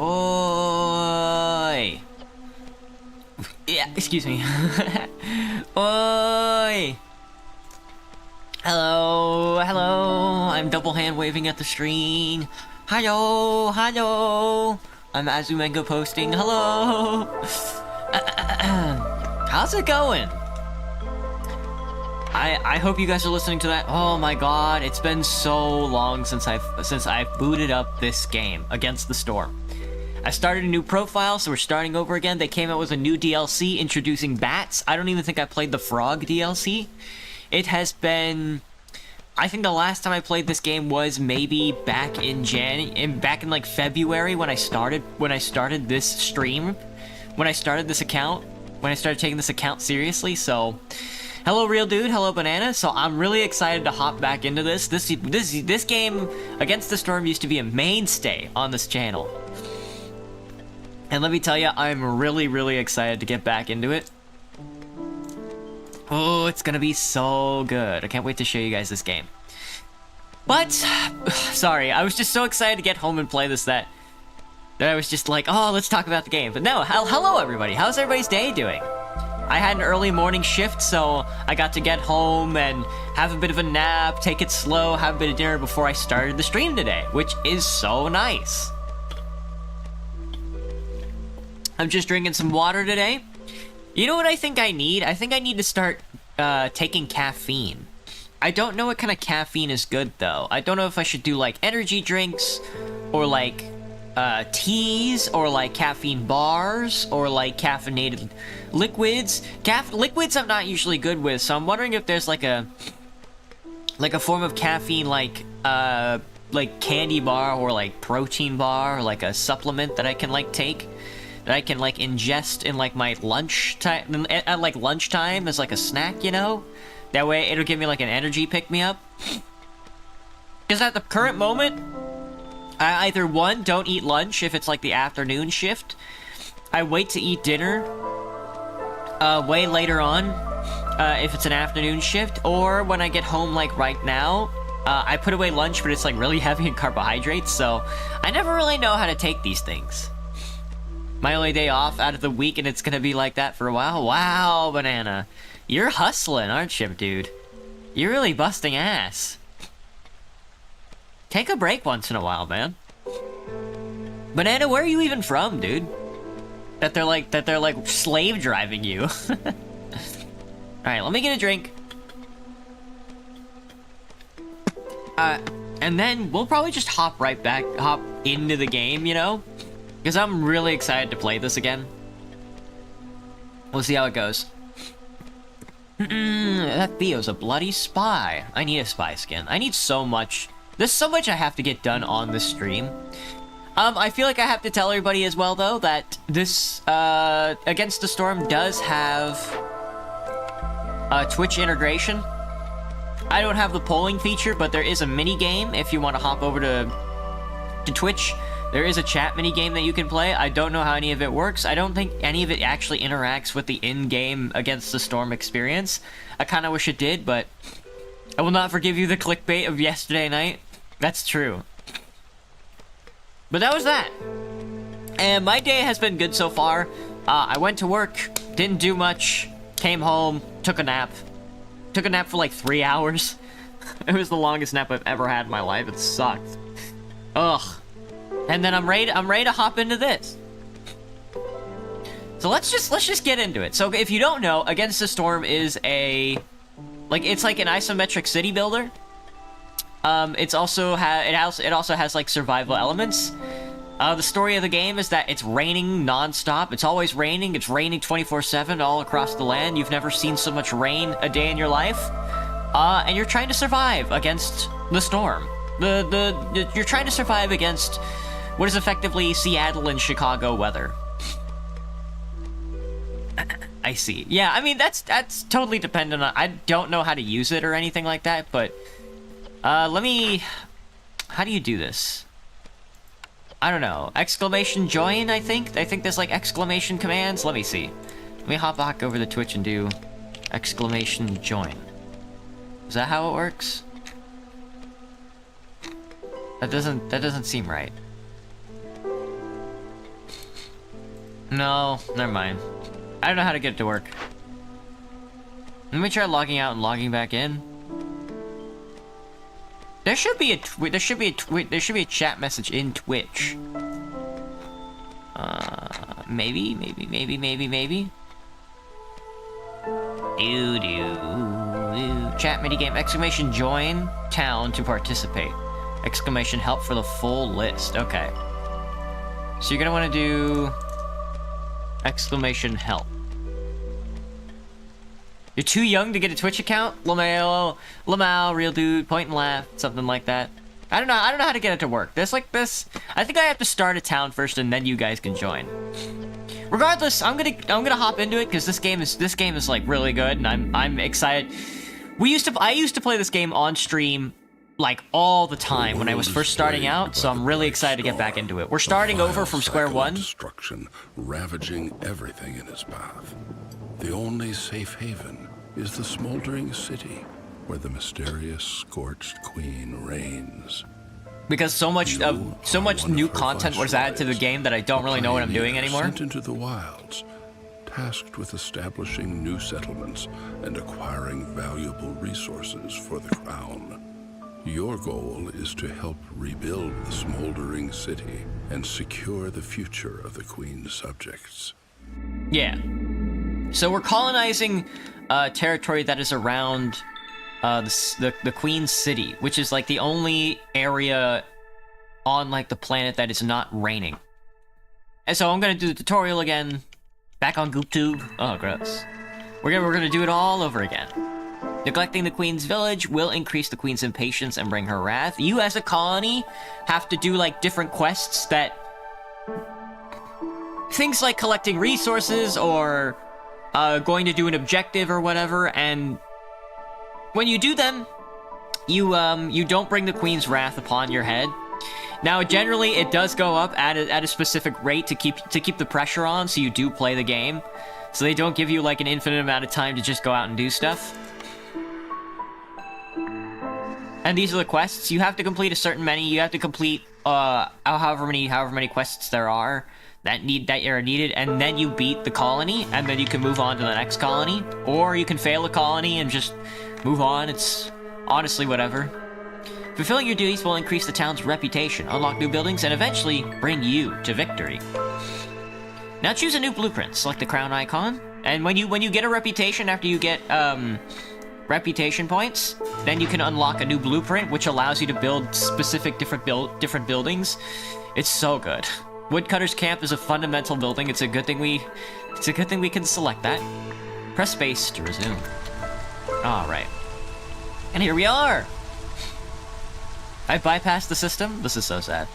Oi! Yeah, excuse me. Oi! Hello, hello. I'm double hand waving at the screen. Hiyo, hiyo. I'm Azumengo posting. Hello. How's it going? I hope you guys are listening to that. Oh my god, it's been so long since I've booted up this game, Against the Storm. I started a new profile, so we're starting over again. They came out with a new DLC introducing bats. I don't even think I played the frog DLC. It has been... I think the last time I played this game was maybe back in like February when I started this stream, when I started this account, when I started taking this account seriously. So, hello Real Dude, hello Banana. So I'm really excited to hop back into this. This game, Against the Storm, used to be a mainstay on this channel. And let me tell you, I'm really, really excited to get back into it. Oh, it's gonna be so good. I can't wait to show you guys this game. But, sorry, I was just so excited to get home and play this that I was just like, oh, let's talk about the game. But no, hello everybody. How's everybody's day doing? I had an early morning shift, so I got to get home and have a bit of a nap, take it slow, have a bit of dinner before I started the stream today, which is so nice. I'm just drinking some water today. You know what I think I need? I think I need to start taking caffeine. I don't know what kind of caffeine is good, though. I don't know if I should do, like, energy drinks, or, like, teas, or, like, caffeine bars, or, like, caffeinated liquids. Liquids I'm not usually good with, so I'm wondering if there's, like a form of caffeine, like candy bar, or, like, protein bar, or, like, a supplement that I can, like, take, that I can, like, ingest in, like, my lunch time, at, like, lunchtime as, like, a snack, you know? That way, it'll give me, like, an energy pick-me-up. Because at the current moment, I either, one, don't eat lunch if it's, like, the afternoon shift. I wait to eat dinner way later on if it's an afternoon shift. Or when I get home, like, right now, I put away lunch, but it's, like, really heavy in carbohydrates. So I never really know how to take these things. My only day off out of the week, and it's gonna be like that for a while. Wow, Banana. You're hustling, aren't you, dude? You're really busting ass. Take a break once in a while, man. Banana, where are you even from, dude? That they're like slave driving you. Alright, let me get a drink. And then we'll probably just hop into the game, you know? Because I'm really excited to play this again. We'll see how it goes. That Theo's a bloody spy. I need a spy skin. I need so much. There's so much I have to get done on this stream. I feel like I have to tell everybody as well, though, that this, Against the Storm does have Twitch integration. I don't have the polling feature, but there is a mini-game if you want to hop over to Twitch. There is a chat mini-game that you can play. I don't know how any of it works. I don't think any of it actually interacts with the in-game Against the Storm experience. I kind of wish it did, but I will not forgive you the clickbait of yesterday night. That's true. But that was that. And my day has been good so far. I went to work, didn't do much, came home, took a nap. Took a nap for like 3 hours. It was the longest nap I've ever had in my life. It sucked. Ugh. And then I'm ready to hop into this. So let's just get into it. So if you don't know, Against the Storm is it's like an isometric city builder. It also has like survival elements. The story of the game is that it's raining non-stop. It's always raining. It's raining 24/7 all across the land. You've never seen so much rain a day in your life. And you're trying to survive against the storm. You're trying to survive against what is effectively Seattle and Chicago weather. I see. Yeah, I mean, that's totally dependent on... I don't know how to use it or anything like that, but... how do you do this? I don't know. Exclamation join, I think? I think there's, like, exclamation commands. Let me see. Let me hop back over to Twitch and do exclamation join. Is that how it works? That doesn't seem right. No, never mind. I don't know how to get it to work. Let me try logging out and logging back in. There should be a chat message in Twitch. Maybe. Chat minigame, exclamation join town to participate. Exclamation help for the full list. Okay. So you're gonna want to do exclamation help. You're too young to get a Twitch account? Lamau, real dude, point and laugh, something like that. I don't know how to get it to work. There's like this. I think I have to start a town first and then you guys can join. Regardless, I'm gonna hop into it because this game is like really good and I'm excited. I used to play this game on stream like all the time when I was first starting out, so I'm really excited to get back into it. We're starting over from square one. Destruction ravaging everything in its path. The only safe haven is the smoldering city, where the mysterious Scorched Queen reigns. Because so much new content was added to the game that I don't really know what I'm doing anymore. Sent into the wilds, tasked with establishing new settlements and acquiring valuable resources for the crown. Your goal is to help rebuild the smoldering city and secure the future of the Queen's subjects. Yeah. So we're colonizing territory that is around the Queen's City, which is like the only area on like the planet that is not raining. And so I'm gonna do the tutorial again, back on GoopTube. Oh, gross. We're gonna do it all over again. Neglecting the Queen's village will increase the Queen's impatience and bring her wrath. You as a colony have to do like different quests that... things like collecting resources or going to do an objective or whatever, and when you do them, you don't bring the Queen's wrath upon your head. Now, generally, it does go up at a specific rate to keep the pressure on, so you do play the game. So they don't give you like an infinite amount of time to just go out and do stuff. And these are the quests. You have to complete a certain many. You have to complete however many quests there are that are needed, and then you beat the colony, and then you can move on to the next colony, or you can fail a colony and just move on. It's honestly whatever. Fulfilling your duties will increase the town's reputation, unlock new buildings, and eventually bring you to victory. Now choose a new blueprint. Select the crown icon, and when you get a reputation after you get reputation points, then you can unlock a new blueprint, which allows you to build specific different buildings. It's so good. Woodcutter's Camp is a fundamental building. It's a good thing we can select that. Press space to resume. Alright. And here we are! I bypassed the system? This is so sad.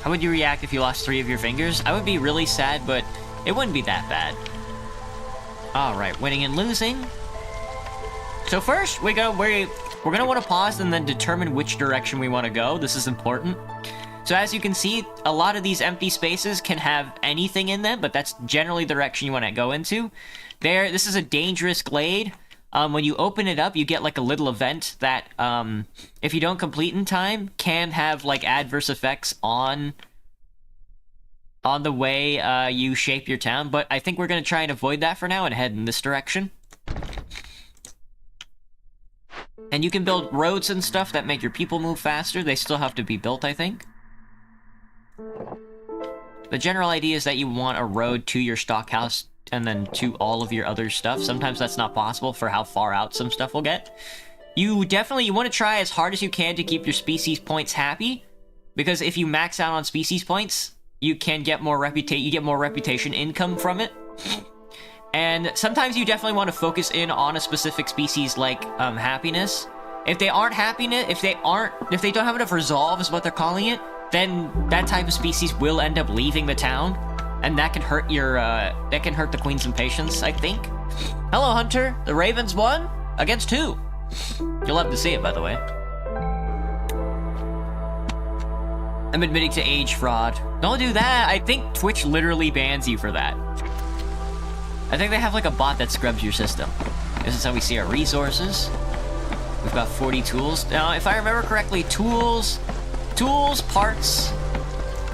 How would you react if you lost 3 of your fingers? I would be really sad, but it wouldn't be that bad. Alright, winning and losing. So first, we're gonna want to pause and then determine which direction we want to go. This is important. So as you can see, a lot of these empty spaces can have anything in them, but that's generally the direction you want to go into. This is a dangerous glade. When you open it up, you get like a little event that, if you don't complete in time, can have like adverse effects on the way you shape your town. But I think we're going to try and avoid that for now and head in this direction. And you can build roads and stuff that make your people move faster. They still have to be built, I think. The general idea is that you want a road to your stock house and then to all of your other stuff. Sometimes that's not possible for how far out some stuff will get. You want to try as hard as you can to keep your species points happy, because if you max out on species points, you can get more reputation income from it. And sometimes you definitely want to focus in on a specific species like happiness. If they aren't happiness, if they don't have enough resolve is what they're calling it, then that type of species will end up leaving the town, and that can hurt the Queen's impatience, I think. Hello, Hunter. The Ravens won? Against who? You'll have to see it, by the way. I'm admitting to age fraud. Don't do that. I think Twitch literally bans you for that. I think they have like a bot that scrubs your system. This is how we see our resources. We've got 40 tools. Now, if I remember correctly, tools, parts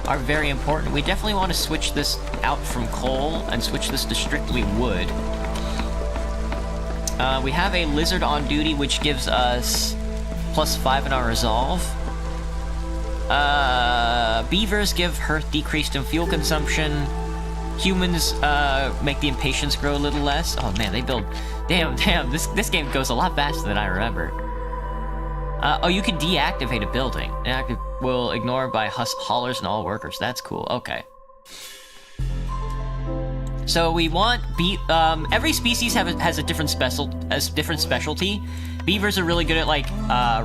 are very important. We definitely want to switch this out from coal and switch this to strictly wood. We have a lizard on duty, which gives us +5 in our resolve. Beavers give Hearth decreased in fuel consumption. Humans make the impatience grow a little less. Oh man, they build... Damn, this game goes a lot faster than I remember. Oh, you can deactivate a building. Inactive will ignore by haulers and all workers. That's cool. Okay. So we want every species has a different specialty. Beavers are really good at like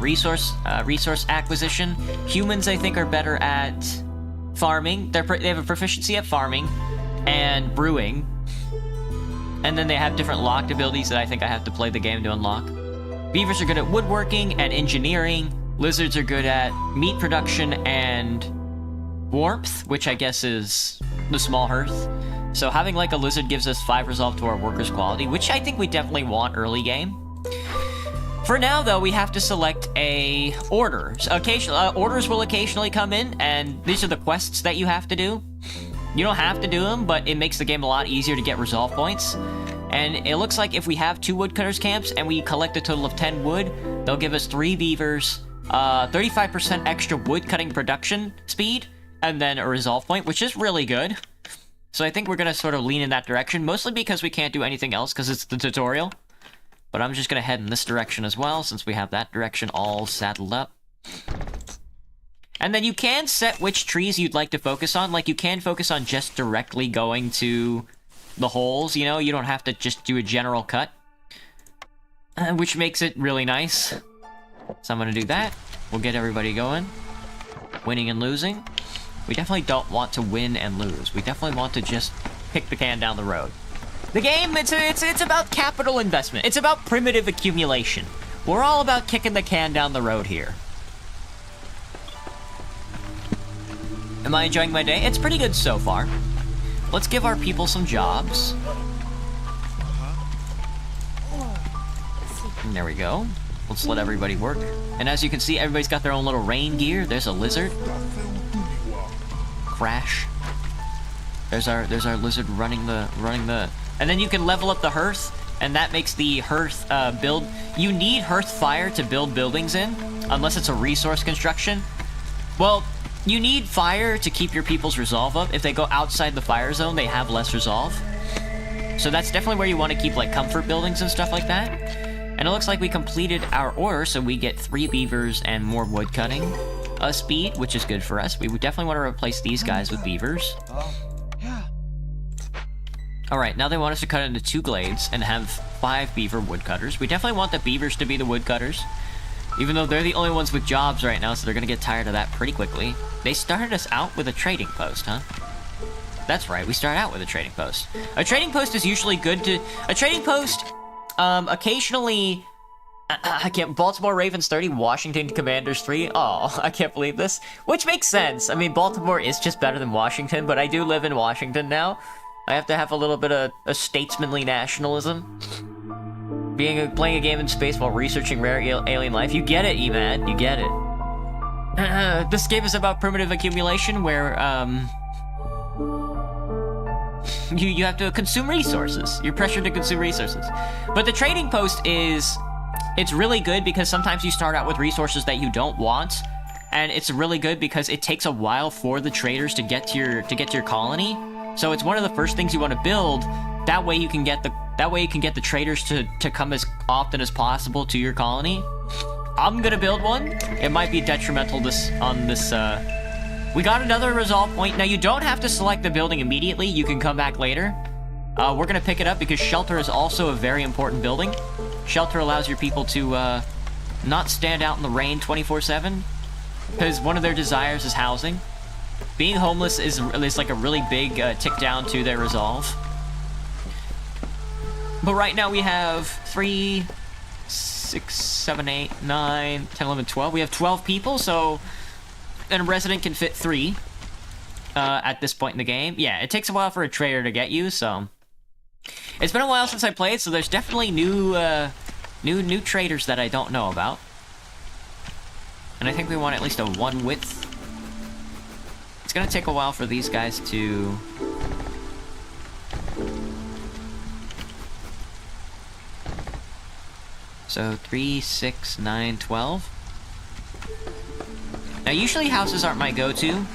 resource acquisition. Humans, I think, are better at farming. They have a proficiency at farming and brewing. And then they have different locked abilities that I think I have to play the game to unlock. Beavers are good at woodworking and engineering. Lizards are good at meat production and warmth, which I guess is the small hearth. So having like a lizard gives us 5 resolve to our workers' quality, which I think we definitely want early game. For now, though, we have to select a order. Orders will occasionally come in, and these are the quests that you have to do. You don't have to do them, but it makes the game a lot easier to get resolve points. And it looks like if we have 2 woodcutters camps and we collect a total of 10 wood, they'll give us 3 beavers, 35% extra wood cutting production speed, and then a resolve point, which is really good. So I think we're going to sort of lean in that direction, mostly because we can't do anything else because it's the tutorial. But I'm just going to head in this direction as well, since we have that direction all saddled up. And then you can set which trees you'd like to focus on. Like, you can focus on just directly going to the holes, you know? You don't have to just do a general cut. Which makes it really nice. So I'm going to do that. We'll get everybody going. Winning and losing. We definitely don't want to win and lose. We definitely want to just kick the can down the road. The game, it's about capital investment. It's about primitive accumulation. We're all about kicking the can down the road here. Am I enjoying my day? It's pretty good so far. Let's give our people some jobs. And there we go. Let's let everybody work. And as you can see, everybody's got their own little rain gear. There's a lizard. Crash. There's our lizard running the. And then you can level up the hearth, and that makes the hearth build. You need hearth fire to build buildings in, unless it's a resource construction. Well, you need fire to keep your people's resolve up. If they go outside the fire zone, they have less resolve. So that's definitely where you want to keep like comfort buildings and stuff like that. And it looks like we completed our order, so we get 3 beavers and more wood cutting speed, which is good for us. We would definitely want to replace these guys with beavers. Alright, now they want us to cut into 2 glades and have 5 beaver woodcutters. We definitely want the beavers to be the woodcutters, even though they're the only ones with jobs right now, so they're gonna get tired of that pretty quickly. They started us out with a trading post, huh? That's right, we start out with a trading post. A trading post is usually good to... A trading post, occasionally... I can't... Baltimore Ravens 30, Washington Commanders 3. Oh, I can't believe this. Which makes sense. I mean, Baltimore is just better than Washington, but I do live in Washington now. I have to have a little bit of a statesmanly nationalism. Playing a game in space while researching rare alien life. You get it, E-Man. You get it. This game is about primitive accumulation where, you have to consume resources. You're pressured to consume resources. But the trading post is... It's really good because sometimes you start out with resources that you don't want. And it's really good because it takes a while for the traders to get to your colony. So it's one of the first things you want to build. That way you can get the traders to come as often as possible to your colony. I'm gonna build one. It might be detrimental on this. We got another resolve point. Now you don't have to select the building immediately. You can come back later. We're gonna pick it up because shelter is also a very important building. Shelter allows your people to not stand out in the rain 24/7, because one of their desires is housing. Being homeless is like a really big tick down to their resolve. But right now we have 3, 6, 7, 8, 9, 10, 11, 12. We have 12 people, so... And a resident can fit 3 at this point in the game. Yeah, it takes a while for a trader to get you, so... It's been a while since I played, so there's definitely new traders that I don't know about. And I think we want at least a 1 width. It's gonna take a while for these guys to... So 3, 6, 9, 12. Now usually houses aren't my go-to,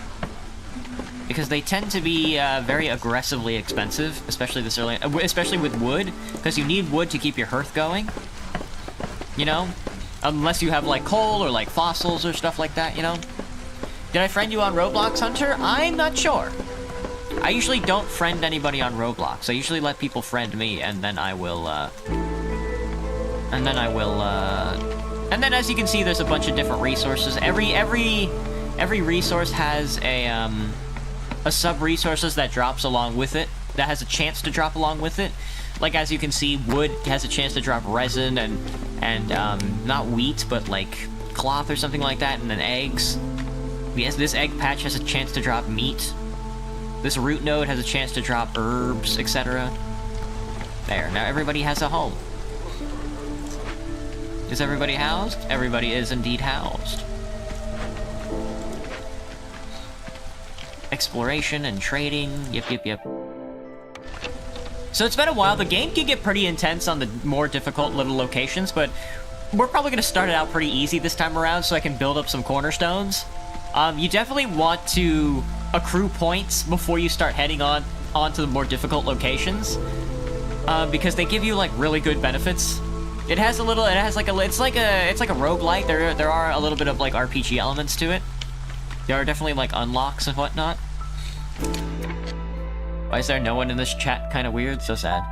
because they tend to be very aggressively expensive, especially this early, especially with wood, because you need wood to keep your hearth going. You know? Unless you have like coal or like fossils or stuff like that, you know? Did I friend you on Roblox, Hunter? I'm not sure. I usually don't friend anybody on Roblox. I usually let people friend me, and then I will, and then as you can see, there's a bunch of different resources. Every resource has a sub-resources that drops along with it, that has a chance to drop along with it. Like, as you can see, wood has a chance to drop resin and not wheat, but like cloth or something like that, and then eggs. Yes, this egg patch has a chance to drop meat. This root node has a chance to drop herbs, etc. There, now everybody has a home. Is everybody housed? Everybody is indeed housed. Exploration and trading. Yep. So it's been a while. The game can get pretty intense on the more difficult little locations, but we're probably going to start it out pretty easy this time around so I can build up some cornerstones. You definitely want to accrue points before you start heading onto the more difficult locations, because they give you like really good benefits. It's like a roguelike. There are a little bit of like RPG elements to it. There are definitely like unlocks and whatnot. Why is there no one in this chat? Kind of weird. So sad.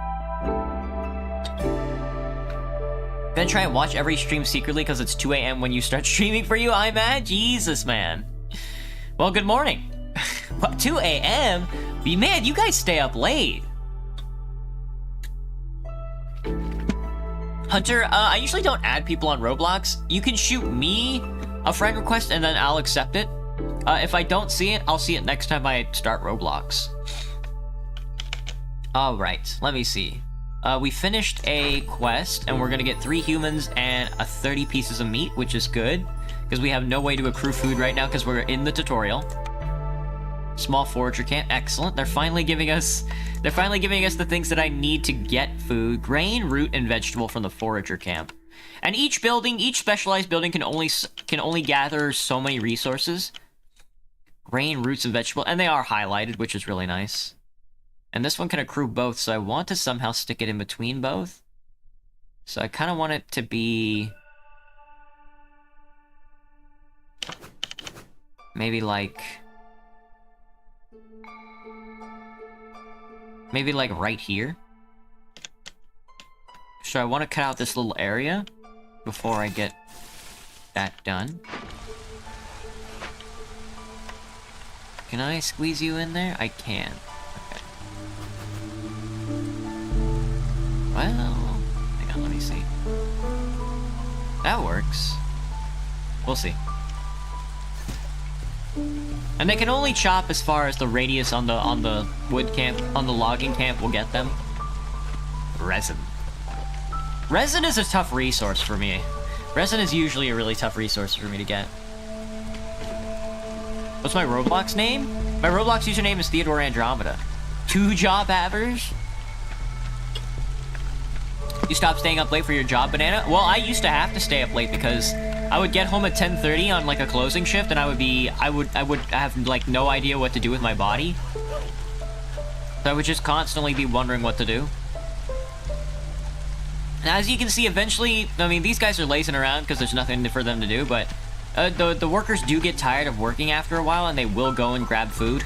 Gonna try and watch every stream secretly because it's 2 a.m. when you start streaming for you, iMad? Jesus, man. Well, good morning. What, 2 a.m.? Man, you guys stay up late. Hunter, I usually don't add people on Roblox. You can shoot me a friend request and then I'll accept it. If I don't see it, I'll see it next time I start Roblox. Alright, let me see. We finished a quest, and we're gonna get 3 humans and 30 pieces of meat, which is good, because we have no way to accrue food right now because we're in the tutorial. Small forager camp, excellent. They're finally giving us the things that I need to get food: grain, root, and vegetable from the forager camp. And each specialized building can only gather so many resources. Grain, roots, and vegetable, and they are highlighted, which is really nice. And this one can accrue both, so I want to somehow stick it in between both. So I kind of want it to be... maybe like right here. So I want to cut out this little area before I get that done. Can I squeeze you in there? I can. Okay. Well, hang on, let me see. That works. We'll see. And they can only chop as far as the radius on the wood camp, on the logging camp will get them. Resin. Resin is a tough resource for me. Resin is usually a really tough resource for me to get. What's my Roblox name? My Roblox username is Theodore Andromeda. 2 job havers? You stop staying up late for your job, Banana? Well, I used to have to stay up late because I would get home at 10:30 on like a closing shift, and I would have like no idea what to do with my body. So I would just constantly be wondering what to do. Now, as you can see, eventually, I mean, these guys are lazing around because there's nothing for them to do, but the workers do get tired of working after a while, and they will go and grab food.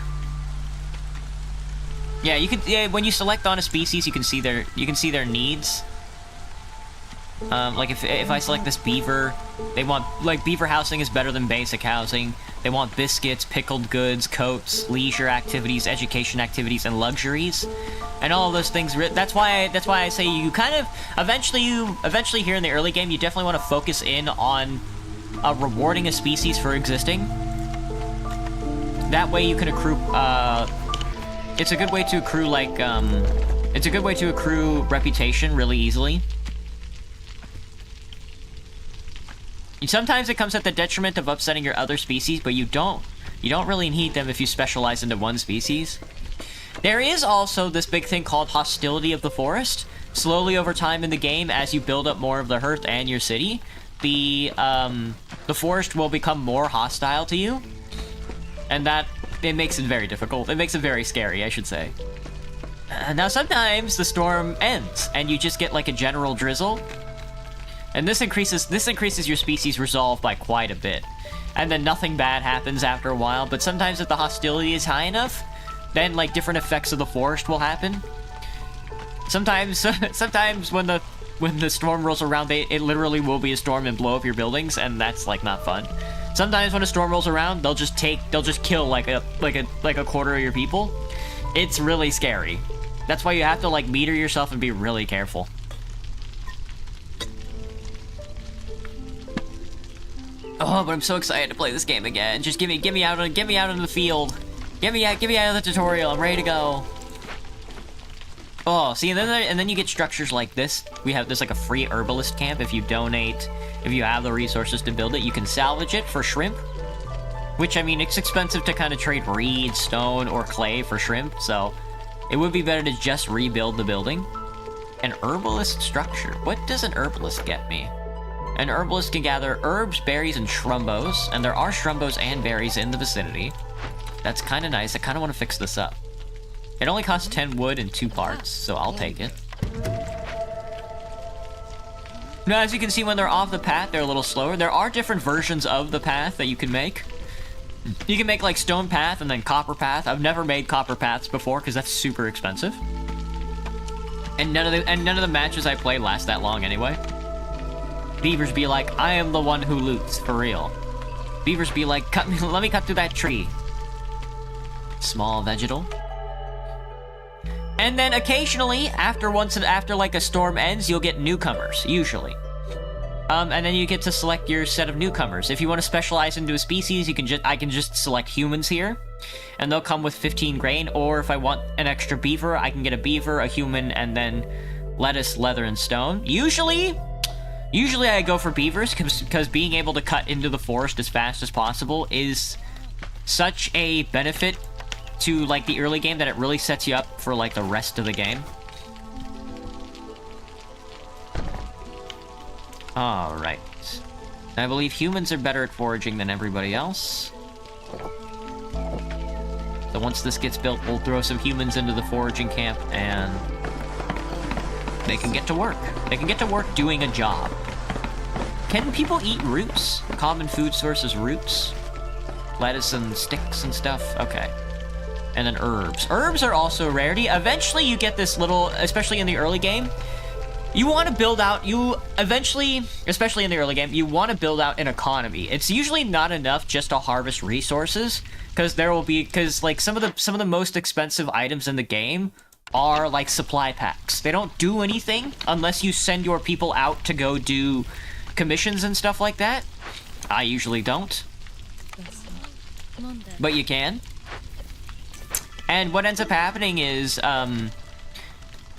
Yeah, you can. Yeah, when you select on a species, you can see their needs. Like if I select this beaver, they want, like, beaver housing is better than basic housing. They want biscuits, pickled goods, coats, leisure activities, education activities, and luxuries, and all of those things. That's why I say you kind of eventually here in the early game, you definitely want to focus in on rewarding a species for existing. That way you can accrue. It's a good way to accrue it's a good way to accrue reputation really easily. Sometimes it comes at the detriment of upsetting your other species, but you don't really need them if you specialize into one species. There is also this big thing called Hostility of the Forest. Slowly over time in the game, as you build up more of the hearth and your city, the forest will become more hostile to you. And that, it makes it very difficult. It makes it very scary, I should say. Now sometimes the storm ends, and you just get like a general drizzle. And this increases your species resolve by quite a bit. And then nothing bad happens after a while, but sometimes if the hostility is high enough, then like different effects of the forest will happen. Sometimes when the storm rolls around, it literally will be a storm and blow up your buildings, and that's like not fun. Sometimes when a storm rolls around, they'll just kill like a quarter of your people. It's really scary. That's why you have to like meter yourself and be really careful. Oh, but I'm so excited to play this game again. Just get me out in the field. Get me out of the tutorial. I'm ready to go. Oh, see, and then you get structures like this. There's like a free herbalist camp if you donate, if you have the resources to build it. You can salvage it for shrimp, which, I mean, it's expensive to kind of trade reed, stone, or clay for shrimp, so it would be better to just rebuild the building. An herbalist structure. What does an herbalist get me? An herbalist can gather herbs, berries, and shrumbos, and there are shrumbos and berries in the vicinity. That's kind of nice. I kind of want to fix this up. It only costs 10 wood and 2 parts, so I'll take it. Now, as you can see, when they're off the path, they're a little slower. There are different versions of the path that you can make. You can make, like, stone path and then copper path. I've never made copper paths before, because that's super expensive. And none of the matches I play last that long anyway. Beavers be like, I am the one who loots, for real. Beavers be like, let me cut through that tree. Small vegetal. And then occasionally, after like a storm ends, you'll get newcomers, usually. And then you get to select your set of newcomers. If you want to specialize into a species, I can just select humans here, and they'll come with 15 grain. Or if I want an extra beaver, I can get a beaver, a human, and then lettuce, leather, and stone. Usually I go for beavers because being able to cut into the forest as fast as possible is such a benefit to, like, the early game that it really sets you up for, like, the rest of the game. Alright. I believe humans are better at foraging than everybody else. So once this gets built, we'll throw some humans into the foraging camp, and they can get to work. They can get to work doing a job. Can people eat roots? Common food sources, roots? Lettuce and sticks and stuff? Okay. And then herbs. Herbs are also a rarity. Eventually you get this little, especially in the early game, you want to build out, especially in the early game, you want to build out an economy. It's usually not enough just to harvest resources, because like some of the most expensive items in the game are like supply packs. They don't do anything unless you send your people out to go do commissions and stuff like that. I usually don't. But you can. And what ends up happening is,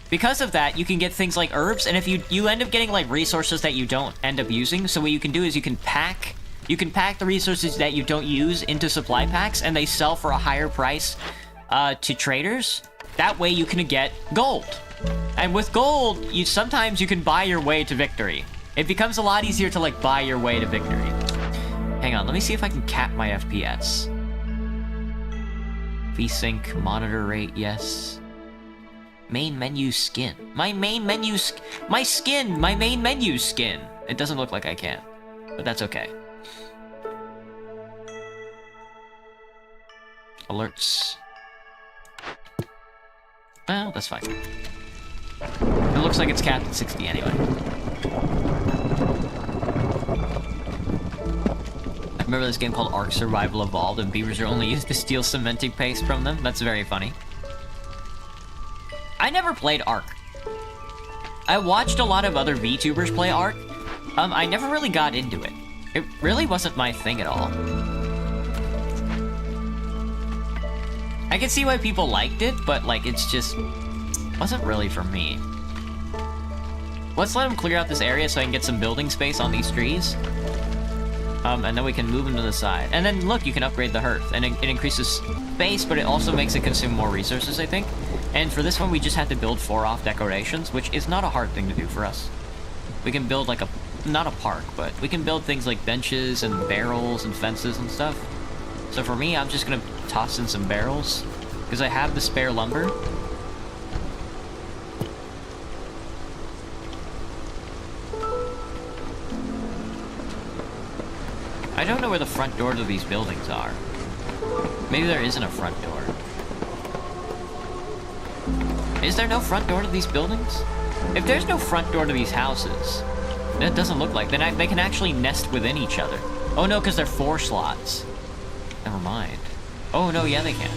because of that, you can get things like herbs, and if you end up getting, like, resources that you don't end up using, so what you can do is you can pack the resources that you don't use into supply packs, and they sell for a higher price to traders. That way you can get gold. And with gold, sometimes you can buy your way to victory. It becomes a lot easier to, like, buy your way to victory. Hang on, let me see if I can cap my FPS. VSync, monitor rate, yes. Main menu skin. My main menu skin. It doesn't look like I can, but that's okay. Alerts. Well, that's fine. It looks like it's capped at 60 anyway. I remember this game called Ark Survival Evolved, and beavers are only used to steal cementing paste from them. That's very funny. I never played Ark. I watched a lot of other VTubers play Ark. I never really got into it. It really wasn't my thing at all. I can see why people liked it, but, like, it's just wasn't really for me. Let's let them clear out this area so I can get some building space on these trees. And then we can move them to the side. And then, look, you can upgrade the hearth. And it increases space, but it also makes it consume more resources, I think. And for this one, we just have to build 4 off decorations, which is not a hard thing to do for us. We can build, like, not a park, but we can build things like benches and barrels and fences and stuff. So for me, I'm just gonna toss in some barrels, because I have the spare lumber. I don't know where the front door to these buildings are. Maybe there isn't a front door. Is there no front door to these buildings? If there's no front door to these houses, that doesn't look like, then they can actually nest within each other. Oh no, because they're 4 slots. Never mind. Oh no, yeah they can.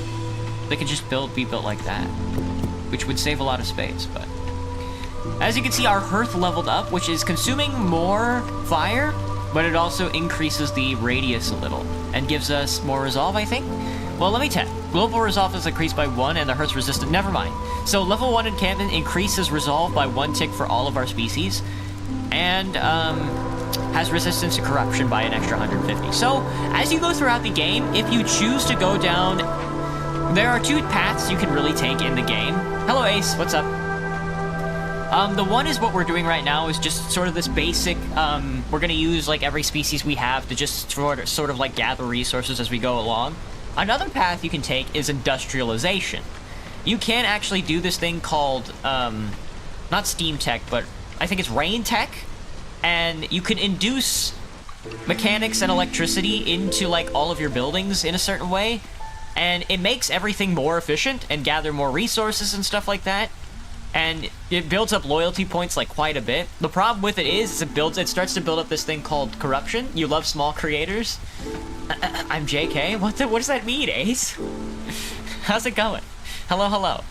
They could just be built like that, which would save a lot of space, but... As you can see, our hearth leveled up, which is consuming more fire, but it also increases the radius a little, and gives us more resolve, I think. Well, let me check. Global resolve is increased by 1 and the Hurt's resistant. Never mind. So level 1 encampment increases resolve by 1 tick for all of our species. And has resistance to corruption by an extra 150. So as you go throughout the game, if you choose to go down, there are 2 paths you can really take in the game. Hello Ace, what's up? The one is what we're doing right now is just sort of this basic, we're gonna use like every species we have to just sort of like gather resources as we go along. Another path you can take is industrialization. You can actually do this thing called, not steam tech, but I think it's rain tech. And you can induce mechanics and electricity into like all of your buildings in a certain way. And it makes everything more efficient and gather more resources and stuff like that. And it builds up loyalty points like quite a bit. The problem with it is it starts to build up this thing called corruption. You love small creators. I'm JK. What does that mean, Ace? How's it going? Hello, hello.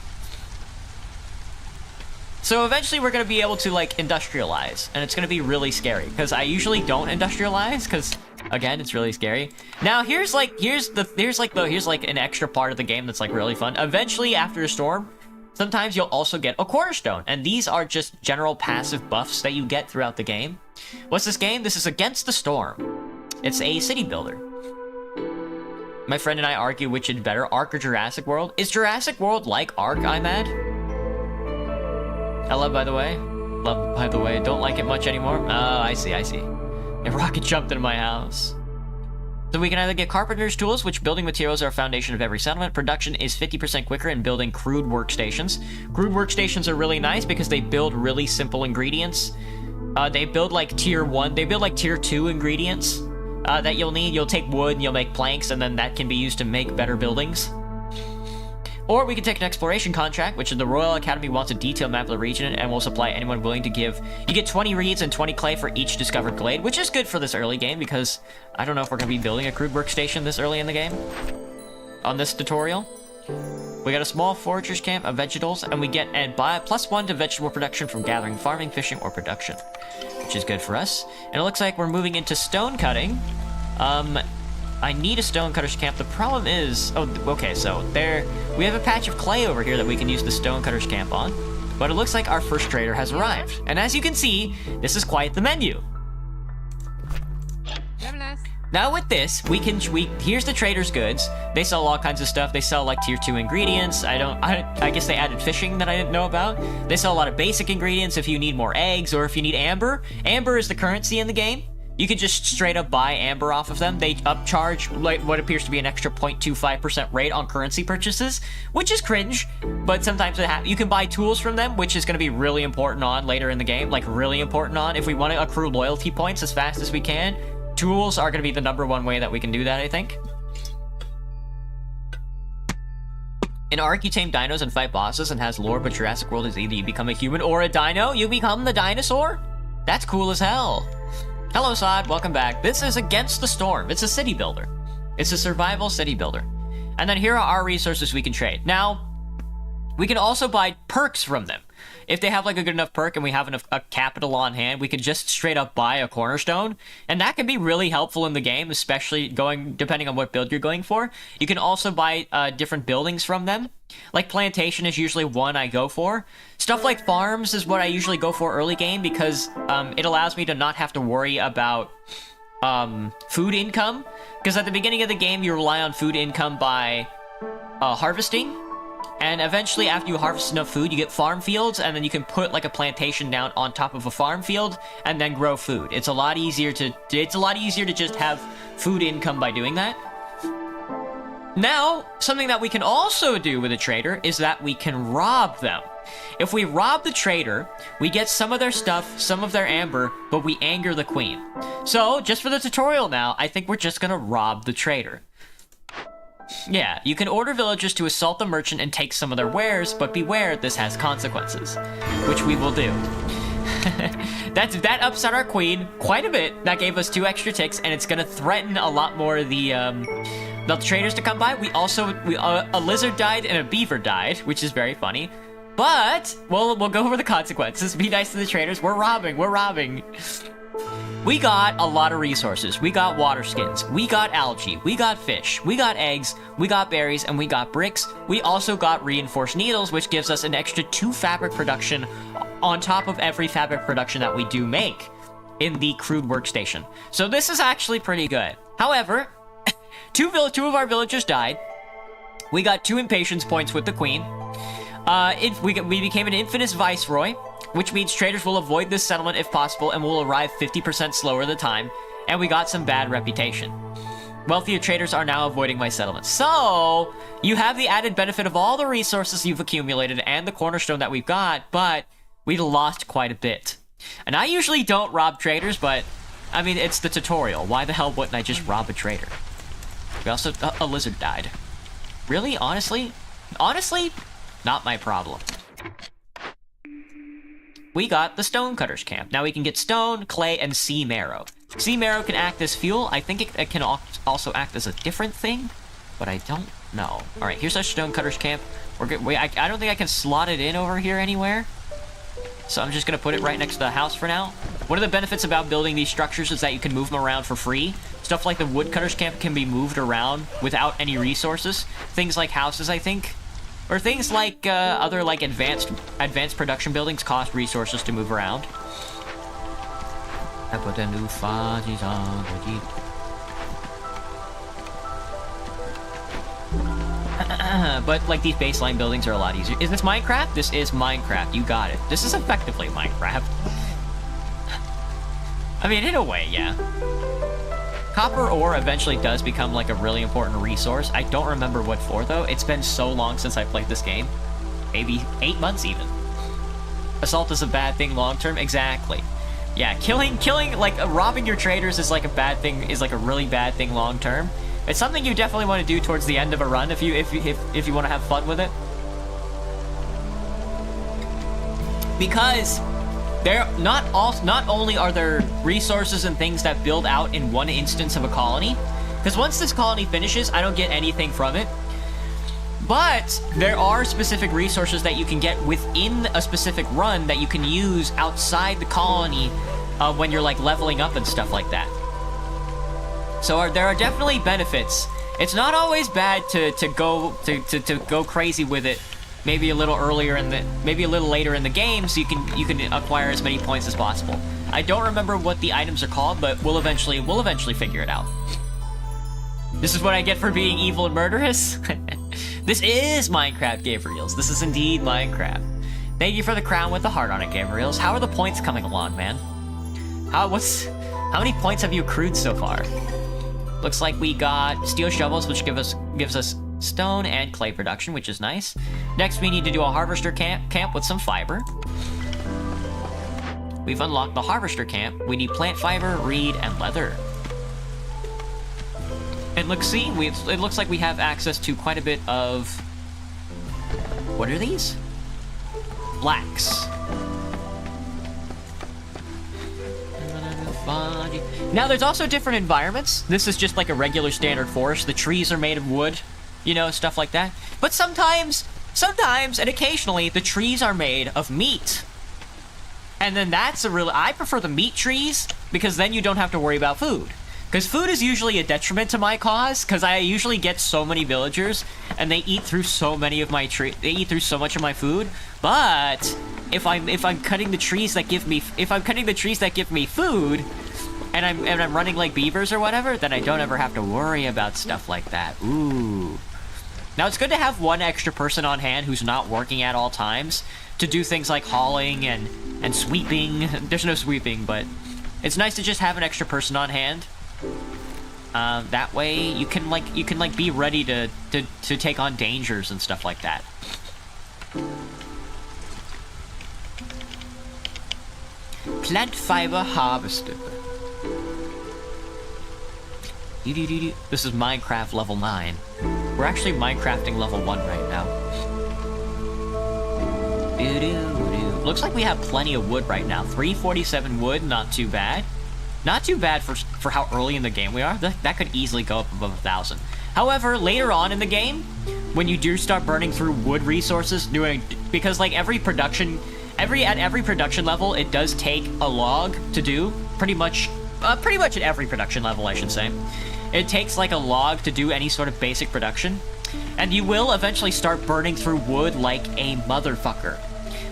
So eventually we're going to be able to like industrialize, and it's going to be really scary because I usually don't industrialize because again, it's really scary. Now here's like an extra part of the game that's like really fun. Eventually after a storm, sometimes you'll also get a cornerstone, and these are just general passive buffs that you get throughout the game. What's this game? This is Against the Storm. It's a city builder. My friend and I argue which is better, Ark or Jurassic World. Is Jurassic World like Ark, I'm mad? Hello, by the way. Love, by the way. Don't like it much anymore. Oh, I see. A rocket jumped into my house. So we can either get carpenter's tools, which building materials are a foundation of every settlement. Production is 50% quicker in building crude workstations. Crude workstations are really nice because they build really simple ingredients. They build like tier 1, they build like tier 2 ingredients that you'll need. You'll take wood and you'll make planks, and then that can be used to make better buildings. Or we can take an exploration contract, which is the Royal Academy wants a detailed map of the region and will supply anyone willing to give. You get 20 reeds and 20 clay for each discovered glade, which is good for this early game because I don't know if we're going to be building a crude workstation this early in the game. On this tutorial, we got a small forager's camp of vegetables, and we get +1 to vegetable production from gathering, farming, fishing, or production, which is good for us. And it looks like we're moving into stone cutting. I need a stonecutter's camp. The problem is, okay, so we have a patch of clay over here that we can use the stonecutter's camp on, but it looks like our first trader has arrived. And as you can see, this is quite the menu. Now with this, here's the trader's goods. They sell all kinds of stuff. They sell like tier 2 ingredients. I guess they added fishing that I didn't know about. They sell a lot of basic ingredients if you need more eggs or if you need amber. Amber is the currency in the game. You can just straight up buy amber off of them. They upcharge like what appears to be an extra 0.25% rate on currency purchases, which is cringe, but sometimes you can buy tools from them, which is going to be really important on later in the game, like really important on if we want to accrue loyalty points as fast as we can. Tools are going to be the #1 way that we can do that, I think. In Ark, you tame dinos and fight bosses and has lore, but Jurassic World is either you become a human or a dino. You become the dinosaur? That's cool as hell. Hello, Sod. Welcome back. This is Against the Storm. It's a city builder. It's a survival city builder. And then here are our resources we can trade. Now, we can also buy perks from them. If they have like a good enough perk and we have enough capital on hand, we can just straight up buy a cornerstone. And that can be really helpful in the game, especially depending on what build you're going for. You can also buy different buildings from them. Like plantation is usually one I go for. Stuff like farms is what I usually go for early game because it allows me to not have to worry about food income. Because at the beginning of the game, you rely on food income by harvesting. And eventually, after you harvest enough food, you get farm fields, and then you can put like a plantation down on top of a farm field and then grow food. It's a lot easier to just have food income by doing that. Now, something that we can also do with a trader is that we can rob them. If we rob the trader, we get some of their stuff, some of their amber, but we anger the queen. So, just for the tutorial now, I think we're just gonna rob the trader. Yeah, you can order villagers to assault the merchant and take some of their wares, but beware, this has consequences, which we will do. That upset our queen quite a bit. That gave us 2 extra ticks, and it's gonna threaten a lot more of the traders to come by. A lizard died and a beaver died, which is very funny. But we'll go over the consequences. Be nice to the traders. We're robbing. We got a lot of resources. We got water skins, we got algae, we got fish, we got eggs, we got berries, and we got bricks. We also got reinforced needles, which gives us an extra 2 fabric production on top of every fabric production that we do make in the crude workstation. So this is actually pretty good. However, two of our villagers died. We got 2 impatience points with the queen. We became an infamous viceroy, which means traders will avoid this settlement if possible and will arrive 50% slower than time, and we got some bad reputation. Wealthier traders are now avoiding my settlement. So, you have the added benefit of all the resources you've accumulated and the cornerstone that we've got, but we lost quite a bit. And I usually don't rob traders, but, I mean, it's the tutorial. Why the hell wouldn't I just rob a trader? We also, a lizard died. Really? Honestly? Honestly? Not my problem. We got the Stonecutter's Camp. Now we can get stone, clay, and sea marrow. Sea marrow can act as fuel. I think it can also act as a different thing, but I don't know. All right, here's our Stonecutter's Camp. We're good. I don't think I can slot it in over here anywhere, so I'm just gonna put it right next to the house for now. One of the benefits about building these structures is that you can move them around for free. Stuff like the Woodcutter's Camp can be moved around without any resources. Things like houses, I think. Or things like other like advanced production buildings cost resources to move around. I put the new fuzzies on the Jeep. But like these baseline buildings are a lot easier. Is this Minecraft? This is Minecraft. You got it. This is effectively Minecraft. I mean, in a way, yeah. Copper ore eventually does become like a really important resource. I don't remember what for though. It's been so long since I played this game. Maybe 8 months even. Assault is a bad thing long term. Exactly. Yeah, killing, like robbing your traders is like a bad thing. Is like a really bad thing long term. It's something you definitely want to do towards the end of a run if you want to have fun with it. Because there not only are there resources and things that build out in one instance of a colony, because once this colony finishes, I don't get anything from it. But there are specific resources that you can get within a specific run that you can use outside the colony when you're like leveling up and stuff like that. So there are definitely benefits. It's not always bad to go crazy with it. Maybe a little earlier maybe a little later in the game, so you can acquire as many points as possible. I don't remember what the items are called, but we'll eventually figure it out. This is what I get for being evil and murderous. This is Minecraft, Gabriels. This is indeed Minecraft. Thank you for the crown with the heart on it, Gabriels. How are the points coming along, man? How many points have you accrued so far? Looks like we got steel shovels, which gives us stone and clay production, which is nice. Next, we need to do a harvester camp with some fiber. We've unlocked the harvester camp. We need plant fiber, reed, and leather. And look, see, it looks like we have access to quite a bit of... What are these? Blacks. Now, there's also different environments. This is just like a regular standard forest. The trees are made of wood, you know, stuff like that. But sometimes, and occasionally, the trees are made of meat. And then that's I prefer the meat trees, because then you don't have to worry about food. Because food is usually a detriment to my cause, because I usually get so many villagers, and they eat through so many of my they eat through so much of my food. But if I'm cutting the trees that give me food, and I'm running like beavers or whatever, then I don't ever have to worry about stuff like that. Ooh. Now it's good to have one extra person on hand who's not working at all times to do things like hauling and sweeping. There's no sweeping, but it's nice to just have an extra person on hand. That way you can be ready to take on dangers and stuff like that. Plant fiber harvested. This is Minecraft level 9. We're actually Minecrafting level 1 right now. Looks like we have plenty of wood right now. 347 wood, not too bad. Not too bad for how early in the game we are. That could easily go up above 1,000. However, later on in the game, when you do start burning through wood resources, because like at every production level, it does take a log to do. Pretty much pretty much at every production level, I should say. It takes like a log to do any sort of basic production, and you will eventually start burning through wood like a motherfucker.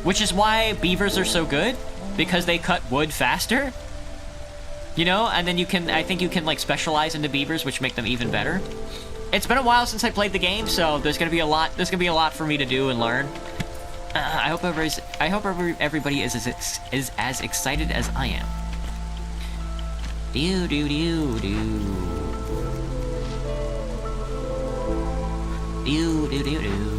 Which is why beavers are so good, because they cut wood faster. You know, and then I think you can like specialize into beavers, which make them even better. It's been a while since I played the game, so there's gonna be a lot for me to do and learn. I hope everybody is as excited as I am. Do do do do. Do do do do.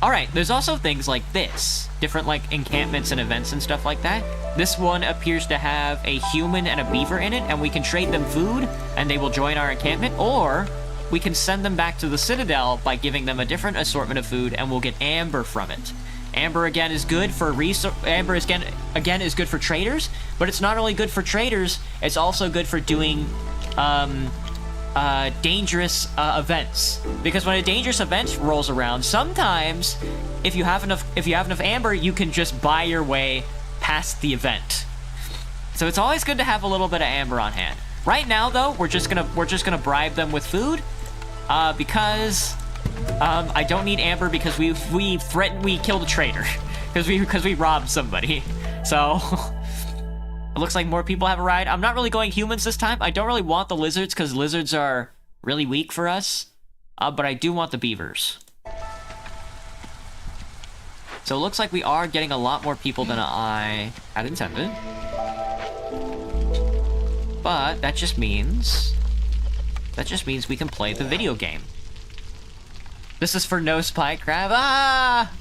Alright, there's also things like this. Different, like, encampments and events and stuff like that. This one appears to have a human and a beaver in it, and we can trade them food, and they will join our encampment, or we can send them back to the Citadel by giving them a different assortment of food, and we'll get amber from it. Amber, again, is good for Amber is again is good for traders, but it's not only good for traders, it's also good for doing, dangerous events, because when a dangerous event rolls around, sometimes if you have enough amber, you can just buy your way past the event. So it's always good to have a little bit of amber on hand. Right now, though, we're just gonna bribe them with food, because I don't need amber because we killed a traitor because we robbed somebody. So. It looks like more people have a ride. I'm not really going humans this time. I don't really want the lizards because lizards are really weak for us. But I do want the beavers. So it looks like we are getting a lot more people than I had intended. But that just means we can play the video game. This is for no spy crab. Ah!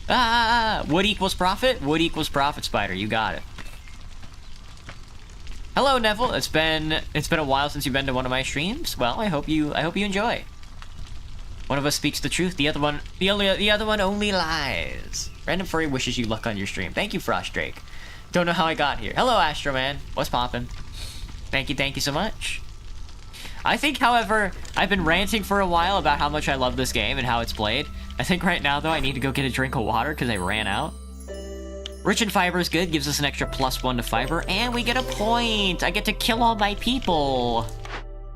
Ah! Wood equals profit? Wood equals profit, Spider. You got it. Hello, Neville. It's been a while since you've been to one of my streams. Well, I hope you enjoy. One of us speaks the truth. The other one only lies. Random Furry wishes you luck on your stream. Thank you, Frost Drake. Don't know how I got here. Hello, Astroman. What's poppin'? Thank you so much. I think, however, I've been ranting for a while about how much I love this game and how it's played. I think right now, though, I need to go get a drink of water because I ran out. Rich in fiber is good, gives us an extra +1 to fiber, and we get a point! I get to kill all my people!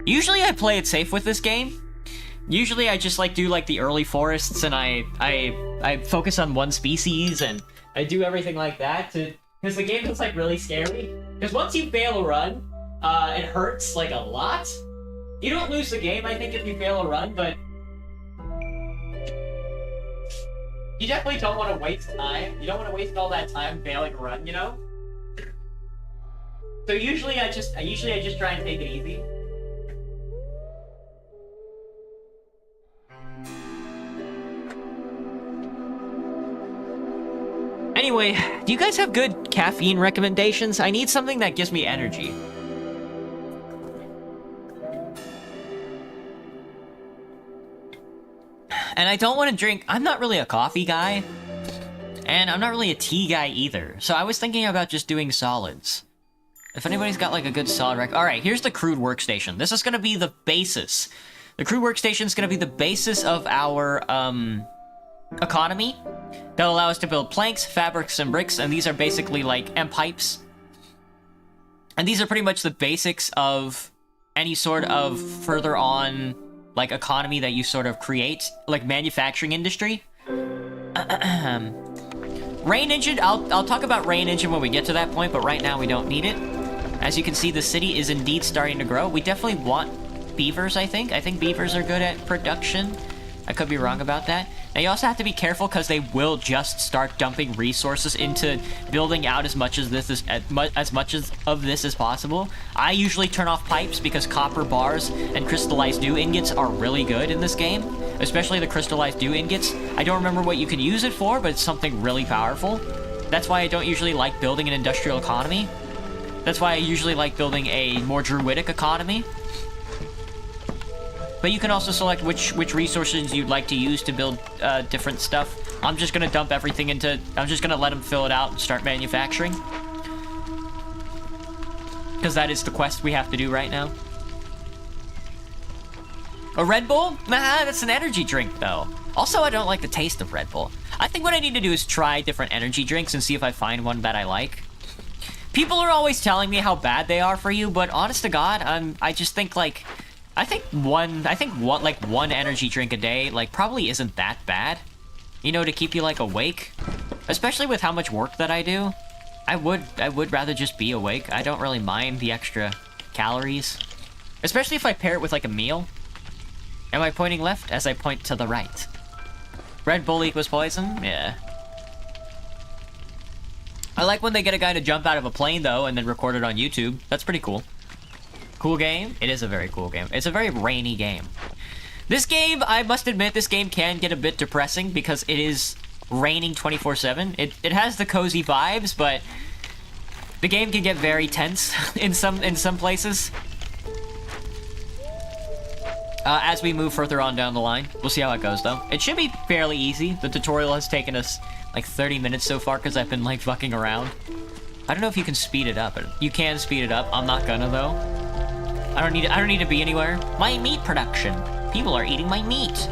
Usually I play it safe with this game. Usually I just do the early forests and I focus on one species and I do everything like that because the game is really scary. Because once you fail a run, it hurts a lot. You don't lose the game, I think, if you fail a run, but you definitely don't want to waste time. You don't want to waste all that time failing a run, you know? So usually I just try and take it easy. Anyway, do you guys have good caffeine recommendations? I need something that gives me energy. And I don't want to drink. I'm not really a coffee guy. And I'm not really a tea guy either. So I was thinking about just doing solids. If anybody's got a good solid Alright, here's the crude workstation. This is going to be the basis. The crude workstation is going to be the basis of our, economy. That'll allow us to build planks, fabrics, and bricks. And these are basically and pipes. And these are pretty much the basics of any sort of further on economy that you sort of create, manufacturing industry. Rain engine, I'll talk about rain engine when we get to that point, but right now we don't need it. As you can see, the city is indeed starting to grow. We definitely want beavers, I think. I think beavers are good at production. I could be wrong about that. Now you also have to be careful because they will just start dumping resources into building out as much of this as possible. I usually turn off pipes because copper bars and crystallized dew ingots are really good in this game, especially the crystallized dew ingots. I don't remember what you can use it for, but it's something really powerful. That's why I don't usually like building an industrial economy. That's why I usually like building a more druidic economy. But you can also select which resources you'd like to use to build different stuff. I'm just gonna dump everything into... I'm just gonna let them fill it out and start manufacturing. Because that is the quest we have to do right now. A Red Bull? Nah, that's an energy drink, though. Also, I don't like the taste of Red Bull. I think what I need to do is try different energy drinks and see if I find one that I like. People are always telling me how bad they are for you, but honest to God, I just think, like... I think one energy drink a day, like, probably isn't that bad. You know, to keep you, like, awake. Especially with how much work that I do. I would rather just be awake. I don't really mind the extra calories. Especially if I pair it with, like, a meal. Am I pointing left as I point to the right? Red Bull equals poison? Yeah. I like when they get a guy to jump out of a plane, though, and then record it on YouTube. That's pretty cool. Cool game? It is a very cool game. It's a very rainy game. This game, I must admit, this game can get a bit depressing because it is raining 24/7. It has the cozy vibes, but the game can get very tense in some places. As we move further on down the line. We'll see how it goes, though. It should be fairly easy. The tutorial has taken us, like, 30 minutes so far because I've been, like, fucking around. I don't know if you can speed it up. You can speed it up. I'm not gonna, though. I don't need to be anywhere. My meat production. People are eating my meat.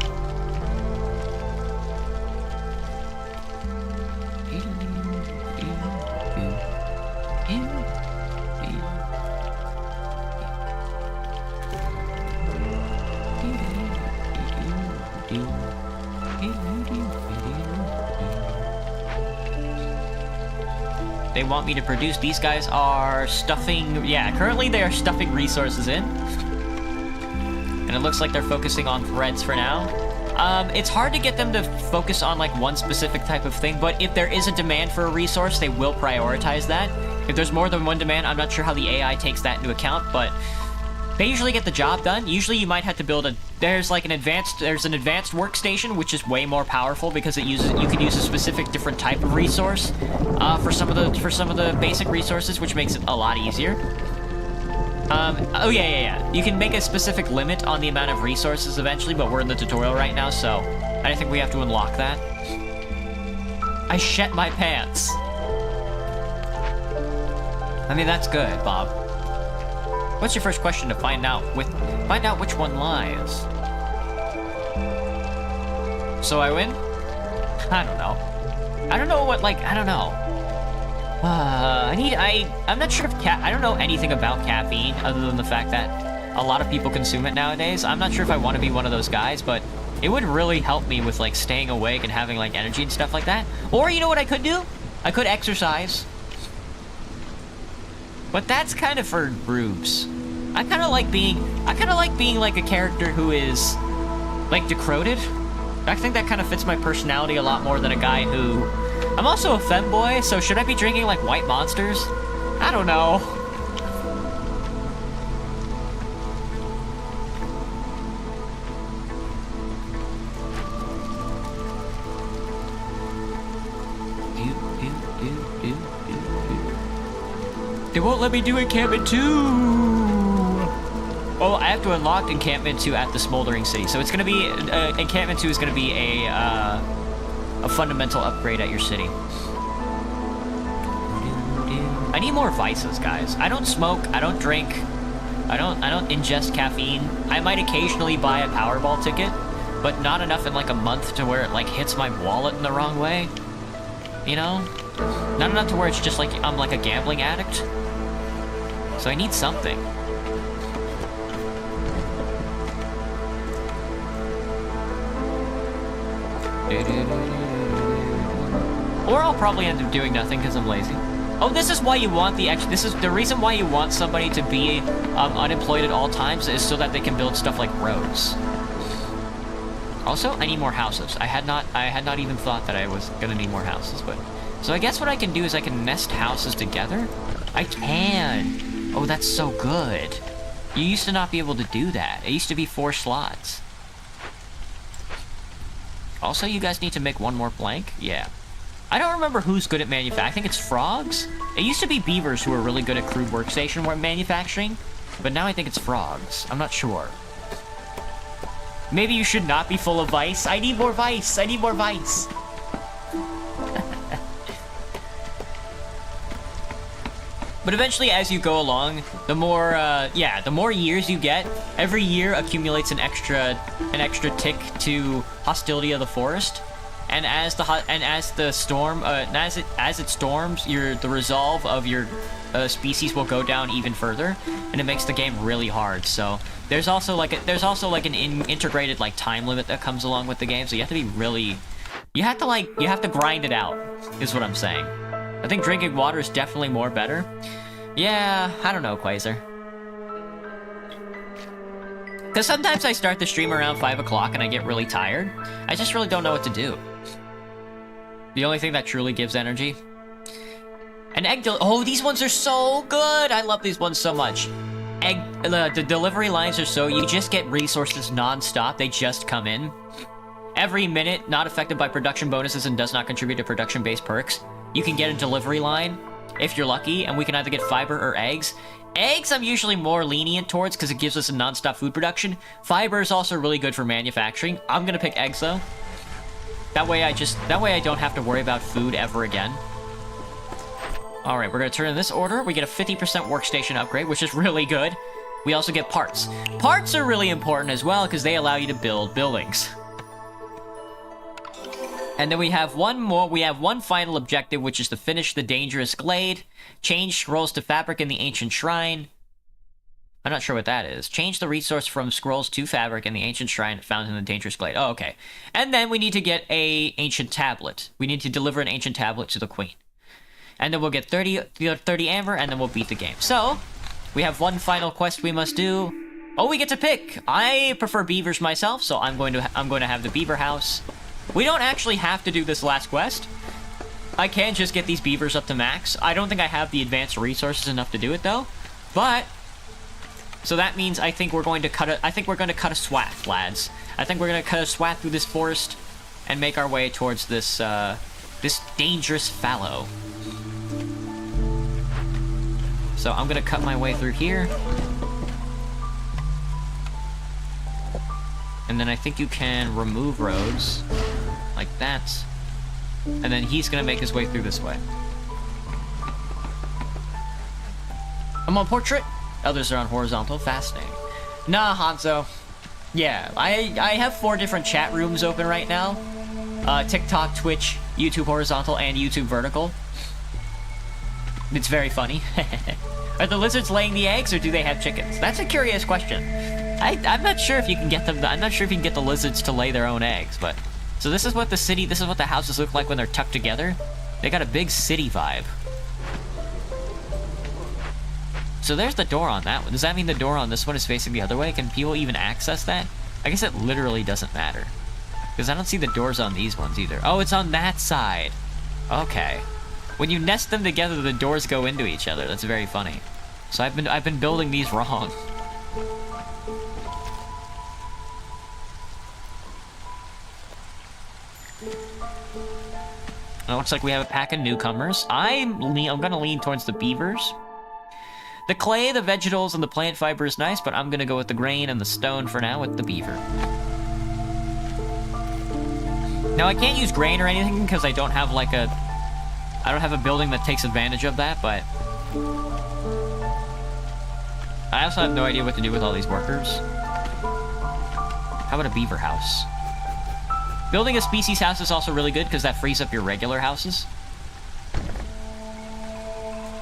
They want me to produce. These guys are stuffing... Yeah, currently they are stuffing resources in. And it looks like they're focusing on threads for now. It's hard to get them to focus on, like, one specific type of thing, but if there is a demand for a resource, they will prioritize that. If there's more than one demand, I'm not sure how the AI takes that into account, but they usually get the job done. Usually you might have to build a... There's an advanced workstation, which is way more powerful because you can use a specific different type of resource for some of the basic resources, which makes it a lot easier. Oh yeah. You can make a specific limit on the amount of resources eventually, but we're in the tutorial right now, so I think we have to unlock that. I shet my pants. I mean, that's good, Bob. What's your first question to find out which one lies? So I win? I don't know. I don't know. I'm not sure if I don't know anything about caffeine other than the fact that a lot of people consume it nowadays. I'm not sure if I want to be one of those guys, but it would really help me with, like, staying awake and having, like, energy and stuff like that. Or, you know what I could do? I could exercise. But that's kind of for rubes. I kind of like being like a character who is, like, decrepit. I think that kind of fits my personality a lot more than a guy who... I'm also a femboy, so should I be drinking, like, white monsters? I don't know. They won't let me do Encampment 2! Oh, I have to unlock Encampment 2 at the Smoldering City. So it's gonna be... Encampment 2 is gonna be a fundamental upgrade at your city. I need more vices, guys. I don't smoke, I don't drink, I don't ingest caffeine. I might occasionally buy a Powerball ticket, but not enough in, like, a month to where it, like, hits my wallet in the wrong way. You know? Not enough to where it's just like I'm like a gambling addict. So I need something. Or I'll probably end up doing nothing because I'm lazy. Oh, this is why you want this is the reason why you want somebody to be unemployed at all times, is so that they can build stuff like roads. Also, I need more houses. I had not even thought that I was gonna need more houses, but... So I guess what I can do is I can nest houses together? I can! Oh, that's so good. You used to not be able to do that. It used to be 4 slots. Also, you guys need to make one more blank? Yeah. I don't remember who's good at manufacturing. I think it's frogs? It used to be beavers who were really good at crude workstation manufacturing, but now I think it's frogs. I'm not sure. Maybe you should not be full of vice. I need more vice. I need more vice. But eventually, as you go along, the more, the more years you get, every year accumulates an extra tick to hostility of the forest. And as the storm, as it storms, the resolve of your species will go down even further, and it makes the game really hard. So there's also like an integrated like time limit that comes along with the game. So you have to be really, you have to grind it out, is what I'm saying. I think drinking water is definitely more better. Yeah, I don't know, Quasar. Because sometimes I start the stream around 5 o'clock and I get really tired. I just really don't know what to do. The only thing that truly gives energy. And oh, these ones are so good! I love these ones so much. The delivery lines are so, you just get resources non-stop, they just come in. Every minute, not affected by production bonuses and does not contribute to production-based perks. You can get a delivery line, if you're lucky, and we can either get fiber or eggs. Eggs I'm usually more lenient towards because it gives us a non-stop food production. Fiber is also really good for manufacturing. I'm gonna pick eggs though. That way I don't have to worry about food ever again. Alright, we're gonna turn in this order. We get a 50% workstation upgrade, which is really good. We also get parts. Parts are really important as well because they allow you to build buildings. And then we have one final objective, which is to finish the Dangerous Glade, change scrolls to fabric in the Ancient Shrine. I'm not sure what that is. Change the resource from scrolls to fabric in the Ancient Shrine found in the Dangerous Glade. Oh, okay. And then we need to get a Ancient Tablet. We need to deliver an Ancient Tablet to the Queen. And then we'll get 30 amber, and then we'll beat the game. So, we have one final quest we must do. Oh, we get to pick! I prefer beavers myself, so I'm going to have the beaver house. We don't actually have to do this last quest. I can just get these beavers up to max. I don't think I have the advanced resources enough to do it though. But so that means I think we're going to cut a swath, lads. I think we're going to cut a swath through this forest and make our way towards this this dangerous fallow. So I'm going to cut my way through here. And then I think you can remove roads, like that. And then he's gonna make his way through this way. I'm on portrait, others are on horizontal, fascinating. Nah, Hanzo. Yeah, I have 4 different chat rooms open right now. TikTok, Twitch, YouTube horizontal, and YouTube vertical. It's very funny. Are the lizards laying the eggs, or do they have chickens? That's a curious question. I'm not sure if you can get them. I'm not sure if you can get the lizards to lay their own eggs, but so this is what the houses look like when they're tucked together. They got a big city vibe. So there's the door on that one. Does that mean the door on this one is facing the other way? Can people even access that? I guess it literally doesn't matter, because I don't see the doors on these ones either. Oh, it's on that side. Okay. When you nest them together, the doors go into each other. That's very funny. So I've been building these wrong. It looks like we have a pack of newcomers. I'm gonna lean towards the beavers. The clay, the vegetables, and the plant fiber is nice, but I'm gonna go with the grain and the stone for now with the beaver. Now I can't use grain or anything because I don't have a building that takes advantage of that, but I also have no idea what to do with all these workers. How about a beaver house? Building a species house is also really good because that frees up your regular houses.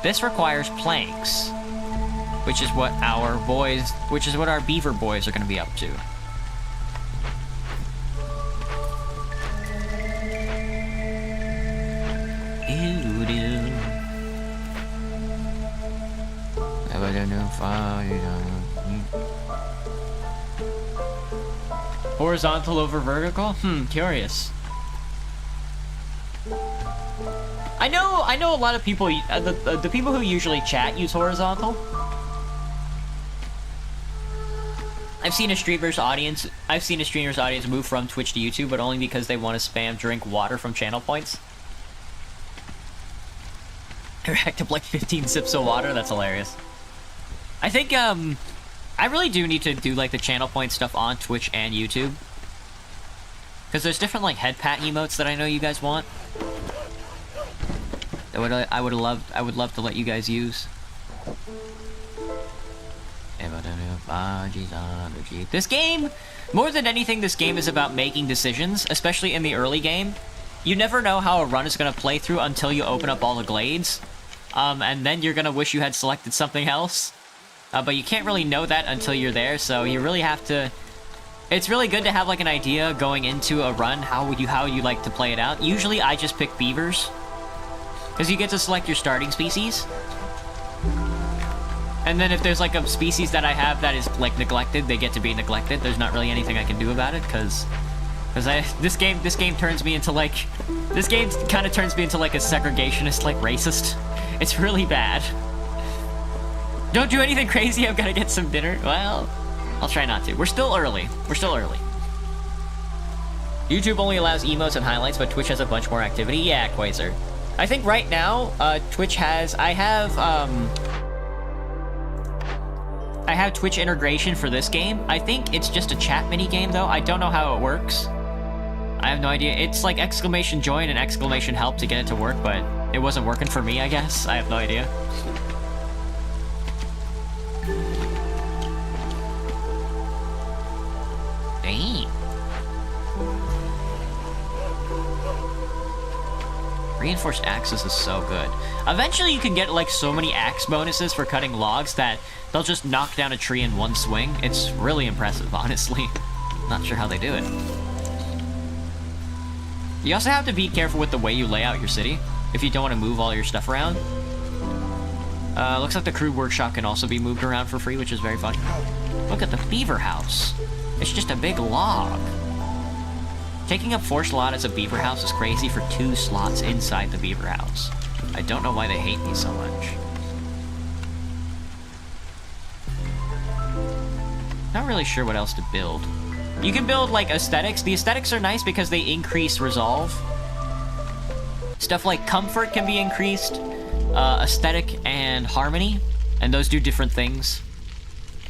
This requires planks, which is what our beaver boys are going to be up to. Horizontal over vertical? Curious. I know a lot of people, the people who usually chat use horizontal. I've seen a streamer's audience move from Twitch to YouTube, but only because they want to spam drink water from channel points. I racked up like 15 sips of water, that's hilarious. I think, I really do need to do, like, the channel point stuff on Twitch and YouTube. Because there's different, like, head pat emotes that I know you guys want. That I would love to let you guys use. This game, more than anything, this game is about making decisions, especially in the early game. You never know how a run is going to play through until you open up all the glades. And then you're going to wish you had selected something else. But you can't really know that until you're there, so you really have to... It's really good to have like an idea going into a run, how you like to play it out. Usually I just pick beavers, because you get to select your starting species. And then if there's like a species that I have that is like neglected, they get to be neglected. There's not really anything I can do about it, because this game turns me into like... This game kind of turns me into like a segregationist, like racist. It's really bad. Don't do anything crazy, I've got to get some dinner. Well, I'll try not to. We're still early. YouTube only allows emotes and highlights, but Twitch has a bunch more activity. Yeah, Quasar. I think right now, Twitch has... I have Twitch integration for this game. I think it's just a chat mini game, though. I don't know how it works. I have no idea. It's like exclamation join and exclamation help to get it to work, but it wasn't working for me, I guess. I have no idea. Dang. Reinforced axes is so good. Eventually you can get like so many axe bonuses for cutting logs that they'll just knock down a tree in one swing. It's really impressive, honestly. Not sure how they do it. You also have to be careful with the way you lay out your city if you don't want to move all your stuff around. Looks like the crude workshop can also be moved around for free, which is very fun. Look at the beaver house. It's just a big log. Taking up 4 slots as a beaver house is crazy for 2 slots inside the beaver house. I don't know why they hate me so much. Not really sure what else to build. You can build, like, aesthetics. The aesthetics are nice because they increase resolve. Stuff like comfort can be increased, aesthetic and harmony, and those do different things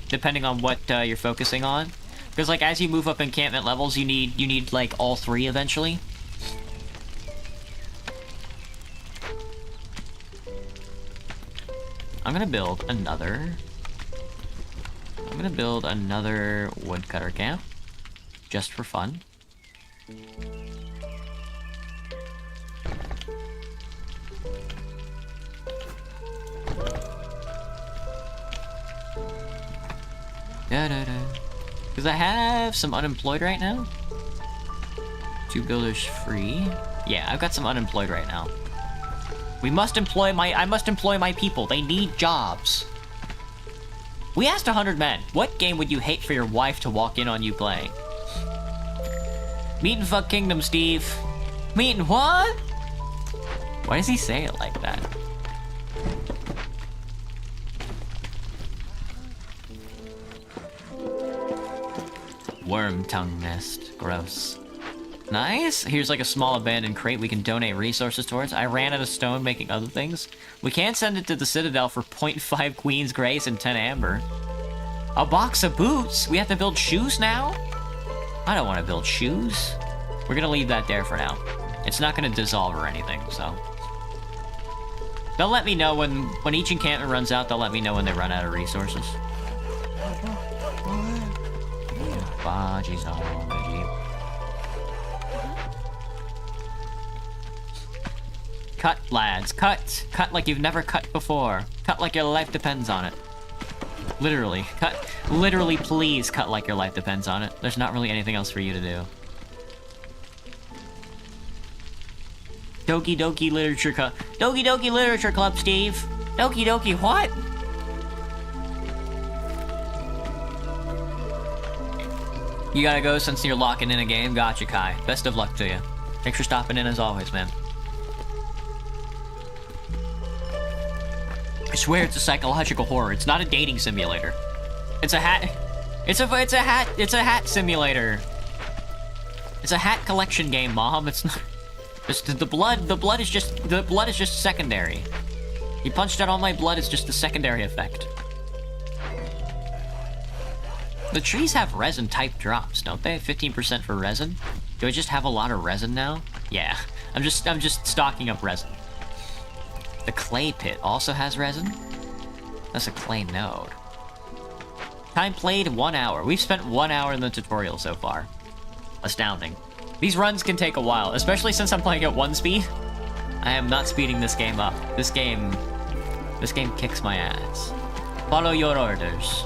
depending on what you're focusing on. Because, like, as you move up encampment levels, you need like, all 3 eventually. I'm gonna build another woodcutter camp. Just for fun. Because I have some unemployed right now. 2 builders free. Yeah, I've got some unemployed right now. I must employ my people. They need jobs. We asked 100 men, what game would you hate for your wife to walk in on you playing? Meat and fuck kingdom, Steve. Meat and what? Why does he say it like that? Worm tongue nest. Gross. Nice. Here's like a small abandoned crate we can donate resources towards. I ran out of stone making other things. We can't send it to the Citadel for 0.5 Queen's Grace and 10 Amber. A box of boots? We have to build shoes now? I don't want to build shoes. We're gonna leave that there for now. It's not gonna dissolve or anything, so... They'll let me know when each encampment runs out, they'll let me know when they run out of resources. Cut, lads, cut! Cut like you've never cut before. Cut like your life depends on it. Literally. Cut. Literally, please cut like your life depends on it. There's not really anything else for you to do. Doki Doki Literature Club. Doki Doki Literature Club, Steve. Doki Doki what? You gotta go since you're locking in a game. Gotcha, Kai. Best of luck to you. Thanks for stopping in as always, man. I swear it's a psychological horror. It's not a dating simulator. It's a hat. It's a hat simulator. It's a hat collection game, Mom. It's not. The blood is just secondary. You punched out all my blood. It's just the secondary effect. The trees have resin type drops, don't they? 15% for resin. Do I just have a lot of resin now? Yeah, I'm just stocking up resin. The clay pit also has resin. That's a clay node. Time played, 1 hour. We've spent 1 hour in the tutorial so far. Astounding. These runs can take a while, especially since I'm playing at 1 speed. I am not speeding this game up. This game kicks my ass. Follow your orders.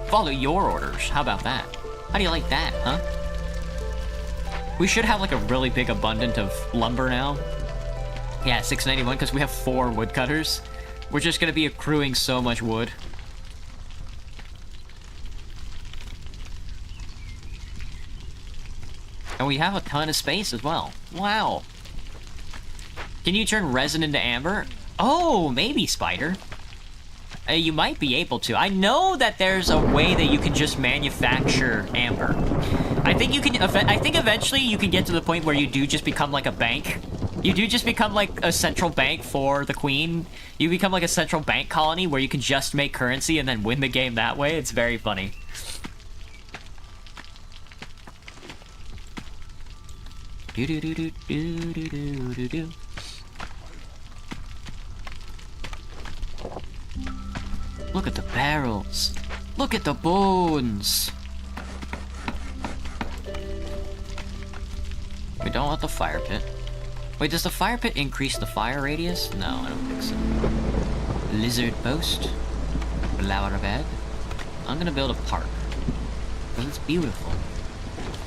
Follow your orders. How about that? How do you like that, huh? We should have like a really big abundance of lumber now. Yeah, 691 because we have 4 woodcutters. We're just gonna be accruing so much wood. And we have a ton of space as well. Wow. Can you turn resin into amber? Oh, maybe, Spider. You might be able to. I know that there's a way that you can just manufacture amber. I think you can. I think eventually you can get to the point where you do just become like a bank. You do just become like a central bank for the queen. You become like a central bank colony where you can just make currency and then win the game that way. It's very funny. Do do do do do do do do do. Look at the barrels. Look at the bones. We don't want the fire pit. Wait, does the fire pit increase the fire radius? No, I don't think so. Lizard post. Flower bed. I'm gonna build a park. Because it's beautiful.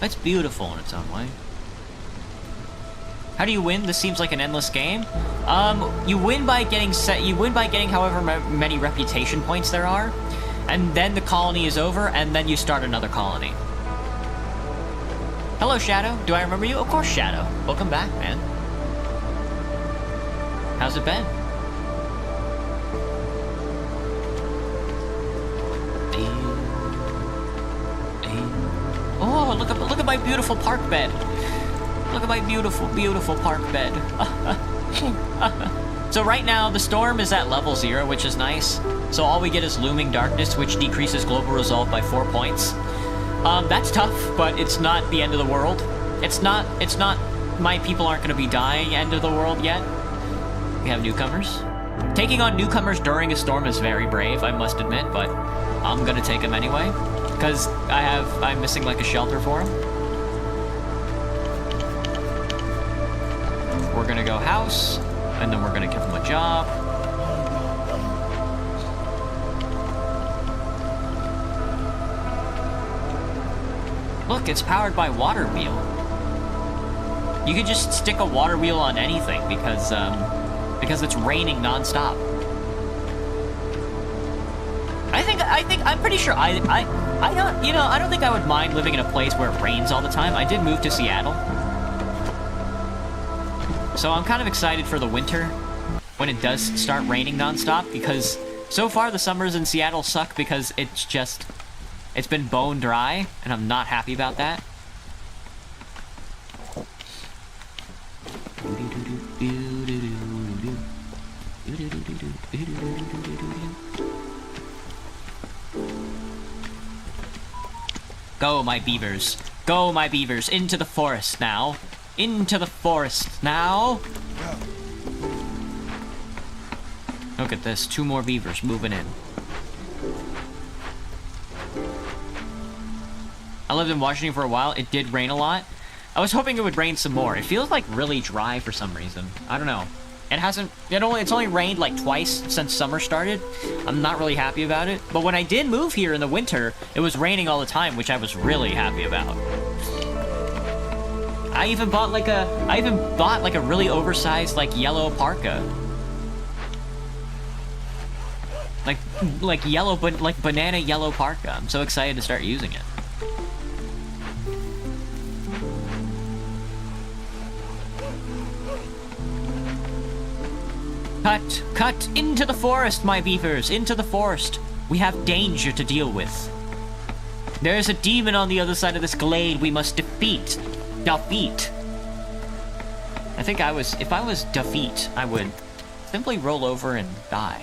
It's beautiful in its own way. How do you win? This seems like an endless game. You win by getting however many reputation points there are, and then the colony is over, and then you start another colony. Hello, Shadow. Do I remember you? Of course, Shadow. Welcome back, man. How's it been? Oh, look at my beautiful park bed. Look at my beautiful, beautiful park bed. So right now, the storm is at level 0, which is nice. So all we get is Looming Darkness, which decreases global resolve by 4 points. That's tough, but it's not the end of the world. It's not, my people aren't gonna be dying end of the world yet. We have newcomers. Taking on newcomers during a storm is very brave, I must admit, but I'm gonna take them anyway. Because I'm missing like a shelter for them. We're gonna go house, and then we're gonna give them a job. Look, it's powered by water wheel. You can just stick a water wheel on anything because it's raining non-stop. I'm pretty sure I don't think I would mind living in a place where it rains all the time. I did move to Seattle. So I'm kind of excited for the winter when it does start raining non-stop, because so far the summers in Seattle suck because it's been bone dry, and I'm not happy about that. Go, my beavers. Go, my beavers, into the forest now. Into the forest now. Look at this, 2 more beavers moving in. I lived in Washington for a while. It did rain a lot. I was hoping it would rain some more. It feels like really dry for some reason. I don't know. It's only rained like twice since summer started. I'm not really happy about it. But when I did move here in the winter, it was raining all the time, which I was really happy about. I even bought like a really oversized like yellow parka. Like yellow, but like banana yellow parka. I'm so excited to start using it. Cut into the forest, my beavers, into the forest. We have danger to deal with. There is a demon on the other side of this glade we must defeat. Defeat. I think if I was defeat, I would simply roll over and die.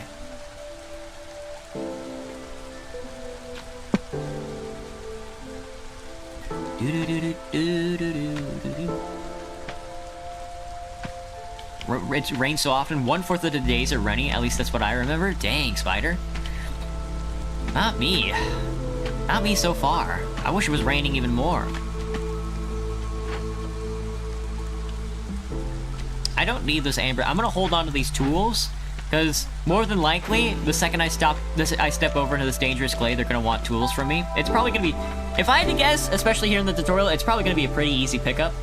It rains so often. 1/4 of the days are rainy. At least that's what I remember. Dang, Spider. Not me. Not me so far. I wish it was raining even more. I don't need this amber. I'm gonna hold on to these tools, because more than likely, the second I step over into this dangerous glade, they're gonna want tools from me. It's probably gonna be, if I had to guess, especially here in the tutorial, it's probably gonna be a pretty easy pickup.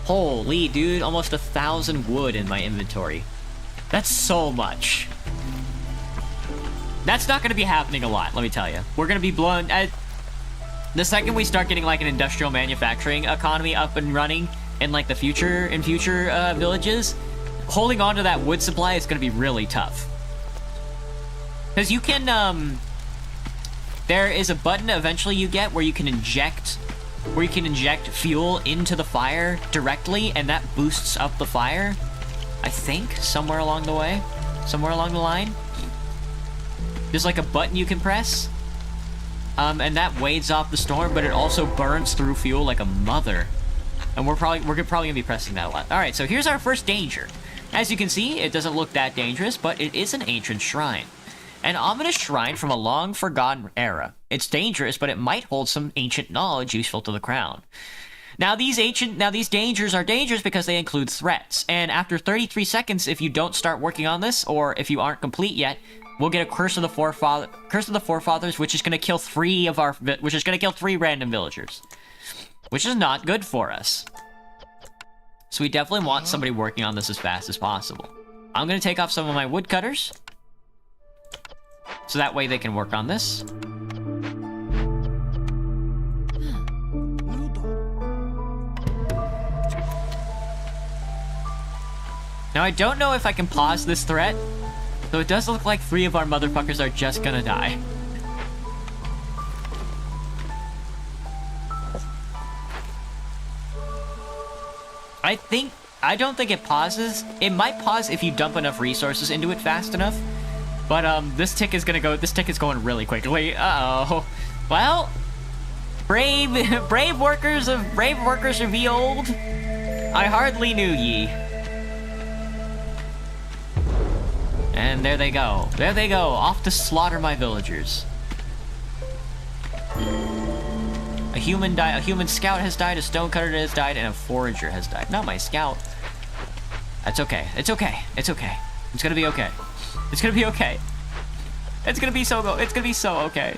Holy dude, almost 1,000 wood in my inventory. That's so much. That's not gonna be happening a lot, let me tell you. We're gonna be blown. The second we start getting like an industrial manufacturing economy up and running in like the future, villages, holding on to that wood supply is gonna be really tough. Because you can, there is a button eventually you get where you can inject fuel into the fire directly, and that boosts up the fire. I think, somewhere along the way. Somewhere along the line. There's like a button you can press. And that wades off the storm, but it also burns through fuel like a mother. And we're probably gonna be pressing that a lot. Alright, so here's our first danger. As you can see, it doesn't look that dangerous, but it is an ancient shrine. An ominous shrine from a long forgotten era. It's dangerous, but it might hold some ancient knowledge useful to the crown. Now these dangers are dangerous because they include threats. And after 33 seconds, if you don't start working on this, or if you aren't complete yet, we'll get a Curse of the Forefathers, which is gonna kill 3 random villagers. Which is not good for us. So we definitely want somebody working on this as fast as possible. I'm gonna take off some of my woodcutters, so that way they can work on this. Now I don't know if I can pause this threat, though it does look like 3 of our motherfuckers are just gonna die. I don't think it pauses. It might pause if you dump enough resources into it fast enough. But this tick is going really quickly. Uh-oh. Well, brave workers of the old, I hardly knew ye. And there they go. There they go, off to slaughter my villagers. A human scout has died, a stonecutter has died, and a forager has died. Not my scout. That's okay. It's okay. It's okay. It's gonna be okay. It's gonna be okay. It's gonna be so okay.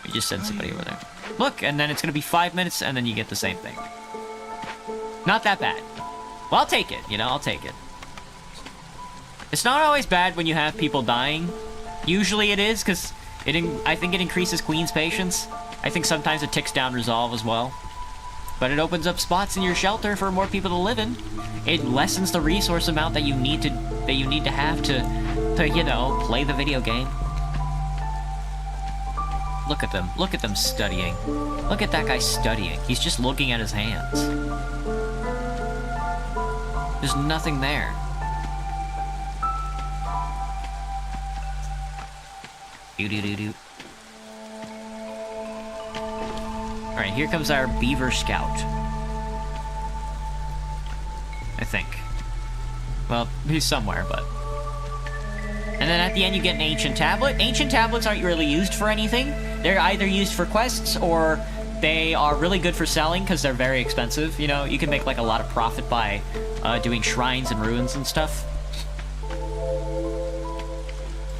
We just sent somebody over there. Look, and then it's gonna be 5 minutes, and then you get the same thing. Not that bad. Well, I'll take it, you know, I'll take it. It's not always bad when you have people dying. Usually it is, because I think it increases Queen's patience. I think sometimes it ticks down resolve as well. But it opens up spots in your shelter for more people to live in. It lessens the resource amount that you need to have to you know, play the video game. Look at them studying. Look at that guy studying. He's just looking at his hands. There's nothing there. Do-do-do-do. Alright, here comes our beaver scout. I think. Well, he's somewhere, but... And then at the end you get an ancient tablet. Ancient tablets aren't really used for anything. They're either used for quests, or they are really good for selling, because they're very expensive. You know, you can make like a lot of profit by doing shrines and ruins and stuff.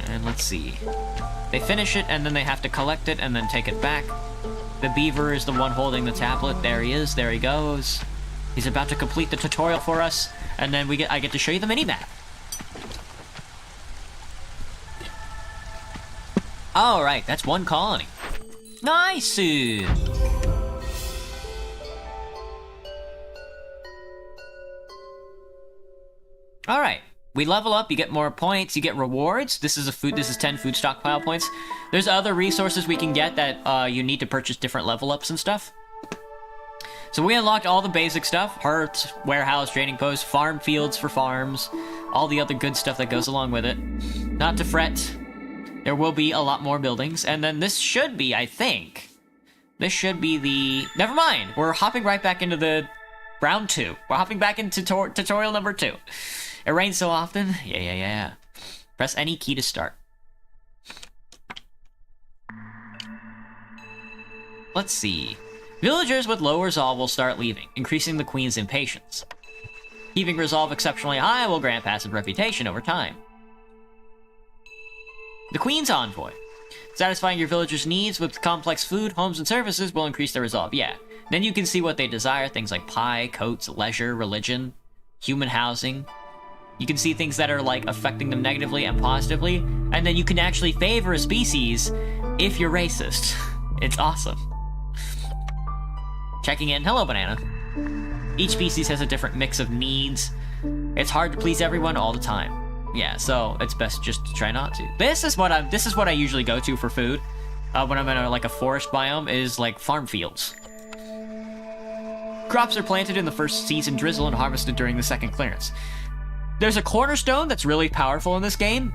And let's see. They finish it, and then they have to collect it, and then take it back. The beaver is the one holding the tablet. There he is. There he goes. He's about to complete the tutorial for us, and then I get to show you the mini-map. Alright, that's one colony. Nice! Alright. We level up, you get more points, you get rewards. This is 10 food stockpile points. There's other resources we can get that you need to purchase different level ups and stuff. So we unlocked all the basic stuff. Hearth, warehouse, trading post, farm fields for farms. All the other good stuff that goes along with it. Not to fret. There will be a lot more buildings. And then this should be, I think... This should be the... Never mind! We're hopping right back into the... Round 2. We're hopping back into tutorial number 2. It rains so often. Yeah. Press any key to start. Let's see. Villagers with low resolve will start leaving, increasing the queen's impatience. Keeping resolve exceptionally high will grant passive reputation over time. The queen's envoy. Satisfying your villagers' needs with complex food, homes, and services will increase their resolve. Yeah. Then you can see what they desire, things like pie, coats, leisure, religion, human housing. You can see things that are like affecting them negatively and positively, and then you can actually favor a species if you're racist. It's awesome. Checking in. Hello, Banana. Each species has a different mix of needs. It's hard to please everyone all the time. Yeah, so it's best just to try not to. This is what I usually go to for food when I'm in a forest biome, is like farm fields. Crops are planted in the first season drizzle and harvested during the second clearance. There's a cornerstone that's really powerful in this game,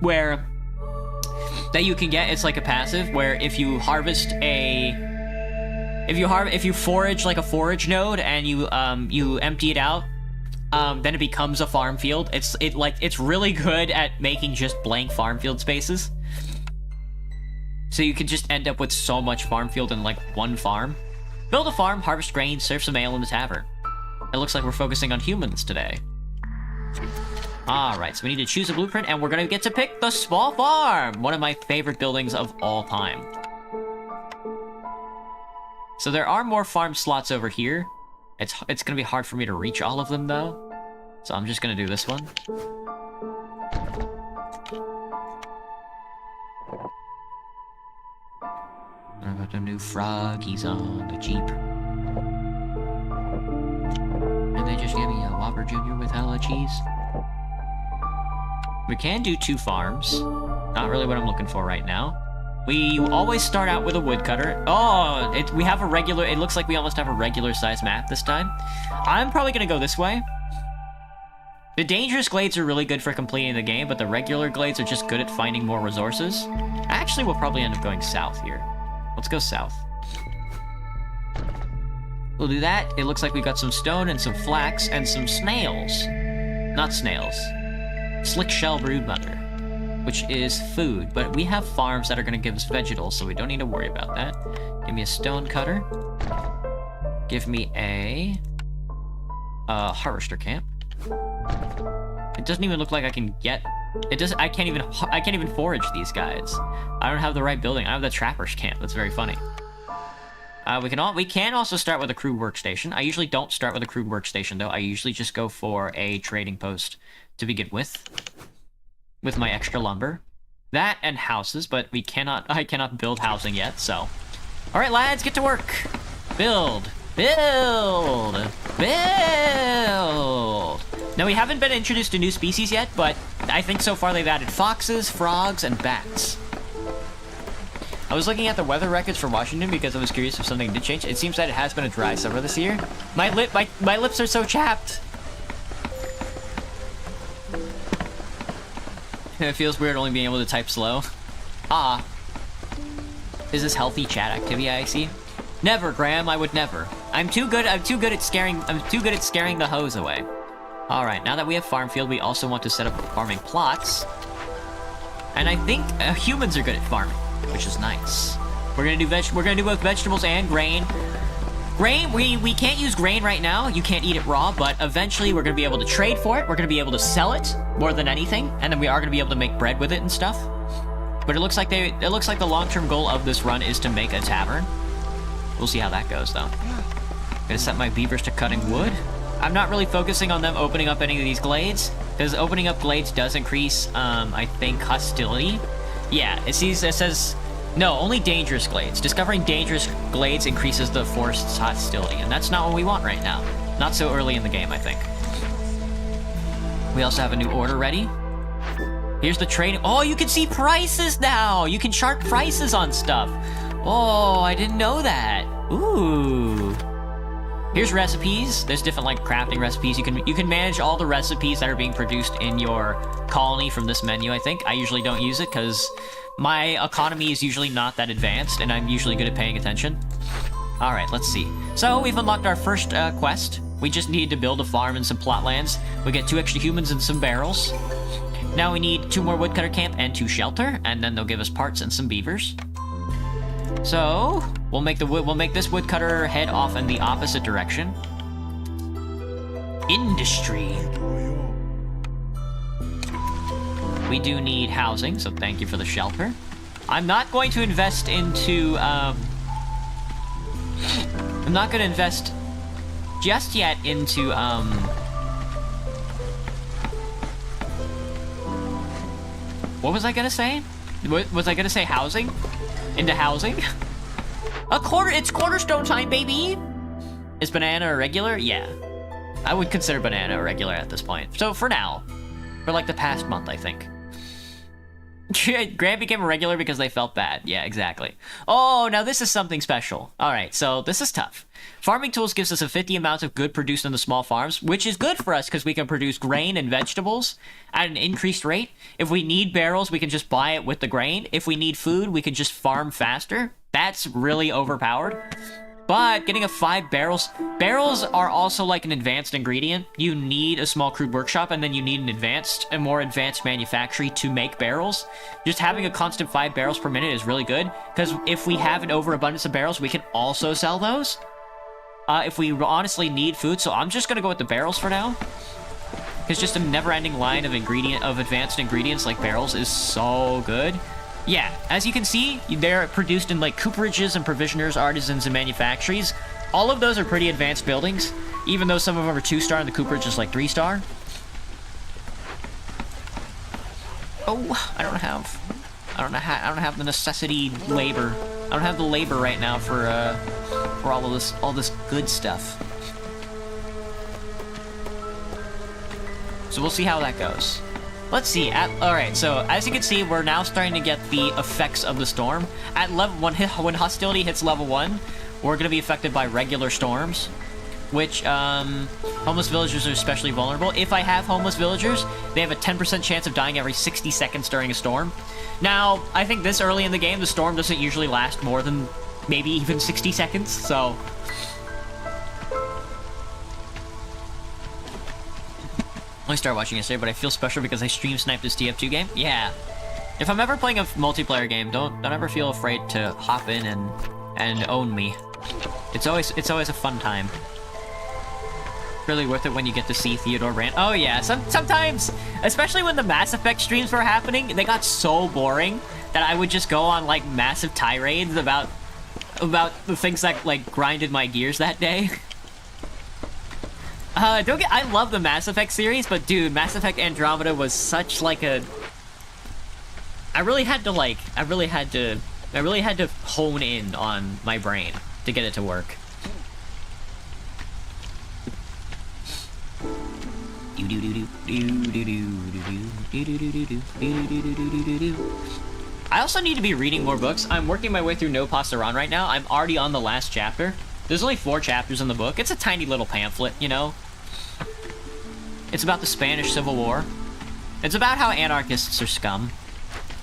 that you can get. It's like a passive where if you harvest if you forage like a forage node and you empty it out, then it becomes a farm field. It's really good at making just blank farm field spaces. So you can just end up with so much farm field in like one farm. Build a farm, harvest grain, serve some ale in the tavern. It looks like we're focusing on humans today. Alright, so we need to choose a blueprint, and we're gonna get to pick the small farm! One of my favorite buildings of all time. So there are more farm slots over here. It's gonna be hard for me to reach all of them, though. So I'm just gonna do this one. What about the new frog? He's on the Jeep. And they just gave me a Whopper Jr. with hella cheese. We can do 2 farms. Not really what I'm looking for right now. We always start out with a woodcutter. Oh, we have a regular... It looks like we almost have a regular-sized map this time. I'm probably gonna go this way. The dangerous glades are really good for completing the game, but the regular glades are just good at finding more resources. Actually, we'll probably end up going south here. Let's go south. We'll do that. It looks like we've got some stone and some flax and some snails. Not snails. Slick shell broodmother, which is food, but we have farms that are going to give us vegetables, so we don't need to worry about that. Give me a stone cutter. Give me a harvester camp. It doesn't even look like I can get... I can't even forage these guys. I don't have the right building. I have the trapper's camp. That's very funny. We can also start with a crude workstation. I usually don't start with a crude workstation, though. I usually just go for a trading post to begin with my extra lumber. That and houses, but I cannot build housing yet, so. All right, lads, get to work. Build. Build. Build. Now, we haven't been introduced to new species yet, but I think so far they've added foxes, frogs, and bats. I was looking at the weather records for Washington because I was curious if something did change. It seems that it has been a dry summer this year. My lips are so chapped. It feels weird only being able to type slow. Is this healthy chat activity I see? Never, Graham, I would never. I'm too good at scaring the hoes away. Alright, now that we have farm field, we also want to set up farming plots. And I think humans are good at farming, which is nice. We're gonna do both vegetables and grain. Grain, we can't use grain right now. You can't eat it raw, but eventually we're gonna be able to trade for it. We're gonna be able to sell it more than anything, and then we are gonna be able to make bread with it and stuff. But it looks like the long-term goal of this run is to make a tavern. We'll see how that goes, though. Gonna set my beavers to cutting wood. I'm not really focusing on them opening up any of these glades, because opening up glades does increase, I think, hostility. Yeah, it says, no, only dangerous glades. Discovering dangerous glades increases the forest's hostility, and that's not what we want right now. Not so early in the game, I think. We also have a new order ready. Here's the trade. Oh, you can see prices now! You can chart prices on stuff. Oh, I didn't know that. Ooh. Here's recipes. There's different, like, crafting recipes. You can manage all the recipes that are being produced in your colony from this menu, I think. I usually don't use it, because my economy is usually not that advanced, and I'm usually good at paying attention. Alright, let's see. So, we've unlocked our first quest. We just need to build a farm and some plot lands. We get 2 extra humans and some barrels. Now we need 2 more woodcutter camp and 2 shelter, and then they'll give us parts and some beavers. So we'll make this woodcutter head off in the opposite direction. Industry. We do need housing, so thank you for the shelter. I'm not going to invest into I'm not going to invest just yet into what was I gonna say? Was I gonna say housing? Into housing? It's Cornerstone time, baby! Is banana a regular? Yeah. I would consider banana a regular at this point. So for now. For like the past month, I think. Grant became a regular because they felt bad. Yeah, exactly. Oh, now this is something special. Alright, so this is tough. Farming tools gives us a 50 amount of good produced on the small farms, which is good for us because we can produce grain and vegetables at an increased rate. If we need barrels, we can just buy it with the grain. If we need food, we can just farm faster. That's really overpowered. But getting a 5 barrels... Barrels are also like an advanced ingredient. You need a small crude workshop, and then you need a more advanced manufactory to make barrels. Just having a constant 5 barrels per minute is really good, because if we have an overabundance of barrels, we can also sell those. If we honestly need food, so I'm just gonna go with the barrels for now. Because just a never-ending line of advanced ingredients like barrels is so good. Yeah, as you can see, they're produced in like cooperages and provisioners, artisans, and manufactories. All of those are pretty advanced buildings, even though some of them are 2-star and the cooperage is like 3-star. Oh, I don't have the necessity labor. I don't have the labor right now for all this good stuff. So we'll see how that goes. Let's see. Alright, so as you can see, we're now starting to get the effects of the storm. At level 1, when hostility hits level 1, we're going to be affected by regular storms, which homeless villagers are especially vulnerable. If I have homeless villagers, they have a 10% chance of dying every 60 seconds during a storm. Now, I think this early in the game, the storm doesn't usually last more than maybe even 60 seconds, so... I started watching yesterday, but I feel special because I stream sniped this TF2 game. Yeah. If I'm ever playing a multiplayer game, don't ever feel afraid to hop in and own me. It's always a fun time. Really worth it when you get to see Theodore rant. Oh yeah, sometimes, especially when the Mass Effect streams were happening, they got so boring that I would just go on like massive tirades about the things that like grinded my gears that day. I love the Mass Effect series, but dude, Mass Effect Andromeda was such like a... I really had to hone in on my brain to get it to work. I also need to be reading more books. I'm working my way through No Pasta Ron right now. I'm already on the last chapter. There's only 4 chapters in the book. It's a tiny little pamphlet, you know? It's about the Spanish Civil War. It's about how anarchists are scum.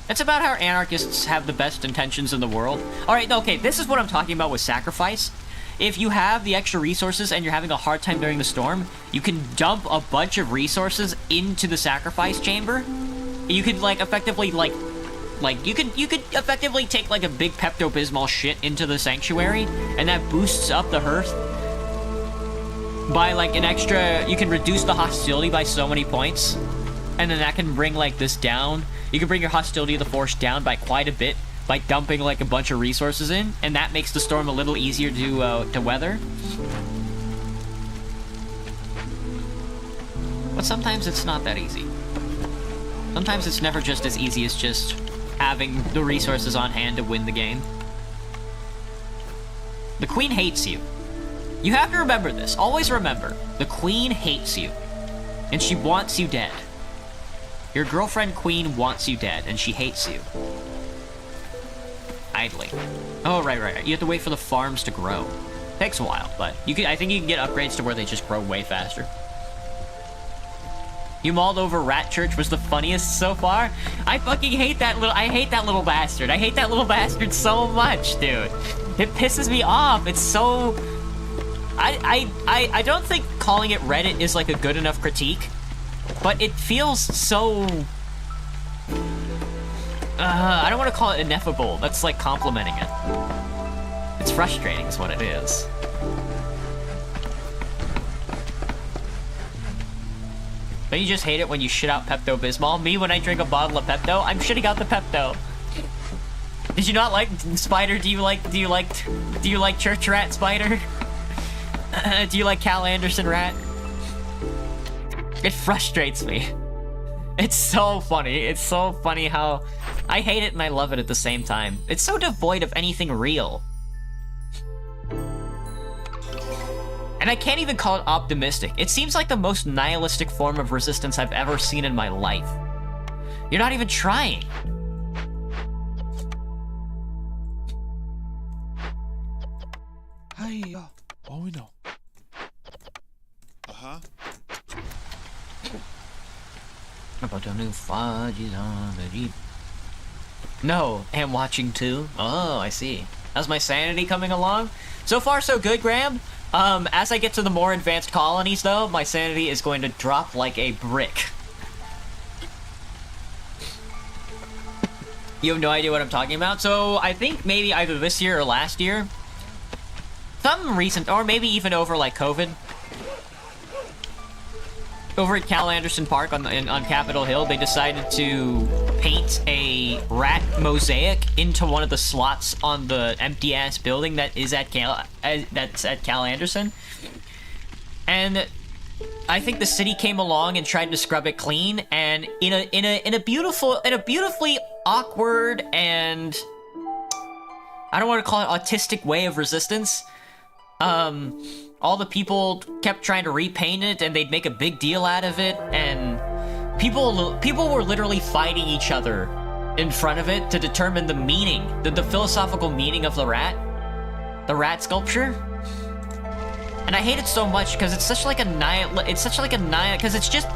It's about how anarchists have the best intentions in the world. Alright, okay, this is what I'm talking about with sacrifice. If you have the extra resources and you're having a hard time during the storm, you can dump a bunch of resources into the sacrifice chamber. You could, like, effectively, you could effectively take, like, a big Pepto-Bismol shit into the sanctuary, and that boosts up the hearth by, like, an extra... You can reduce the hostility by so many points, and then that can bring, like, this down. You can bring your hostility of the Force down by quite a bit by dumping, like, a bunch of resources in, and that makes the storm a little easier to weather. But sometimes it's not that easy. Sometimes it's never just as easy as just having the resources on hand to win the game. The Queen hates you. You have to remember this. Always remember, the Queen hates you. And she wants you dead. Your girlfriend Queen wants you dead, and she hates you. Idly. Oh, right. You have to wait for the farms to grow. Takes a while, but I think you can get upgrades to where they just grow way faster. You mauled over Rat Church was the funniest so far. I fucking hate that little... I hate that little bastard. I hate that little bastard so much, dude. It pisses me off. It's so... I don't think calling it Reddit is like a good enough critique, but it feels so... I don't want to call it ineffable. That's like complimenting it. It's frustrating is what it is. Don't you just hate it when you shit out Pepto-Bismol? Me, when I drink a bottle of Pepto, I'm shitting out the Pepto. Did you not like Spider? Do you like Church Rat, Spider? Do you like Cal Anderson Rat? It frustrates me. It's so funny. It's so funny how I hate it and I love it at the same time. It's so devoid of anything real. And I can't even call it optimistic. It seems like the most nihilistic form of resistance I've ever seen in my life. You're not even trying. Hiya. Oh, we know. Uh-huh. About the new fudges on the Jeep. No, am watching too. Oh, I see. How's my sanity coming along? So far, so good, Graham. As I get to the more advanced colonies, though, my sanity is going to drop like a brick. You have no idea what I'm talking about? So, I think maybe either this year or last year, some recent, or maybe even over, like, COVID, over at Cal Anderson Park on Capitol Hill, they decided to paint a rat mosaic into one of the slots on the empty-ass building that is at Cal Anderson. And I think the city came along and tried to scrub it clean, and in a beautifully awkward and I don't want to call it autistic way of resistance, all the people kept trying to repaint it, and they'd make a big deal out of it, and people were literally fighting each other in front of it to determine the meaning, the philosophical meaning of the rat sculpture. And I hate it so much because it's such like a because it's just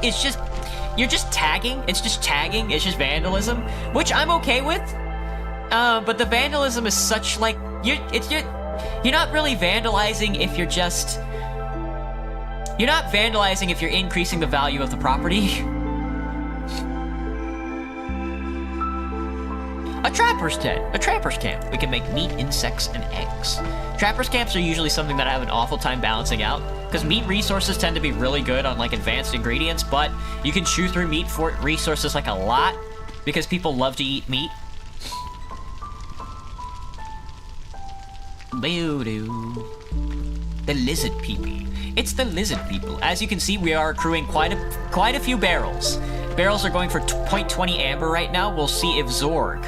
you're just tagging. It's just tagging. It's just vandalism, which I'm okay with. But the vandalism is such like you're not really vandalizing if you're just... You're not vandalizing if you're increasing the value of the property. A trapper's tent. A trapper's camp. We can make meat, insects, and eggs. Trapper's camps are usually something that I have an awful time balancing out, because meat resources tend to be really good on, like, advanced ingredients, but you can chew through meat for resources, like, a lot, because people love to eat meat. The lizard people. It's the lizard people. As you can see, we are accruing quite a few barrels. Barrels are going for 0.20 amber right now. We'll see if Zorg,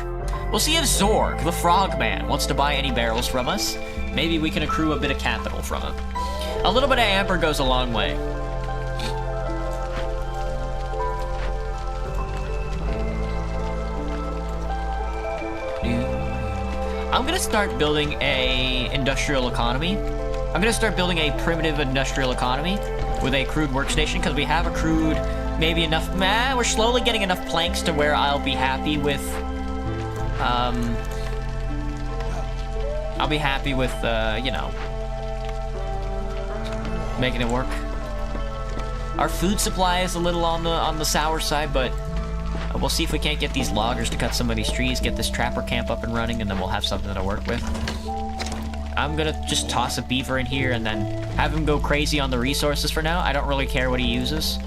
the frogman, wants to buy any barrels from us. Maybe we can accrue a bit of capital from him. A little bit of amber goes a long way. I'm gonna start building a industrial economy. I'm gonna start building a primitive industrial economy with a crude workstation, because we have accrued maybe enough. We're slowly getting enough planks to where I'll be happy with. I'll be happy with, you know, making it work. Our food supply is a little on the sour side, but we'll see if we can't get these loggers to cut some of these trees, get this trapper camp up and running, and then we'll have something to work with. I'm gonna just toss a beaver in here and then have him go crazy on the resources for now. I don't really care what he uses.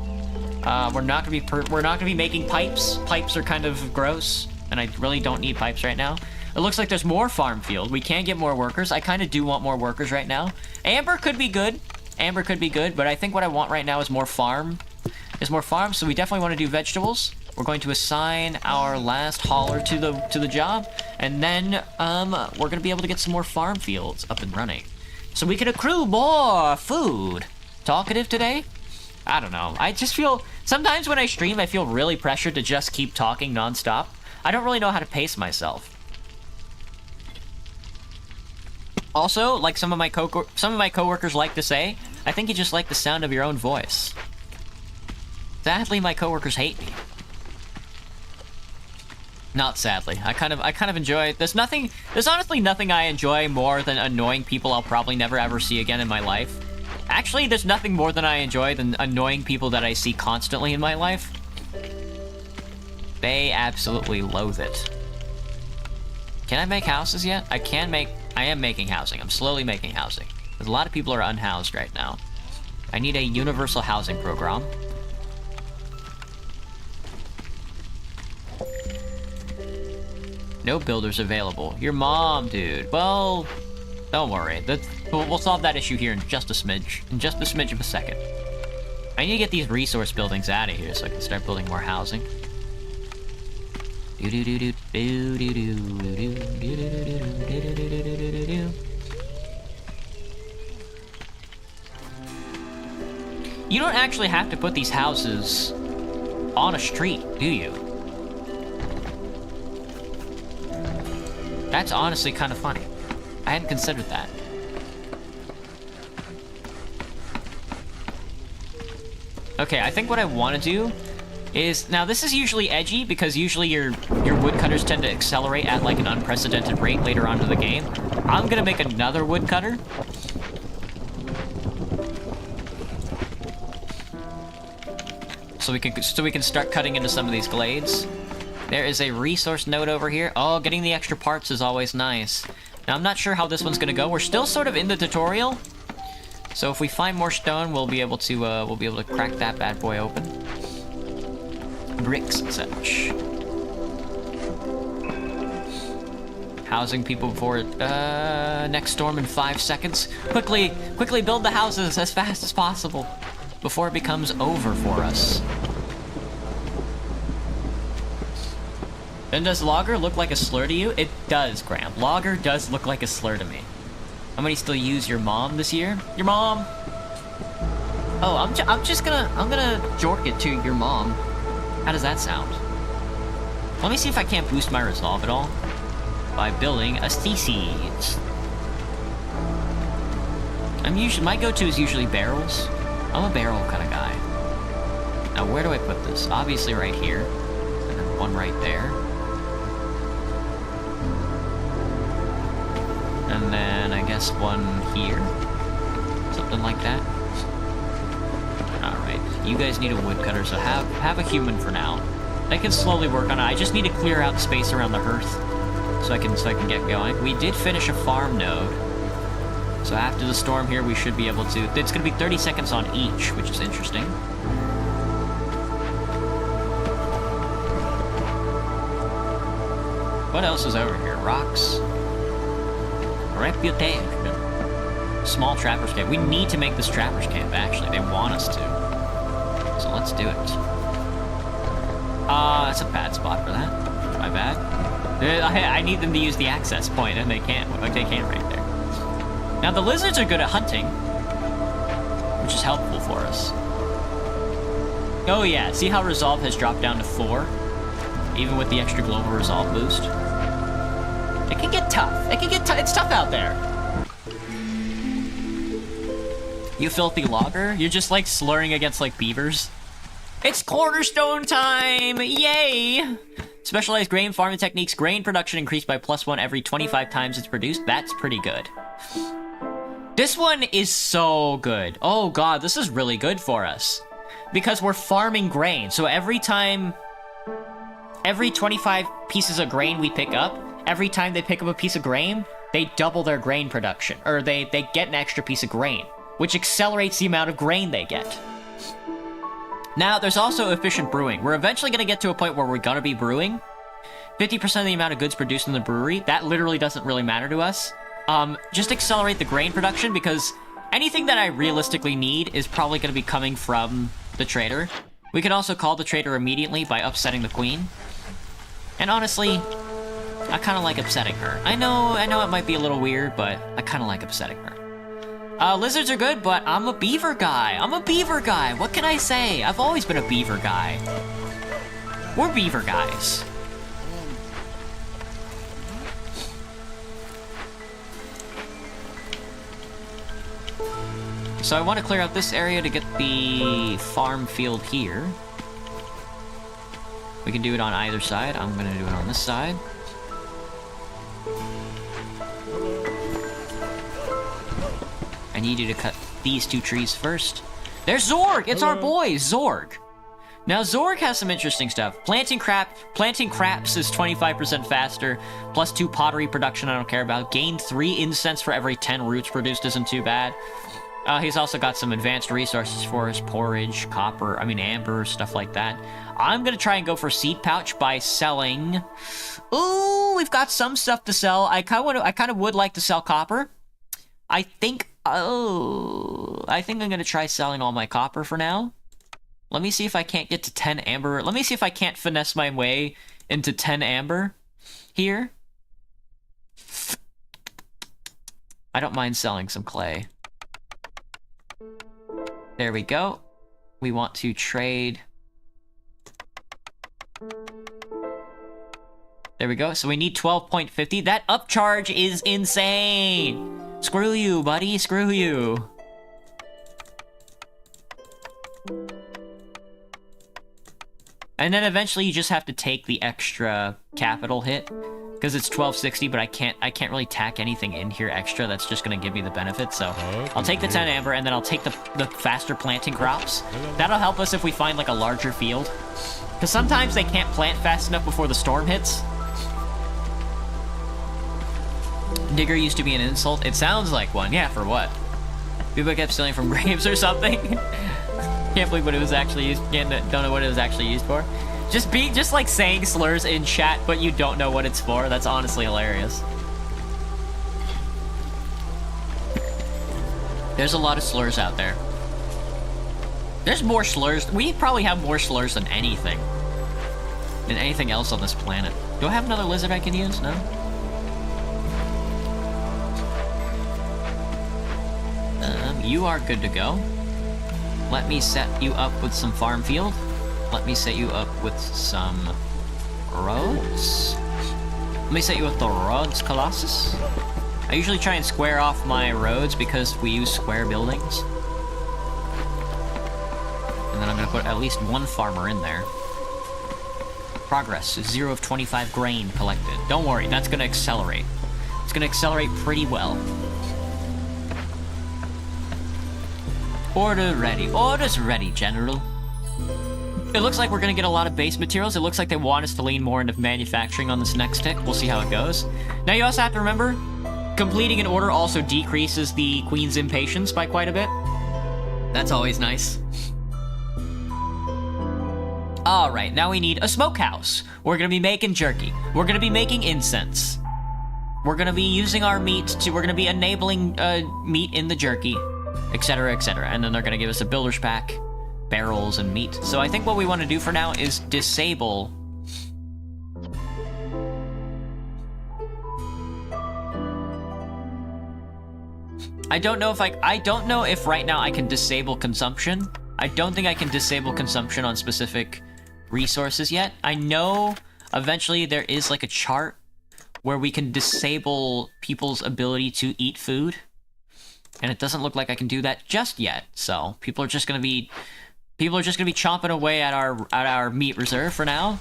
We're not gonna be making pipes. Pipes are kind of gross, and I really don't need pipes right now. It looks like there's more farm field. We can get more workers. I kind of do want more workers right now. Amber could be good. Amber could be good, but I think what I want right now is more farm. So we definitely want to do vegetables. We're going to assign our last hauler to the job, and then we're gonna be able to get some more farm fields up and running, so we can accrue more food. Talkative today? I don't know. I just feel sometimes when I stream, I feel really pressured to just keep talking nonstop. I don't really know how to pace myself. Also, like some of my coworkers like to say, I think you just like the sound of your own voice. Sadly, my coworkers hate me. Not sadly. I kind of enjoy. There's honestly nothing I enjoy more than annoying people I'll probably never ever see again in my life. Actually, there's nothing more than I enjoy than annoying people that I see constantly in my life. They absolutely loathe it. Can I make houses yet? I am making housing. I'm slowly making housing. Because a lot of people are unhoused right now. I need a universal housing program. No builders available. Your mom, dude. Well, don't worry. We'll solve that issue here in just a smidge. In just a smidge of a second. I need to get these resource buildings out of here so I can start building more housing. You don't actually have to put these houses on a street, do you? That's honestly kind of funny. I hadn't considered that. Okay, I think what I want to do is... Now, this is usually edgy, because usually your woodcutters tend to accelerate at, like, an unprecedented rate later on in the game. I'm gonna make another woodcutter. So we can start cutting into some of these glades. There is a resource node over here. Oh, getting the extra parts is always nice. Now, I'm not sure how this one's gonna go. We're still sort of in the tutorial. So if we find more stone, we'll be able to crack that bad boy open. Bricks and such. Housing people before next storm in 5 seconds. Quickly build the houses as fast as possible before it becomes over for us. And does logger look like a slur to you? It does, Graham. Logger does look like a slur to me. How many still use your mom this year? Your mom! Oh, I'm gonna jork it to your mom. How does that sound? Let me see if I can't boost my resolve at all by building a species. My go-to is usually barrels. I'm a barrel kind of guy. Now, where do I put this? Obviously right here. And then one right there. And then, I guess, one here. Something like that. Alright. You guys need a woodcutter, so have a human for now. I can slowly work on it. I just need to clear out space around the hearth so I can get going. We did finish a farm node. So after the storm here, we should be able to... It's going to be 30 seconds on each, which is interesting. What else is over here? Rocks. Reputation. Small trapper's camp. We need to make this trapper's camp, actually. They want us to. So let's do it. That's a bad spot for that. My bad. I need them to use the access point, and they can't. Like, they can't right there. Now, the lizards are good at hunting, which is helpful for us. Oh, yeah. See how resolve has dropped down to 4? Even with the extra global resolve boost? It can get tough. It can get tough. It's tough out there. You filthy logger. You're just, like, slurring against, like, beavers. It's cornerstone time! Yay! Specialized grain farming techniques. Grain production increased by +1 every 25 times it's produced. That's pretty good. This one is so good. Oh god, this is really good for us. Because we're farming grain, so every 25 pieces of grain we pick up, every time they pick up a piece of grain, they double their grain production. Or they get an extra piece of grain, which accelerates the amount of grain they get. Now, there's also efficient brewing. We're eventually going to get to a point where we're going to be brewing. 50% of the amount of goods produced in the brewery, that literally doesn't really matter to us. Just accelerate the grain production, because anything that I realistically need is probably going to be coming from the trader. We can also call the trader immediately by upsetting the queen. And honestly, I kind of like upsetting her. I know it might be a little weird, but I kind of like upsetting her. Lizards are good, but I'm a beaver guy. What can I say? I've always been a beaver guy. We're beaver guys. So I want to clear out this area to get the farm field here. We can do it on either side. I'm going to do it on this side. I need you to cut these 2 trees first. There's Zorg! It's our boy, Zorg! Now, Zorg has some interesting stuff. Planting craps is 25% faster, plus 2 pottery production I don't care about. Gain 3 incense for every 10 roots produced isn't too bad. He's also got some advanced resources for his porridge, amber, stuff like that. I'm gonna try and go for seed pouch by selling... Ooh, we've got some stuff to sell. I kind of would like to sell copper. I think I'm gonna try selling all my copper for now. Let me see if I can't get to 10 amber. Let me see if I can't finesse my way into 10 amber here. I don't mind selling some clay. There we go. We want to trade. There we go. So we need 12.50. That upcharge is insane. Screw you, buddy. Screw you. And then eventually you just have to take the extra capital hit, because it's 1260, but I can't really tack anything in here extra that's just gonna give me the benefit, so I'll take the 10 amber, and then I'll take the faster planting crops. That'll help us if we find like a larger field, because sometimes they can't plant fast enough before the storm hits. Digger used to be an insult. It sounds like one. Yeah, for what? People kept stealing from graves or something. Can't believe what it was actually used. Don't know what it was actually used for. Just like saying slurs in chat, but you don't know what it's for. That's honestly hilarious. There's a lot of slurs out there. There's more slurs. We probably have more slurs than anything else on this planet. Do I have another lizard I can use? No? You are good to go. Let me set you up with some farm field. Let me set you up with some roads. Let me set you with the roads, Colossus. I usually try and square off my roads because we use square buildings. And then I'm gonna put at least 1 farmer in there. Progress, 0 of 25 grain collected. Don't worry, that's gonna accelerate. It's gonna accelerate pretty well. Order ready. Order's ready, General. It looks like we're gonna get a lot of base materials. It looks like they want us to lean more into manufacturing on this next tick. We'll see how it goes. Now you also have to remember, completing an order also decreases the Queen's impatience by quite a bit. That's always nice. Alright, now we need a smokehouse. We're gonna be making jerky. We're gonna be making incense. We're gonna be using our meat to... We're gonna be enabling meat in the jerky, etc., etc. And then they're gonna give us a builder's pack, barrels, and meat. So I think what we want to do for now is disable... I don't know if right now I can disable consumption. I don't think I can disable consumption on specific resources yet. I know eventually there is like a chart where we can disable people's ability to eat food. And it doesn't look like I can do that just yet. So people are just gonna be chomping away at our meat reserve for now.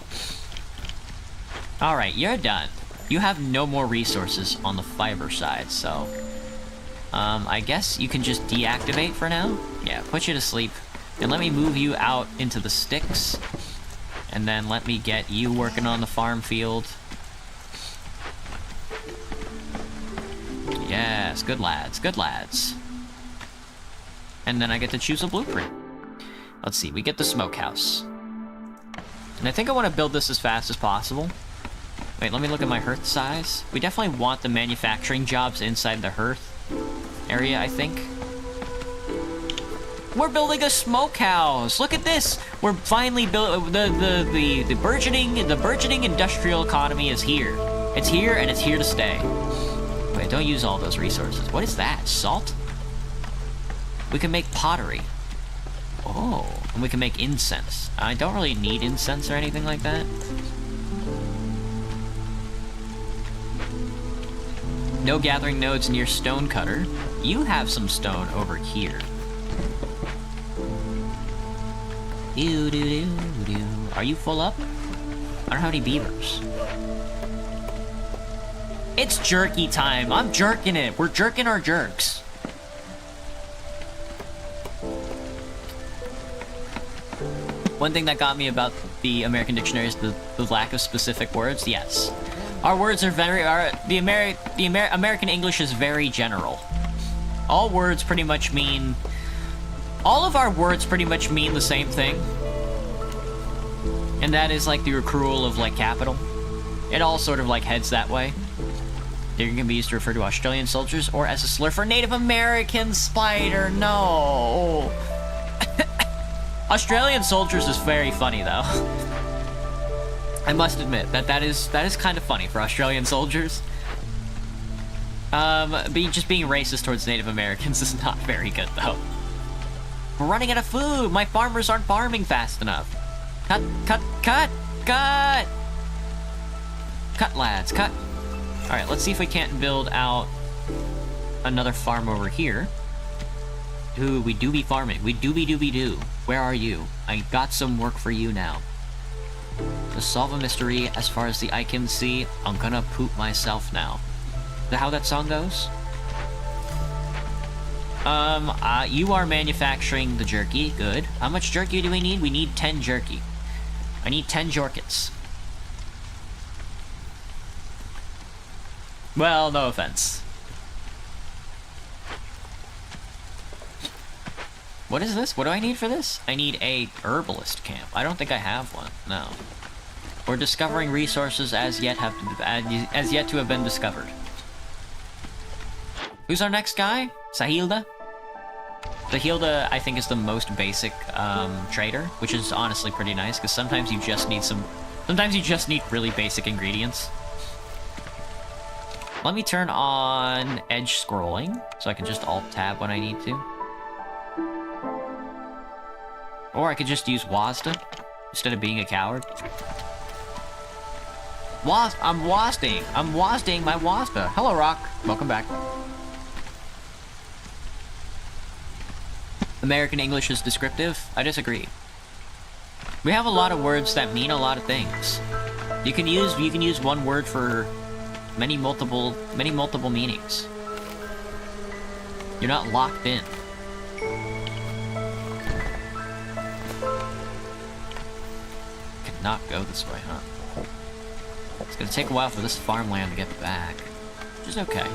Alright, you're done. You have no more resources on the fiber side, so I guess you can just deactivate for now. Yeah, put you to sleep. And let me move you out into the sticks. And then let me get you working on the farm field. Yes, good lads, good lads. And then I get to choose a blueprint. Let's see, we get the smokehouse. And I think I want to build this as fast as possible. Wait, let me look at my hearth size. We definitely want the manufacturing jobs inside the hearth area, I think. We're building a smokehouse. Look at this. We're finally built. The burgeoning industrial economy is here. It's here and it's here to stay. Wait, don't use all those resources. What is that? Salt? We can make pottery. Oh, and we can make incense. I don't really need incense or anything like that. No gathering nodes near Stonecutter. You have some stone over here. Are you full up? I don't have any beavers. It's jerky time. I'm jerking it. We're jerking our jerks. One thing that got me about the American dictionary is the lack of specific words. Yes. Our words are American English is very general. All words pretty much mean... All of our words pretty much mean the same thing. And that is like the accrual of like capital. It all sort of like heads that way. Digger can be used to refer to Australian soldiers or as a slur for Native American spider. No. Australian soldiers is very funny though. I must admit that is kind of funny for Australian soldiers. But just being racist towards Native Americans is not very good though. We're running out of food. My farmers aren't farming fast enough. Cut, cut, cut, cut. Cut, lads, cut. All right, let's see if we can't build out another farm over here. Ooh, we do be farming. We do be do. Where are you? I got some work for you now. To solve a mystery as far as the eye can see, I'm gonna poop myself now. Is that how that song goes? You are manufacturing the jerky. Good. How much jerky do we need? We need 10 jerky. I need 10 jorkets. Well, no offense. What is this? What do I need for this? I need a herbalist camp. I don't think I have one. No. We're discovering resources as yet to have been discovered. Who's our next guy? Sahilda? Sahilda, I think, is the most basic trader, which is honestly pretty nice, because sometimes you just need really basic ingredients. Let me turn on edge scrolling, so I can just alt-tab when I need to. Or I could just use WASD instead of being a coward. I'm WASDing my WASD. Hello, Rock. Welcome back. American English is descriptive? I disagree. We have a lot of words that mean a lot of things. You can use one word for many multiple meanings. You're not locked in. Cannot go this way, huh? It's gonna take a while for this farmland to get back, which is okay.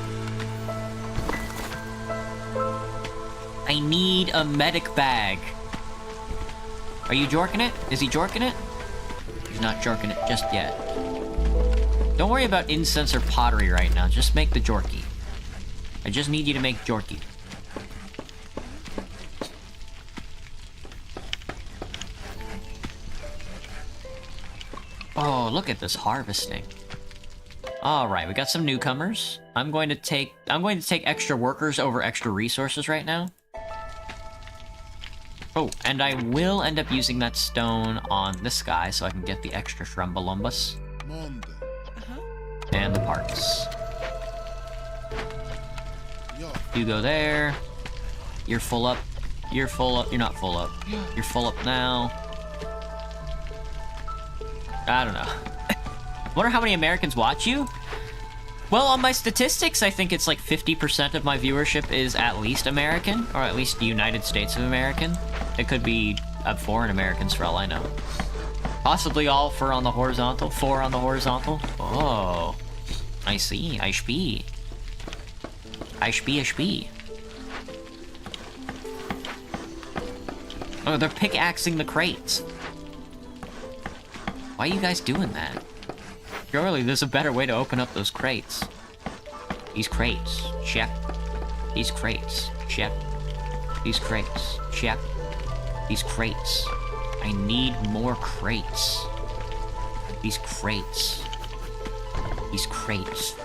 I need a medic bag. Are you jorking it? Is he jorking it? He's not jorking it just yet. Don't worry about incense or pottery right now. Just make the jorky. I just need you to make jorky. Oh, look at this harvesting. All right, we got some newcomers. I'm going to take extra workers over extra resources right now. Oh, and I will end up using that stone on this guy so I can get the extra Shrumbolumbus. And the parts. You go there. You're full up. You're full up. You're not full up. You're full up now. I don't know. Wonder how many Americans watch you? Well, on my statistics, I think it's like 50% of my viewership is at least American, or at least the United States of American. It could be foreign Americans for all I know. Possibly all four on the horizontal. Oh, I see. I spee. Oh, they're pickaxing the crates. Why are you guys doing that? Surely there's a better way to open up those crates. These crates. Check. These crates. Check. These crates. Check. These crates. I need more crates. These crates. These crates.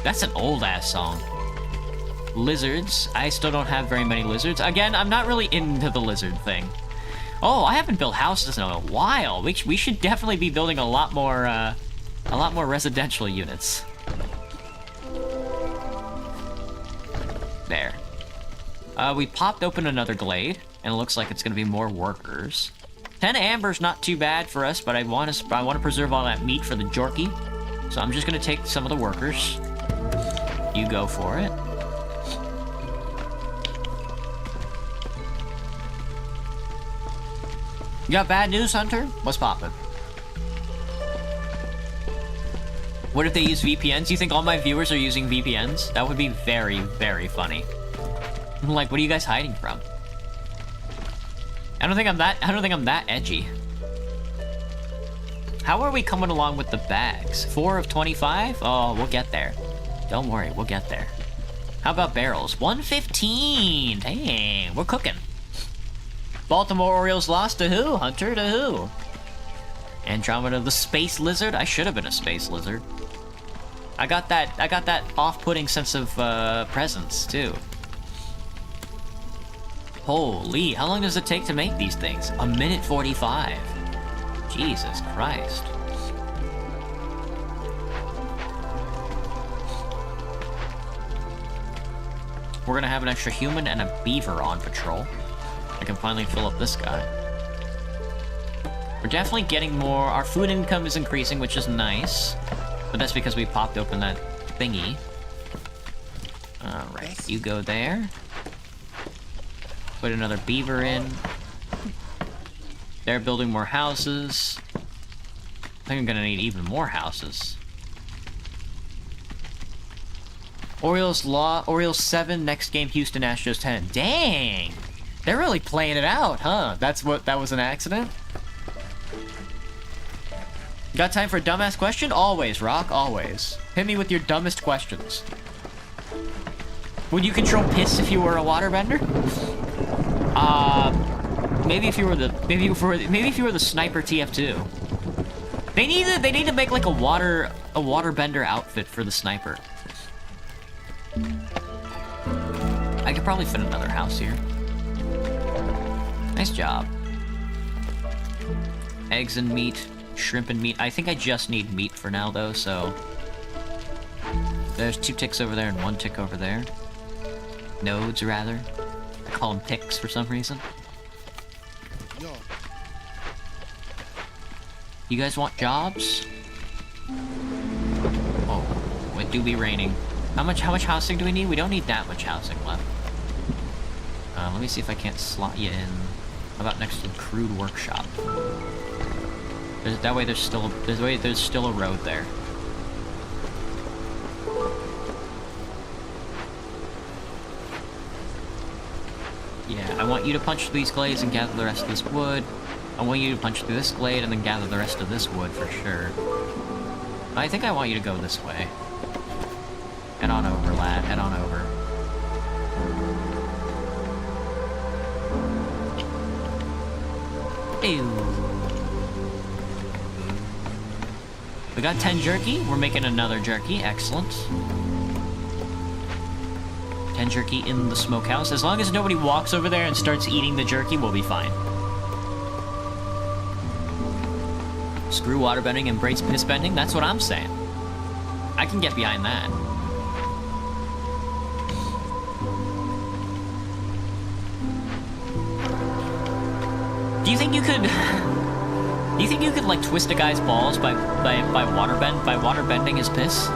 That's an old-ass song. Lizards. I still don't have very many lizards. Again, I'm not really into the lizard thing. Oh, I haven't built houses in a while. We should definitely be building a lot more residential units. There. We popped open another glade, and it looks like it's gonna be more workers. 10 amber's not too bad for us, but I want to preserve all that meat for the jorky. So I'm just gonna take some of the workers. You go for it. You got bad news, Hunter? What's poppin'? What if they use VPNs? You think all my viewers are using VPNs? That would be very, very funny. I'm like, what are you guys hiding from? I don't think I'm that edgy. How are we coming along with the bags? 4 of 25? Oh, we'll get there. Don't worry, we'll get there. How about barrels? 115! Dang, we're cooking. Baltimore Orioles lost to who? Hunter, to who? Andromeda the Space Lizard? I should have been a Space Lizard. I got that off-putting sense of presence too. Holy, how long does it take to make these things? 1:45. Jesus Christ. We're gonna have an extra human and a beaver on patrol. I can finally fill up this guy. We're definitely getting more. Our food income is increasing, which is nice. But that's because we popped open that thingy. Alright, you go there. Put another beaver in. They're building more houses. I think I'm gonna need even more houses. Orioles 7, next game Houston Astros 10. Dang! They're really playing it out, huh? That was an accident? Got time for a dumbass question? Always, Rock, always. Hit me with your dumbest questions. Would you control piss if you were a waterbender? Maybe if you were the sniper TF2. They need to make like a waterbender outfit for the sniper. I could probably fit another house here. Nice job. Eggs and meat, shrimp and meat. I think I just need meat for now though, so there's 2 ticks over there and 1 tick over there. Nodes, rather. I call them ticks for some reason. Yo. You guys want jobs? Oh, it do be raining. How much housing do we need? We don't need that much housing left. Let me see if I can't slot you in. How about next to the crude workshop? That way there's still a road there. Yeah, I want you to punch through these glades and gather the rest of this wood. I want you to punch through this glade and then gather the rest of this wood for sure. I think I want you to go this way. Head on over, lad. Head on over. Ew. We got 10 jerky. We're making another jerky. Excellent. 10 jerky in the smokehouse. As long as nobody walks over there and starts eating the jerky, we'll be fine. Screw waterbending, embrace piss bending. That's what I'm saying. I can get behind that. Do you think you could like twist a guy's balls by water bending his piss?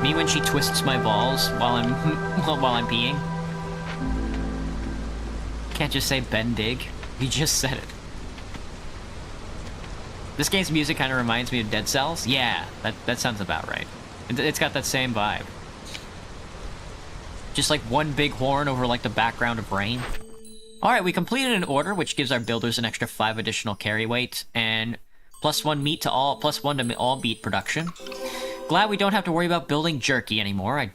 Me when she twists my balls while I'm peeing? Can't just say bendig. You just said it. This game's music kind of reminds me of Dead Cells. Yeah, that sounds about right. It's got that same vibe. Just like one big horn over like the background of rain. Alright, we completed an order, which gives our builders an extra 5 additional carry weight, and +1 meat to all, +1 to all meat production. Glad we don't have to worry about building jerky anymore.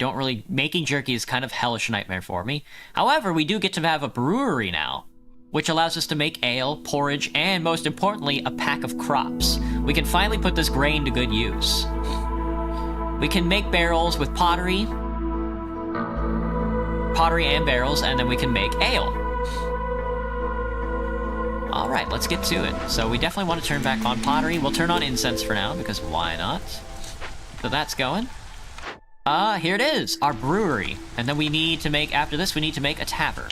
Making jerky is kind of hellish nightmare for me. However, we do get to have a brewery now, which allows us to make ale, porridge, and most importantly, a pack of crops. We can finally put this grain to good use. We can make barrels with pottery and barrels, and then we can make ale. Alright, let's get to it. So we definitely want to turn back on pottery. We'll turn on incense for now, because why not? So that's going. Here it is, our brewery. And then we need to make, after this, we need to make a tavern.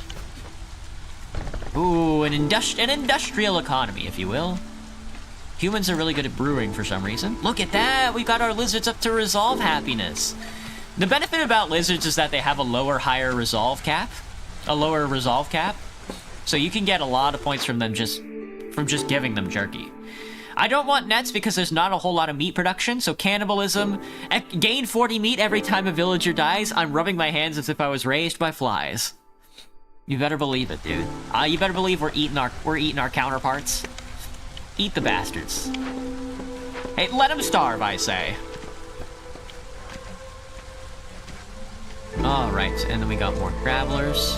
Ooh, an industrial economy, if you will. Humans are really good at brewing for some reason. Look at that! We got our lizards up to resolve happiness. The benefit about lizards is that they have a lower resolve cap. So you can get a lot of points from them just giving them jerky. I don't want nets because there's not a whole lot of meat production, so cannibalism, gain 40 meat every time a villager dies. I'm rubbing my hands as if I was raised by flies. You better believe it, dude. You better believe we're eating our counterparts. Eat the bastards. Hey, let them starve, I say. Alright, and then we got more travelers.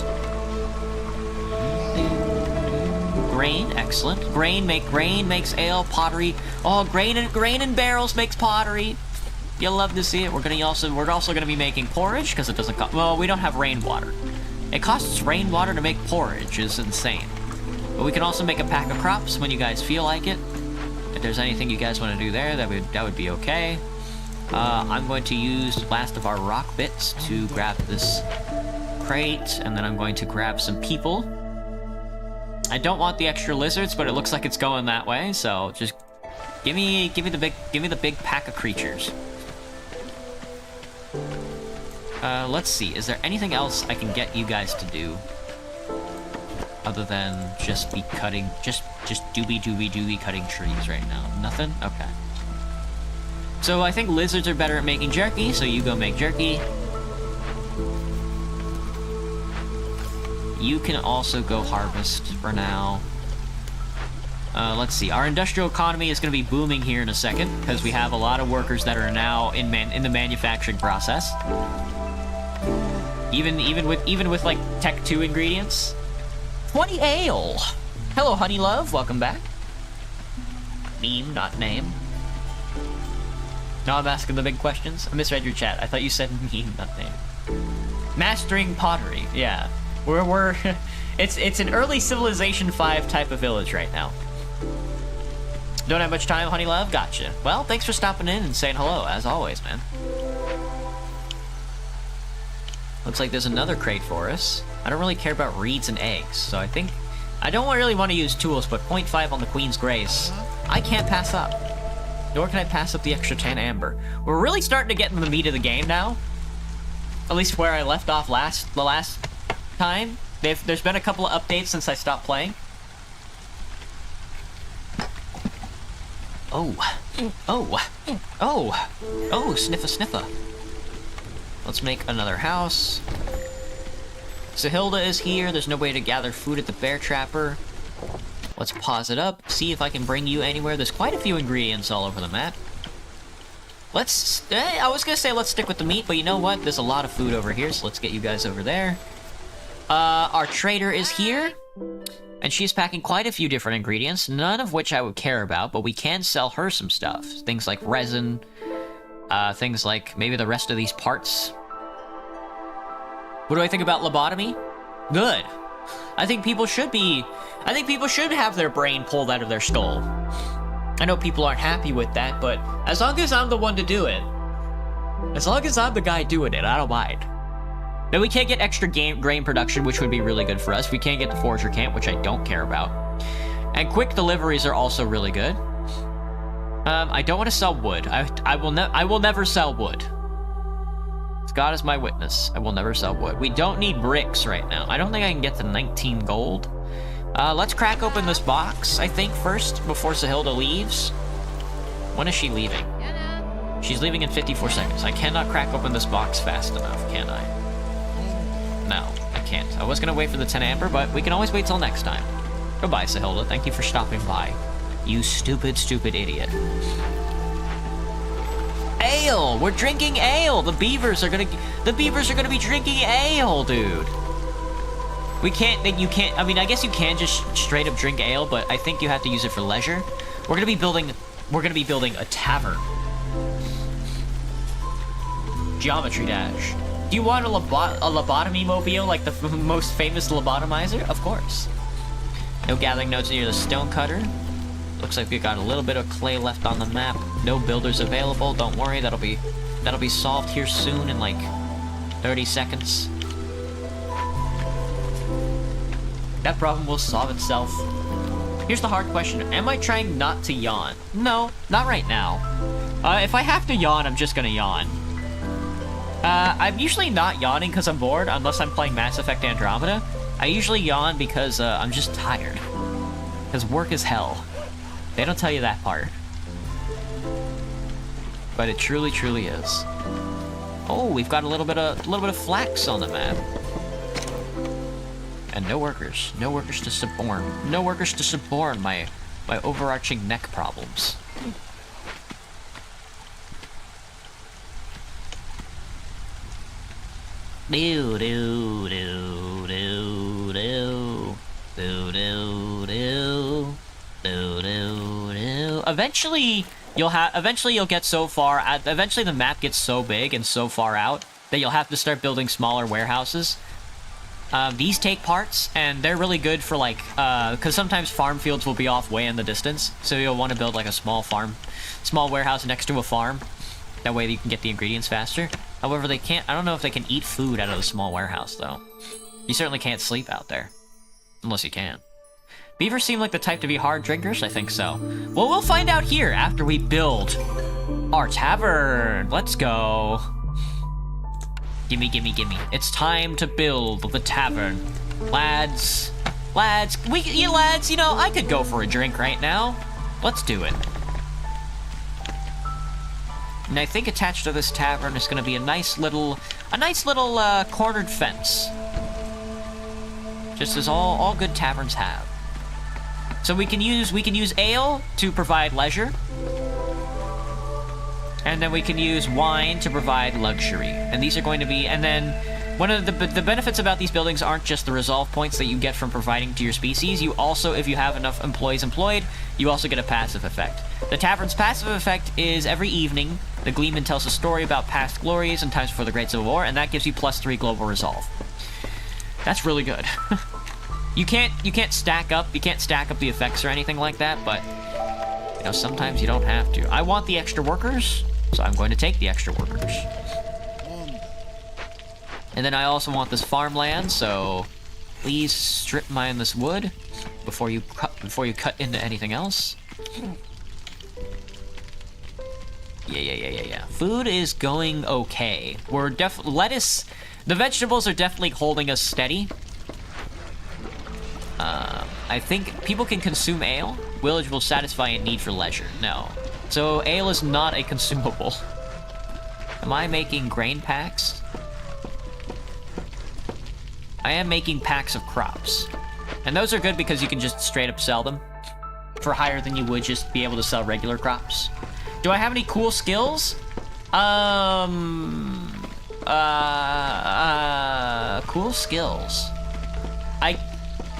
Grain, excellent. Grain makes ale, pottery. Oh, grain and barrels makes pottery. You'll love to see it. We're also gonna be making porridge because it doesn't cost. Well, we don't have rainwater. It costs rainwater to make porridge. Is insane. But we can also make a pack of crops when you guys feel like it. If there's anything you guys want to do there, that would be okay. I'm going to use the last of our rock bits to grab this crate, and then I'm going to grab some people. I don't want the extra lizards, but it looks like it's going that way, so just give me the big pack of creatures. Let's see, is there anything else I can get you guys to do other than just be cutting, just doobie cutting trees right now? Nothing? Okay. So I think lizards are better at making jerky, so you go make jerky. You can also go harvest for now. Let's see. Our industrial economy is going to be booming here in a second because we have a lot of workers that are now in the manufacturing process. Even with like Tech 2 ingredients. 20 ale. Hello, honey love. Welcome back. Meme, not name. No, I'm asking the big questions. I misread your chat. I thought you said meme, not name. Mastering pottery. Yeah. We're it's an early Civilization 5 type of village right now. Don't have much time, honey love? Gotcha. Well, thanks for stopping in and saying hello, as always, man. Looks like there's another crate for us. I don't really care about reeds and eggs, so I think... I don't really want to use tools, but 0.5 on the Queen's Grace, I can't pass up. Nor can I pass up the extra 10 amber. We're really starting to get in the meat of the game now. At least where I left off the last time. There's been a couple of updates since I stopped playing. Oh, sniffa sniffa. Let's make another house. Sahilda is here. There's no way to gather food at the bear trapper. Let's pause it up, see if I can bring you anywhere. There's quite a few ingredients all over the map. I was gonna say let's stick with the meat, but you know what? There's a lot of food over here, so let's get you guys over there. Our trader is here, and she's packing quite a few different ingredients, none of which I would care about, but we can sell her some stuff. Things like resin, things like maybe the rest of these parts. What do I think about lobotomy? Good. I think people should have their brain pulled out of their skull. I know people aren't happy with that, but as long as I'm the one to do it, as long as I'm the guy doing it, I don't mind. Now, we can't get extra grain production, which would be really good for us. We can't get the forager camp, which I don't care about. And quick deliveries are also really good. I don't want to sell wood. I will never sell wood. God is my witness. I will never sell wood. We don't need bricks right now. I don't think I can get to 19 gold. Let's crack open this box, I think, first, before Sahilda leaves. When is she leaving? She's leaving in 54 seconds. I cannot crack open this box fast enough, can I? No, I can't. I was gonna wait for the 10 amber, but we can always wait till next time. Goodbye, Sahilda. Thank you for stopping by. You stupid, stupid idiot. Ale! We're drinking ale! The beavers are gonna be drinking ale, dude! I mean, I guess you can just straight up drink ale, but I think you have to use it for leisure. We're gonna be building a tavern. Geometry Dash. Do you want a lobotomy mobile like the most famous lobotomizer? Of course. No gathering nodes near the stonecutter. Looks like we got a little bit of clay left on the map. No builders available. Don't worry, that'll be solved here soon in like 30 seconds. That problem will solve itself. Here's the hard question. Am I trying not to yawn? No, not right now. If I have to yawn, I'm just gonna yawn. I'm usually not yawning because I'm bored, unless I'm playing Mass Effect Andromeda. I usually yawn because I'm just tired. Because work is hell. They don't tell you that part. But it truly, truly is. Oh, we've got a little bit of flax on the map. And no workers. No workers to suborn. No workers to suborn my overarching neck problems. Do do do do do do do do do do. Eventually you'll get so far. Eventually the map gets so big and so far out that you'll have to start building smaller warehouses. These take parts, and they're really good for, like, because sometimes farm fields will be off way in the distance, so you'll want to build, like, a small warehouse next to a farm. That way you can get the ingredients faster. However, I don't know if they can eat food out of the small warehouse, though. You certainly can't sleep out there. Unless you can. Beavers seem like the type to be hard drinkers? I think so. Well, we'll find out here after we build our tavern. Let's go. Gimme, gimme, gimme. It's time to build the tavern. Lads, you know, I could go for a drink right now. Let's do it. And I think attached to this tavern is going to be a nice little cornered fence. Just as all good taverns have. So we can use ale to provide leisure. And then we can use wine to provide luxury. And these are going to be... And then one of the benefits about these buildings aren't just the resolve points that you get from providing to your species. You also, if you have enough employees employed, you also get a passive effect. The tavern's passive effect is every evening, the Gleeman tells a story about past glories and times before the Great Civil War, and that gives you +3 global resolve. That's really good. You can't stack up the effects or anything like that, but you know, sometimes you don't have to. I want the extra workers, so I'm going to take the extra workers. And then I also want this farmland, so please strip mine this wood before you cut into anything else. Yeah. Food is going okay. The vegetables are definitely holding us steady. I think people can consume ale. Village will satisfy a need for leisure. No. So ale is not a consumable. Am I making grain packs? I am making packs of crops. And those are good because you can just straight up sell them for higher than you would just be able to sell regular crops. Do I have any cool skills? Cool skills.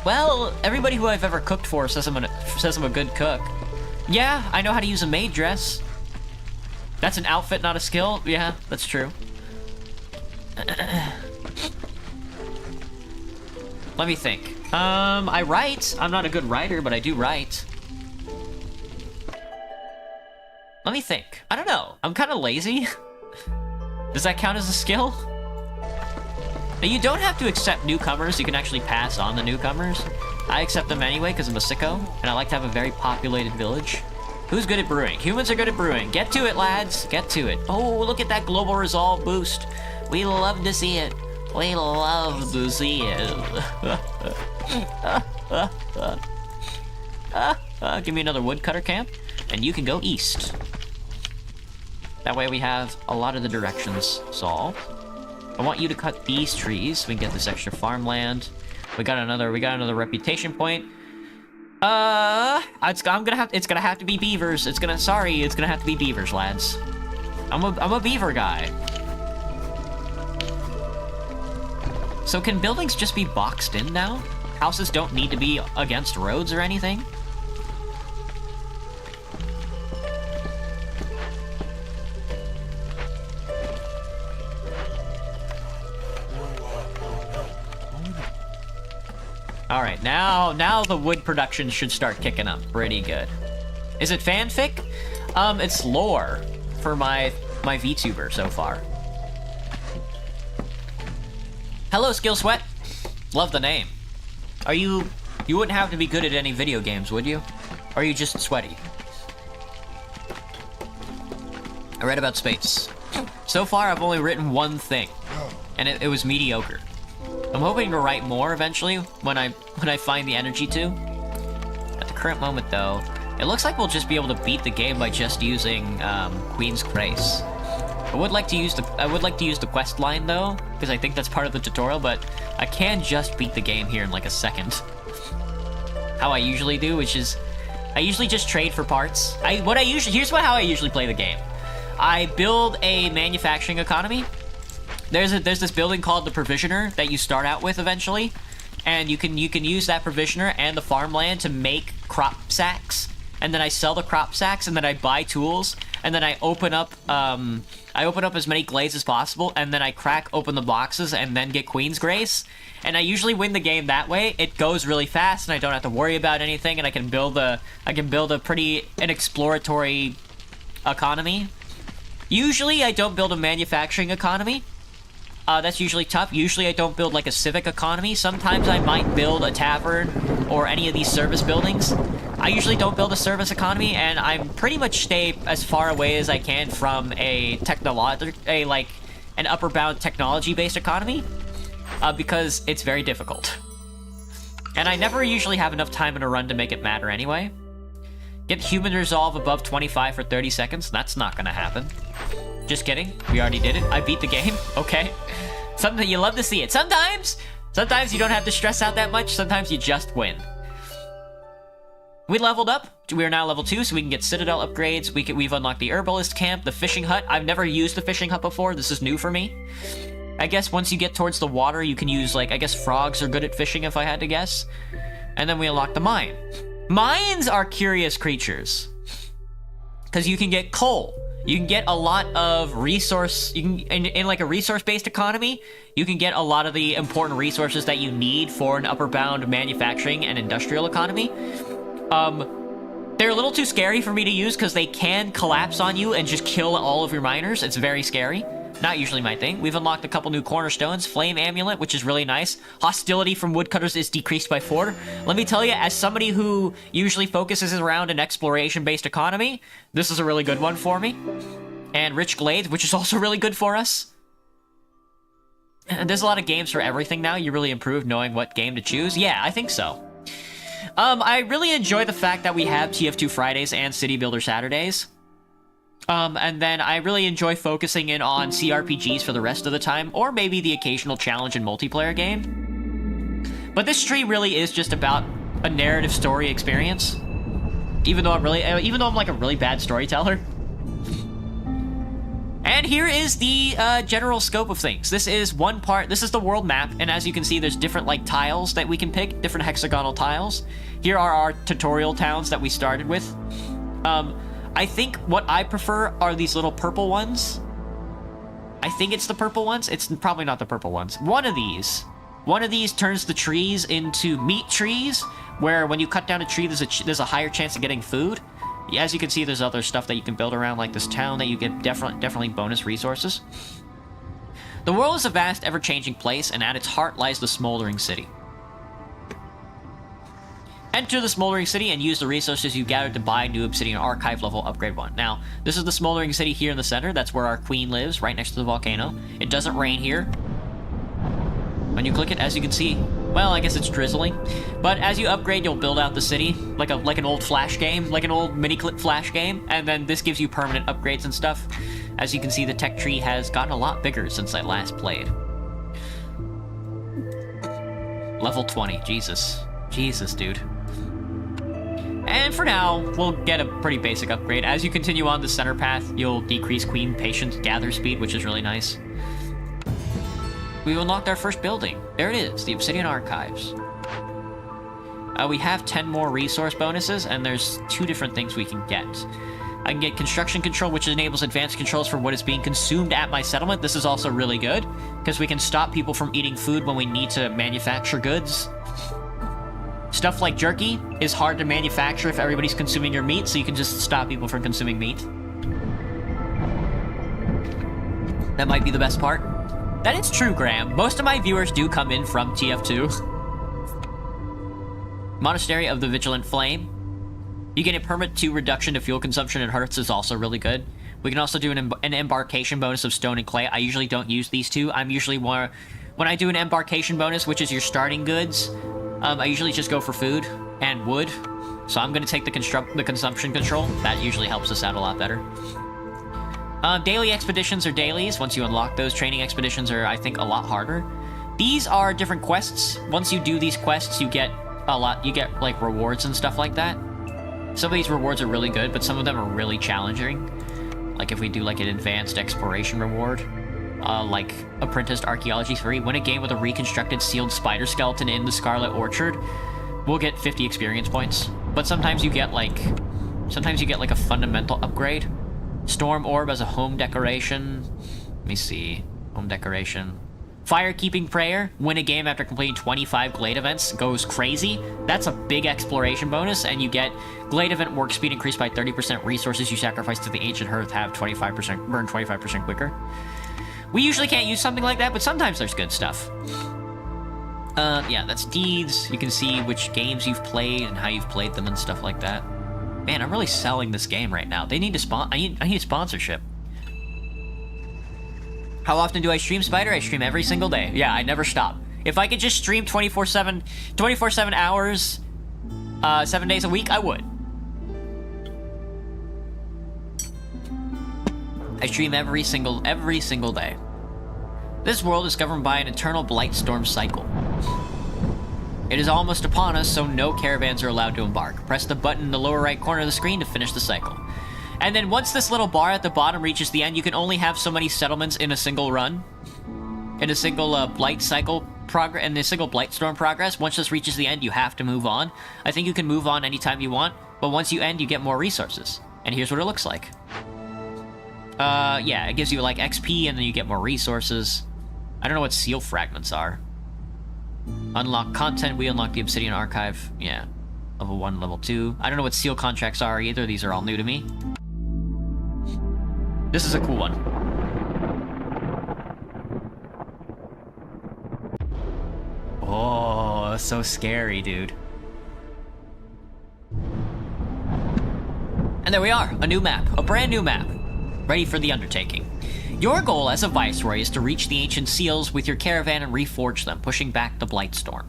Well, everybody who I've ever cooked for says I'm a good cook. Yeah, I know how to use a maid dress. That's an outfit, not a skill. Yeah, that's true. Let me think. I write. I'm not a good writer, but I do write. Let me think. I don't know. I'm kind of lazy. Does that count as a skill? Now, you don't have to accept newcomers. You can actually pass on the newcomers. I accept them anyway because I'm a sicko, and I like to have a very populated village. Who's good at brewing? Humans are good at brewing. Get to it, lads. Get to it. Oh, look at that global resolve boost. We love to see it. We love to see it. Give me another woodcutter camp, and you can go east. That way we have a lot of the directions solved. I want you to cut these trees so we can get this extra farmland. We got another reputation point. It's gonna have to be beavers. It's gonna have to be beavers, lads. I'm a beaver guy. So can buildings just be boxed in now? Houses don't need to be against roads or anything? Alright, now the wood production should start kicking up pretty good. Is it fanfic? It's lore for my VTuber so far. Hello, Skill Sweat. Love the name. You wouldn't have to be good at any video games, would you? Or are you just sweaty? I read about space. So far, I've only written one thing, and it was mediocre. I'm hoping to write more eventually when I find the energy to. At the current moment, though, it looks like we'll just be able to beat the game by just using Queen's Grace. I would like to use the quest line though, because I think that's part of the tutorial, but I can just beat the game here in like a second. How I usually do, which is I usually just trade for parts. Here's how I usually play the game. I build a manufacturing economy. There's this building called the Provisioner that you start out with eventually, and you can use that Provisioner and the farmland to make crop sacks, and then I sell the crop sacks, and then I buy tools, and then I open up as many glades as possible, and then I crack open the boxes and then get Queen's Grace. And I usually win the game that way. It goes really fast, and I don't have to worry about anything, and I can build an exploratory economy. Usually, I don't build a manufacturing economy. That's usually tough. Usually, I don't build like a civic economy. Sometimes I might build a tavern or any of these service buildings. I usually don't build a service economy, and I'm pretty much stay as far away as I can from an upper bound technology-based economy, because it's very difficult. And I never usually have enough time in a run to make it matter anyway. Get human resolve above 25 for 30 seconds. That's not gonna happen. Just kidding. We already did it. I beat the game. Okay. Something you love to see it. Sometimes you don't have to stress out that much. Sometimes you just win. We leveled up. We are now level 2, so we can get Citadel upgrades. We've unlocked the Herbalist Camp, the Fishing Hut. I've never used the Fishing Hut before. This is new for me. I guess once you get towards the water, you can use, like, I guess frogs are good at fishing, if I had to guess. And then we unlock the mine. Mines are curious creatures, because you can get coal. You can get a lot of resource. In like a resource-based economy, you can get a lot of the important resources that you need for an upper bound manufacturing and industrial economy. They're a little too scary for me to use because they can collapse on you and just kill all of your miners. It's very scary. Not usually my thing. We've unlocked a couple new cornerstones. Flame Amulet, which is really nice. Hostility from woodcutters is decreased by 4. Let me tell you, as somebody who usually focuses around an exploration-based economy, this is a really good one for me. And Rich Glades, which is also really good for us. And there's a lot of games for everything now. You really improve knowing what game to choose. Yeah, I think so. I really enjoy the fact that we have TF2 Fridays and City Builder Saturdays. And then I really enjoy focusing in on CRPGs for the rest of the time, or maybe the occasional challenge and multiplayer game. But this stream really is just about a narrative story experience. Even though I'm like a really bad storyteller. And here is the general scope of things. This is the world map, and as you can see, there's different like tiles that we can pick, different hexagonal tiles. Here are our tutorial towns that we started with. I think what I prefer are these little purple ones. I think it's the purple ones. It's probably not the purple ones. One of these turns the trees into meat trees, where when you cut down a tree, there's a higher chance of getting food. As you can see, there's other stuff that you can build around, like this town, that you get definitely bonus resources. The world is a vast, ever-changing place, and at its heart lies the Smoldering City. Enter the Smoldering City and use the resources you gathered to buy new Obsidian Archive level upgrade 1. Now, this is the Smoldering City here in the center. That's where our queen lives, right next to the volcano. It doesn't rain here. When you click it, as you can see, well, I guess it's drizzling. But as you upgrade, you'll build out the city, like an old Flash game, like an old mini-clip Flash game, and then this gives you permanent upgrades and stuff. As you can see, the tech tree has gotten a lot bigger since I last played. Level 20, Jesus. Jesus, dude. And for now, we'll get a pretty basic upgrade. As you continue on the center path, you'll decrease Queen Patience gather speed, which is really nice. We've unlocked our first building. There it is, the Obsidian Archives. We have 10 more resource bonuses, and there's 2 different things we can get. I can get Construction Control, which enables advanced controls for what is being consumed at my settlement. This is also really good, because we can stop people from eating food when we need to manufacture goods. Stuff like jerky is hard to manufacture if everybody's consuming your meat, so you can just stop people from consuming meat. That might be the best part. That is true, Graham. Most of my viewers do come in from TF2. Monastery of the Vigilant Flame. You get a permit to reduction to fuel consumption and hearts is also really good. We can also do an embarkation bonus of stone and clay. I usually don't use these two. I'm usually more When I do an embarkation bonus, which is your starting goods, I usually just go for food and wood. So I'm going to take the consumption control. That usually helps us out a lot better. Daily expeditions are dailies. Once you unlock those, training expeditions are, I think, a lot harder. These are different quests. Once you do these quests, you get a lot. You get like rewards and stuff like that. Some of these rewards are really good, but some of them are really challenging. Like if we do like an advanced exploration reward, like Apprenticed Archaeology 3, win a game with a reconstructed sealed spider skeleton in the Scarlet Orchard, we'll get 50 experience points. But sometimes you get like a fundamental upgrade. Storm Orb as a home decoration. Let me see. Home decoration. Firekeeping Prayer. Win a game after completing 25 Glade events. Goes crazy. That's a big exploration bonus, and you get Glade event work speed increased by 30%. Resources you sacrifice to the Ancient Hearth have 25%, burn 25% quicker. We usually can't use something like that, but sometimes there's good stuff. Yeah, that's deeds. You can see which games you've played and how you've played them and stuff like that. Man, I'm really selling this game right now. They need to I need sponsorship. How often do I stream, Spider? I stream every single day. Yeah, I never stop. If I could just stream 24/7 hours, 7 days a week, I would. I stream every single day. This world is governed by an eternal blight storm cycle. It is almost upon us, so no caravans are allowed to embark. Press the button in the lower right corner of the screen to finish the cycle. And then once this little bar at the bottom reaches the end, you can only have so many settlements in a single run. In a single blight cycle progress, in a single blight storm progress. Once this reaches the end, you have to move on. I think you can move on anytime you want, but once you end, you get more resources. And here's what it looks like. Yeah, it gives you like XP and then you get more resources. I don't know what seal fragments are. Unlock content, we unlock the Obsidian Archive. Yeah, level 1, level 2. I don't know what seal contracts are either, these are all new to me. This is a cool one. Oh, so scary, dude. And there we are, a new map, a brand new map. Ready for the undertaking. Your goal as a Viceroy is to reach the ancient seals with your caravan and reforge them, pushing back the Blightstorm.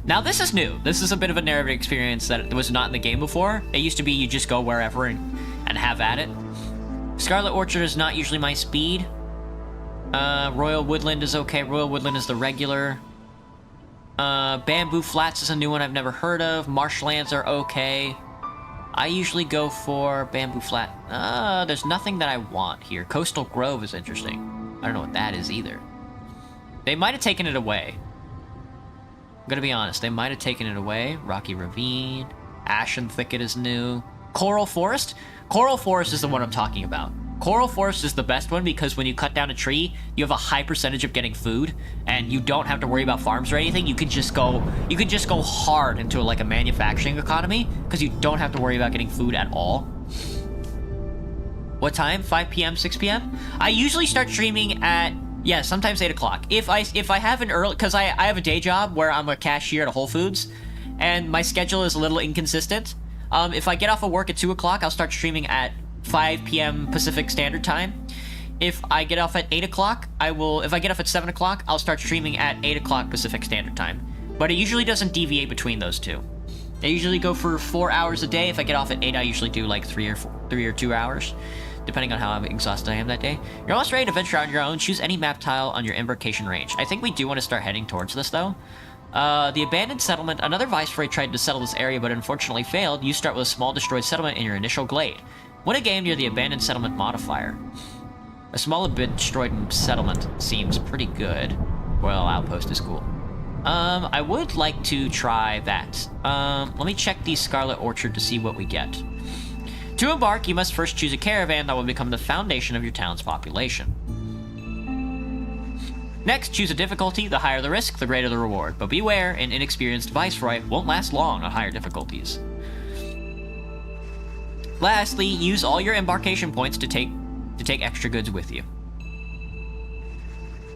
Now this is new. This is a bit of a narrative experience that was not in the game before. It used to be you just go wherever and have at it. Scarlet Orchard is not usually my speed. Royal Woodland is okay. Royal Woodland is the regular. Bamboo Flats is a new one I've never heard of. Marshlands are okay. I usually go for Bamboo Flat. There's nothing that I want here. Coastal Grove is interesting. I don't know what that is either. They might have taken it away. I'm gonna be honest, they might have taken it away. Rocky Ravine. Ashen Thicket is new. Coral Forest? Coral Forest is the one I'm talking about. Coral Forest is the best one because when you cut down a tree, you have a high percentage of getting food, and you don't have to worry about farms or anything. You can just go hard into like a manufacturing economy because you don't have to worry about getting food at all. What time? 5 p.m., 6 p.m.? I usually start streaming at, yeah, sometimes 8 o'clock. If I have an early, because I have a day job where I'm a cashier at a Whole Foods, and my schedule is a little inconsistent. If I get off of work at 2 o'clock, I'll start streaming at 5 p.m. Pacific Standard Time. If I get off at 8 o'clock, if I get off at 7 o'clock, I'll start streaming at 8 o'clock Pacific Standard Time. But it usually doesn't deviate between those two. I usually go for 4 hours a day. If I get off at 8, I usually do like 3 or 2 hours, depending on how exhausted I am that day. You're almost ready to venture out on your own. Choose any map tile on your embarkation range. I think we do want to start heading towards this, though. The abandoned settlement. Another Viceroy tried to settle this area, but unfortunately failed. You start with a small destroyed settlement in your initial glade. Win a game near the abandoned settlement modifier. A small destroyed settlement seems pretty good. Royal Outpost is cool. I would like to try that. Let me check the Scarlet Orchard to see what we get. To embark, you must first choose a caravan that will become the foundation of your town's population. Next, choose a difficulty. The higher the risk, the greater the reward. But beware, an inexperienced Viceroy won't last long on higher difficulties. Lastly, use all your embarkation points to take extra goods with you.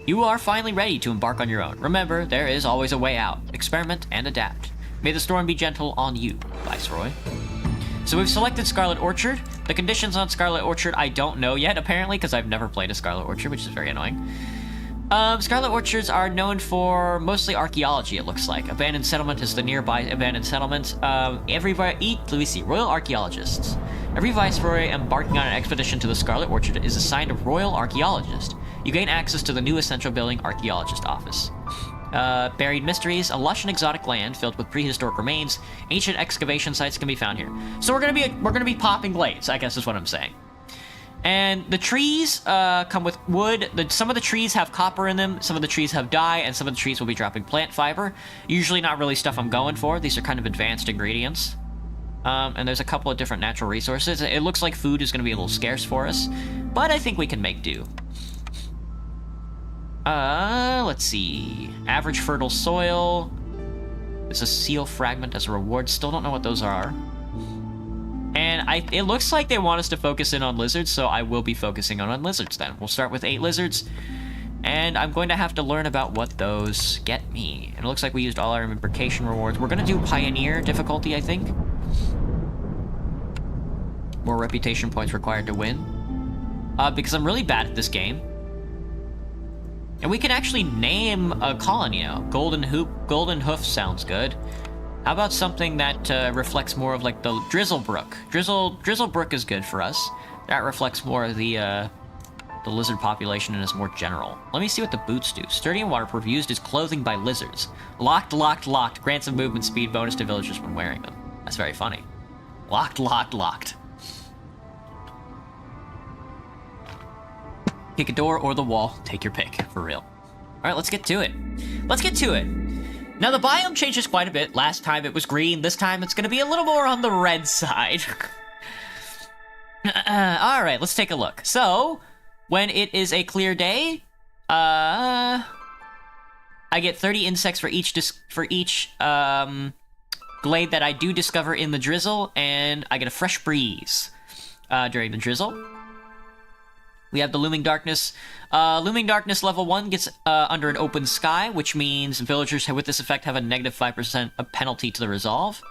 You are finally ready to embark on your own. Remember, there is always a way out. Experiment and adapt. May the storm be gentle on you, Viceroy. So we've selected Scarlet Orchard. The conditions on Scarlet Orchard I don't know yet, apparently, because I've never played a Scarlet Orchard, which is very annoying. Scarlet Orchards are known for mostly archaeology, it looks like. Abandoned Settlement is the nearby abandoned settlement. Let me see, Royal Archaeologists. Every viceroy embarking on an expedition to the Scarlet Orchard is assigned a Royal Archaeologist. You gain access to the new Essential Building Archaeologist Office. Buried Mysteries, a lush and exotic land filled with prehistoric remains. Ancient excavation sites can be found here. So we're gonna be popping glades, I guess is what I'm saying. And the trees come with wood. Some of the trees have copper in them, some of the trees have dye, and some of the trees will be dropping plant fiber. Usually not really stuff I'm going for. These are kind of advanced ingredients. And there's a couple of different natural resources. It looks like food is going to be a little scarce for us, but I think we can make do. Let's see. Average fertile soil. There's a seal fragment as a reward. Still don't know what those are. And it looks like they want us to focus in on lizards, so I will be focusing on lizards then. We'll start with 8 lizards, and I'm going to have to learn about what those get me. And it looks like we used all our imbrication rewards. We're going to do Pioneer difficulty, I think. More reputation points required to win. Because I'm really bad at this game. And we can actually name a colony now. Golden Hoof sounds good. How about something that reflects more of like the Drizzlebrook? Drizzlebrook is good for us. That reflects more of the lizard population and is more general. Let me see what the boots do. Sturdy and waterproof, used as clothing by lizards. Locked. Grants a movement speed bonus to villagers when wearing them. That's very funny. Locked. Kick a door or the wall. Take your pick, for real. All right, let's get to it. Now, the biome changes quite a bit. Last time it was green. This time it's going to be a little more on the red side. All right, let's take a look. So, when it is a clear day, I get 30 insects for each glade that I do discover in the drizzle, and I get a fresh breeze during the drizzle. We have the Looming Darkness. Looming Darkness level 1 gets under an open sky, which means villagers with this effect have a negative 5% penalty to the resolve.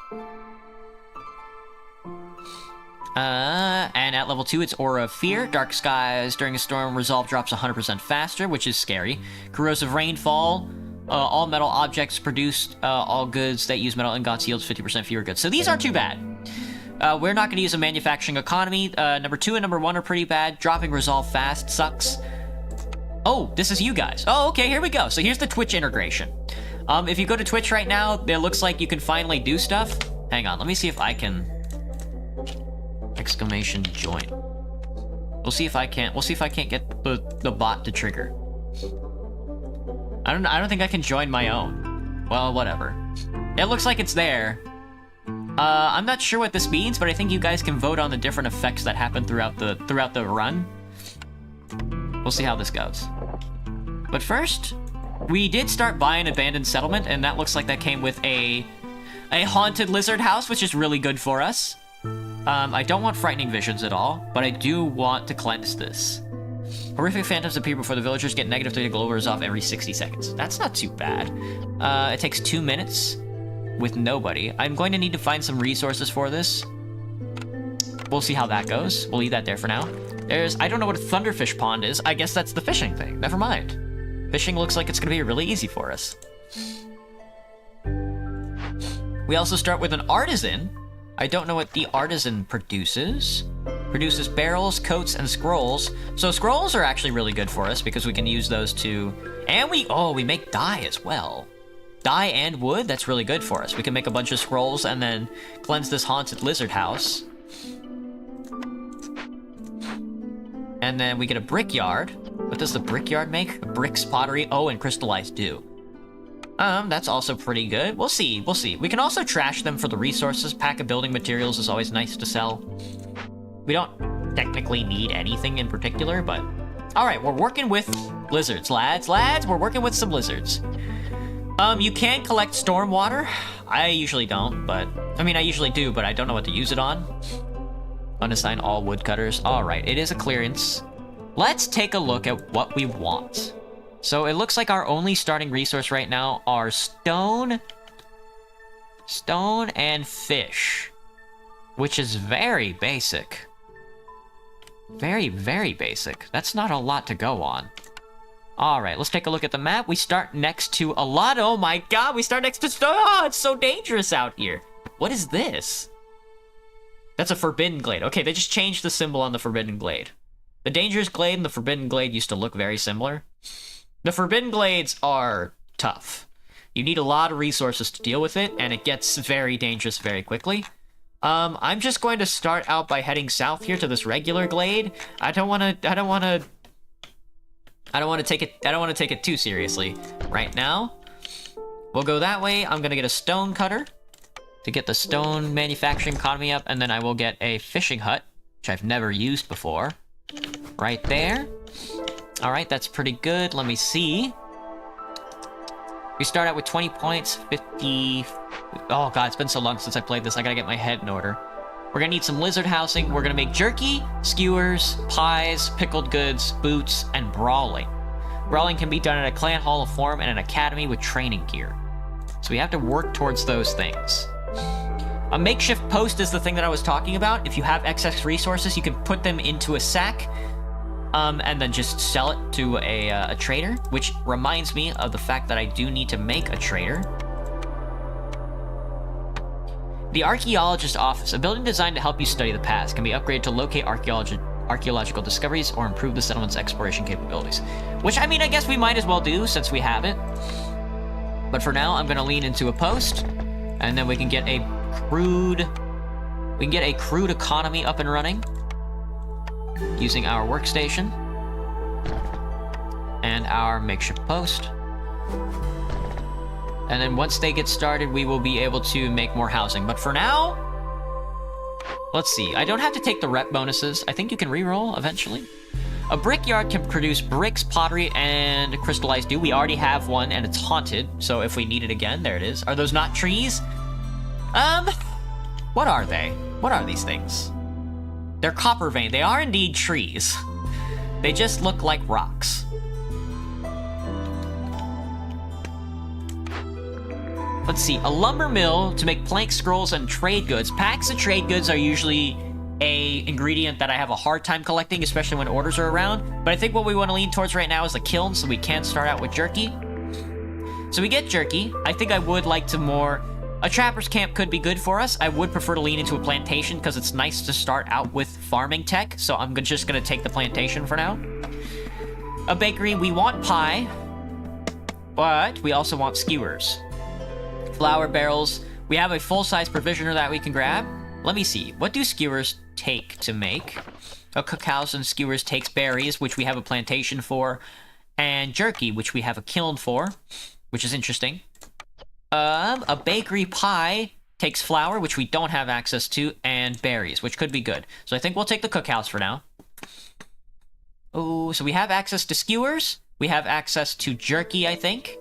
And at level 2, it's Aura of Fear. Dark skies during a storm, resolve drops 100% faster, which is scary. Corrosive Rainfall. All metal objects produced, all goods that use metal ingots yields 50% fewer goods. So these aren't too bad. We're not going to use a manufacturing economy. Number 2 and number 1 are pretty bad. Dropping resolve fast sucks. Oh, this is you guys. Oh, okay, here we go. So here's the Twitch integration. If you go to Twitch right now, it looks like you can finally do stuff. Hang on, let me see if I can... Exclamation join. We'll see if I can't get the bot to trigger. I don't think I can join my own. Well, whatever. It looks like it's there. I'm not sure what this means, but I think you guys can vote on the different effects that happen throughout the run. We'll see how this goes. But first, we did start buying Abandoned Settlement, and that looks like that came with a haunted lizard house, which is really good for us. I don't want frightening visions at all, but I do want to cleanse this. Horrific phantoms appear before the villagers get negative 3 global resolve every 60 seconds. That's not too bad. It takes 2 minutes with nobody. I'm going to need to find some resources for this. We'll see how that goes. We'll leave that there for now. I don't know what a thunderfish pond is. I guess that's the fishing thing. Never mind. Fishing looks like it's going to be really easy for us. We also start with an artisan. I don't know what the artisan produces. Produces barrels, coats, and scrolls. So scrolls are actually really good for us because we can use those to... And we make dye as well. Dye and wood, that's really good for us. We can make a bunch of scrolls and then cleanse this haunted lizard house. And then we get a brickyard. What does the brickyard make? Bricks, pottery, and crystallized dew. That's also pretty good. We'll see. We can also trash them for the resources. Pack of building materials is always nice to sell. We don't technically need anything in particular, but... Alright, we're working with lizards, lads. We're working with some lizards. You can collect stormwater. I usually don't, but... I mean, I usually do, but I don't know what to use it on. Unassign all woodcutters. Alright, it is a clearance. Let's take a look at what we want. So it looks like our only starting resource right now are stone and fish, which is very basic. Very, very basic. That's not a lot to go on. Alright, let's take a look at the map. We start next to a lot. Oh my god, we start next to... Oh, it's so dangerous out here. What is this? That's a Forbidden Glade. Okay, they just changed the symbol on the Forbidden Glade. The Dangerous Glade and the Forbidden Glade used to look very similar. The Forbidden Glades are tough. You need a lot of resources to deal with it, and it gets very dangerous very quickly. I'm just going to start out by heading south here to this regular glade. I don't want to take it too seriously right now. We'll go that way. I'm gonna get a stone cutter to get the stone manufacturing economy up, and then I will get a fishing hut, which I've never used before. Right there. All right, that's pretty good. Let me see. We start out with 20 points, 50... Oh god, it's been so long since I played this. I gotta get my head in order. We're gonna need some lizard housing. We're gonna make jerky, skewers, pies, pickled goods, boots, and brawling. Brawling can be done at a clan hall of form and an academy with training gear. So we have to work towards those things. A makeshift post is the thing that I was talking about. If you have excess resources, you can put them into a sack, and then just sell it to a trader, which reminds me of the fact that I do need to make a trader. The Archaeologist Office, a building designed to help you study the past, can be upgraded to locate archaeological discoveries or improve the settlement's exploration capabilities. Which, I mean, I guess we might as well do since we have it. But for now, I'm gonna lean into a post, and then we can get a crude economy up and running using our workstation and our makeshift post. And then once they get started, we will be able to make more housing. But for now, let's see. I don't have to take the rep bonuses. I think you can reroll eventually. A brickyard can produce bricks, pottery, and crystallized dew. We already have one, and it's haunted. So if we need it again, there it is. Are those not trees? What are they? What are these things? They're copper vein. They are indeed trees. They just look like rocks. Let's see, a lumber mill to make plank scrolls and trade goods. Packs of trade goods are usually a ingredient that I have a hard time collecting, especially when orders are around. But I think what we want to lean towards right now is a kiln, so we can start out with jerky. So we get jerky. I think I would like to more... A trapper's camp could be good for us. I would prefer to lean into a plantation because it's nice to start out with farming tech. So I'm just going to take the plantation for now. A bakery, we want pie, but we also want skewers. Flour barrels. We have a full-size provisioner that we can grab. Let me see. What do skewers take to make? A cookhouse and skewers takes berries, which we have a plantation for, and jerky, which we have a kiln for, which is interesting. A bakery pie takes flour, which we don't have access to, and berries, which could be good. So I think we'll take the cookhouse for now. Oh, so we have access to skewers. We have access to jerky, I think.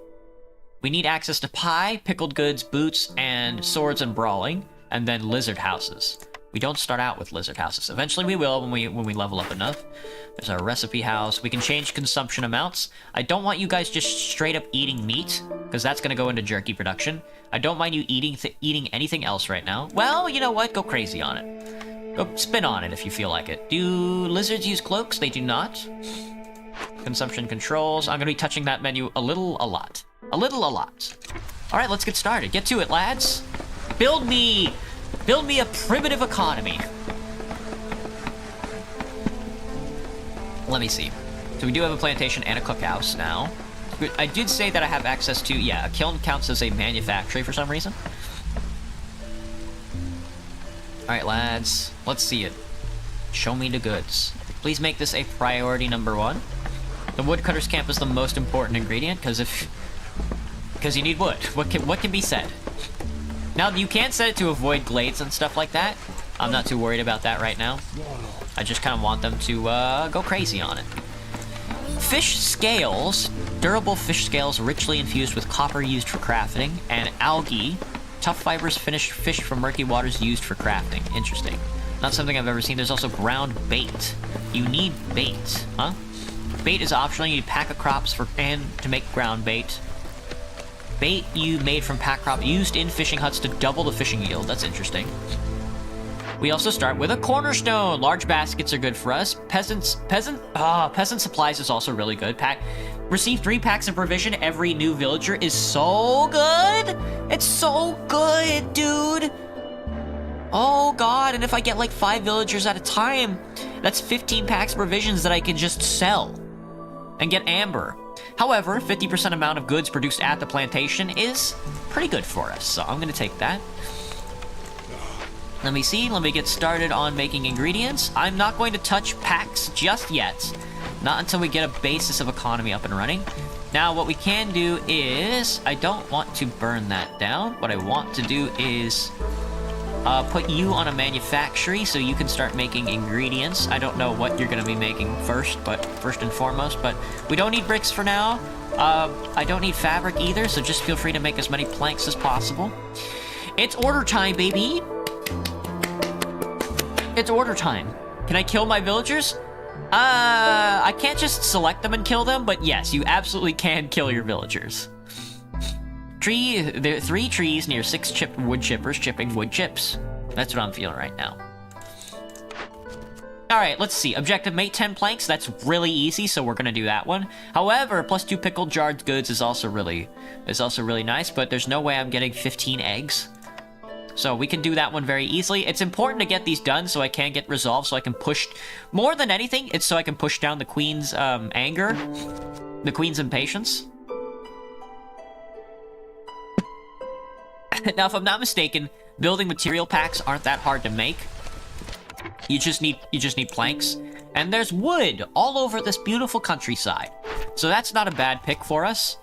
We need access to pie, pickled goods, boots, and swords and brawling, and then lizard houses. We don't start out with lizard houses. Eventually we will when we level up enough. There's our recipe house. We can change consumption amounts. I don't want you guys just straight up eating meat, because that's going to go into jerky production. I don't mind you eating anything else right now. Well, you know what? Go crazy on it. Go spin on it if you feel like it. Do lizards use cloaks? They do not. Consumption controls. I'm going to be touching that menu a lot. A lot. All right, let's get started. Get to it, lads. Build me a primitive economy. Let me see. So we do have a plantation and a cookhouse now. I did say that I have access to, yeah, a kiln counts as a manufactory for some reason. All right, lads, let's see it. Show me the goods. Please make this a priority number 1. The woodcutter's camp is the most important ingredient, because you need wood. What can be said? Now, you can set it to avoid glades and stuff like that. I'm not too worried about that right now. I just kind of want them to go crazy on it. Fish scales. Durable fish scales richly infused with copper used for crafting, and algae. Tough fibers fish from murky waters used for crafting. Interesting. Not something I've ever seen. There's also ground bait. You need bait, huh? Bait is optional. You need pack of crops to make ground bait. Bait you made from pack crop used in fishing huts to double the fishing yield. That's interesting. We also start with a cornerstone. Large baskets are good for us. Peasant supplies is also really good. Receive 3 packs of provision every new villager is so good. It's so good, dude. Oh god, and if I get like 5 villagers at a time, that's 15 packs of provisions that I can just sell and get amber. However, 50% amount of goods produced at the plantation is pretty good for us, so I'm gonna take that. Let me see, let me get started on making ingredients. I'm not going to touch packs just yet. Not until we get a basis of economy up and running. Now, what we can do is... I don't want to burn that down. What I want to do is... put you on a manufactory so you can start making ingredients. I don't know what you're going to be making first and foremost, but we don't need bricks for now. I don't need fabric either, so just feel free to make as many planks as possible. It's order time, baby! It's order time. Can I kill my villagers? I can't just select them and kill them, but yes, you absolutely can kill your villagers. There are 3 trees near 6 chipped wood chippers chipping wood chips. That's what I'm feeling right now. Alright, let's see. Objective, make 10 planks. That's really easy, so we're gonna do that one. However, plus 2 pickled jarred goods is also really nice, but there's no way I'm getting 15 eggs. So we can do that one very easily. It's important to get these done so I can get resolved, so I can push... More than anything, it's so I can push down the queen's anger. The queen's impatience. Now, if I'm not mistaken, building material packs aren't that hard to make. You just need planks. And there's wood all over this beautiful countryside. So that's not a bad pick for us.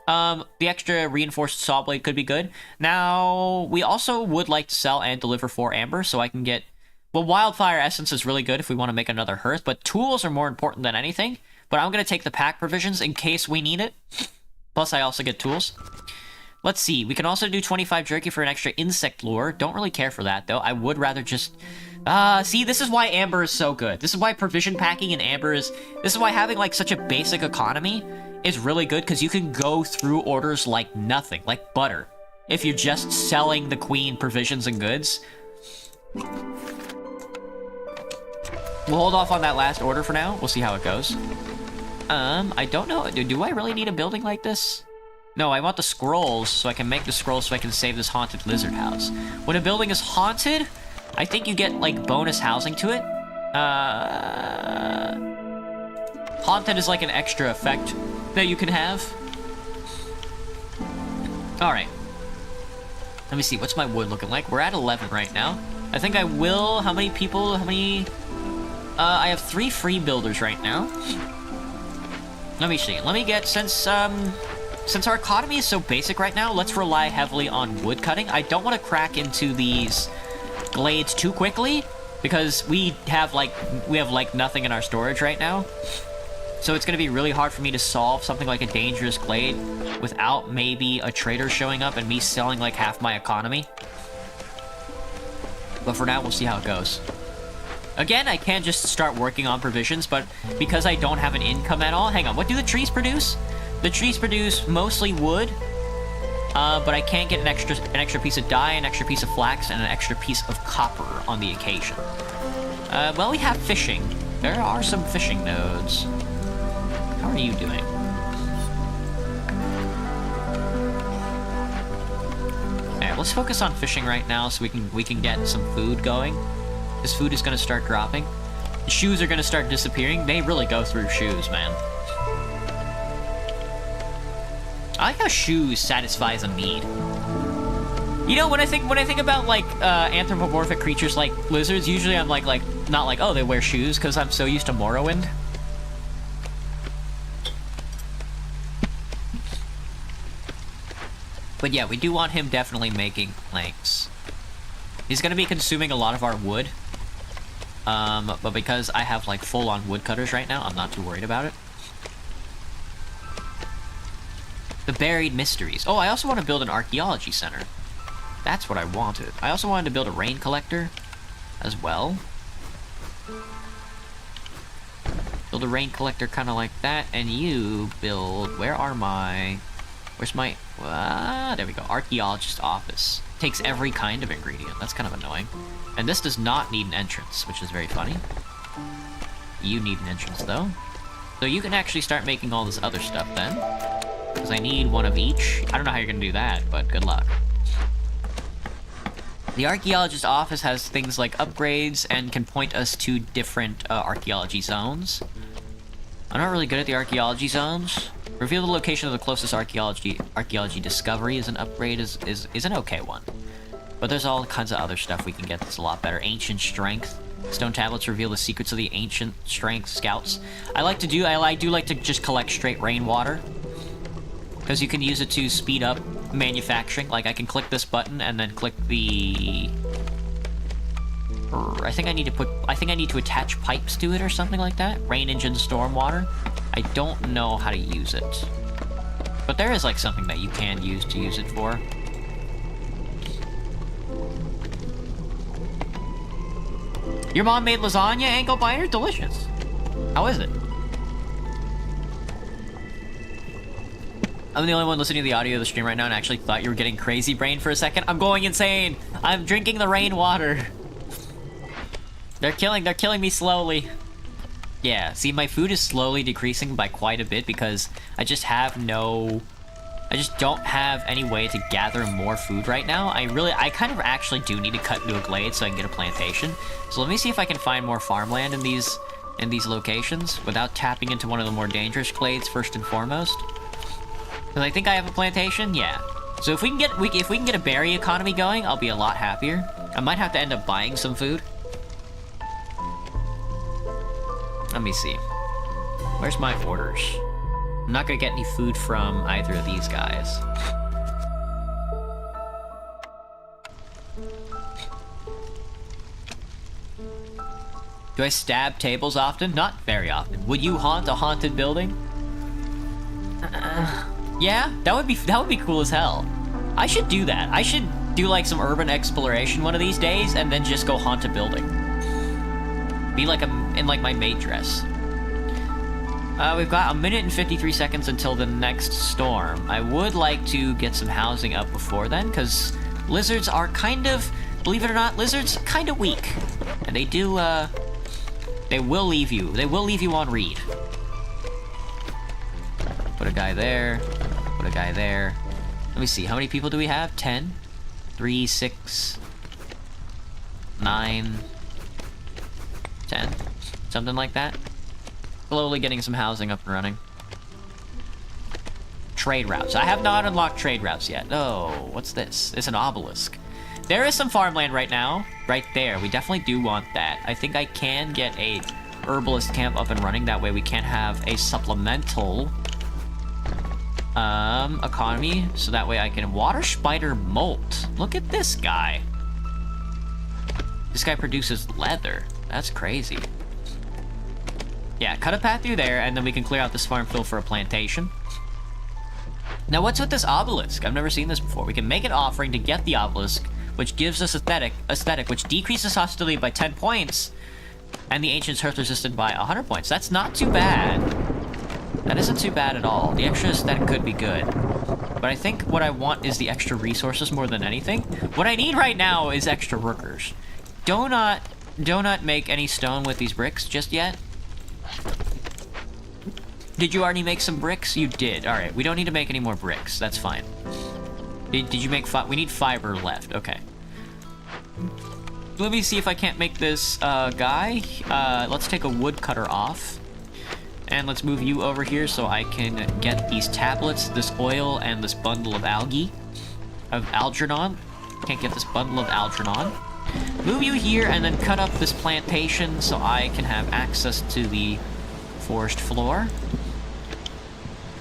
The extra reinforced saw blade could be good. Now, we also would like to sell and deliver 4 amber, so I can get... Well, wildfire essence is really good if we want to make another hearth, but tools are more important than anything. But I'm going to take the pack provisions in case we need it. Plus, I also get tools. Let's see, we can also do 25 jerky for an extra insect lure. Don't really care for that, though. I would rather just... see, this is why amber is so good. This is why provision packing in amber is... This is why having, like, such a basic economy is really good, because you can go through orders like nothing, like butter. If you're just selling the queen provisions and goods. We'll hold off on that last order for now. We'll see how it goes. I don't know. Do I really need a building like this? No, I want the scrolls, so I can make the scrolls so I can save this haunted lizard house. When a building is haunted, I think you get, like, bonus housing to it. Haunted is like an extra effect that you can have. Alright. Let me see, what's my wood looking like? We're at 11 right now. I think I will... How many people? How many... I have 3 free builders right now. Let me see. Let me get... Since our economy is so basic right now, let's rely heavily on wood cutting. I don't want to crack into these glades too quickly, because we have nothing in our storage right now. So it's going to be really hard for me to solve something like a dangerous glade without maybe a trader showing up and me selling like half my economy. But for now, we'll see how it goes. Again, I can just start working on provisions, but because I don't have an income at all... Hang on, what do the trees produce? The trees produce mostly wood, but I can't get an extra piece of dye, an extra piece of flax, and an extra piece of copper on the occasion. Well, we have fishing. There are some fishing nodes. How are you doing? Alright, let's focus on fishing right now so we can get some food going. This food is going to start dropping. The shoes are going to start disappearing. They really go through shoes, man. I like how shoes satisfies a need. You know, when I think about like anthropomorphic creatures like lizards, usually I'm not like, oh, they wear shoes, because I'm so used to Morrowind. But yeah, we do want him definitely making planks. He's gonna be consuming a lot of our wood. But because I have like full-on woodcutters right now, I'm not too worried about it. The Buried Mysteries. Oh, I also want to build an archaeology center. That's what I wanted. I also wanted to build a rain collector as well. Build a rain collector kind of like that, and you build... Where's my... there we go. Archaeologist office. Takes every kind of ingredient. That's kind of annoying. And this does not need an entrance, which is very funny. You need an entrance, though. So you can actually start making all this other stuff then. Because I need one of each. I don't know how you're gonna do that, but good luck. The archaeologist's office has things like upgrades and can point us to different archaeology zones. I'm not really good at the archaeology zones. Reveal the location of the closest archaeology discovery is an upgrade, is an okay one. But there's all kinds of other stuff we can get that's a lot better. Ancient strength. Stone tablets reveal the secrets of the ancient strength scouts. I do like to just collect straight rainwater. Because you can use it to speed up manufacturing. Like, I can click this button and then click the... I think I need to attach pipes to it or something like that. Rain engine stormwater. I don't know how to use it. But there is, like, something that you can use to use it for. Your mom made lasagna, ankle biter? Delicious. How is it? I'm the only one listening to the audio of the stream right now and actually thought you were getting crazy brain for a second. I'm going insane. I'm drinking the rainwater. They're killing me slowly. Yeah, see, my food is slowly decreasing by quite a bit because I just don't have any way to gather more food right now. I kind of actually do need to cut into a glade so I can get a plantation. So let me see if I can find more farmland in these locations without tapping into one of the more dangerous glades first and foremost. Because I think I have a plantation, yeah. So if we can get a berry economy going, I'll be a lot happier. I might have to end up buying some food. Let me see. Where's my orders? I'm not gonna get any food from either of these guys. Do I stab tables often? Not very often. Would you haunt a haunted building? Yeah, that would be cool as hell. I should do that. I should do like some urban exploration one of these days and then just go haunt a building. Be like in like my maid dress. We've got 1 minute and 53 seconds until the next storm. I would like to get some housing up before then, because lizards are kind of, believe it or not, lizards kind of weak. And they do, they will leave you on read. Put a guy there, put a guy there. Let me see, how many people do we have? 10? 3, 6, 9, 10. Something like that. Slowly getting some housing up and running. Trade routes. I have not unlocked trade routes yet. Oh, what's this? It's an obelisk. There is some farmland right now. Right there. We definitely do want that. I think I can get a herbalist camp up and running. That way we can have a supplemental economy. So that way I can water spider molt. Look at this guy. This guy produces leather. That's crazy. Yeah, cut a path through there, and then we can clear out this farm field for a plantation. Now, what's with this obelisk? I've never seen this before. We can make an offering to get the obelisk, which gives us aesthetic, which decreases hostility by 10 points, and the ancient's hearth resisted by 100 points. That's not too bad. That isn't too bad at all. The extra aesthetic could be good. But I think what I want is the extra resources more than anything. What I need right now is extra workers. Do not make any stone with these bricks just yet. Did you already make some bricks? You did. Alright, we don't need to make any more bricks. That's fine. Did you make we need fiber left. Okay. Let me see if I can't make this guy. Let's take a woodcutter off. And let's move you over here so I can get these tablets, this oil, and this bundle of algae. Of Algernon. Can't get this bundle of Algernon. Move you here and then cut up this plantation so I can have access to the forest floor.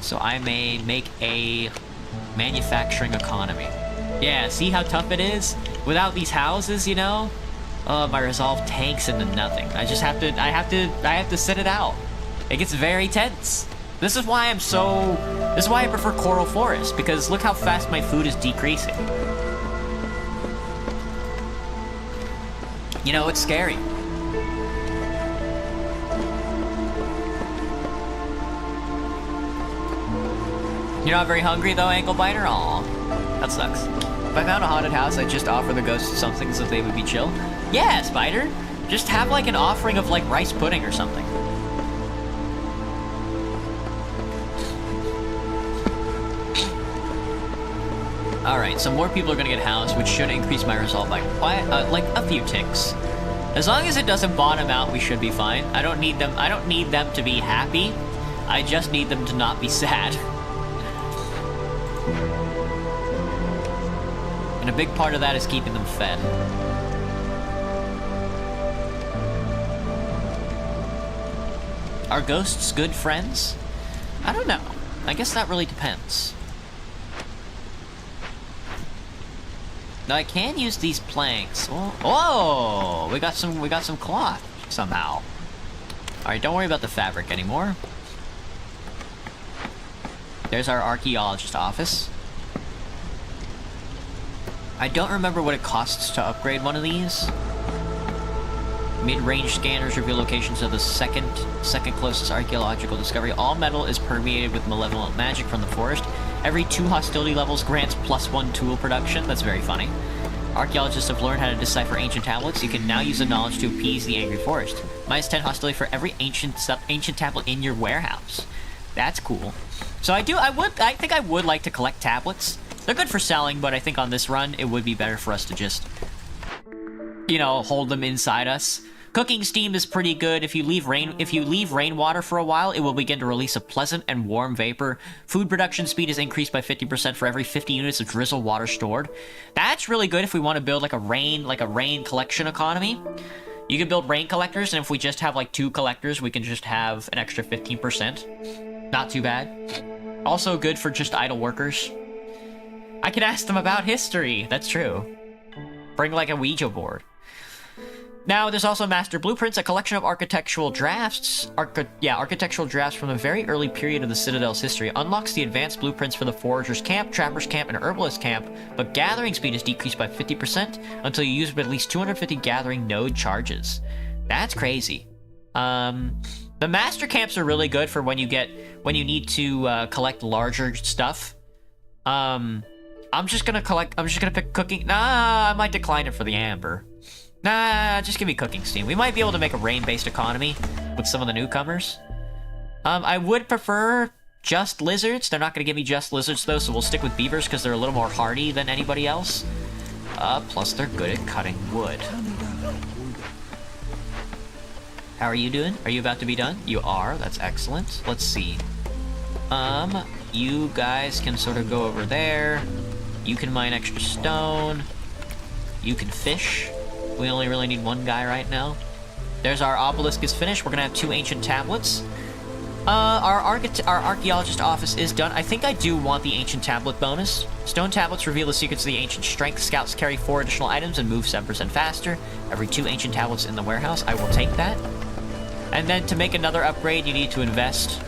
So I may make a manufacturing economy. Yeah, see how tough it is? Without these houses, you know? My resolve tanks into nothing. I have to sit it out. It gets very tense. This is why I prefer Coral Forest, because look how fast my food is decreasing. You know, it's scary. You're not very hungry though, ankle biter? Aw, that sucks. If I found a haunted house, I'd just offer the ghosts something so they would be chill. Yeah, Spider! Just have like an offering of like rice pudding or something. Alright, so more people are gonna get housed, which should increase my resolve by quite, like a few ticks. As long as it doesn't bottom out, we should be fine. I don't need them to be happy. I just need them to not be sad. And a big part of that is keeping them fed. Are ghosts good friends? I don't know. I guess that really depends. Now I can use these planks. Oh, we got some cloth somehow. Alright, don't worry about the fabric anymore. There's our archaeologist office. I don't remember what it costs to upgrade one of these. Mid-range scanners reveal locations of the second closest archaeological discovery. All metal is permeated with malevolent magic from the forest. Every 2 hostility levels grants +1 tool production. That's very funny. Archaeologists have learned how to decipher ancient tablets. You can now use the knowledge to appease the angry forest. -10 hostility for every ancient tablet in your warehouse. That's cool. So I think I would like to collect tablets. They're good for selling, but I think on this run, it would be better for us to just, you know, hold them inside us. Cooking steam is pretty good. If you leave rainwater for a while, it will begin to release a pleasant and warm vapor. Food production speed is increased by 50% for every 50 units of drizzle water stored. That's really good if we want to build like a rain collection economy. You can build rain collectors, and if we just have like 2 collectors, we can just have an extra 15%. Not too bad. Also good for just idle workers. I can ask them about history. That's true. Bring like a Ouija board. Now, there's also Master Blueprints, a collection of architectural drafts. Architectural drafts from a very early period of the Citadel's history. Unlocks the advanced blueprints for the Forager's Camp, Trapper's Camp, and Herbalist Camp, but gathering speed is decreased by 50% until you use at least 250 gathering node charges. That's crazy. The Master Camps are really good for when you need to collect larger stuff. I'm just gonna pick cooking. Nah, I might decline it for the amber. Nah, just give me cooking steam. We might be able to make a rain-based economy with some of the newcomers. I would prefer just lizards. They're not gonna give me just lizards though, so we'll stick with beavers because they're a little more hardy than anybody else. Plus they're good at cutting wood. How are you doing? Are you about to be done? You are. That's excellent. Let's see. You guys can sort of go over there. You can mine extra stone. You can fish. We only really need 1 guy right now. There's our obelisk is finished. We're gonna have 2 ancient tablets. Our archaeologist office is done. I think I do want the ancient tablet bonus. Stone tablets reveal the secrets of the ancient strength. Scouts carry 4 additional items and move 7% faster. Every 2 ancient tablets in the warehouse. I will take that. And then to make another upgrade, you need to invest.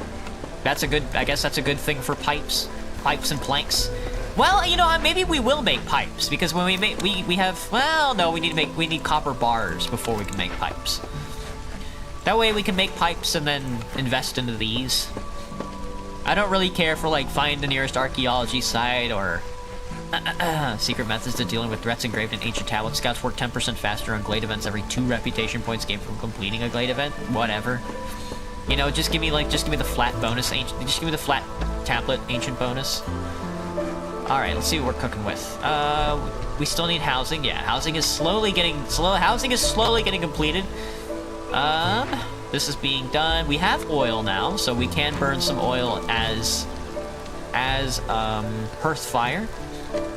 I guess that's a good thing for pipes and planks. Well, you know, maybe we will make pipes, because when we need copper bars before we can make pipes. That way we can make pipes and then invest into these. I don't really care for, like, find the nearest archaeology site or secret methods to dealing with threats engraved in ancient tablets. Scouts work 10% faster on glade events. Every 2 reputation points gained from completing a glade event. Whatever. You know, just give me the flat bonus. Just give me the flat tablet ancient bonus. Alright, let's see what we're cooking with. We still need housing. Yeah, housing is slowly getting completed. This is being done. We have oil now, so we can burn some oil as hearth fire.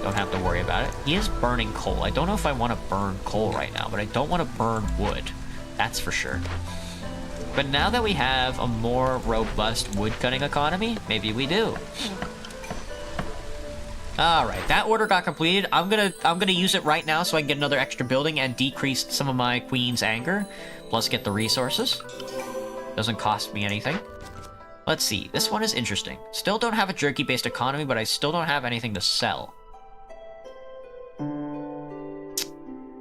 Don't have to worry about it. He is burning coal. I don't know if I want to burn coal right now, but I don't want to burn wood. That's for sure. But now that we have a more robust wood-cutting economy, maybe we do. Alright, that order got completed. I'm gonna use it right now so I can get another extra building and decrease some of my queen's anger. Plus get the resources. Doesn't cost me anything. Let's see, this one is interesting. Still don't have a jerky-based economy, but I still don't have anything to sell.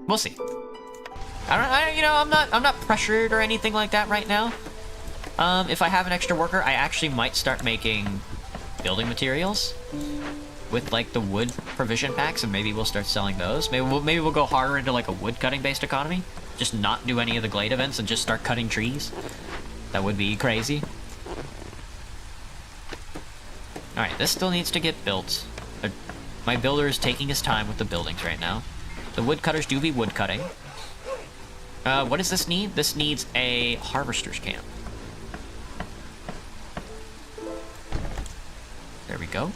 We'll see. I'm not pressured or anything like that right now. If I have an extra worker, I actually might start making building materials with like the wood provision packs, and maybe we'll start selling those. Maybe we'll go harder into like a wood cutting based economy. Just not do any of the glade events and just start cutting trees. That would be crazy. Alright, this still needs to get built. My builder is taking his time with the buildings right now. The woodcutters do be woodcutting. What does this need? This needs a harvester's camp. There we go.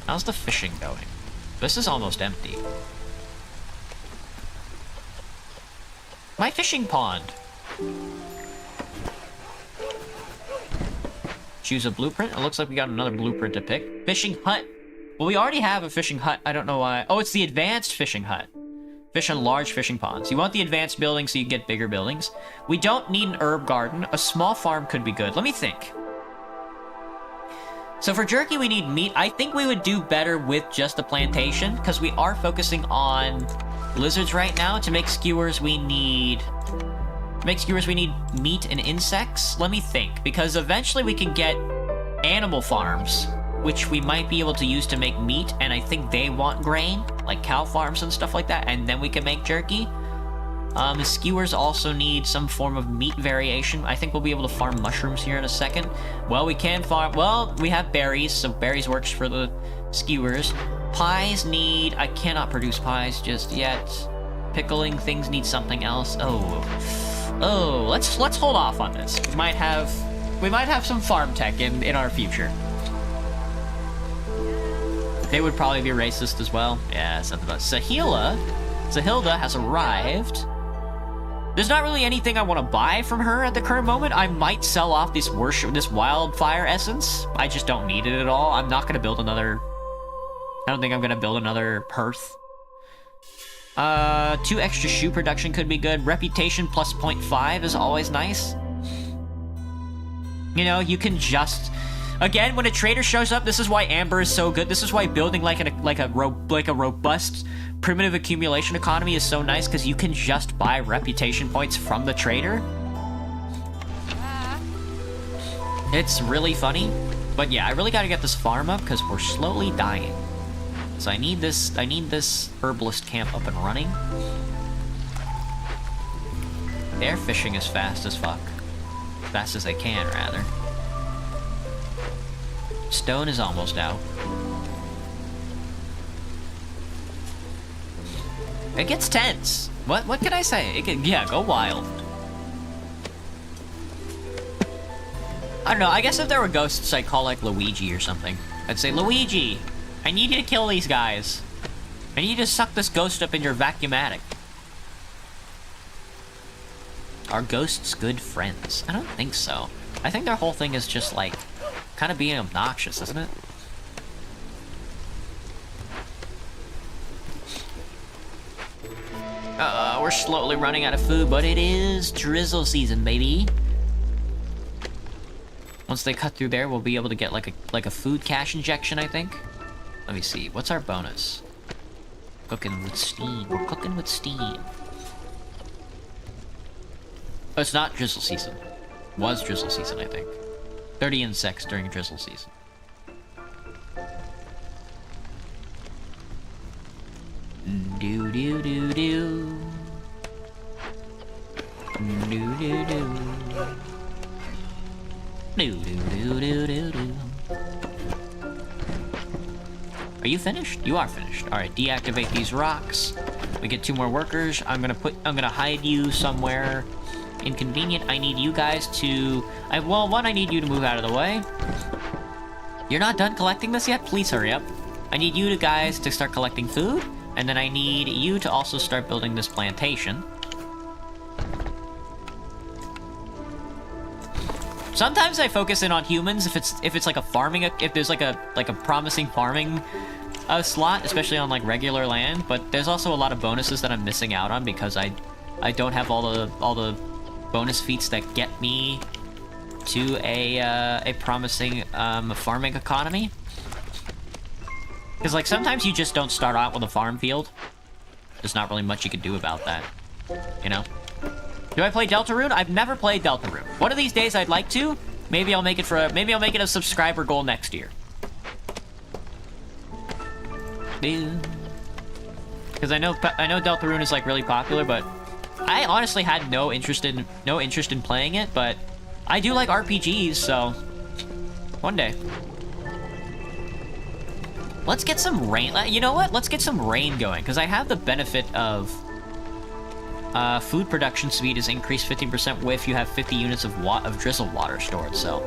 How's the fishing going? This is almost empty. My fishing pond. Choose a blueprint. It looks like we got another blueprint to pick. Fishing hut. Well, we already have a fishing hut. I don't know why. Oh, it's the advanced fishing hut. Fish on large fishing ponds. You want the advanced building so you get bigger buildings. We don't need an herb garden. A small farm could be good. Let me think. So for jerky, we need meat. I think we would do better with just a plantation because we are focusing on lizards right now. To make skewers, we need... meat and insects. Let me think, because eventually we can get animal farms, which we might be able to use to make meat, and I think they want grain, like cow farms and stuff like that, and then we can make jerky. The skewers also need some form of meat variation. I think we'll be able to farm mushrooms here in a second. Well, we can farm... Well, we have berries, so berries works for the skewers. Pies need... I cannot produce pies just yet. Pickling things need something else. Oh, let's hold off on this. We might have some farm tech in our future. They would probably be racist as well. Yeah, something about Sahilda has arrived. There's not really anything I want to buy from her at the current moment. I might sell off this wildfire essence. I just don't need it at all. I'm not gonna build another... I don't think I'm gonna build another hearth. 2 extra shoe production could be good. Reputation plus 0.5 is always nice. You know, you can just... Again, when a trader shows up, this is why Amber is so good. This is why building like a robust primitive accumulation economy is so nice, because you can just buy reputation points from the trader. It's really funny. But yeah, I really gotta get this farm up because we're slowly dying. So I need this herbalist camp up and running. They're fishing as fast as fuck. Fast as they can, rather. Stone is almost out. It gets tense. What can I say? Yeah, go wild. I don't know, I guess if there were ghosts, I'd call like Luigi or something. I'd say, Luigi, I need you to kill these guys. I need you to suck this ghost up in your vacuumatic. Are ghosts good friends? I don't think so. I think their whole thing is just like, kind of being obnoxious, isn't it? We're slowly running out of food, but it is drizzle season, baby. Once they cut through there, we'll be able to get like a food cash injection, I think. Let me see. What's our bonus? Cooking with steam. We're cooking with steam. Oh, it's not drizzle season. Was drizzle season, I think. 30 insects during drizzle season. Do do do do. Do do do. Do do do do do do. Are you finished? You are finished. All right, deactivate these rocks. We get 2 more workers. I'm gonna hide you somewhere inconvenient. I need you guys to... well, one, I need you to move out of the way. You're not done collecting this yet? Please hurry up. I need you guys to start collecting food, and then I need you to also start building this plantation. Sometimes I focus in on humans if it's like a farming, if there's like a promising farming slot, especially on like regular land. But there's also a lot of bonuses that I'm missing out on because I don't have all the bonus feats that get me to a promising farming economy. Because like sometimes you just don't start out with a farm field. There's not really much you can do about that, you know. Do I play Deltarune? I've never played Deltarune. One of these days I'd like to. Maybe I'll make it a subscriber goal next year. Because I know Deltarune is like really popular, but I honestly had no interest in playing it. But I do like RPGs, so one day. Let's get some rain. You know what? Let's get some rain going, because I have the benefit of food production speed is increased 15% if you have 50 units of drizzle water stored. So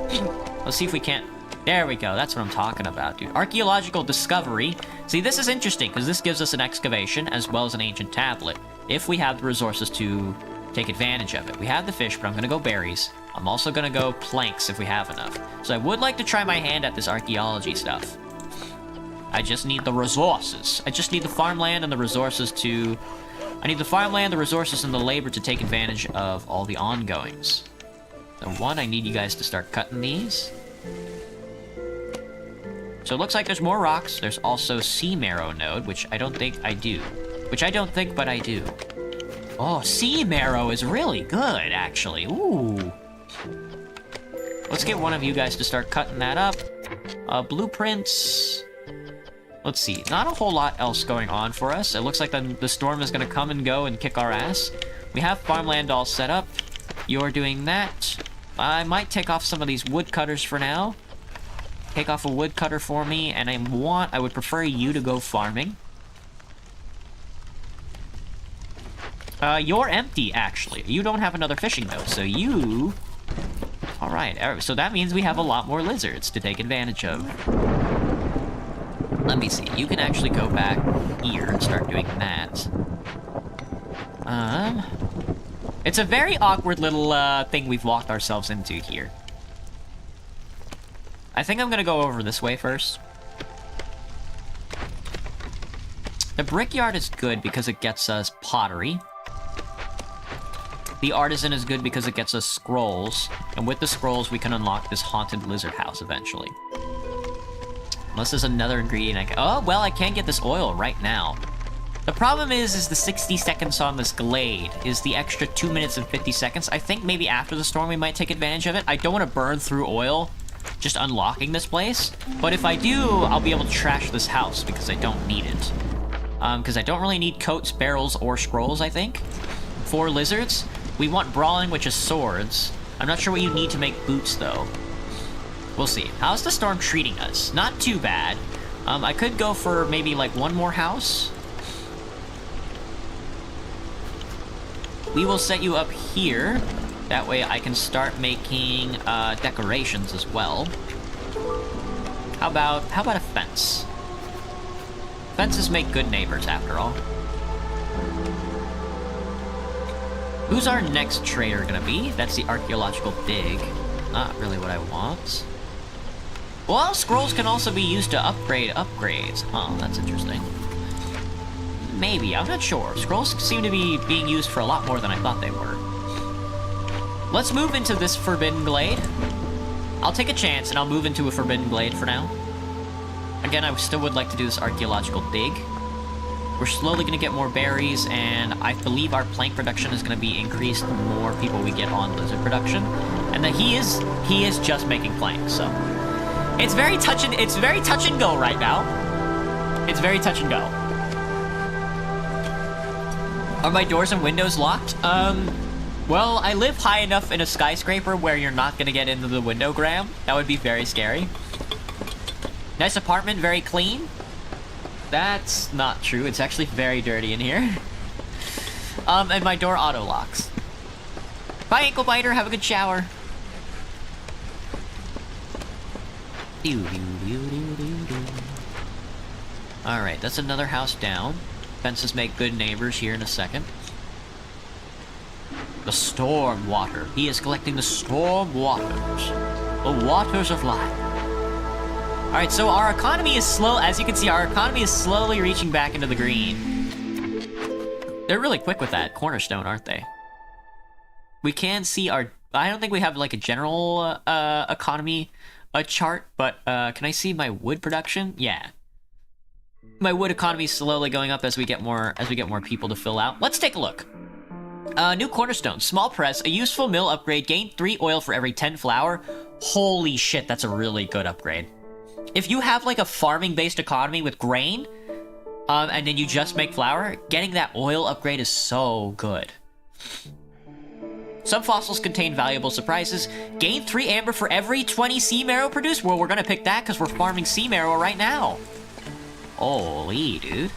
let's see if we can't. There we go. That's what I'm talking about, dude. Archaeological discovery. See, this is interesting because this gives us an excavation as well as an ancient tablet if we have the resources to take advantage of it. We have the fish, but I'm gonna go berries. I'm also gonna go planks if we have enough. So I would like to try my hand at this archaeology stuff. I just need the resources. I just need the farmland and the resources to... I need the farmland, the resources, and the labor to take advantage of all the ongoings. So one, I need you guys to start cutting these. So it looks like there's more rocks. There's also sea marrow node, which I don't think I do. Which I don't think, but I do. Oh, sea marrow is really good, actually. Ooh. Let's get one of you guys to start cutting that up. Blueprints... Let's see, not a whole lot else going on for us. It looks like the storm is going to come and go and kick our ass. We have farmland all set up. You're doing that. I might take off some of these woodcutters for now. Take off a woodcutter for me, and I would prefer you to go farming. You're empty, actually. You don't have another fishing node, so you... Alright, so that means we have a lot more lizards to take advantage of. Let me see. You can actually go back here and start doing that. It's a very awkward little thing we've walked ourselves into here. I think I'm gonna go over this way first. The brickyard is good because it gets us pottery. The artisan is good because it gets us scrolls. And with the scrolls, we can unlock this haunted lizard house eventually. Unless there's another ingredient I can... Oh, well, I can't get this oil right now. The problem is the 60 seconds on this glade is the extra 2 minutes and 50 seconds. I think maybe after the storm we might take advantage of it. I don't want to burn through oil just unlocking this place. But if I do, I'll be able to trash this house because I don't need it. Because I don't really need coats, barrels, or scrolls, I think. For lizards, we want brawling, which is swords. I'm not sure what you need to make boots, though. We'll see. How's the storm treating us? Not too bad. I could go for maybe, like, one more house. We will set you up here. That way I can start making, decorations as well. How about a fence? Fences make good neighbors, after all. Who's our next trader gonna be? That's the archaeological dig. Not really what I want. Well, scrolls can also be used to upgrade upgrades. Huh, that's interesting. Maybe, I'm not sure. Scrolls seem to be being used for a lot more than I thought they were. Let's move into this Forbidden Glade. I'll take a chance and I'll move into a Forbidden Glade for now. Again, I still would like to do this archaeological dig. We're slowly going to get more berries, and I believe our plank production is going to be increased the more people we get on lizard production. And that he is just making planks, so... It's very touch and go right now. It's very touch and go. Are my doors and windows locked? Well, I live high enough in a skyscraper where you're not gonna get into the window, Graham. That would be very scary. Nice apartment, very clean. That's not true. It's actually very dirty in here. And my door auto locks. Bye, ankle biter. Have a good shower. Alright, that's another house down. Fences make good neighbors here in a second. The storm water. He is collecting the storm waters. The waters of life. Alright, so our economy is slow. As you can see, our economy is slowly reaching back into the green. They're really quick with that cornerstone, aren't they? We can see our... I don't think we have, like, a general economy chart, but can I see my wood production? Yeah. My wood economy is slowly going up as we get more people to fill out. Let's take a look. New cornerstone, small press, a useful mill upgrade, gain 3 oil for every 10 flour. Holy shit, that's a really good upgrade. If you have like a farming-based economy with grain, and then you just make flour, getting that oil upgrade is so good. Some fossils contain valuable surprises. Gain 3 amber for every 20 sea marrow produced. Well, we're gonna pick that because we're farming sea marrow right now. Holy, dude.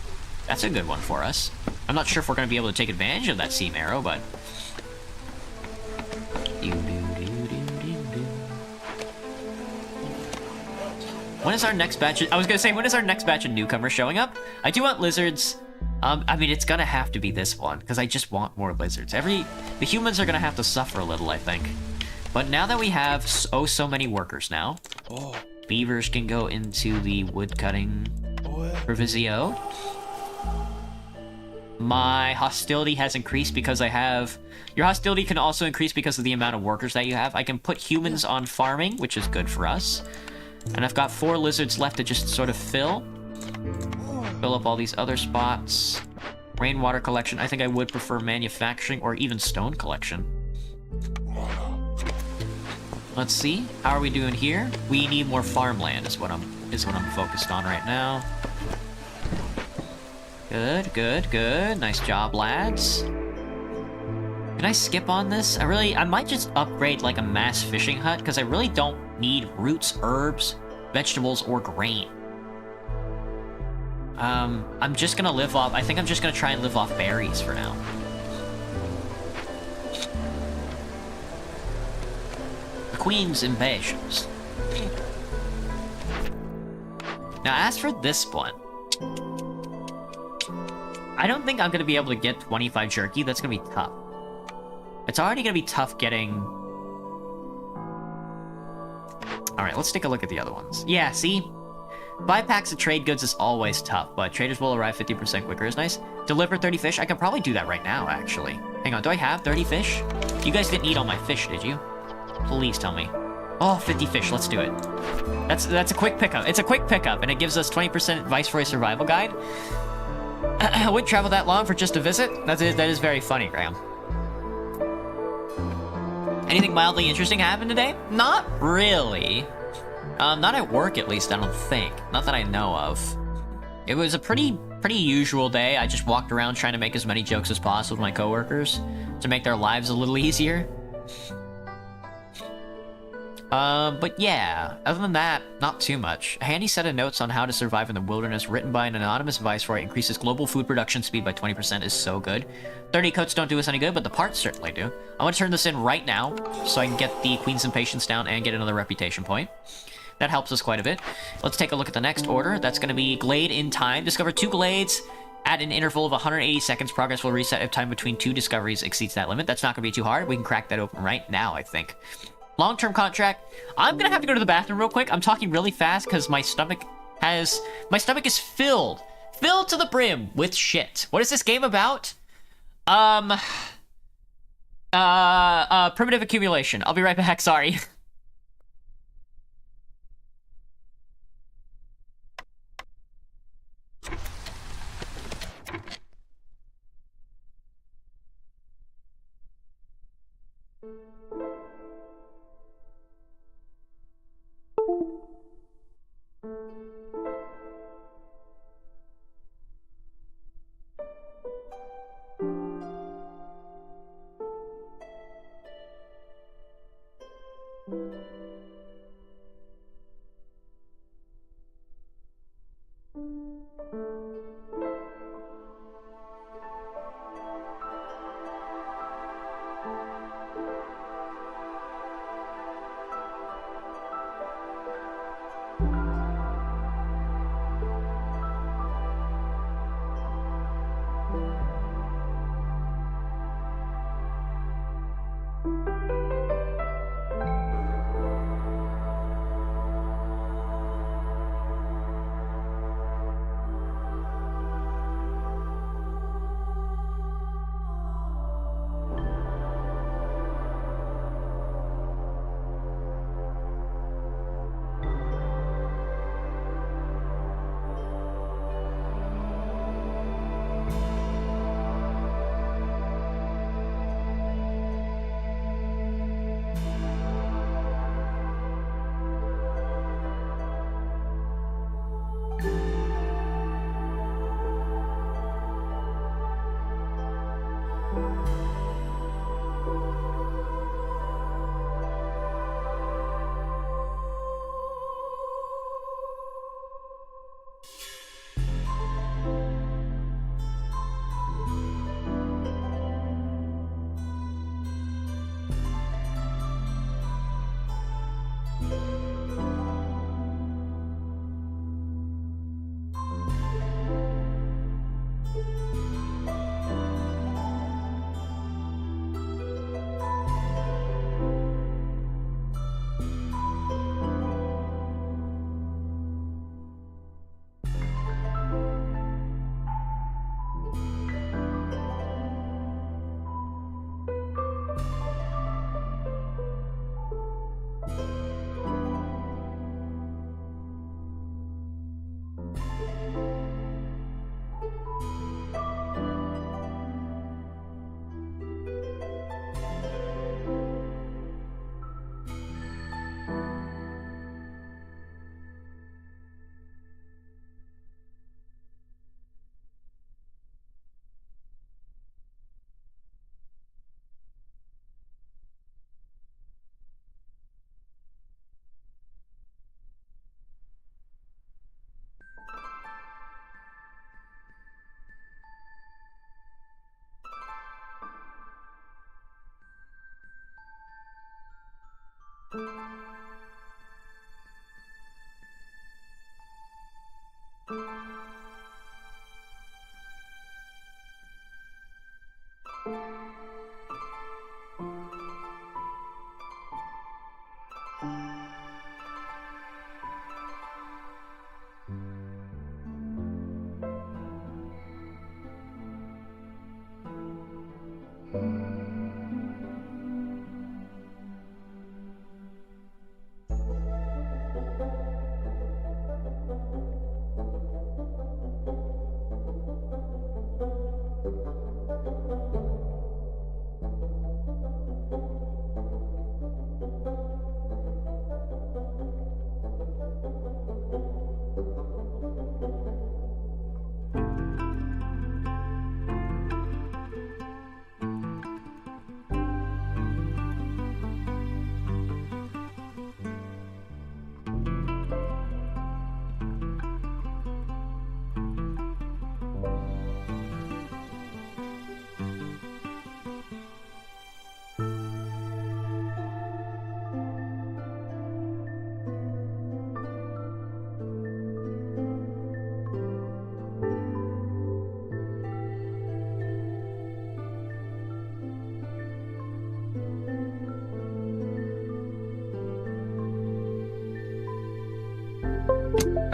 That's a good one for us. I'm not sure if we're going to be able to take advantage of that Sea Marrow, but... When is our next batch I was going to say, when is our next batch of newcomers showing up? I do want lizards. I mean, it's going to have to be this one, because I just want more lizards. The humans are going to have to suffer a little, I think. But now that we have so many workers now, beavers can go into the wood cutting provisio. My hostility has increased because I have... Your hostility can also increase because of the amount of workers that you have. I can put humans on farming, which is good for us. And I've got 4 lizards left to just sort of fill up all these other spots. Rainwater collection. I think I would prefer manufacturing or even stone collection. Let's see. How are we doing here? We need more farmland is what I'm focused on right now. Good, good, good. Nice job, lads. Can I skip on this? I might just upgrade like a mass fishing hut because I really don't need roots, herbs, vegetables, or grain. I'm just gonna live off... I think I'm just gonna try and live off berries for now. The Queen's impatience. Now, as for this one... I don't think I'm gonna be able to get 25 jerky. That's gonna be tough. It's already gonna be tough getting... Alright, let's take a look at the other ones. Yeah, see? 5 packs of trade goods is always tough, but traders will arrive 50% quicker is nice. Deliver 30 fish? I can probably do that right now, actually. Hang on, do I have 30 fish? You guys didn't eat all my fish, did you? Please tell me. Oh, 50 fish, let's do it. That's a quick pickup. It's a quick pickup, and it gives us 20% Viceroy Survival Guide. I wouldn't travel that long for just a visit. That is very funny, Graham. Anything mildly interesting happened today? Not really. Not at work, at least, I don't think. Not that I know of. It was a pretty usual day. I just walked around trying to make as many jokes as possible with my coworkers to make their lives a little easier. But yeah, other than that, not too much. A handy set of notes on how to survive in the wilderness written by an anonymous viceroy increases global food production speed by 20% is so good. 30 coats don't do us any good, but the parts certainly do. I want to turn this in right now so I can get the Queen's Impatience down and get another reputation point. That helps us quite a bit. Let's take a look at the next order. That's going to be Glade in Time. Discover 2 glades at an interval of 180 seconds. Progress will reset if time between 2 discoveries exceeds that limit. That's not going to be too hard. We can crack that open right now, I think. Long-term contract. I'm going to have to go to the bathroom real quick. I'm talking really fast because my stomach is filled to the brim with shit. What is this game about? Primitive accumulation. I'll be right back. Sorry.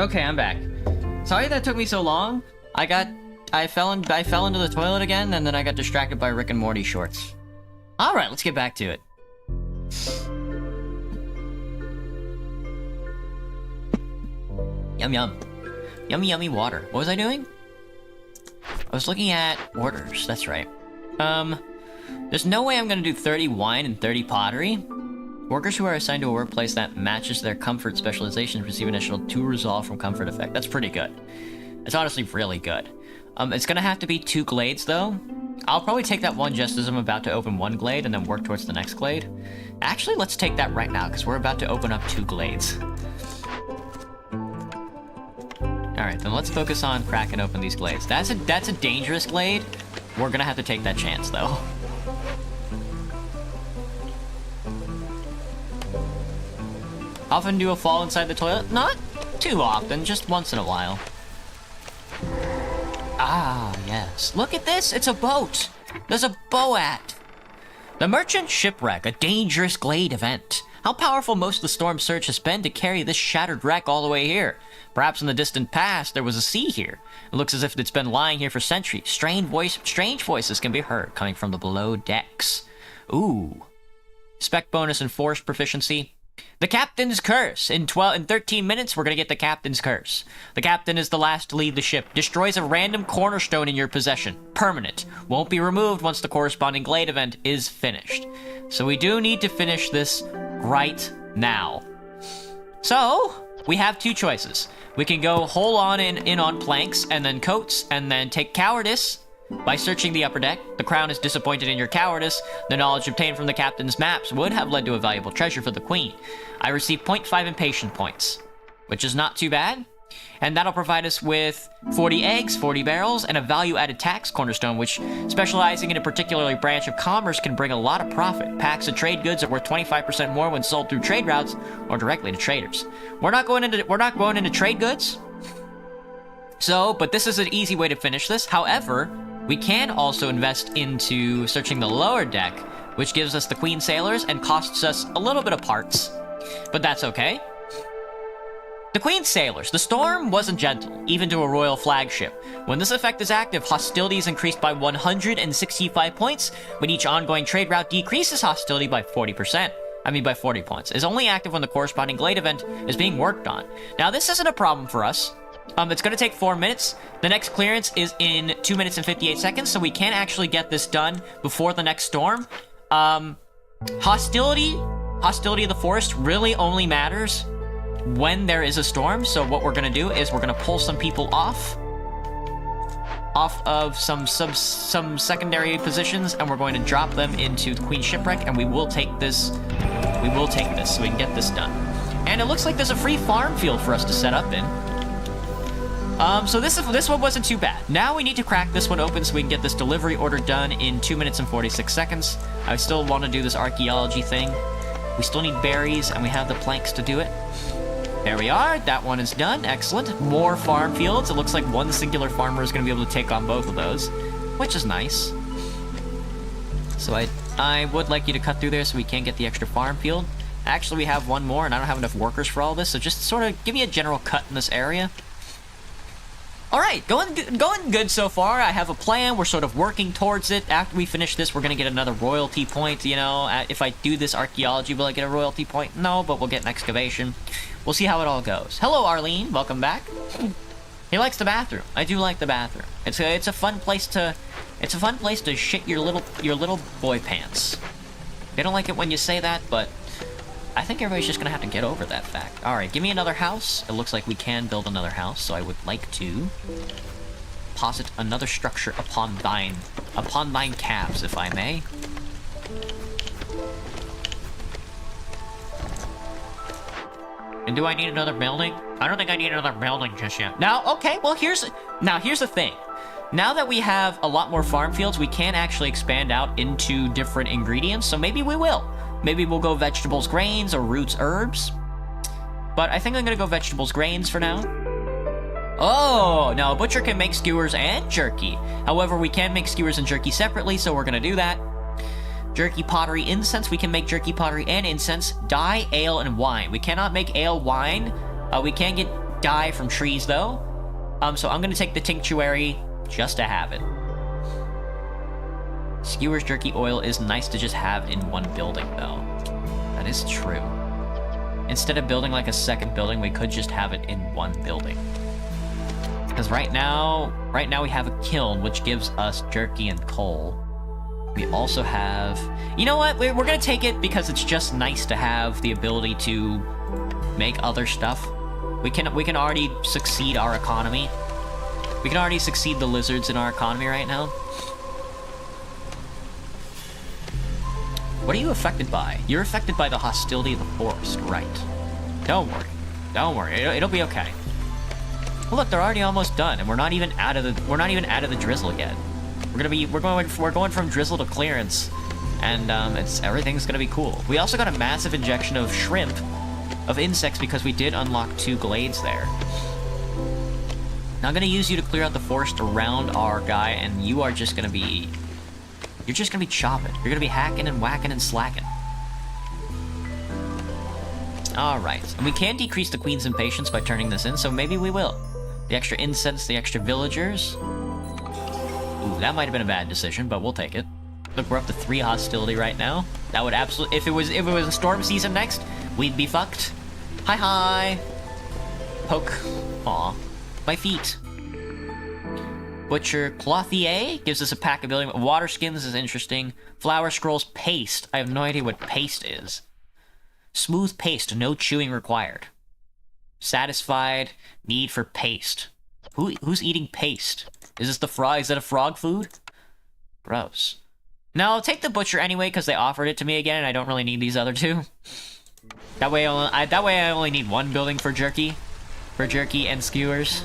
Okay, I'm back. Sorry that took me so long. I fell into the toilet again, and then I got distracted by Rick and Morty shorts. Alright, let's get back to it. Yum yum. Yummy yummy water. What was I doing? I was looking at orders, that's right. There's no way I'm gonna do 30 wine and 30 pottery. Workers who are assigned to a workplace that matches their comfort specializations receive an additional 2 resolve from comfort effect. That's pretty good. It's honestly really good. It's gonna have to be 2 glades though. I'll probably take that one just as I'm about to open 1 glade and then work towards the next glade. Actually, let's take that right now because we're about to open up 2 glades. Alright, then let's focus on cracking open these glades. That's a dangerous glade. We're gonna have to take that chance though. Often do a fall inside the toilet? Not too often, just once in a while. Ah, yes. Look at this, it's a boat. There's a boat. The Merchant Shipwreck, a dangerous glade event. How powerful most of the storm surge has been to carry this shattered wreck all the way here. Perhaps in the distant past, there was a sea here. It looks as if it's been lying here for centuries. Strange voices can be heard coming from the below decks. Ooh. Spec bonus and force proficiency. The Captain's Curse. In 13 minutes, we're gonna get the Captain's Curse. The Captain is the last to leave the ship. Destroys a random cornerstone in your possession. Permanent. Won't be removed once the corresponding glade event is finished. So we do need to finish this right now. So, we have 2 choices. We can go whole on in on planks, and then coats, and then take cowardice. By searching the upper deck, the Crown is disappointed in your cowardice. The knowledge obtained from the Captain's maps would have led to a valuable treasure for the Queen. I received 0.5 impatient points, which is not too bad. And that'll provide us with 40 eggs, 40 barrels, and a value-added tax cornerstone, which, specializing in a particular branch of commerce, can bring a lot of profit. Packs of trade goods are worth 25% more when sold through trade routes or directly to traders. We're not going into trade goods. So, but this is an easy way to finish this. However, we can also invest into searching the lower deck, which gives us the Queen Sailors and costs us a little bit of parts. But that's okay. The Queen Sailors. The storm wasn't gentle, even to a royal flagship. When this effect is active, hostility is increased by 165 points. When each ongoing trade route decreases hostility by 40%. By 40 points. Is only active when the corresponding glade event is being worked on. Now, this isn't a problem for us. It's going to take 4 minutes. The next clearance is in 2 minutes and 58 seconds, so we can actually get this done before the next storm. Hostility of the forest really only matters when there is a storm, so what we're going to do is we're going to pull some people off of some secondary positions, and we're going to drop them into the Queen Shipwreck, and we will take this so we can get this done. And it looks like there's a free farm field for us to set up in. So this one wasn't too bad. Now we need to crack this one open so we can get this delivery order done in 2 minutes and 46 seconds. I still want to do this archaeology thing. We still need berries, and we have the planks to do it. There we are. That one is done. Excellent. More farm fields. It looks like one singular farmer is going to be able to take on both of those, which is nice. So I would like you to cut through there so we can get the extra farm field. Actually, we have one more, and I don't have enough workers for all this, so just sort of give me a general cut in this area. Alright, going good so far. I have a plan. We're sort of working towards it. After we finish this, we're going to get another royalty point, you know. If I do this archaeology, will I get a royalty point? No, but we'll get an excavation. We'll see how it all goes. Hello, Arlene. Welcome back. He likes the bathroom. I do like the bathroom. It's a fun place to shit your little boy pants. They don't like it when you say that, but I think everybody's just gonna have to get over that fact. Alright, give me another house. It looks like we can build another house, so I would like to posit another structure upon thine calves, if I may. And do I need another building? I don't think I need another building just yet. Now, okay, well here's the thing. Now that we have a lot more farm fields, we can actually expand out into different ingredients, so maybe we will. Maybe we'll go vegetables, grains, or roots, herbs. But I think I'm gonna go vegetables, grains for now. Oh, now a butcher can make skewers and jerky. However, we can make skewers and jerky separately, so we're gonna do that. Jerky, pottery, incense. We can make jerky, pottery, and incense. Dye, ale, and wine. We cannot make ale, wine. We can get dye from trees, though. So I'm gonna take the tinctuary just to have it. Skewers, jerky, oil is nice to just have in one building, though. That is true. Instead of building like a second building, we could just have it in one building. Because right now we have a kiln, which gives us jerky and coal. We also have... You know what? We're gonna take it because it's just nice to have the ability to make other stuff. We can already succeed our economy. We can already succeed the lizards in our economy right now. What are you affected by? You're affected by the hostility of the forest, right? Don't worry. Don't worry. It'll be okay. Well, look, they're already almost done, and we're not even out of the drizzle yet. We're going from drizzle to clearance, and everything's gonna be cool. We also got a massive injection of shrimp, of insects, because we did unlock 2 glades there. Now I'm gonna use you to clear out the forest around our guy, and you are just gonna be... You're just gonna be chopping. You're gonna be hacking and whacking and slacking. Alright, and we can decrease the queen's impatience by turning this in, so maybe we will. The extra incense, the extra villagers. Ooh, that might have been a bad decision, but we'll take it. Look, we're up to 3 hostility right now. That would absolutely... If it was a storm season next, we'd be fucked. Hi. Poke. Aw. My feet. Butcher Clothier gives us a pack ability. Water skins is interesting. Flower scrolls paste. I have no idea what paste is. Smooth paste, no chewing required. Satisfied. Need for paste. Who's eating paste? Is this the frog? Is that a frog food? Gross. No, I'll take the butcher anyway because they offered it to me again, and I don't really need these other 2. That way I only need 1 building for jerky and skewers,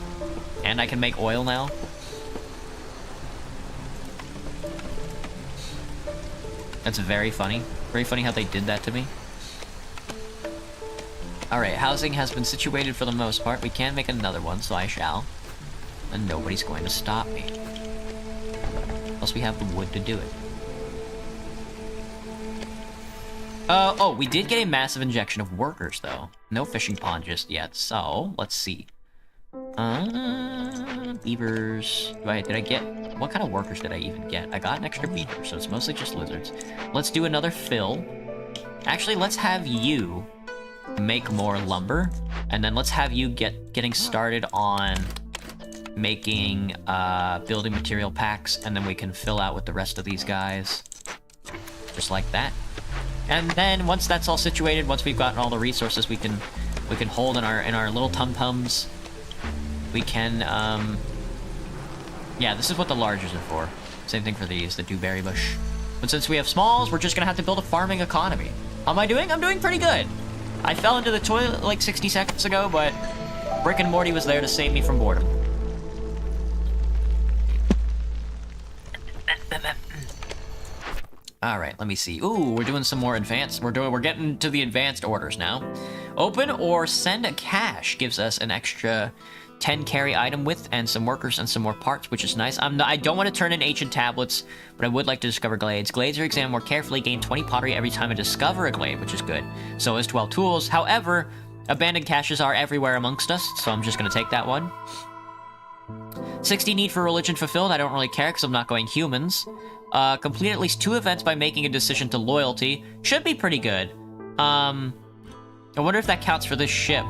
and I can make oil now. That's very funny. Very funny how they did that to me. Alright, housing has been situated for the most part. We can make another one, so I shall. And nobody's going to stop me. Plus we have the wood to do it. Oh, we did get a massive injection of workers, though. No fishing pond just yet, so let's see. Beavers. Did I get... What kind of workers did I even get? I got an extra beaver, so it's mostly just lizards. Let's do another fill. Actually, let's have you make more lumber, and then let's have you getting started on making building material packs, and then we can fill out with the rest of these guys. Just like that. And then once that's all situated, once we've gotten all the resources we can hold in our little tum-tums, we can yeah, this is what the largers are for. Same thing for these, the dewberry bush. But since we have smalls, we're just gonna have to build a farming economy. How am I doing? I'm doing pretty good. I fell into the toilet like 60 seconds ago, but Rick and Morty was there to save me from boredom. Alright, let me see. Ooh, we're doing some more advanced... We're getting to the advanced orders now. Open or send a cache gives us an extra 10 carry item width and some workers and some more parts, which is nice. I don't want to turn in ancient tablets, but I would like to discover glades. Glades are examined more carefully, gain 20 pottery every time I discover a glade, which is good. So is 12 tools. However, abandoned caches are everywhere amongst us, so I'm just going to take that one. 60 need for religion fulfilled. I don't really care because I'm not going humans. Complete at least 2 events by making a decision to loyalty. Should be pretty good. I wonder if that counts for this ship.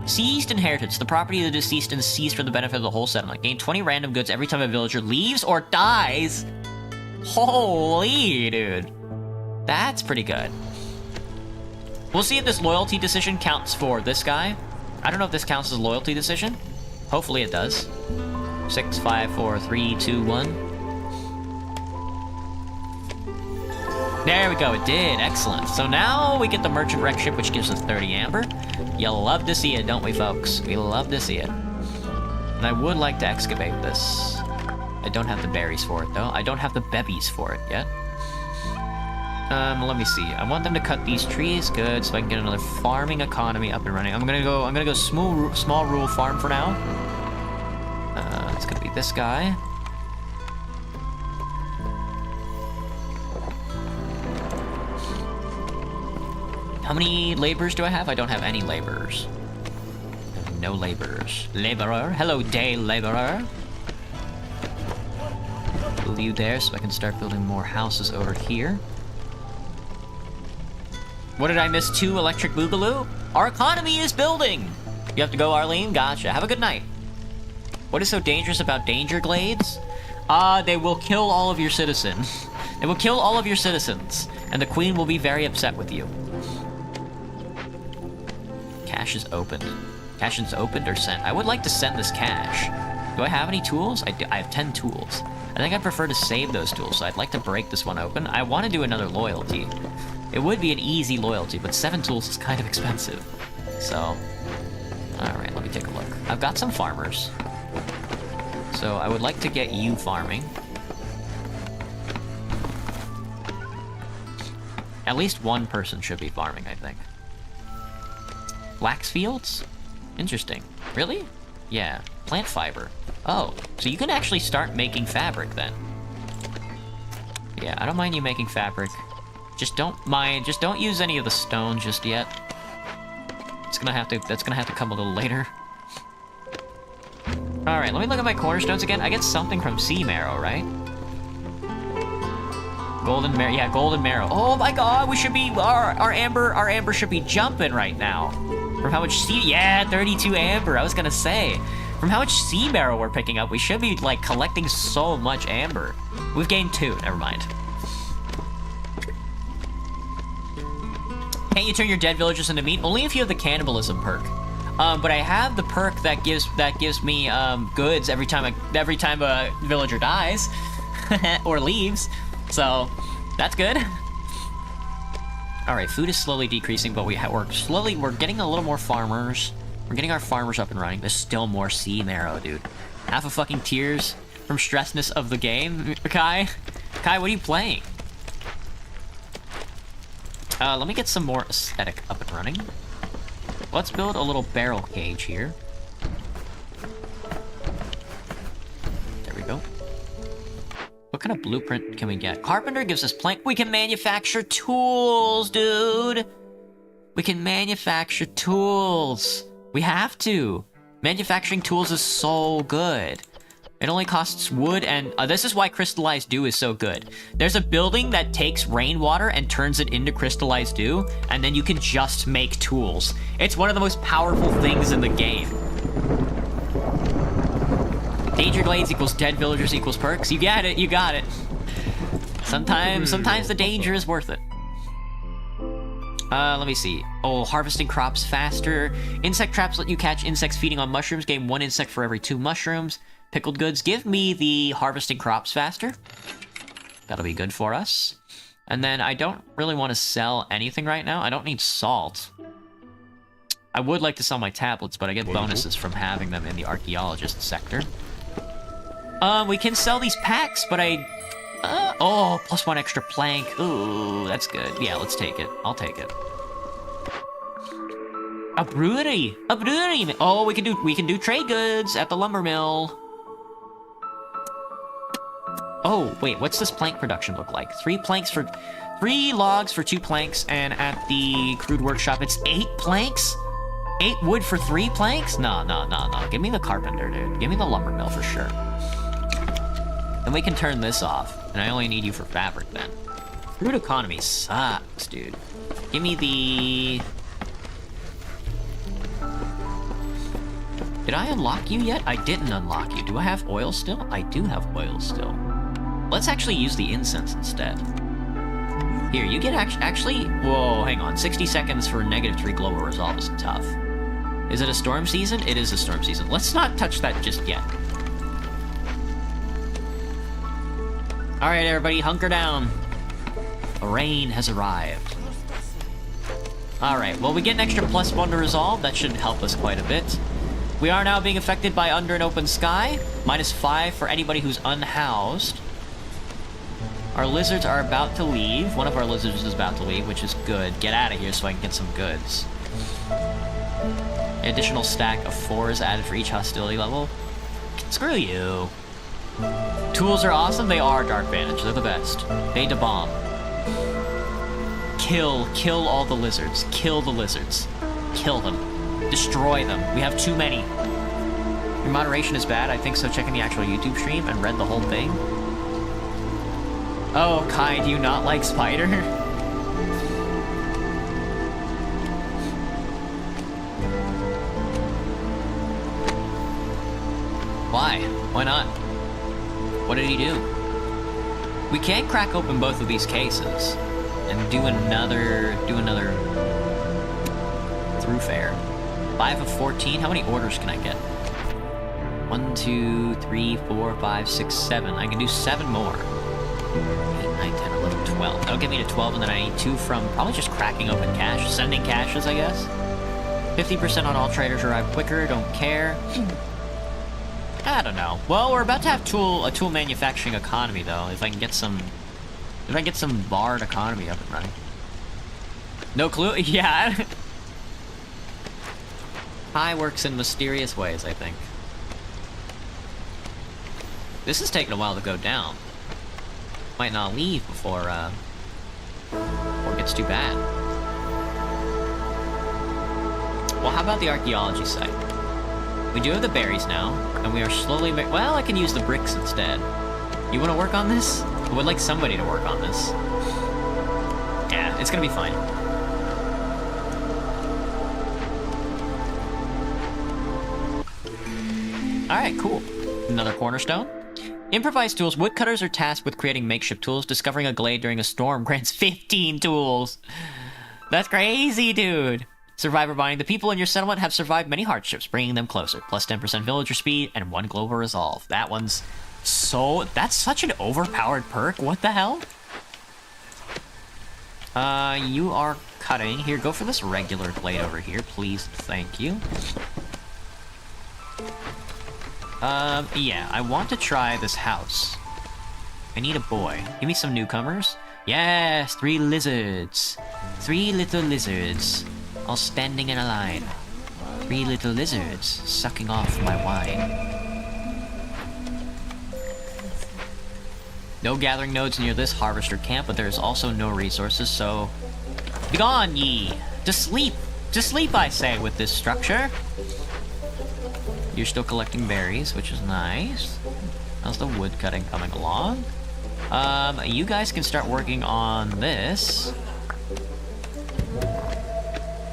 Seized inheritance. The property of the deceased and seized for the benefit of the whole settlement. Gain 20 random goods every time a villager leaves or dies. Holy, dude. That's pretty good. We'll see if this loyalty decision counts for this guy. I don't know if this counts as a loyalty decision. Hopefully it does. 6, 5, 4, 3, 2, 1. There we go, it did. Excellent. So now we get the merchant wreck ship, which gives us 30 amber. You love to see it, don't we, folks? We love to see it. And I would like to excavate this. I don't have the berries for it, though. I don't have the bebies for it yet. Let me see. I want them to cut these trees. Good, so I can get another farming economy up and running. I'm gonna go small rural farm for now. It's gonna be this guy. How many laborers do I have? I don't have any laborers. I have no laborers. Laborer. Hello, day laborer. Move you there so I can start building more houses over here. What did I miss? 2 electric boogaloo? Our economy is building! You have to go, Arlene? Gotcha. Have a good night. What is so dangerous about danger glades? They will kill all of your citizens. They will kill all of your citizens. And the queen will be very upset with you. Cache is opened. Cache is opened or sent? I would like to send this cache. Do I have any tools? I do. I have 10 tools. I think I prefer to save those tools, so I'd like to break this one open. I want to do another loyalty. It would be an easy loyalty, but 7 tools is kind of expensive. So, alright, let me take a look. I've got some farmers. So I would like to get you farming. At least one person should be farming, I think. Flax fields? Interesting. Really? Yeah. Plant fiber. Oh, so you can actually start making fabric then. Yeah, I don't mind you making fabric. Just don't use any of the stone just yet. That's gonna have to come a little later. Alright, let me look at my cornerstones again. I get something from sea marrow, right? Golden marrow, yeah, golden marrow. Oh my god, we should be, our amber should be jumping right now. From how much yeah, 32 amber, I was gonna say. From how much sea marrow we're picking up, we should be, like, collecting so much amber. We've gained 2, never mind. Can't you turn your dead villagers into meat? Only if you have the cannibalism perk. But I have the perk that gives me, goods every time a villager dies. or leaves. So, that's good. Alright, food is slowly decreasing, but we're getting a little more farmers. We're getting our farmers up and running. There's still more sea marrow, dude. Half a fucking tears from stressness of the game, Kai. Kai, what are you playing? Let me get some more aesthetic up and running. Let's build a little barrel cage here. There we go. What kind of blueprint can we get? Carpenter gives us plank. We can manufacture tools, dude. We can manufacture tools. We have to. Manufacturing tools is so good. It only costs wood and... this is why crystallized dew is so good. There's a building that takes rainwater and turns it into crystallized dew, and then you can just make tools. It's one of the most powerful things in the game. Danger glades equals dead villagers equals perks. You got it, you got it. Sometimes the danger is worth it. Let me see. Oh, harvesting crops faster. Insect traps let you catch insects feeding on mushrooms. Gain 1 insect for every 2 mushrooms. Pickled goods. Give me the harvesting crops faster. That'll be good for us. And then I don't really want to sell anything right now. I don't need salt. I would like to sell my tablets, but I get bonuses from having them in the archaeologist sector. We can sell these packs, but Oh, +1 extra plank. Ooh, that's good. Yeah, let's take it. I'll take it. A brewery! A brewery! Oh, we can do trade goods at the lumber mill. Oh, wait, what's this plank production look like? 3 logs for 2 planks, and at the crude workshop, it's 8 planks? 8 wood for 3 planks? No. Give me the carpenter, dude. Give me the lumber mill for sure. Then we can turn this off, and I only need you for fabric then. Crude economy sucks, dude. Give me the... Did I unlock you yet? I didn't unlock you. Do I have oil still? I do have oil still. Let's actually use the incense instead. Here, you get actually... Whoa, hang on. 60 seconds for -3 global resolve is tough. Is it a storm season? It is a storm season. Let's not touch that just yet. Alright, everybody, hunker down. Rain has arrived. Alright, well, we get an extra +1 to resolve. That should help us quite a bit. We are now being affected by under an open sky. -5 for anybody who's unhoused. Our lizards are about to leave. One of our lizards is about to leave, which is good. Get out of here so I can get some goods. An additional stack of 4 is added for each hostility level. Screw you. Tools are awesome. They are Dark Vantage. They're the best. They bomb. Kill all the lizards. Kill the lizards. Kill them. Destroy them. We have too many. Your moderation is bad. I think so. Checking the actual YouTube stream and read the whole thing. Oh, Kai, do you not like Spider? Why? Why not? What did he do? We can crack open both of these cases and do another through fair. 5 of 14. How many orders can I get? 1, 2, 3, 4, 5, 6, 7. I can do 7 more. 8, 9, 10, 11, 12. That'll get me to 12, and then I need 2 from probably just cracking open cash. Sending caches, I guess. 50% on all traders arrive quicker. Don't care. I don't know. Well, we're about to have a tool manufacturing economy, though. If I can get some barred economy up and running. No clue? Yeah. Pi works in mysterious ways, I think. This is taking a while to go down. Might not leave before it gets too bad. Well, how about the archaeology site? We do have the berries now, and we are slowly well, I can use the bricks instead. You want to work on this? I would like somebody to work on this. Yeah, it's gonna be fine. Alright, cool. Another cornerstone. Improvised tools. Woodcutters are tasked with creating makeshift tools. Discovering a glade during a storm grants 15 tools. That's crazy, dude. Survivor bonding. The people in your settlement have survived many hardships, bringing them closer. Plus 10% villager speed and 1 global resolve. That one's so... That's such an overpowered perk. What the hell? You are cutting. Here, go for this regular glade over here, please. Thank you. Yeah, I want to try this house. I need a boy. Give me some newcomers. Yes, 3 lizards. 3 little lizards. All standing in a line. 3 little lizards sucking off my wine. No gathering nodes near this harvester camp, but there is also no resources, so... Begone, ye! To sleep! To sleep, I say, with this structure! You're still collecting berries, which is nice. How's the wood cutting coming along? You guys can start working on this.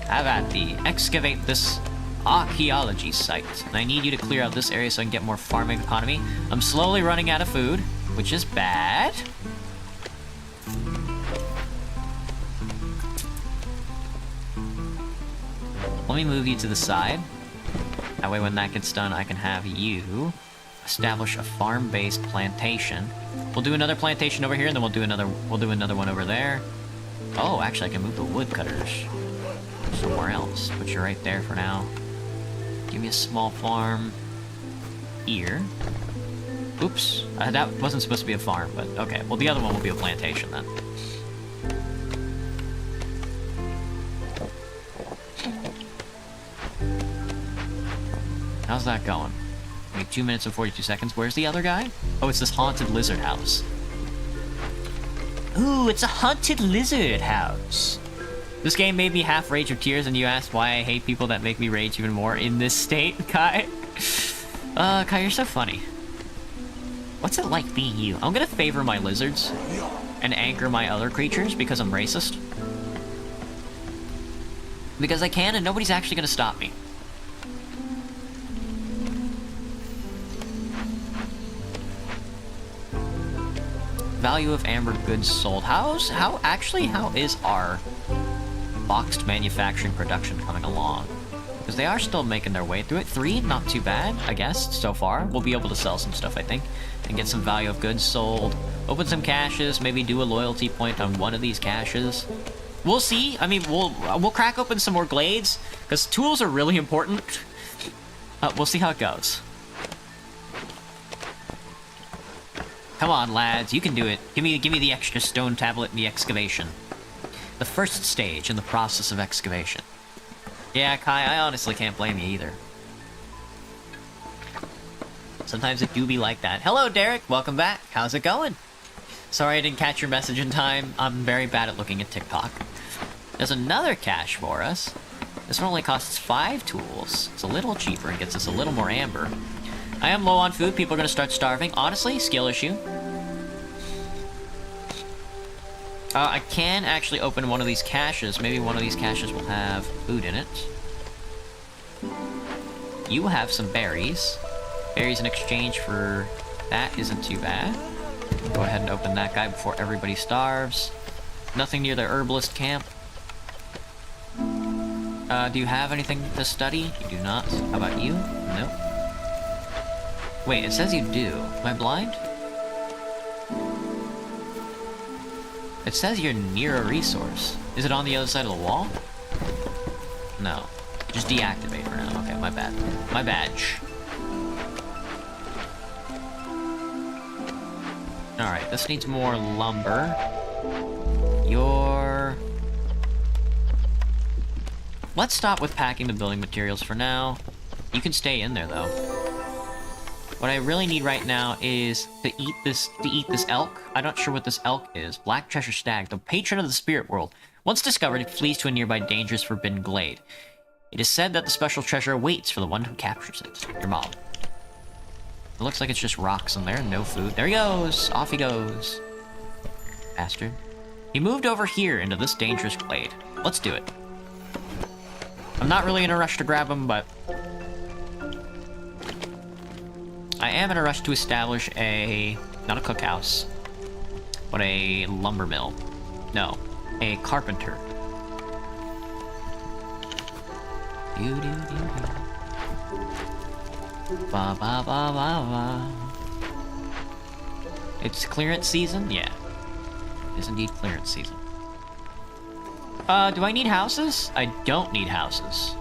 Have at thee. Excavate this archaeology site. And I need you to clear out this area so I can get more farming economy. I'm slowly running out of food, which is bad. Let me move you to the side. That way when that gets done, I can have you establish a farm-based plantation. We'll do another plantation over here, and then we'll do another one over there. Oh, actually, I can move the woodcutters somewhere else. Put you right there for now. Give me a small farm here. Oops. That wasn't supposed to be a farm, but okay. Well, the other one will be a plantation then. How's that going? Wait, 2 minutes and 42 seconds. Where's the other guy? Oh, it's this haunted lizard house. Ooh, it's a haunted lizard house. This game made me half rage of tears, and you asked why I hate people that make me rage even more in this state, Kai. Kai, you're so funny. What's it like being you? I'm gonna favor my lizards and anger my other creatures because I'm racist. Because I can, and nobody's actually gonna stop me. Value of amber goods sold. How is our boxed manufacturing production coming along? Because they are still making their way through it. 3, not too bad, I guess, so far. We'll be able to sell some stuff, I think, and get some value of goods sold. Open some caches, maybe do a loyalty point on one of these caches. We'll see. I mean, we'll crack open some more glades, because tools are really important. We'll see how it goes. Come on, lads, you can do it. Give me the extra stone tablet and the excavation. The first stage in the process of excavation. Yeah, Kai, I honestly can't blame you either. Sometimes it do be like that. Hello, Derek. Welcome back. How's it going? Sorry I didn't catch your message in time. I'm very bad at looking at TikTok. There's another cache for us. This one only costs 5 tools. It's a little cheaper and gets us a little more amber. I am low on food. People are going to start starving. Honestly, skill issue. I can actually open one of these caches. Maybe one of these caches will have food in it. You have some berries. Berries in exchange for... That isn't too bad. Go ahead and open that guy before everybody starves. Nothing near the herbalist camp. Do you have anything to study? You do not. How about you? Nope. Wait, it says you do. Am I blind? It says you're near a resource. Is it on the other side of the wall? No. Just deactivate for now. Okay, my bad. My badge. Alright, this needs more lumber. Let's stop with packing the building materials for now. You can stay in there, though. What I really need right now is to eat this elk. I'm not sure what this elk is. Black Cheshire Stag, the patron of the spirit world. Once discovered, it flees to a nearby dangerous forbidden glade. It is said that the special treasure waits for the one who captures it. Your mom. It looks like it's just rocks in there, no food. There he goes! Off he goes. Bastard. He moved over here into this dangerous glade. Let's do it. I'm not really in a rush to grab him, but... I am in a rush to establish not a cookhouse, but a lumber mill. No, a carpenter. Ba ba ba ba ba. It's clearance season? Yeah. It is indeed clearance season. Do I need houses? I don't need houses.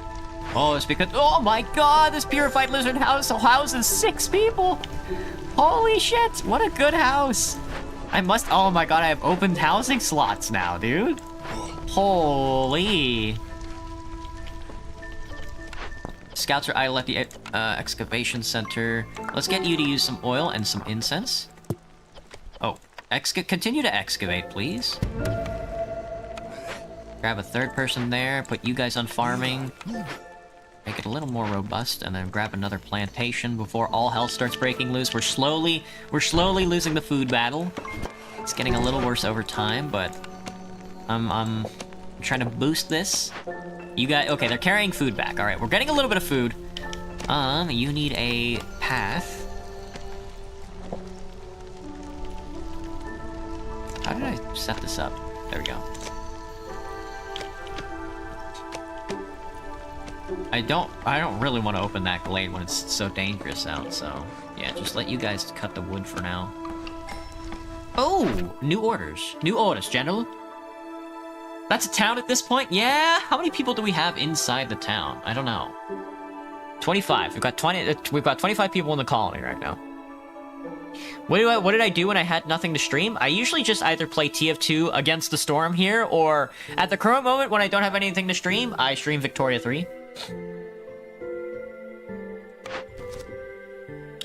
Oh, it's because... Oh my god, this purified lizard house houses 6 people! Holy shit, what a good house! Oh my god, I have opened housing slots now, dude. Holy... Scouts are idle at the excavation center. Let's get you to use some oil and some incense. Oh, continue to excavate, please. Grab a third person there, put you guys on farming. Make it a little more robust, and then grab another plantation before all hell starts breaking loose. We're slowly losing the food battle. It's getting a little worse over time, but I'm trying to boost this. You guys, okay, they're carrying food back. All right, we're getting a little bit of food. You need a path. How did I set this up? There we go. I don't really want to open that glade when it's so dangerous out, so... Yeah, just let you guys cut the wood for now. Oh! New orders. New orders, General. That's a town at this point? Yeah? How many people do we have inside the town? I don't know. 25. We've got 25 people in the colony right now. What did I do when I had nothing to stream? I usually just either play TF2 Against the Storm here, or at the current moment when I don't have anything to stream, I stream Victoria 3.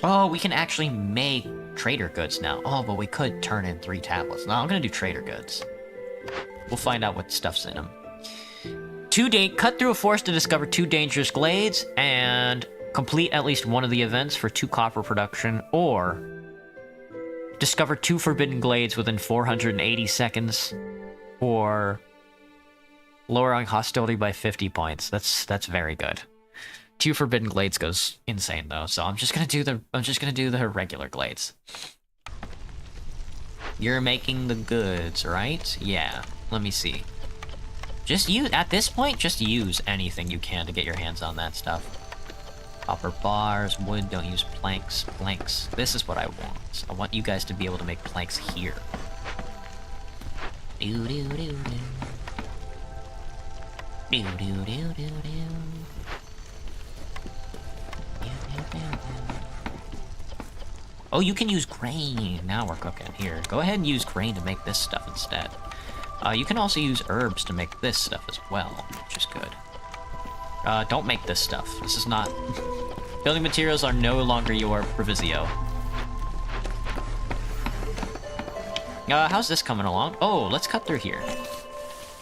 Oh, we can actually make trader goods now. Oh, but we could turn in 3 tablets. No, I'm gonna do trader goods. We'll find out what stuff's in them. Cut through a forest to discover 2 dangerous glades, and complete at least one of the events for 2 copper production, or discover 2 forbidden glades within 480 seconds, or lowering hostility by 50 points. That's very good. 2 forbidden glades goes insane though, so I'm just gonna do the regular glades. You're making the goods, right? Yeah. Let me see. Just use, at this point, just use anything you can to get your hands on that stuff. Copper bars, wood, don't use planks. Planks. This is what I want. I want you guys to be able to make planks here. Do do do do. Do do do do do. Oh, you can use grain. Now we're cooking. Here, go ahead and use grain to make this stuff instead. You can also use herbs to make this stuff as well, which is good. Don't make this stuff. This is not... Building materials are no longer your provisio. How's this coming along? Oh, let's cut through here.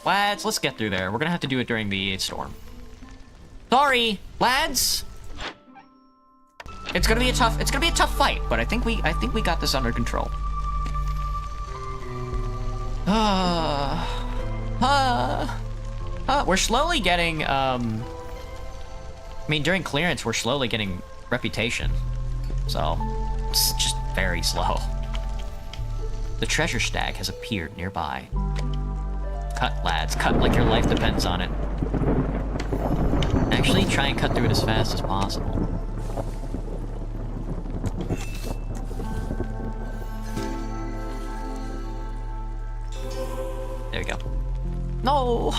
Let's get through there. We're gonna have to do it during the storm. Sorry, lads! It's gonna be a tough fight, but I think we got this under control. We're slowly getting, I mean, during clearance, we're slowly getting reputation. So, it's just very slow. The treasure stag has appeared nearby. Cut, lads. Cut like your life depends on it. Actually, try and cut through it as fast as possible. There we go. No!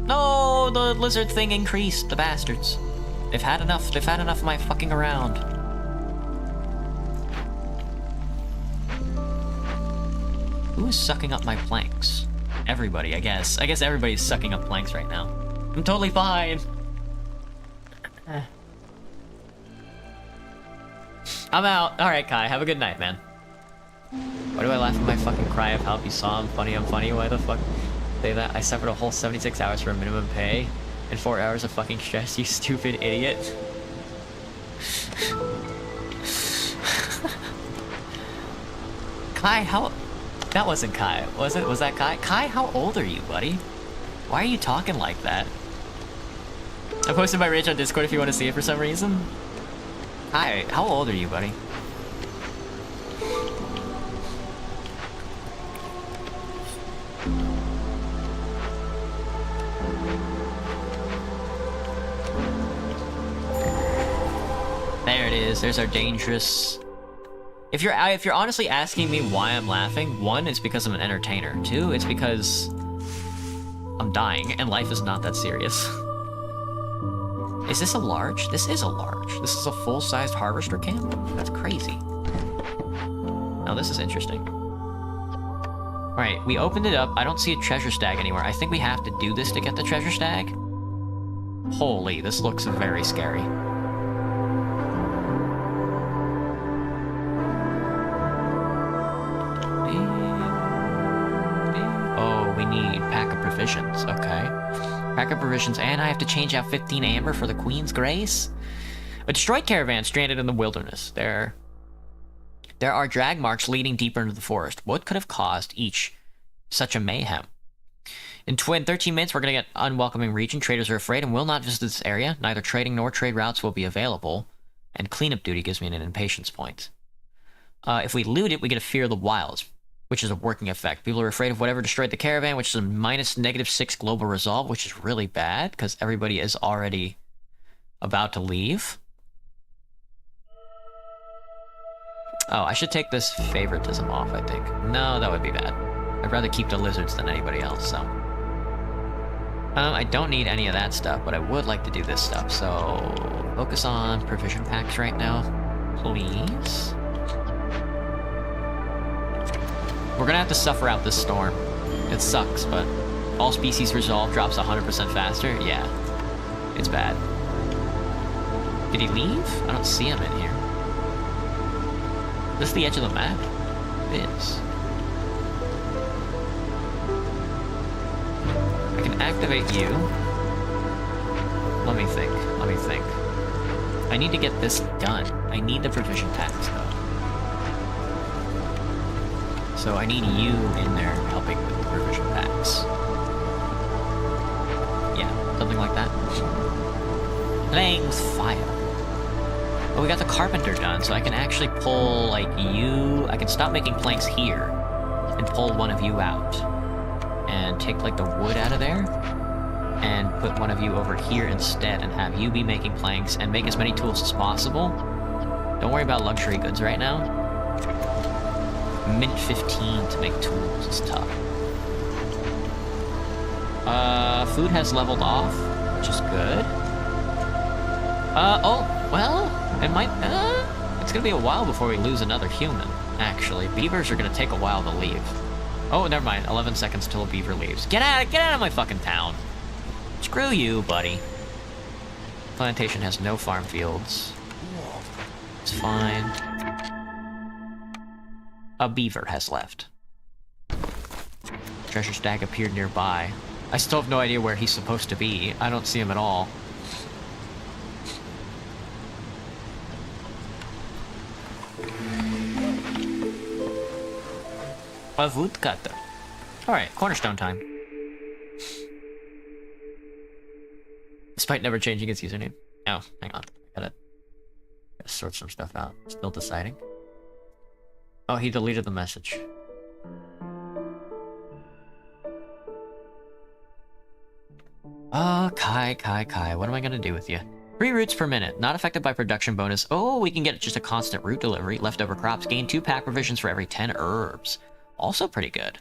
No! The lizard thing increased, the bastards. They've had enough of my fucking around. Who is sucking up my planks? Everybody, I guess. I guess everybody's sucking up planks right now. I'm totally fine! I'm out. Alright, Kai, have a good night, man. Why do I laugh at my fucking cry of help? You saw I'm funny, why the fuck say that? I suffered a whole 76 hours for a minimum pay and 4 hours of fucking stress, you stupid idiot. Kai, how... That wasn't Kai, was it? Was that Kai? Kai, how old are you, buddy? Why are you talking like that? I posted my rage on Discord if you want to see it for some reason. Kai, how old are you, buddy? There it is. There's our dangerous... If you're honestly asking me why I'm laughing, 1, it's because I'm an entertainer. 2, it's because I'm dying and life is not that serious. Is this a large? This is a large. This is a full-sized harvester camp? That's crazy. Now this is interesting. Alright, we opened it up. I don't see a treasure stag anywhere. I think we have to do this to get the treasure stag. Holy, this looks very scary. Oh, we need pack of provisions. Okay. Pack of provisions, and I have to change out 15 amber for the Queen's Grace? A destroyed caravan stranded in the wilderness. There are drag marks leading deeper into the forest. What could have caused each such a mayhem? In 13 minutes, we're going to get unwelcoming region. Traders are afraid and will not visit this area. Neither trading nor trade routes will be available. And cleanup duty gives me an impatience point. If we loot it, we get a fear of the wilds, which is a working effect. People are afraid of whatever destroyed the caravan, which is a -6 global resolve, which is really bad, because everybody is already about to leave. Oh, I should take this favoritism off, I think. No, that would be bad. I'd rather keep the lizards than anybody else, so... I don't need any of that stuff, but I would like to do this stuff, so... Focus on provision packs right now, please. We're gonna have to suffer out this storm. It sucks, but all species resolve drops 100% faster. Yeah, it's bad. Did he leave? I don't see him in here. Is this the edge of the map? It is. I can activate you. Let me think. Let me think. I need to get this done. I need the provision tax, though. So I need you in there helping with the provision packs. Yeah, something like that. Playing with fire. Oh, we got the carpenter done, so I can actually pull, like, you... I can stop making planks here and pull one of you out. And take, like, the wood out of there and put one of you over here instead and have you be making planks and make as many tools as possible. Don't worry about luxury goods right now. Mint 15 to make tools is tough. Food has leveled off, which is good. Oh, well, it might, it's gonna be a while before we lose another human, actually. Beavers are gonna take a while to leave. Oh, never mind, 11 seconds till a beaver leaves. Get out of my fucking town. Screw you, buddy. Plantation has no farm fields. It's fine. A beaver has left. Treasure stag appeared nearby. I still have no idea where he's supposed to be. I don't see him at all. A woodcutter. Alright, cornerstone time. Despite never changing its username. Oh, hang on. Gotta sort some stuff out. Still deciding. Oh, he deleted the message. Kai. What am I gonna do with you? 3 roots per minute. Not affected by production bonus. Oh, we can get just a constant root delivery. Leftover crops. Gain 2 pack provisions for every 10 herbs. Also pretty good.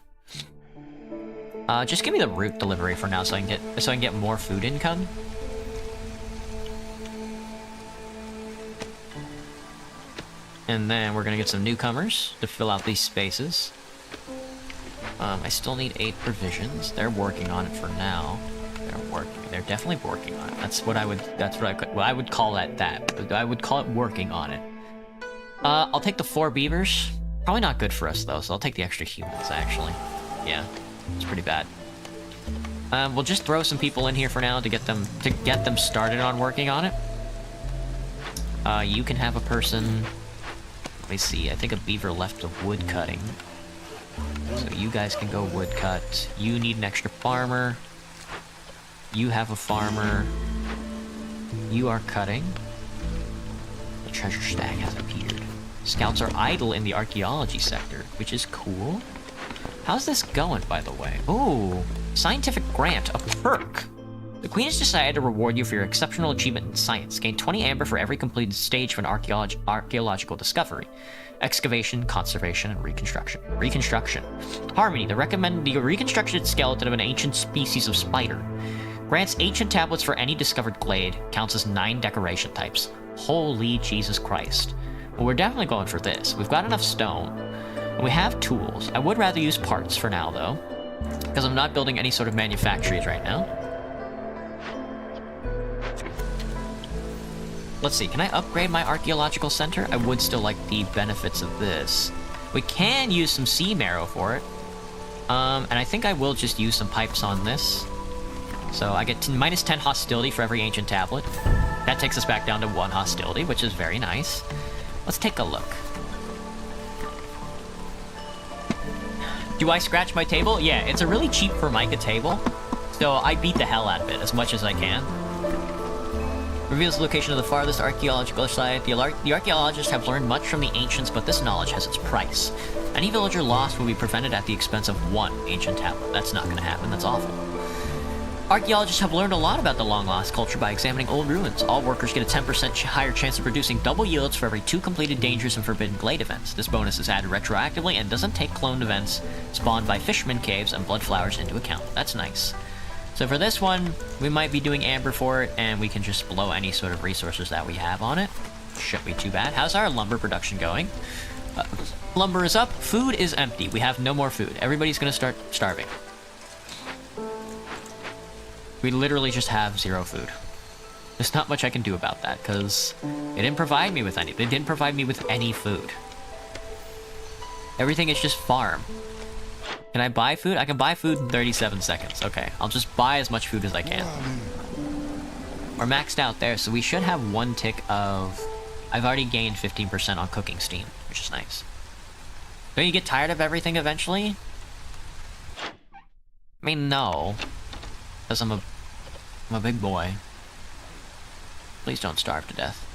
Just give me the root delivery for now so I can get more food income. And then we're gonna get some newcomers to fill out these spaces. I still need 8 provisions. They're working on it for now. They're definitely working on it. I would call that. I would call it working on it. I'll take the 4 beavers. Probably not good for us though, so I'll take the extra humans actually. Yeah, it's pretty bad. We'll just throw some people in here for now to get them started on working on it. You can have a person. Let me see, I think a beaver left the wood cutting. So you guys can go wood cut. You need an extra farmer. You have a farmer. You are cutting. The treasure stag has appeared. Scouts are idle in the archaeology sector, which is cool. How's this going, by the way? Ooh, scientific grant, a perk. The Queen has decided to reward you for your exceptional achievement in science. Gain 20 amber for every completed stage of an archaeological discovery. Excavation, conservation, and reconstruction. Reconstruction. Harmony, the reconstructed skeleton of an ancient species of spider. Grants ancient tablets for any discovered glade. Counts as 9 decoration types. Holy Jesus Christ. Well, we're definitely going for this. We've got enough stone. And we have tools. I would rather use parts for now, though. Because I'm not building any sort of manufactories right now. Let's see, can I upgrade my archaeological center? I would still like the benefits of this. We can use some sea marrow for it. And I think I will just use some pipes on this. So I get minus 10 hostility for every ancient tablet. That takes us back down to 1 hostility, which is very nice. Let's take a look. Do I scratch my table? Yeah, it's a really cheap Formica table. So I beat the hell out of it as much as I can. Reveals the location of the farthest archaeological site. The archaeologists have learned much from the ancients, but this knowledge has its price. Any villager lost will be prevented at the expense of 1 ancient tablet. That's not going to happen. That's awful. Archaeologists have learned a lot about the long-lost culture by examining old ruins. All workers get a 10% higher chance of producing double yields for every 2 completed dangerous and forbidden glade events. This bonus is added retroactively and doesn't take cloned events spawned by fisherman caves and blood flowers into account. That's nice. So for this one, we might be doing amber for it, and we can just blow any sort of resources that we have on it. Shouldn't be too bad. How's our lumber production going? Lumber is up. Food is empty. We have no more food. Everybody's gonna start starving. We literally just have 0 food. There's not much I can do about that, because they didn't provide me with any. They didn't provide me with any food. Everything is just farm. Can I buy food? I can buy food in 37 seconds. Okay, I'll just buy as much food as I can. We're maxed out there, so we should have 1 tick of... I've already gained 15% on cooking steam, which is nice. Don't you get tired of everything eventually? I mean, no. Because I'm a big boy. Please don't starve to death.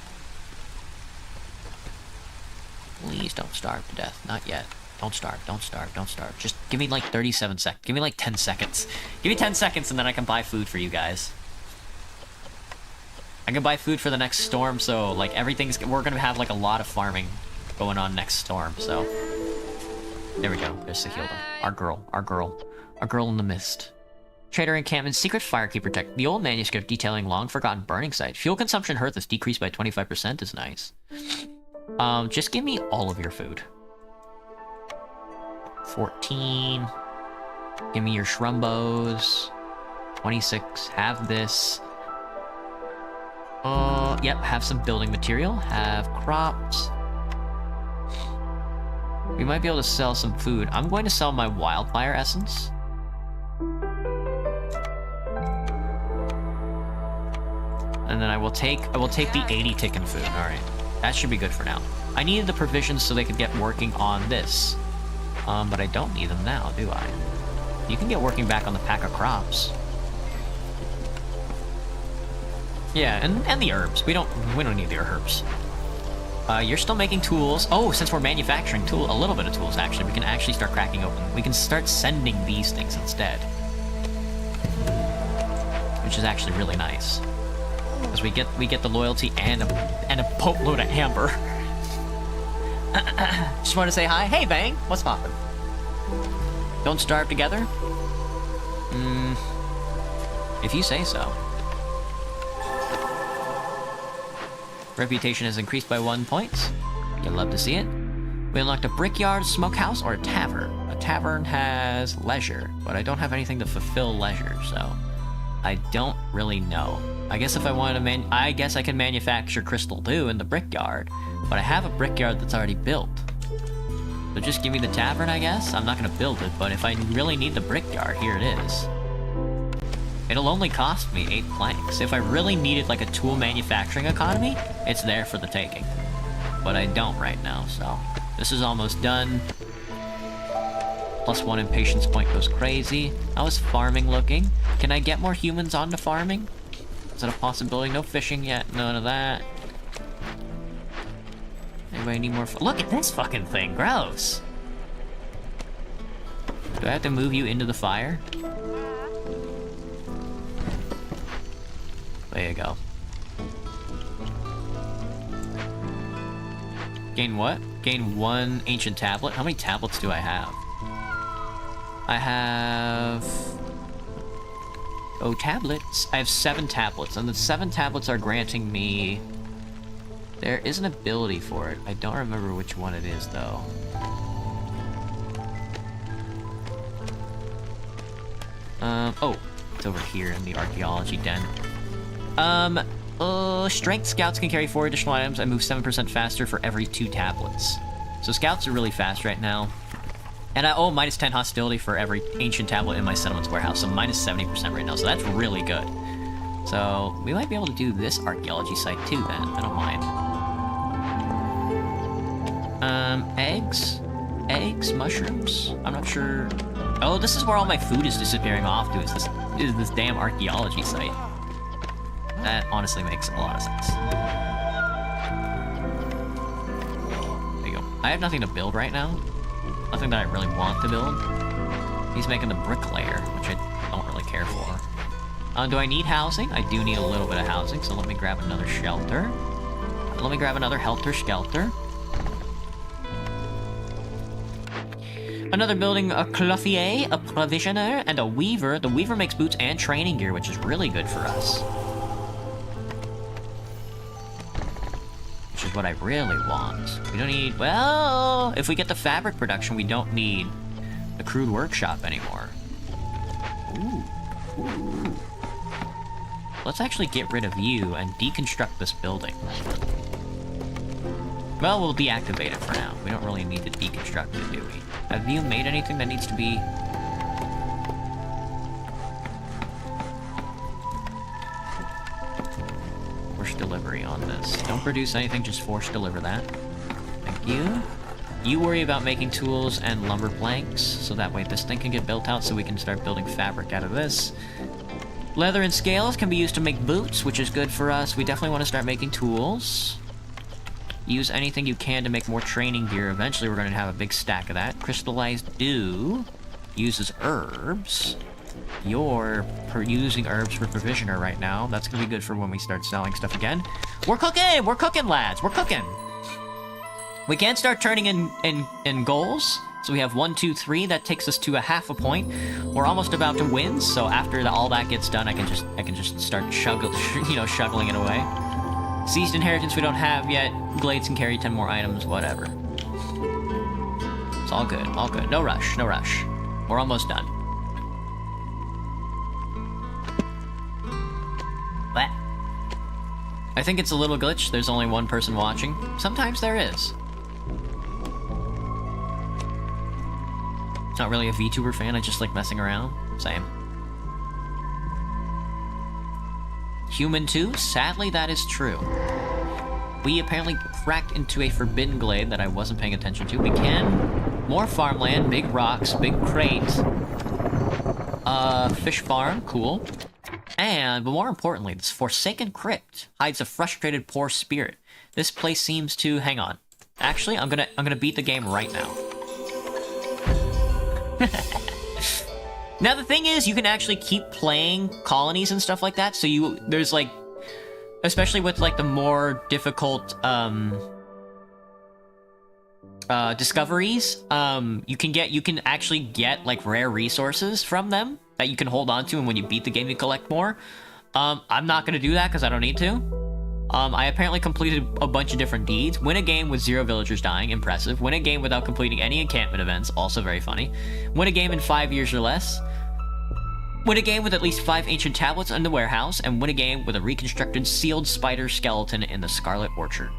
Please don't starve to death. Not yet. Don't starve, don't starve, don't starve. Just give me like 37 seconds. Give me like 10 seconds. Give me 10 seconds and then I can buy food for you guys. I can buy food for the next storm, so like we're gonna have like a lot of farming going on next storm, so. There we go. There's Sahilda. Our girl in the mist. Trader encampment, secret firekeeper tech. The old manuscript detailing long forgotten burning site. Fuel consumption hearth is decreased by 25% is nice. Just give me all of your food. 14. Give me your shrumbos. 26. Have this. Yep, have some building material. Have crops. We might be able to sell some food. I'm going to sell my wildfire essence. And then I will take the 80 tick in food. Alright. That should be good for now. I needed the provisions so they could get working on this. But I don't need them now, do I? You can get working back on the pack of crops. Yeah, and the herbs. We don't need the herbs. You're still making tools. Oh, since we're manufacturing a little bit of tools, actually, we can actually start cracking open. We can start sending these things instead. Which is actually really nice. Because we get the loyalty and a boatload of amber. Just want to say hi. Hey, Bang. What's poppin'? Don't starve together? If you say so. Reputation has increased by 1 point. You'll love to see it. We unlocked a brickyard, smokehouse, or a tavern. A tavern has leisure, but I don't have anything to fulfill leisure, so I don't really know. I guess if I wanted to I guess I can manufacture crystal dew in the brickyard, but I have a brickyard that's already built. So just give me the tavern, I guess? I'm not gonna build it, but if I really need the brickyard, here it is. It'll only cost me 8 planks. If I really needed like a tool manufacturing economy, it's there for the taking. But I don't right now, so this is almost done. +1 impatience point goes crazy. How is farming looking? Can I get more humans onto farming? Is that a possibility? No fishing yet, none of that. Anybody need more look at this fucking thing, gross! Do I have to move you into the fire? There you go. Gain what? Gain 1 ancient tablet? How many tablets do I have? I have... Oh, tablets. I have 7 tablets, and the 7 tablets are granting me... There is an ability for it. I don't remember which one it is, though. Oh, it's over here in the archaeology den. Strength scouts can carry 4 additional items and move 7% faster for every 2 tablets. So scouts are really fast right now. And minus 10 hostility for every ancient tablet in my settlements warehouse, so minus 70% right now, so that's really good. So, we might be able to do this archaeology site too then, I don't mind. Eggs? Eggs? Mushrooms? I'm not sure. Oh, this is where all my food is disappearing off to, is this damn archaeology site. That honestly makes a lot of sense. There you go. I have nothing to build right now. Nothing that I really want to build. He's making the bricklayer, which I don't really care for. Do I need housing? I do need a little bit of housing, so let me grab another shelter. Let me grab another helter-skelter. Another building, a clothier, a provisioner, and a weaver. The weaver makes boots and training gear, which is really good for us. Which is what I really want. We don't need... Well, if we get the fabric production, we don't need the crude workshop anymore. Ooh. Let's actually get rid of you and deconstruct this building. Well, we'll deactivate it for now. We don't really need to deconstruct it, do we? Have you made anything that needs to be... Force delivery on this. Don't produce anything, just force deliver that. Thank you. You worry about making tools and lumber planks, so that way this thing can get built out so we can start building fabric out of this. Leather and scales can be used to make boots, which is good for us. We definitely want to start making tools. Use anything you can to make more training gear. Eventually we're going to have a big stack of that. Crystallized dew uses herbs. You're using herbs for provisioner right now. That's going to be good for when we start selling stuff again. We're cooking! We're cooking, lads! We're cooking! We can start turning in goals. So we have 1, 2, 3. That takes us to a half a point. We're almost about to win. So after all that gets done, I can just start shuggling it away. Seized inheritance we don't have yet. Glades can carry 10 more items. Whatever. It's all good. All good. No rush. No rush. We're almost done. What? I think it's a little glitch. There's only one person watching. Sometimes there is. Not really a VTuber fan, I just like messing around. Same. Human 2? Sadly, that is true. We apparently cracked into a forbidden glade that I wasn't paying attention to. We can. More farmland, big rocks, big crate. Fish farm, cool. But more importantly, this Forsaken Crypt hides a frustrated poor spirit. This place seems to... Hang on. Actually, I'm gonna beat the game right now. Now the thing is, you can actually keep playing colonies and stuff like that, so there's like, especially with like the more difficult discoveries, you can actually get like rare resources from them that you can hold on to, and when you beat the game you collect more. I'm not gonna do that because I don't need to. I apparently completed a bunch of different deeds. Win a game with 0 villagers dying, impressive. Win a game without completing any encampment events, also very funny. Win a game in 5 years or less. Win a game with at least 5 ancient tablets in the warehouse, and win a game with a reconstructed sealed spider skeleton in the Scarlet Orchard.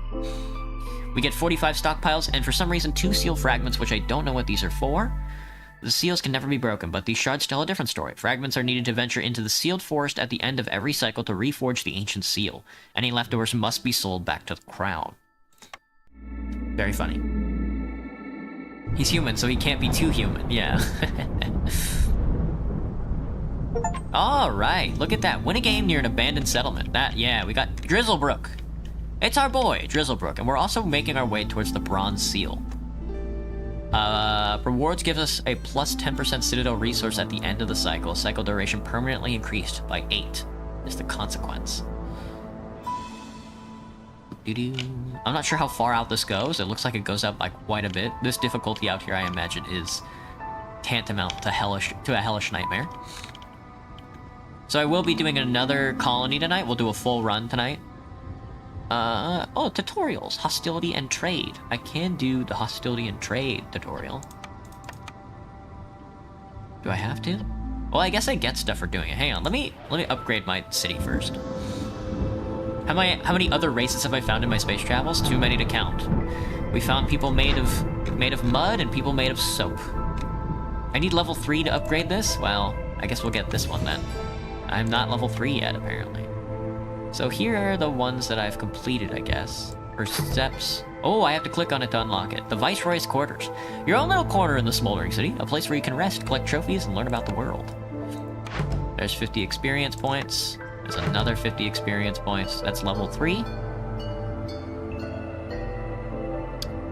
We get 45 stockpiles, and for some reason 2 seal fragments, which I don't know what these are for. The seals can never be broken, but these shards tell a different story. Fragments are needed to venture into the sealed forest at the end of every cycle to reforge the ancient seal. Any leftovers must be sold back to the crown. Very funny. He's human, so he can't be too human. Yeah. Alright, look at that. Win a game near an abandoned settlement. Yeah, we got Drizzlebrook. It's our boy, Drizzlebrook, and we're also making our way towards the Bronze Seal. Rewards gives us a plus 10% Citadel resource at the end of the cycle. Cycle duration permanently increased by 8 is the consequence. I'm not sure how far out this goes. It looks like it goes out by quite a bit. This difficulty out here, I imagine, is tantamount to a hellish nightmare. So I will be doing another colony tonight. We'll do a full run tonight. Tutorials. Hostility and trade. I can do the hostility and trade tutorial. Do I have to? Well, I guess I get stuff for doing it. Hang on, let me upgrade my city first. How many other races have I found in my space travels? Too many to count. We found people made of mud and people made of soap. I need level 3 to upgrade this? Well, I guess we'll get this one then. I'm not level 3 yet, apparently. So here are the ones that I've completed, I guess. First steps. Oh, I have to click on it to unlock it. The Viceroy's Quarters. Your own little corner in the smoldering city. A place where you can rest, collect trophies, and learn about the world. There's 50 experience points. There's another 50 experience points. That's level 3.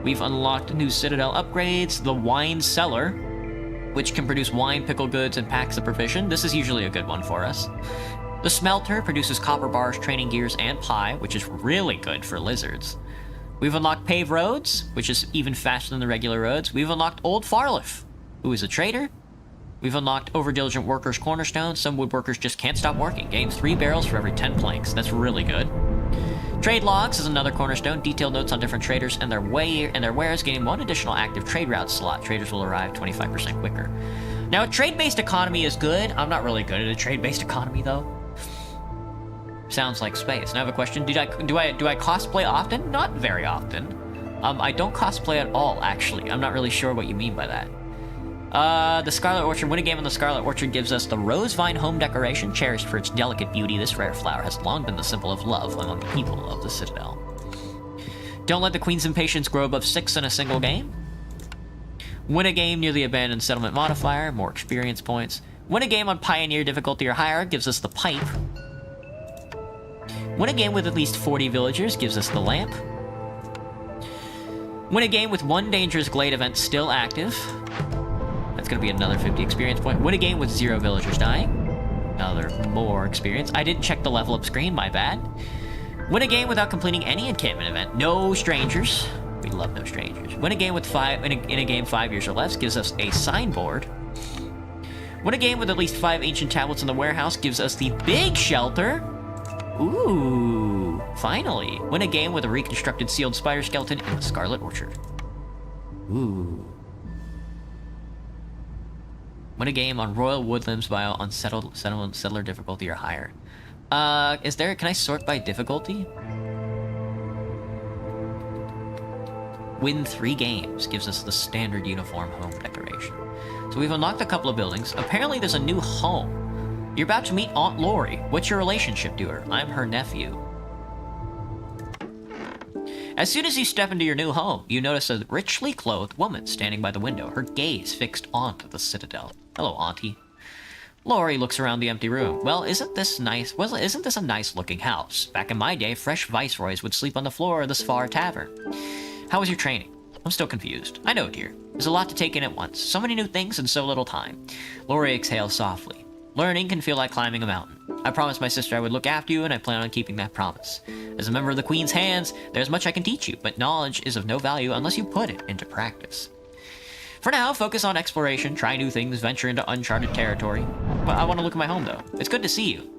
We've unlocked new Citadel upgrades. The Wine Cellar, which can produce wine, pickle goods, and packs of provision. This is usually a good one for us. The Smelter produces copper bars, training gears, and pie, which is really good for lizards. We've unlocked Paved Roads, which is even faster than the regular roads. We've unlocked Old Farliff, who is a trader. We've unlocked Overdiligent Workers Cornerstone. Some woodworkers just can't stop working. Gain 3 barrels for every 10 planks. That's really good. Trade logs is another cornerstone. Detailed notes on different traders and their wares, gaining 1 additional active trade route slot. Traders will arrive 25% quicker. Now, a trade-based economy is good. I'm not really good at a trade-based economy, though. Sounds like space. Now I have a question. Do I cosplay often? Not very often. I don't cosplay at all, actually. I'm not really sure what you mean by that. The Scarlet Orchard. Win a game in the Scarlet Orchard gives us the Rose Vine home decoration. Cherished for its delicate beauty, this rare flower has long been the symbol of love among the people of the Citadel. Don't let the Queen's impatience grow above 6 in a single game. Win a game near the abandoned settlement modifier. More experience points. Win a game on Pioneer difficulty or higher gives us the pipe. Win a game with at least 40 villagers gives us the lamp. Win a game with 1 dangerous glade event still active. That's going to be another 50 experience point. Win a game with 0 villagers dying. Another more experience. I didn't check the level up screen, my bad. Win a game without completing any encampment event. No strangers. We love no strangers. Win a game with 5 in a game 5 years or less gives us a signboard. Win a game with at least 5 ancient tablets in the warehouse gives us the big shelter. Ooh, finally. Win a game with a reconstructed sealed spider skeleton in the Scarlet Orchard. Ooh. Win a game on Royal Woodlands Bio on settler difficulty or higher. Can I sort by difficulty? Win 3 games gives us the standard uniform home decoration. So we've unlocked a couple of buildings. Apparently there's a new home. You're about to meet Aunt Lori. What's your relationship to her? I'm her nephew. As soon as you step into your new home, you notice a richly clothed woman standing by the window, her gaze fixed onto the Citadel. Hello, Auntie. Lori looks around the empty room. Well, isn't this nice? Well, isn't this a nice-looking house? Back in my day, fresh viceroys would sleep on the floor of the Sfar Tavern. How was your training? I'm still confused. I know, dear. There's a lot to take in at once. So many new things in so little time. Lori exhales softly. Learning can feel like climbing a mountain. I promised my sister I would look after you, and I plan on keeping that promise. As a member of the Queen's Hands, there's much I can teach you, but knowledge is of no value unless you put it into practice. For now, focus on exploration, try new things, venture into uncharted territory. But I want to look at my home, though. It's good to see you.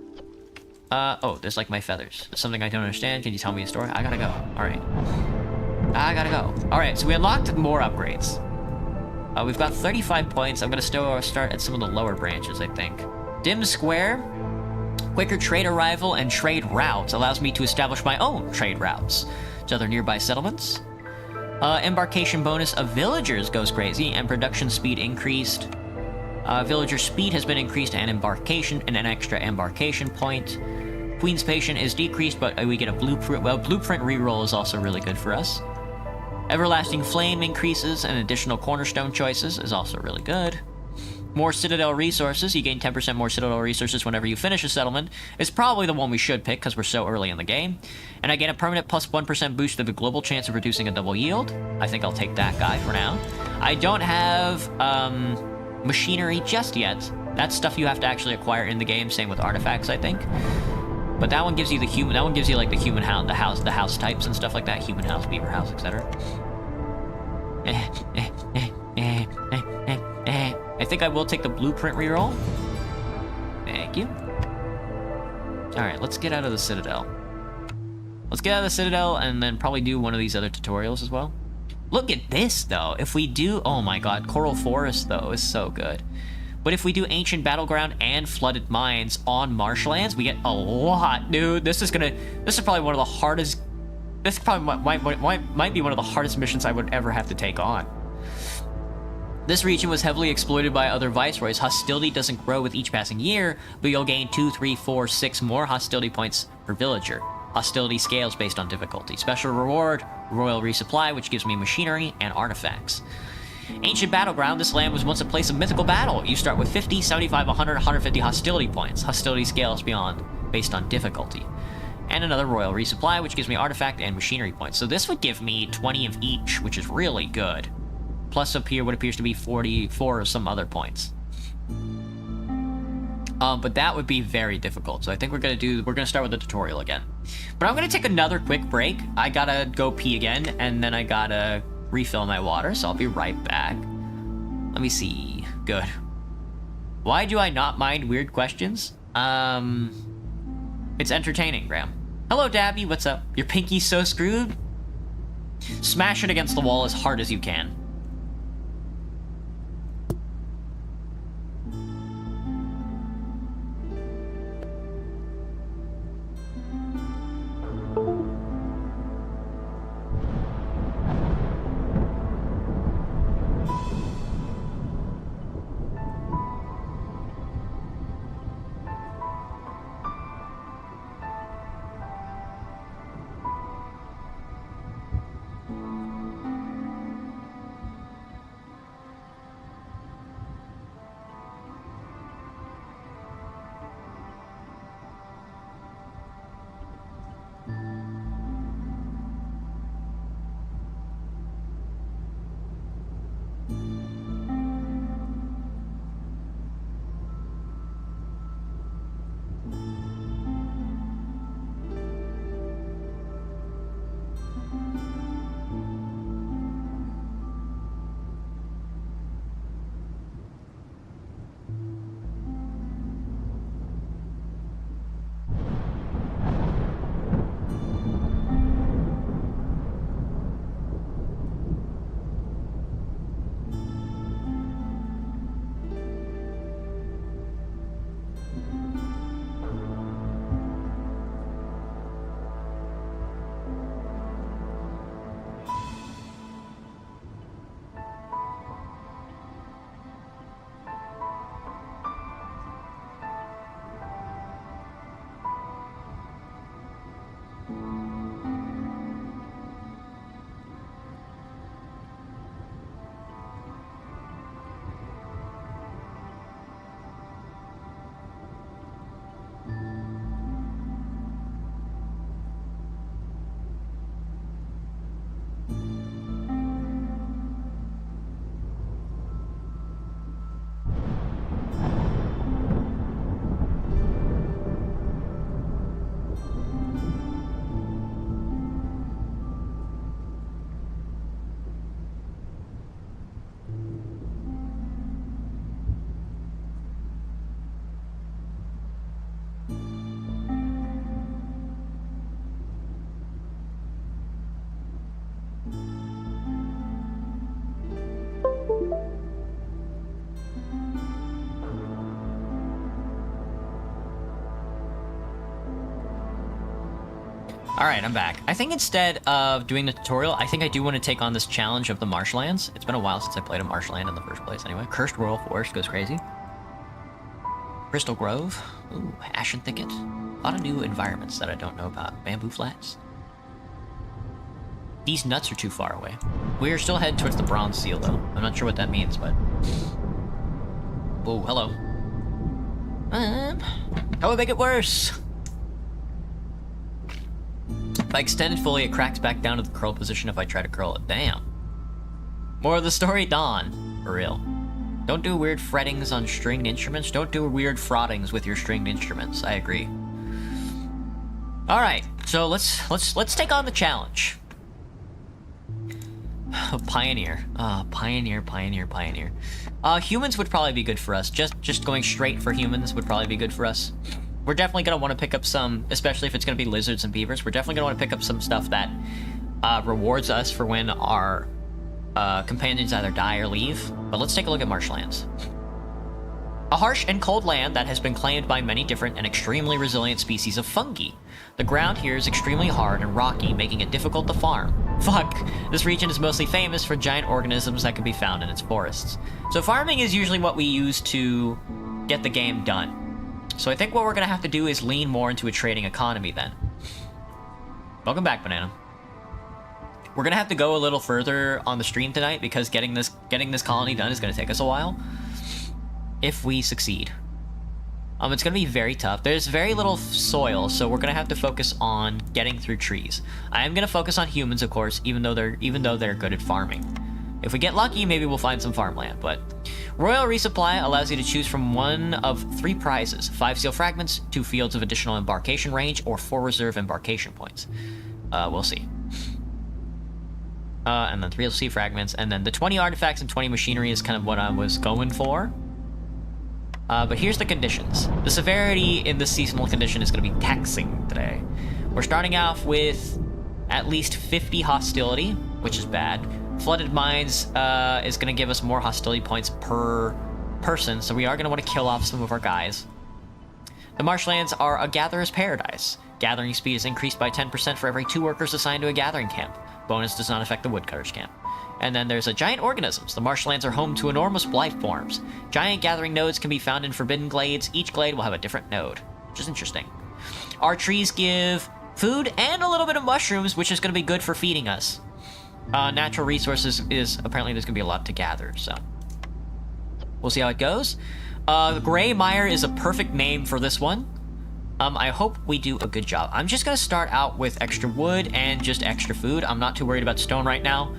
Oh, there's like my feathers. There's something I don't understand. Can you tell me a story? I gotta go. Alright. I gotta go. Alright, so we unlocked more upgrades. We've got 35 points. I'm gonna still start at some of the lower branches, I think. Dim Square, quicker trade arrival and trade routes allows me to establish my own trade routes to other nearby settlements. Embarkation bonus of villagers goes crazy, and production speed increased. Villager speed has been increased, and embarkation, and an extra embarkation point. Queen's Patient is decreased, but we get a blueprint. Well, blueprint reroll is also really good for us. Everlasting Flame increases, and additional cornerstone choices is also really good. More Citadel resources. You gain 10% more Citadel resources whenever you finish a settlement. It's probably the one we should pick because we're so early in the game. And I gain a permanent plus 1% boost to the global chance of reducing a double yield. I think I'll take that guy for now. I don't have machinery just yet. That's stuff you have to actually acquire in the game. Same with artifacts, I think. But that one gives you the human. That one gives you like the human house, the house types and stuff like that. Human house, beaver house, etc. I think I will take the blueprint reroll. Thank you. Alright, let's get out of the Citadel. Let's get out of the Citadel and then probably do one of these other tutorials as well. Look at this, though. If we do... Oh my god, Coral Forest, though, is so good. But if we do Ancient Battleground and Flooded Mines on marshlands, we get a lot, dude. This is probably one of the hardest... This probably might be one of the hardest missions I would ever have to take on. This region was heavily exploited by other viceroys. Hostility doesn't grow with each passing year, but you'll gain 2, 3, 4, 6 more hostility points per villager. Hostility scales based on difficulty. Special reward, Royal Resupply, which gives me machinery and artifacts. Ancient Battleground, this land was once a place of mythical battle. You start with 50, 75, 100, 150 hostility points. Hostility scales based on difficulty. And another Royal Resupply, which gives me artifact and machinery points. So this would give me 20 of each, which is really good. Plus up here what appears to be 44 or some other points. But that would be very difficult. So I think we're gonna start with the tutorial again. But I'm gonna take another quick break. I gotta go pee again, and then I gotta refill my water, so I'll be right back. Let me see. Good. Why do I not mind weird questions? It's entertaining, Graham. Hello, Dabby, what's up? Your pinky's so screwed? Smash it against the wall as hard as you can. Alright, I'm back. I think instead of doing the tutorial, I think I do want to take on this challenge of the marshlands. It's been a while since I played a marshland in the first place anyway. Cursed Royal Forest goes crazy. Crystal Grove. Ooh, Ashen Thicket. A lot of new environments that I don't know about. Bamboo Flats. These nuts are too far away. We're still heading towards the Bronze Seal, though. I'm not sure what that means, but... Oh, hello. How would I make it worse? If I extend it fully, it cracks back down to the curl position if I try to curl it. Damn. More of the story, Dawn. For real. Don't do weird frettings on stringed instruments. Don't do weird frottings with your stringed instruments. I agree. Alright, so let's take on the challenge. Pioneer. Pioneer. Humans would probably be good for us. Just going straight for humans would probably be good for us. We're definitely going to want to pick up some, especially if it's going to be lizards and beavers, we're definitely going to want to pick up some stuff that rewards us for when our companions either die or leave. But let's take a look at marshlands. A harsh and cold land that has been claimed by many different and extremely resilient species of fungi. The ground here is extremely hard and rocky, making it difficult to farm. Fuck, this region is mostly famous for giant organisms that can be found in its forests. So farming is usually what we use to get the game done. So I think what we're gonna have to do is lean more into a trading economy then. Welcome back, Banana. We're gonna have to go a little further on the stream tonight because getting this colony done is gonna take us a while. If we succeed. It's gonna be very tough. There's very little soil, so we're gonna have to focus on getting through trees. I am gonna focus on humans, of course, even though they're good at farming. If we get lucky, maybe we'll find some farmland, but... Royal Resupply allows you to choose from one of 3 prizes. 5 seal fragments, 2 fields of additional embarkation range, or 4 reserve embarkation points. We'll see. And then 3 sea fragments, and then the 20 artifacts and 20 machinery is kind of what I was going for. But here's the conditions. The severity in this seasonal condition is going to be taxing today. We're starting off with at least 50 hostility, which is bad. Flooded Mines is going to give us more hostility points per person, so we are going to want to kill off some of our guys. The marshlands are a gatherer's paradise. Gathering speed is increased by 10% for every 2 workers assigned to a gathering camp. Bonus does not affect the woodcutter's camp. And then there's a giant organisms. The marshlands are home to enormous life forms. Giant gathering nodes can be found in forbidden glades. Each glade will have a different node, which is interesting. Our trees give food and a little bit of mushrooms, which is going to be good for feeding us. Natural resources is apparently there's going to be a lot to gather, so we'll see how it goes. Gray Mire is a perfect name for this one. I hope we do a good job. I'm just going to start out with extra wood and just extra food. I'm not too worried about stone right now.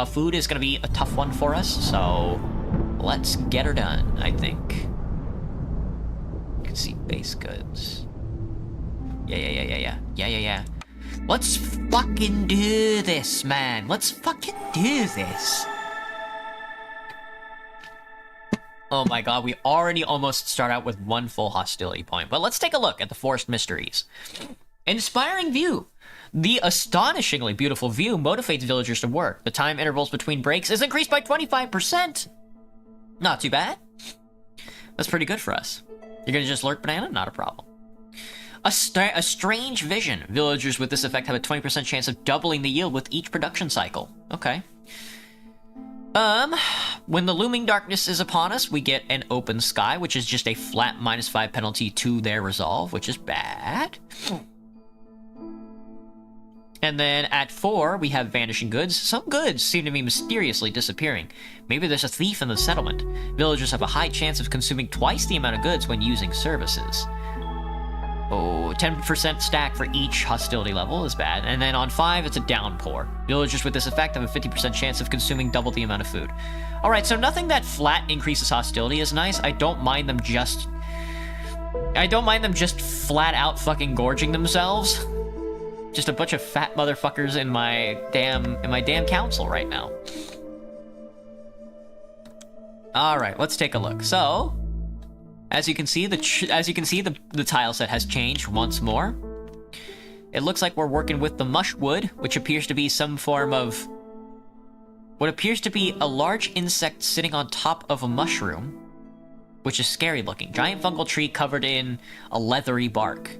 Food is going to be a tough one for us, so let's get her done, I think. You can see base goods. Yeah. Let's fucking do this, man. Let's fucking do this. Oh my god, we already almost start out with 1 full hostility point. But let's take a look at the Forest Mysteries. Inspiring view. The astonishingly beautiful view motivates villagers to work. The time intervals between breaks is increased by 25%. Not too bad. That's pretty good for us. You're gonna just lurk banana? Not a problem. A strange vision. Villagers with this effect have a 20% chance of doubling the yield with each production cycle. Okay. When the looming darkness is upon us, we get an open sky, which is just a flat -5 penalty to their resolve, which is bad. And then at 4, we have vanishing goods. Some goods seem to be mysteriously disappearing. Maybe there's a thief in the settlement. Villagers have a high chance of consuming twice the amount of goods when using services. Oh, 10% stack for each hostility level is bad. And then on 5, it's a downpour. Villagers with this effect have a 50% chance of consuming double the amount of food. Alright, so nothing that flat increases hostility is nice. I don't mind them just flat out fucking gorging themselves. Just a bunch of fat motherfuckers in my damn council right now. Alright, let's take a look. So, as you can see, the tile set has changed once more. It looks like we're working with the mushwood, which appears to be some form of what appears to be a large insect sitting on top of a mushroom, which is scary looking. Giant fungal tree covered in a leathery bark,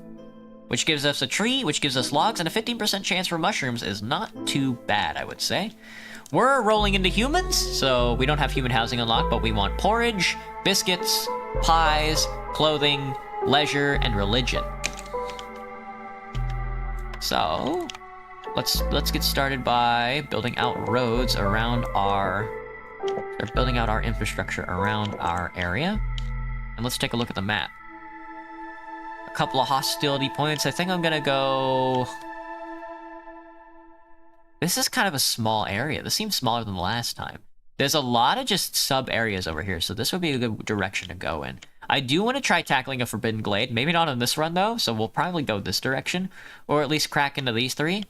which gives us a tree, which gives us logs, and a 15% chance for mushrooms is not too bad, I would say. We're rolling into humans, so we don't have human housing unlocked, but we want porridge, biscuits, pies, clothing, leisure, and religion. So, let's get started by building out roads around building out our infrastructure around our area. And let's take a look at the map. A couple of hostility points. I think I'm gonna go... This is kind of a small area. This seems smaller than the last time. There's a lot of just sub-areas over here, so this would be a good direction to go in. I do want to try tackling a Forbidden Glade. Maybe not on this run, though, so we'll probably go this direction. Or at least crack into these 3.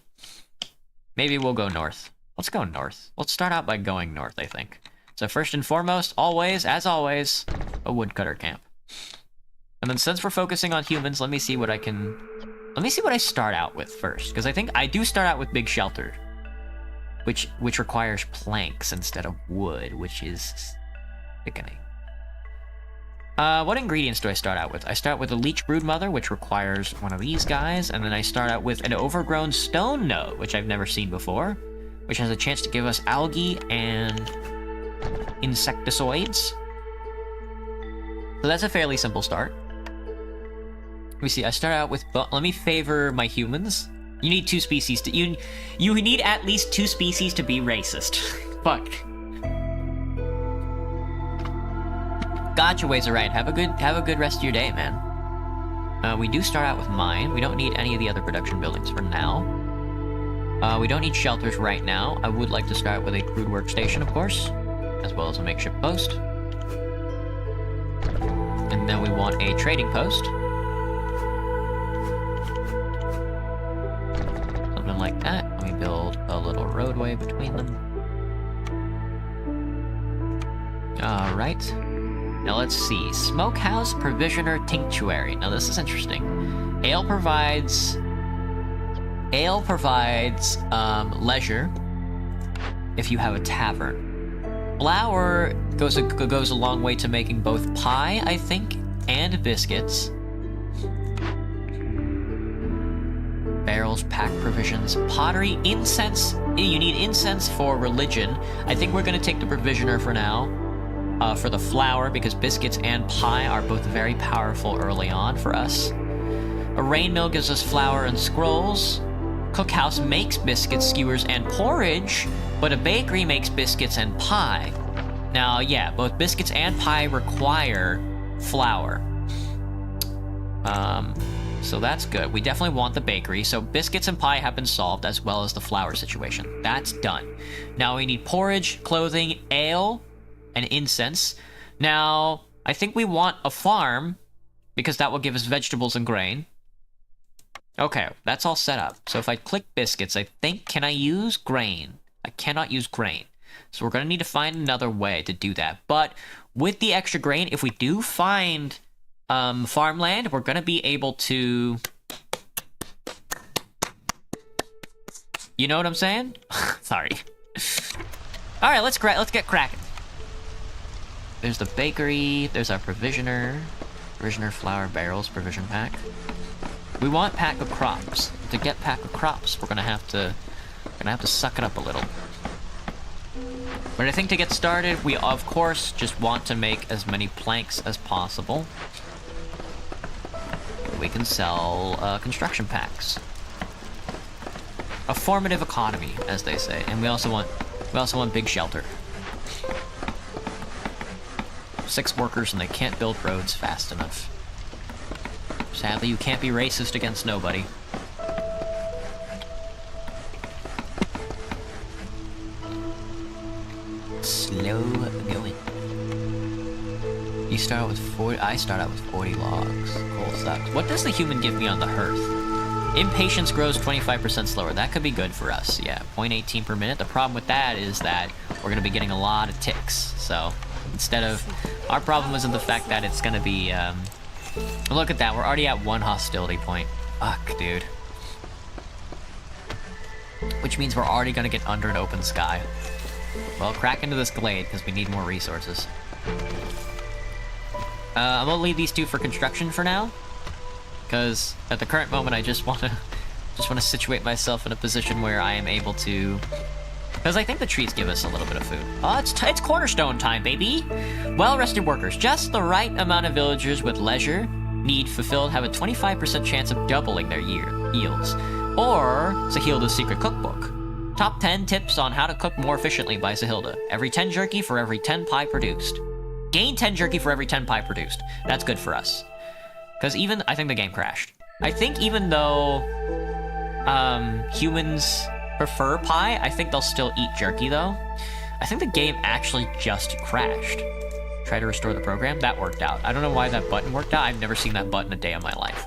Maybe we'll go north. Let's go north. Let's start out by going north, I think. So first and foremost, always, as always, a woodcutter camp. And then since we're focusing on humans, let me see what I start out with first. Because I think I do start out with Big Shelter. Which requires planks instead of wood, which is sickening. What ingredients do I start out with? I start with a Leech Broodmother, which requires one of these guys, and then I start out with an Overgrown Stone Node, which I've never seen before, which has a chance to give us algae and insectoids. So that's a fairly simple start. Let me see, I start out with... Let me favor my humans. You need 2 species to... You need at least 2 species to be racist. Fuck. Gotcha, Ways are right. Have a good rest of your day, man. We do start out with mine. We don't need any of the other production buildings for now. We don't need shelters right now. I would like to start with a crude workstation, of course, as well as a makeshift post. And then we want a trading post. Something like that. Let me build a little roadway between them. Alright. Now let's see. Smokehouse, Provisioner, Tinctuary. Now this is interesting. Ale provides Ale provides leisure if you have a tavern. Flour goes a long way to making both pie, I think, and biscuits. Barrels, pack provisions, pottery, incense. You need incense for religion. I think we're gonna take the provisioner for now. For the flour, because biscuits and pie are both very powerful early on for us. A rain mill gives us flour and scrolls. Cookhouse makes biscuits, skewers, and porridge, but a bakery makes biscuits and pie. Now, yeah, both biscuits and pie require flour. So that's good. We definitely want the bakery. So biscuits and pie have been solved, as well as the flour situation. That's done. Now we need porridge, clothing, ale, and incense. Now, I think we want a farm, because that will give us vegetables and grain. Okay, that's all set up. So if I click biscuits, I think, can I use grain? I cannot use grain. So we're going to need to find another way to do that. But with the extra grain, if we do find farmland, we're going to be able to... You know what I'm saying? Sorry. All right, let's get cracking. There's the bakery. There's our provisioner. Provisioner, flour, barrels, provision pack. We want pack of crops. To get pack of crops, we're gonna have to suck it up a little. But I think to get started, we of course just want to make as many planks as possible. We can sell construction packs. A formative economy, as they say, and we also want big shelter. 6 workers and they can't build roads fast enough. Sadly, you can't be racist against nobody. Slow going. You start out with 40. I start out with 40 logs. Coal sucks. What does the human give me on the hearth? Impatience grows 25% slower. That could be good for us. Yeah, 0.18 per minute. The problem with that is that we're going to be getting a lot of ticks. So instead of... Our problem isn't the fact that it's going to be... Look at that. We're already at 1 hostility point. Fuck, dude. Which means we're already going to get under an open sky. Well, crack into this glade because we need more resources. I'm going to leave these 2 for construction for now. Because at the current moment, I just want to situate myself in a position where I am able to... Because I think the trees give us a little bit of food. Oh, it's cornerstone time, baby! Well-rested workers. Just the right amount of villagers with leisure need fulfilled have a 25% chance of doubling their yields. Or Zahilda's secret cookbook. Top 10 tips on how to cook more efficiently by Zahilda. Every 10 jerky for every 10 pie produced. Gain 10 jerky for every 10 pie produced. That's good for us. Because I think the game crashed. I think even though humans prefer pie, I think they'll still eat jerky though. I think the game actually just crashed. Try to restore the program. That worked out. I don't know why that button worked out. I've never seen that button a day in my life.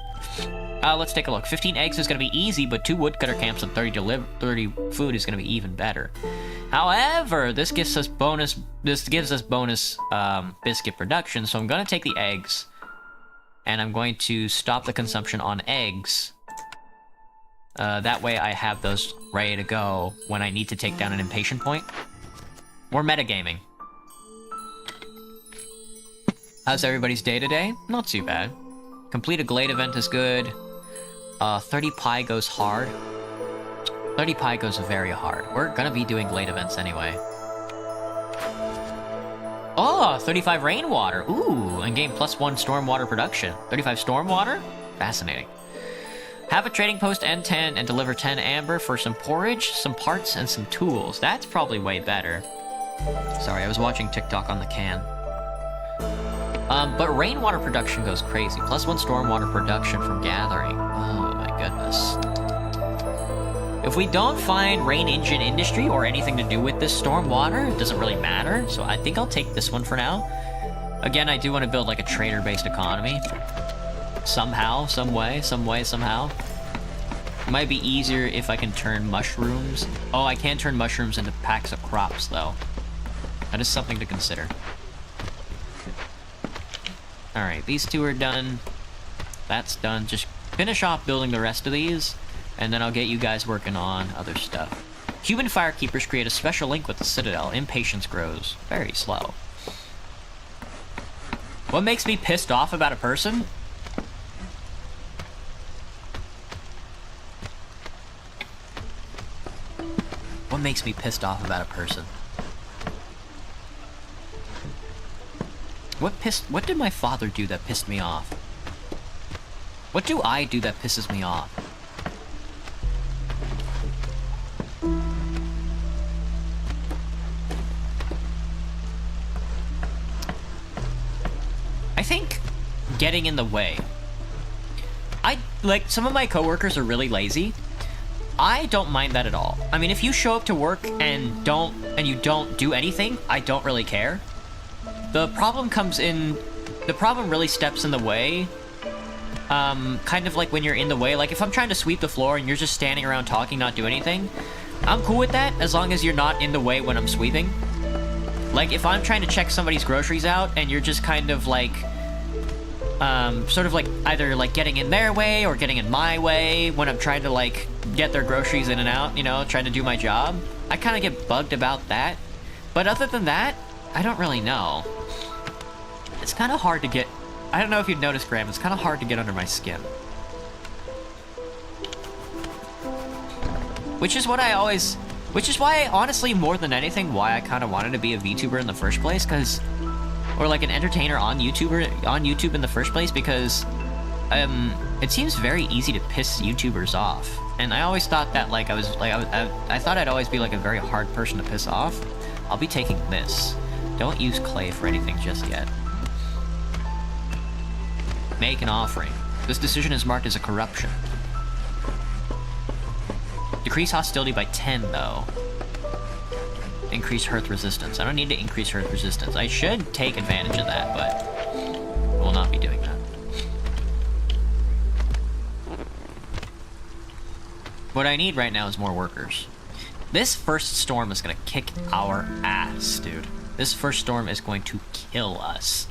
Let's take a look. 15 eggs is going to be easy, but 2 woodcutter camps and 30 food is going to be even better. However, this gives us bonus biscuit production, so I'm going to take the eggs. And I'm going to stop the consumption on eggs. That way I have those ready to go when I need to take down an impatient point. We're metagaming. How's everybody's day today? Not too bad. Complete a glade event is good. 30 pie goes hard. 30 pie goes very hard. We're gonna be doing glade events anyway. Oh, 35 rainwater. Ooh, and gain +1 stormwater production. 35 stormwater? Fascinating. Have a trading post N10 and deliver 10 amber for some porridge, some parts, and some tools. That's probably way better. Sorry, I was watching TikTok on the can. But rainwater production goes crazy. +1 stormwater production from gathering. Oh my goodness. If we don't find rain engine industry or anything to do with this stormwater, it doesn't really matter. So I think I'll take this one for now. Again, I do want to build like a trader-based economy. Somehow, somehow. It might be easier if I can turn mushrooms. Oh, I can turn mushrooms into packs of crops, though. That is something to consider. Alright, these 2 are done. That's done. Just finish off building the rest of these. And then I'll get you guys working on other stuff. Human firekeepers create a special link with the Citadel. Impatience grows. Very slow. What makes me pissed off about a person? What makes me pissed off about a person? What did my father do that pissed me off? What do I do that pisses me off? I think getting in the way. Like, some of my coworkers are really lazy. I don't mind that at all. I mean, if you show up to work and you don't do anything, I don't really care. The problem really steps in the way. Kind of like when you're in the way. Like, if I'm trying to sweep the floor and you're just standing around talking, not doing anything, I'm cool with that, as long as you're not in the way when I'm sweeping. Like, if I'm trying to check somebody's groceries out and you're just kind of like, sort of like either like getting in their way or getting in my way when I'm trying to like get their groceries in and out, you know, trying to do my job, I kind of get bugged about that. But other than that, I don't really know. It's kind of hard to get... I don't know if you've noticed, Graham, it's kind of hard to get under my skin. Which is why, honestly, more than anything, why I kind of wanted to be a VTuber in the first place, because... Or like an entertainer on YouTube in the first place, because... it seems very easy to piss YouTubers off. And I always thought that, like, I thought I'd always be, like, a very hard person to piss off. I'll be taking this. Don't use clay for anything just yet. Make an offering. This decision is marked as a corruption. Decrease hostility by 10, though. Increase hearth resistance. I don't need to increase hearth resistance. I should take advantage of that, but I will not be doing that. What I need right now is more workers. This first storm is gonna kick our ass, dude. This first storm is going to kill us.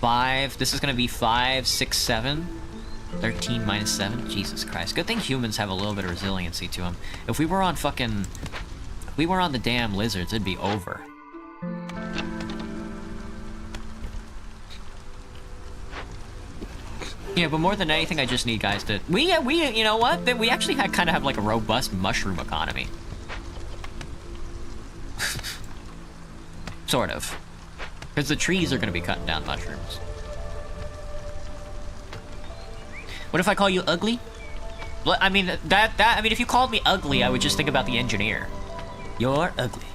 5, this is gonna be 5, 6, 7. 13 minus 7, Jesus Christ. Good thing humans have a little bit of resiliency to them. If we were on the damn lizards, it'd be over. Yeah, but more than anything, I just need guys to... you know what? We actually kind of have like a robust mushroom economy. Sort of. Because the trees are going to be cutting down mushrooms. What if I call you ugly? Well, I mean, I mean, if you called me ugly, I would just think about the engineer. You're ugly.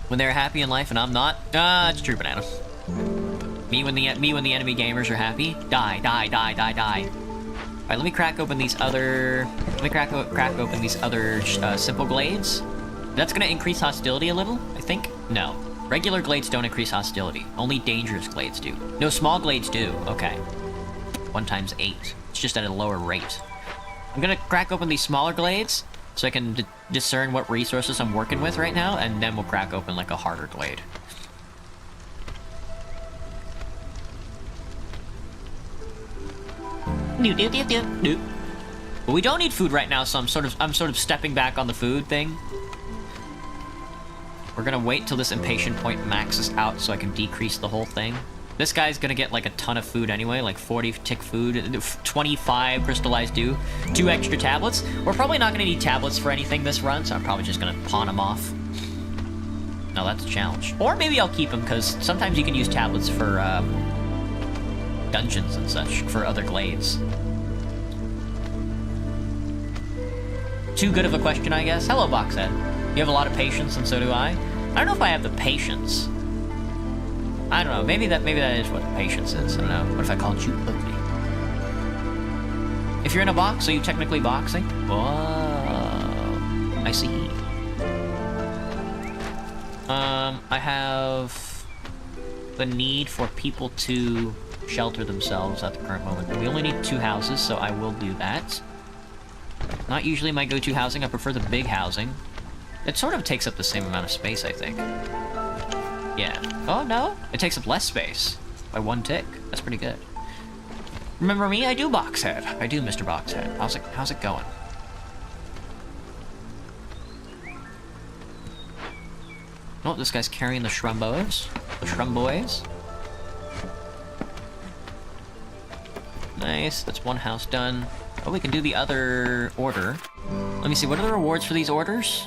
When they're happy in life and I'm not, it's true, banana. Me when the enemy gamers are happy. Die, die, die, die, die. All right, let me crack open these other. Let me crack open these other simple glades. That's gonna increase hostility a little, I think. No, regular glades don't increase hostility. Only dangerous glades do. No, small glades do. Okay. 1 times 8. It's just at a lower rate. I'm gonna crack open these smaller glades so I can discern what resources I'm working with right now, and then we'll crack open like a harder glade. But we don't need food right now, so I'm sort of stepping back on the food thing. We're gonna wait till this impatient point maxes out so I can decrease the whole thing. This guy's gonna get like a ton of food anyway, like 40 tick food, 25 crystallized dew, 2 extra tablets. We're probably not gonna need tablets for anything this run, so I'm probably just gonna pawn them off. No, that's a challenge. Or maybe I'll keep them, because sometimes you can use tablets for dungeons and such, for other glades. Too good of a question, I guess. Hello, Boxhead. You have a lot of patience, and so do I. I don't know if I have the patience. I don't know. Maybe that is what patience is. I don't know. What if I called you ugly? If you're in a box, are you technically boxing? Whoa. I see. I have the need for people to shelter themselves at the current moment. We only need 2 houses, so I will do that. Not usually my go-to housing. I prefer the big housing. It sort of takes up the same amount of space, I think. Yeah. Oh, no. It takes up less space by 1 tick. That's pretty good. Remember me? I do Boxhead. I do, Mr. Boxhead. How's it going? Oh, this guy's carrying the Shrumbos. The Shrumboys. Nice, that's one house done. Oh, we can do the other order. Let me see, what are the rewards for these orders?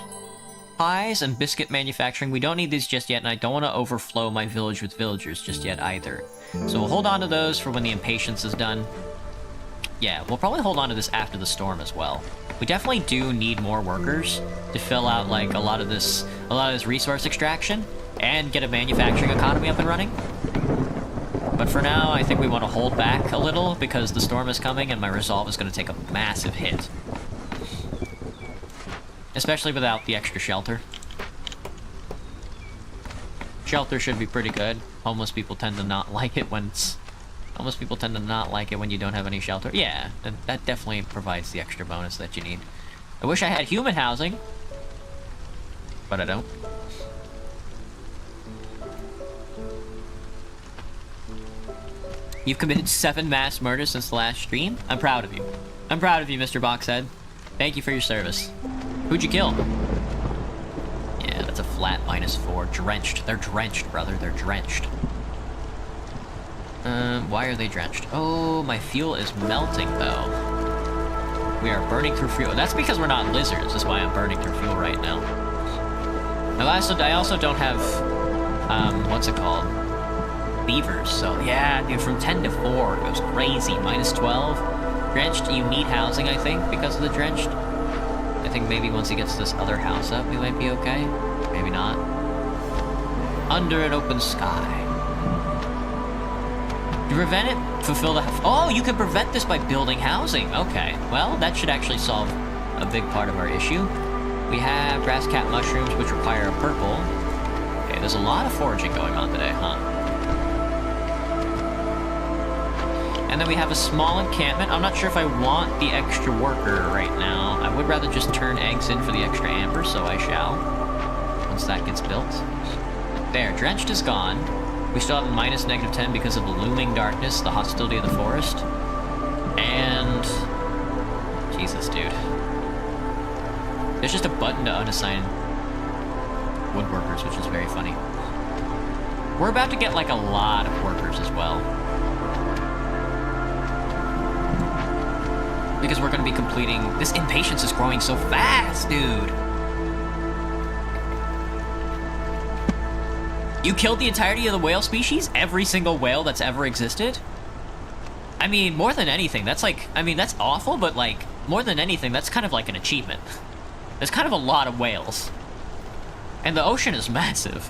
Pies and biscuit manufacturing. We don't need these just yet, and I don't want to overflow my village with villagers just yet either. So we'll hold on to those for when the impatience is done. Yeah, we'll probably hold on to this after the storm as well. We definitely do need more workers to fill out like a lot of this resource extraction and get a manufacturing economy up and running. But for now, I think we want to hold back a little because the storm is coming and my resolve is going to take a massive hit. Especially without the extra shelter. Shelter should be pretty good. Homeless people tend to not like it when you don't have any shelter. Yeah, that definitely provides the extra bonus that you need. I wish I had human housing, but I don't. You've committed 7 mass murders since the last stream? I'm proud of you. I'm proud of you, Mr. Boxhead. Thank you for your service. Who'd you kill? Yeah, that's a flat -4. Drenched. They're drenched, brother. They're drenched. Why are they drenched? Oh, my fuel is melting, though. We are burning through fuel. That's because we're not lizards. That's why I'm burning through fuel right now. I also don't have, what's it called? Beavers, so yeah, dude, from 10 to 4, it goes crazy. -12. Drenched, you need housing, I think, because of the drenched. I think maybe once he gets this other house up, we might be okay. Maybe not. Under an open sky. To prevent it, fulfill the... Oh, you can prevent this by building housing. Okay, well, that should actually solve a big part of our issue. We have grass cap mushrooms, which require a purple. Okay, there's a lot of foraging going on today, huh? And then we have a small encampment. I'm not sure if I want the extra worker right now. I would rather just turn eggs in for the extra amber, so I shall. Once that gets built. There, drenched is gone. We still have a -10 because of the looming darkness, the hostility of the forest. And... Jesus, dude. There's just a button to unassign woodworkers, which is very funny. We're about to get, like, a lot of workers as well. Because we're going to be completing... This impatience is growing so fast, dude! You killed the entirety of the whale species? Every single whale that's ever existed? I mean, more than anything, that's like... I mean, that's awful, but like, more than anything, that's kind of like an achievement. There's kind of a lot of whales. And the ocean is massive.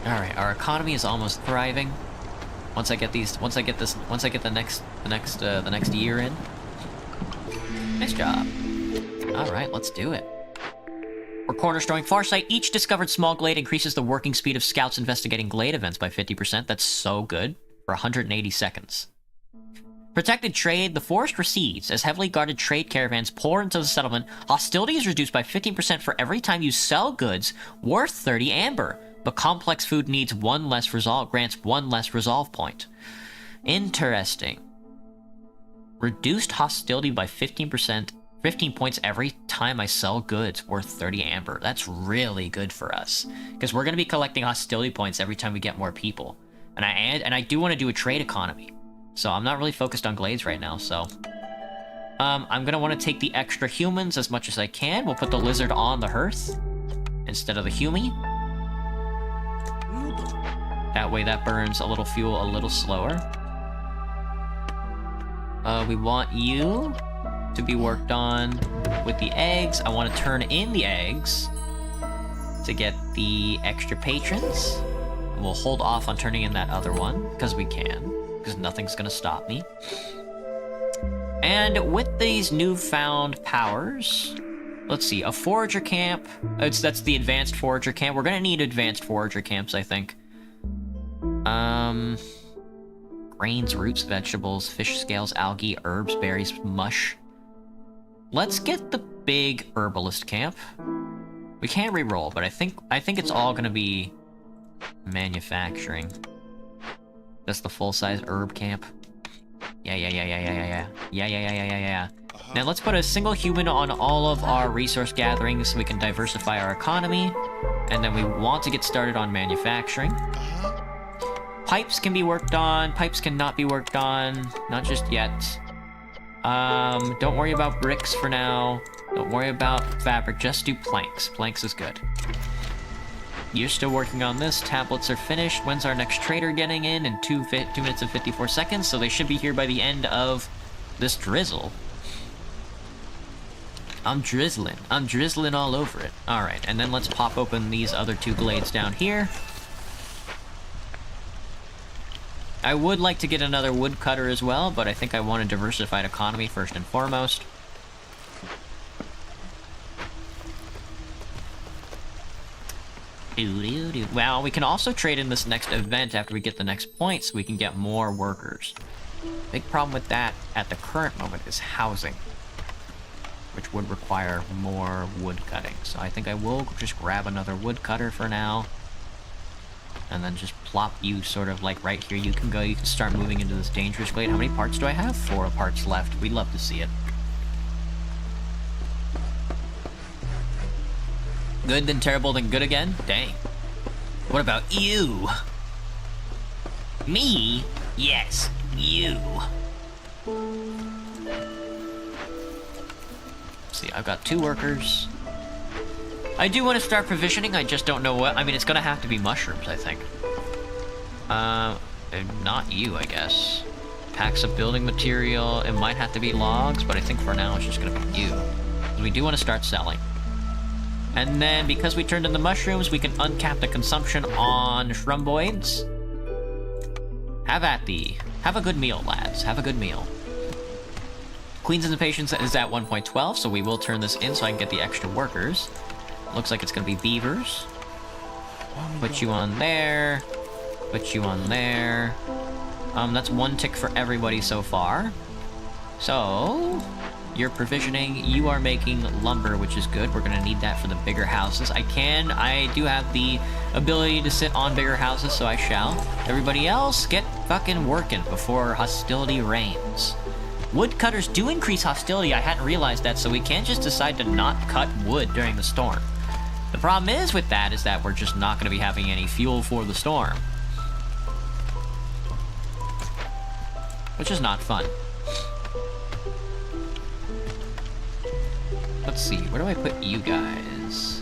Alright, our economy is almost thriving. Once I get the next year in. Nice job. Alright, let's do it. We're cornerstoning Farsight. Each discovered small glade increases the working speed of scouts investigating glade events by 50%. That's so good. For 180 seconds. Protected trade. The forest recedes. As heavily guarded trade caravans pour into the settlement, hostility is reduced by 15% for every time you sell goods worth 30 amber. But complex food needs grants one less resolve point. Interesting. Reduced hostility by 15%. 15 points every time I sell goods worth 30 amber. That's really good for us. Because we're going to be collecting hostility points every time we get more people. And I do want to do a trade economy. So I'm not really focused on glades right now, so... I'm going to want to take the extra humans as much as I can. We'll put the lizard on the hearth instead of the humie. That way that burns a little fuel a little slower. We want you to be worked on with the eggs. I want to turn in the eggs to get the extra patrons. We'll hold off on turning in that other one, because we can. Because nothing's going to stop me. And with these newfound powers... Let's see, a forager camp. That's the advanced forager camp. We're going to need advanced forager camps, I think. Grains, roots, vegetables, fish scales, algae, herbs, berries, mush. Let's get the big herbalist camp. We can't re-roll, but I think it's all gonna be manufacturing. That's the full-size herb camp. Yeah. Now let's put a single human on all of our resource gatherings so we can diversify our economy. And then we want to get started on manufacturing. Pipes can be worked on, pipes cannot be worked on, not just yet. Don't worry about bricks for now. Don't worry about fabric, just do planks. Planks is good. You're still working on this, tablets are finished. When's our next trader getting in 2 minutes and 54 seconds, so they should be here by the end of this drizzle. I'm drizzling all over it. Alright, and then let's pop open these other 2 glades down here. I would like to get another woodcutter as well, but I think I want a diversified economy first and foremost. Well, we can also trade in this next event after we get the next point so we can get more workers. Big problem with that at the current moment is housing, which would require more wood cutting. So I think I will just grab another woodcutter for now. And then just plop you sort of like right here. You can go, you can start moving into this dangerous glade. How many parts do I have? 4 parts left. We'd love to see it. Good, then terrible, then good again? Dang. What about you? Me? Yes, you. See, I've got 2 workers. I do want to start provisioning, I just don't know what. I mean, it's gonna have to be mushrooms, I think. Not you, I guess. Packs of building material, it might have to be logs, but I think for now it's just gonna be you. Because we do want to start selling. And then, because we turned in the mushrooms, we can uncap the consumption on shrumboids. Have at thee. Have a good meal, lads. Have a good meal. Queens and Impatience is at 1.12, so we will turn this in so I can get the extra workers. Looks like it's gonna be beavers. Put you on there. Put you on there. That's 1 tick for everybody so far. So, you're provisioning, you are making lumber, which is good. We're gonna need that for the bigger houses. I do have the ability to sit on bigger houses, so I shall. Everybody else, get fucking working before hostility reigns. Woodcutters do increase hostility, I hadn't realized that, so we can't just decide to not cut wood during the storm. The problem is with that is that we're just not gonna be having any fuel for the storm. Which is not fun. Let's see, where do I put you guys?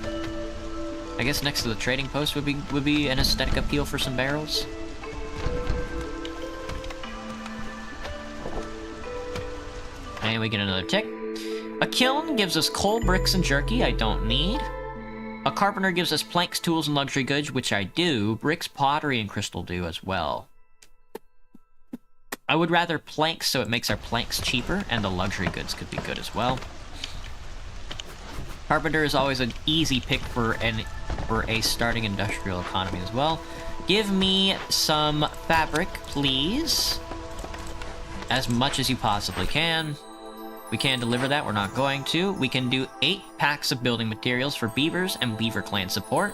I guess next to the trading post would be an aesthetic appeal for some barrels. And we get another tick. A kiln gives us coal, bricks, and jerky, I don't need. A carpenter gives us planks, tools, and luxury goods, which I do. Bricks, pottery, and crystal do as well. I would rather planks, so it makes our planks cheaper, and the luxury goods could be good as well. Carpenter is always an easy pick for a starting industrial economy as well. Give me some fabric, please. As much as you possibly can. We can deliver that, we're not going to. We can do 8 packs of building materials for beavers and beaver clan support.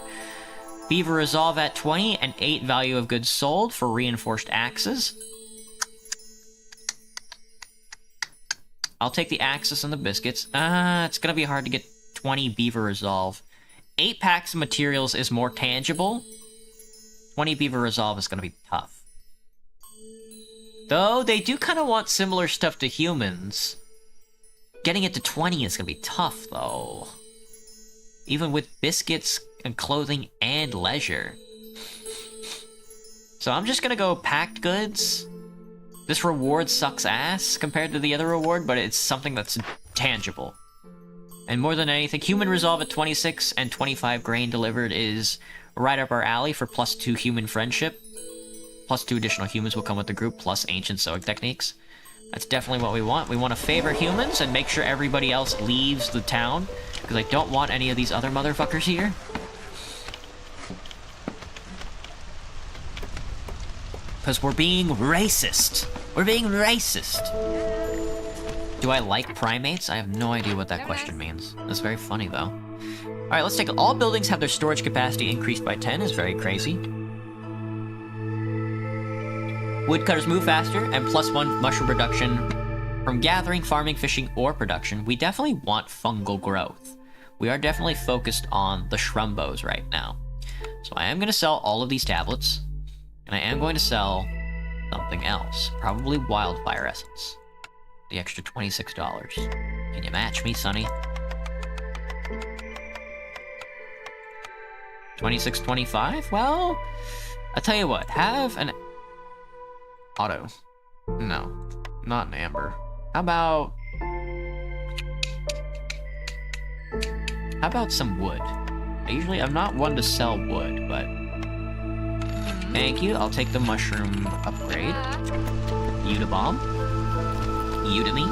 Beaver resolve at 20 and 8 value of goods sold for reinforced axes. I'll take the axes and the biscuits. It's gonna be hard to get 20 beaver resolve. 8 packs of materials is more tangible. 20 beaver resolve is gonna be tough. Though, they do kind of want similar stuff to humans. Getting it to 20 is gonna be tough, though. Even with biscuits and clothing and leisure. So I'm just gonna go packed goods. This reward sucks ass compared to the other reward, but it's something that's tangible. And more than anything, human resolve at 26 and 25 grain delivered is right up our alley for +2 human friendship. +2 additional humans will come with the group, plus ancient sewing techniques. That's definitely what we want. We want to favor humans and make sure everybody else leaves the town, because I don't want any of these other motherfuckers here. Because we're being racist. We're being racist. Do I like primates? I have no idea what that question means. That's very funny, though. Alright, let's take all buildings have their storage capacity increased by 10 is very crazy. Woodcutters move faster, and +1 mushroom production from gathering, farming, fishing, or production. We definitely want fungal growth. We are definitely focused on the shrumbos right now. So I am going to sell all of these tablets, and I am going to sell something else. Probably wildfire essence. The extra $26. Can you match me, Sonny? 26.25? Well, I'll tell you what, have an auto. No, not an amber. How about some wood? I'm not one to sell wood, but thank you. I'll take the mushroom upgrade. Udabomb. Udemy.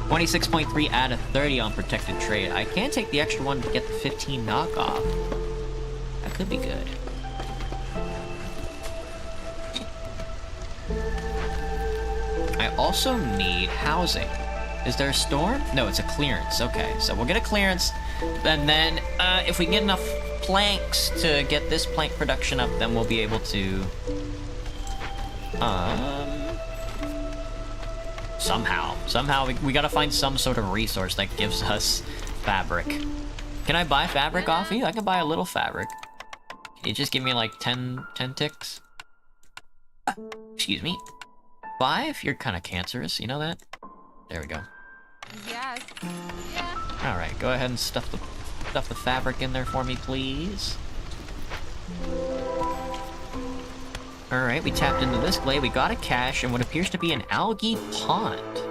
26.3 out of 30 on protected trade. I can take the extra one to get the 15 knockoff. That could be good. I also need housing. Is there a storm? No, it's a clearance. Okay, so we'll get a clearance. And then, if we get enough planks to get this plank production up, then we'll be able to... Somehow, we gotta find some sort of resource that gives us fabric. Can I buy fabric off you? I can buy a little fabric. Can you just give me like 10 ticks? Excuse me. 5? You're kind of cancerous, you know that? There we go. Yes. Yeah. Alright, go ahead and stuff the fabric in there for me, please. Alright, we tapped into this glade, we got a cache, and what appears to be an algae pond.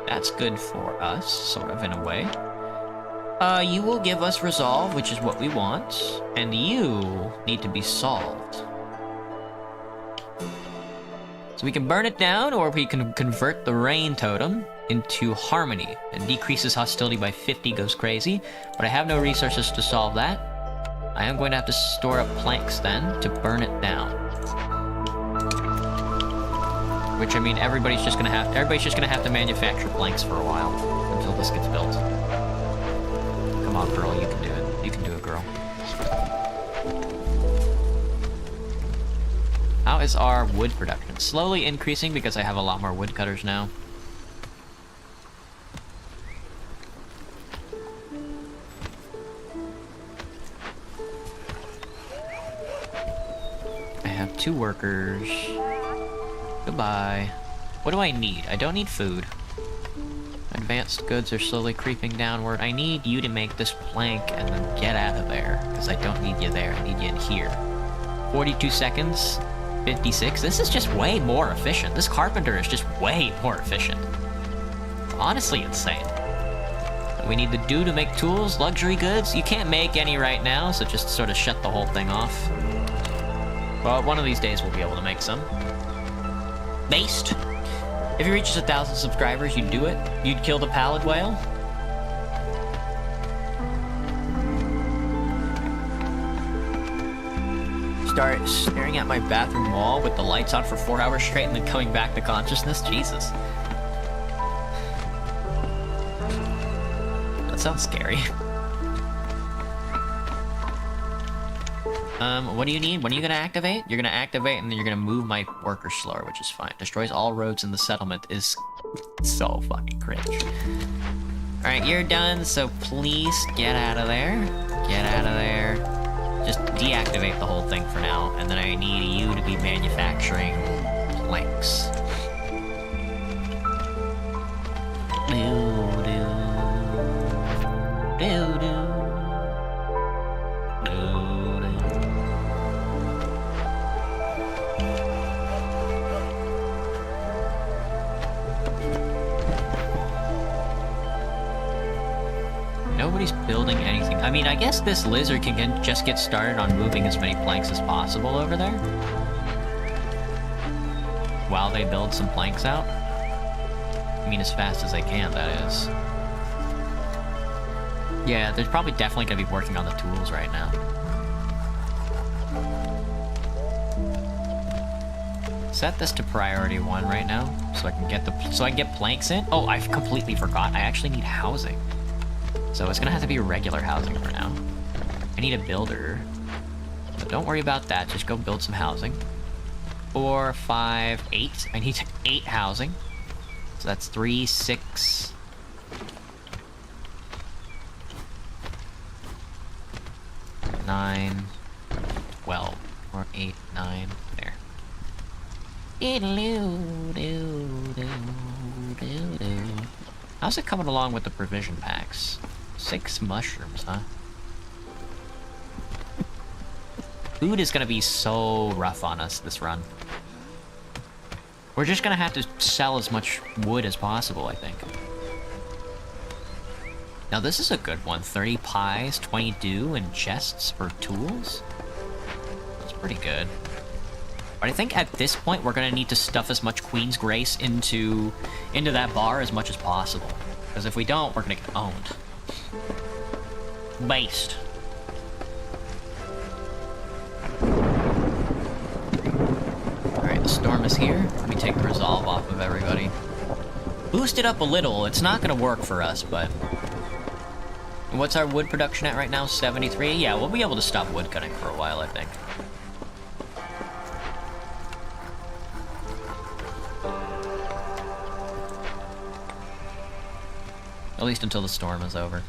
That's good for us, sort of, in a way. You will give us resolve, which is what we want, and you need to be solved. So we can burn it down, or we can convert the rain totem into harmony. It decreases hostility by 50, goes crazy, but I have no resources to solve that. I am going to have to store up planks then to burn it down. Which, I mean, everybody's just gonna have to manufacture planks for a while until this gets built. Come on, girl, you can do it. You can do it, girl. How is our wood production? Slowly increasing because I have a lot more woodcutters now. I have 2 workers. Goodbye. What do I need? I don't need food. Advanced goods are slowly creeping downward. I need you to make this plank and then get out of there, because I don't need you there. I need you in here. 42 seconds. 56. This is just way more efficient. This carpenter is just way more efficient. Honestly insane. We need the dew to make tools, luxury goods. You can't make any right now, so just sort of shut the whole thing off. Well, one of these days we'll be able to make some. Based. If he reaches 1,000 subscribers, you'd do it? You'd kill the pallid whale? Start staring at my bathroom wall with the lights on for 4 hours straight and then coming back to consciousness? Jesus. That sounds scary. What do you need? When are you gonna activate? You're gonna activate and then you're gonna move my worker slower, which is fine. Destroys all roads in the settlement is so fucking cringe. Alright, you're done, so please get out of there. Get out of there. Just deactivate the whole thing for now, and then I need you to be manufacturing planks. Nobody's building anything. I mean, I guess this lizard can just get started on moving as many planks as possible over there. While they build some planks out. I mean, as fast as they can, that is. Yeah, they're probably definitely gonna be working on the tools right now. Set this to priority 1 right now, so I can get planks in. Oh, I completely forgot. I actually need housing. So it's gonna have to be regular housing for now. I need a builder. But don't worry about that, just go build some housing. 4, 5, 8. I need 8 housing. So that's 3, 6... 9, 12, or 8, 9, there. How's it coming along with the provision packs? 6 mushrooms, huh? Food is gonna be so rough on us this run. We're just gonna have to sell as much wood as possible, I think. Now this is a good one. 30 pies, 20 dew, and chests for tools. That's pretty good. But I think at this point we're gonna need to stuff as much Queen's Grace into that bar as much as possible. Because if we don't, we're gonna get owned. Based. Alright, the storm is here. Let me take the resolve off of everybody. Boost it up a little. It's not gonna work for us, but... What's our wood production at right now? 73? Yeah, we'll be able to stop wood cutting for a while, I think. At least until the storm is over.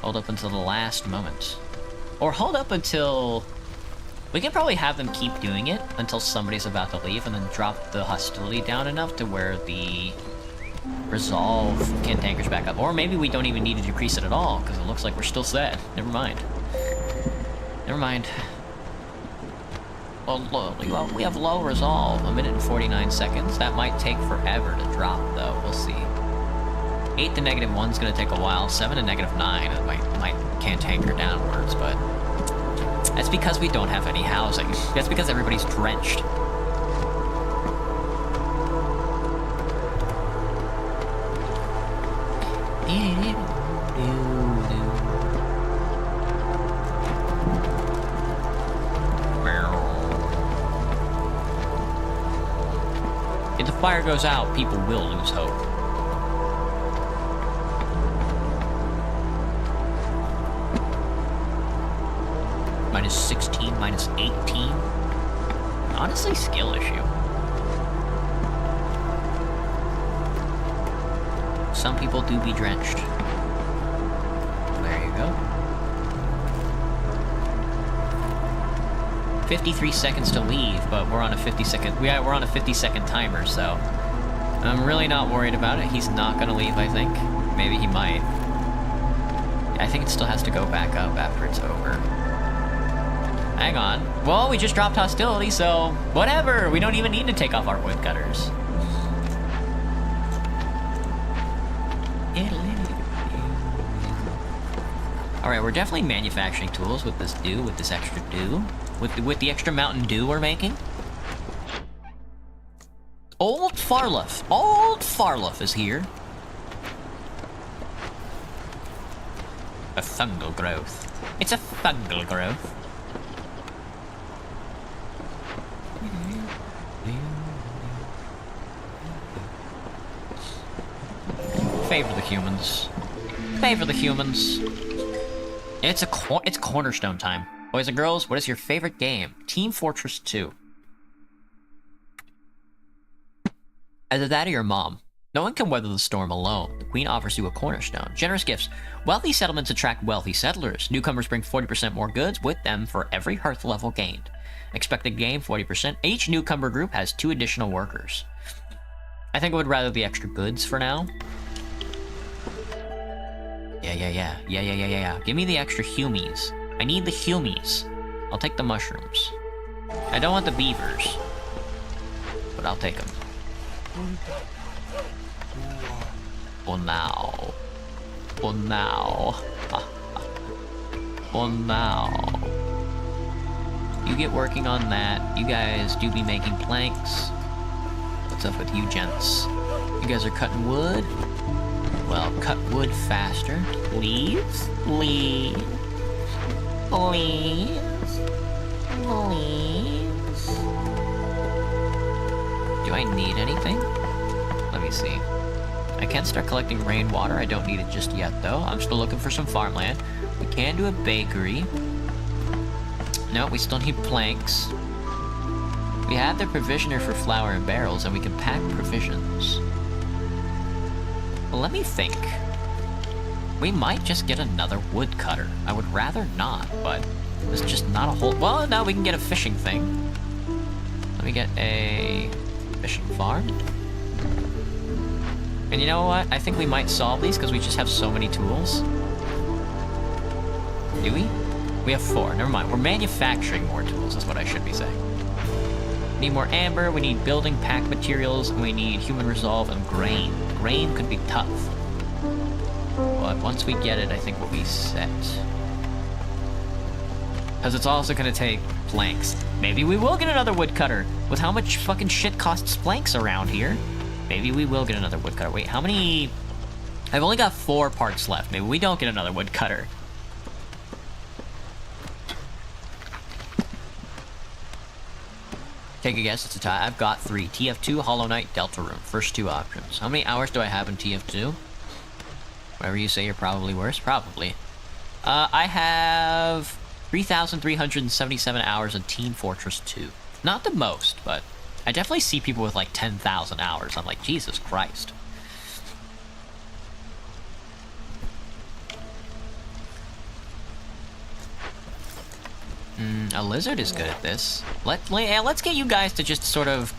Hold up until the last moment. Or hold up until... We can probably have them keep doing it until somebody's about to leave and then drop the hostility down enough to where the... Resolve cantanker's back up. Or maybe we don't even need to decrease it at all, because it looks like we're still set. Never mind. Never mind. Well, we have low resolve. 1 minute and 49 seconds. That might take forever to drop, though. We'll see. 8 to -1's gonna take a while. 7 to -9 it might cantanker downwards, but... That's because we don't have any housing. That's because everybody's drenched. If the fire goes out, people will lose hope. -16, -18. Honestly, skill issue. Some people do be drenched. There you go. 53 seconds to leave, but we're on a 50-second timer, so I'm really not worried about it. He's not gonna leave, I think. Maybe he might. I think it still has to go back up after it's over. Hang on. Well, we just dropped hostility, so whatever. We don't even need to take off our woodcutters. Alright, we're definitely manufacturing tools with this dew, with this extra dew. With the extra Mountain Dew we're making. Old Farlough is here. A fungal growth. It's a fungal growth. Favor the humans. Favor the humans. It's Cornerstone time. Boys and girls, what is your favorite game? Team Fortress 2. Either that or your mom. No one can weather the storm alone. The Queen offers you a cornerstone. Generous gifts. Wealthy settlements attract wealthy settlers. Newcomers bring 40% more goods with them for every hearth level gained. Expected gain, 40%. Each newcomer group has 2 additional workers. I think I would rather the extra goods for now. Yeah. Give me the extra humies. I need the humies. I'll take the mushrooms. I don't want the beavers. But I'll take them. For now. For now. For now. You get working on that. You guys do be making planks. What's up with you gents? You guys are cutting wood? Well, cut wood faster. Please? Please? Please? Please? Do I need anything? Let me see. I can start collecting rainwater. I don't need it just yet, though. I'm still looking for some farmland. We can do a bakery. No, we still need planks. We have the provisioner for flour and barrels, and we can pack provisions. Well, let me think. We might just get another woodcutter. I would rather not, but there's just not a whole... Well, no, we can get a fishing thing. Let me get a fishing farm. And you know what? I think we might solve these because we just have so many tools. Do we? We have 4. Never mind. We're manufacturing more tools, is what I should be saying. We need more amber, we need building pack materials, and we need human resolve and grain. Grain could be tough. But once we get it, I think we'll be set. Because it's also going to take planks. Maybe we will get another woodcutter. With how much fucking shit costs planks around here, maybe we will get another woodcutter. Wait, how many... I've only got 4 parts left. Maybe we don't get another woodcutter. Take a guess, it's a tie. I've got 3. TF2, Hollow Knight, Delta Room. First 2 options. How many hours do I have in TF2? Whatever you say, you're probably worse. Probably. I have 3,377 hours in Team Fortress 2. Not the most, but I definitely see people with like 10,000 hours. I'm like, Jesus Christ. A lizard is good at this. Let's get you guys to just sort of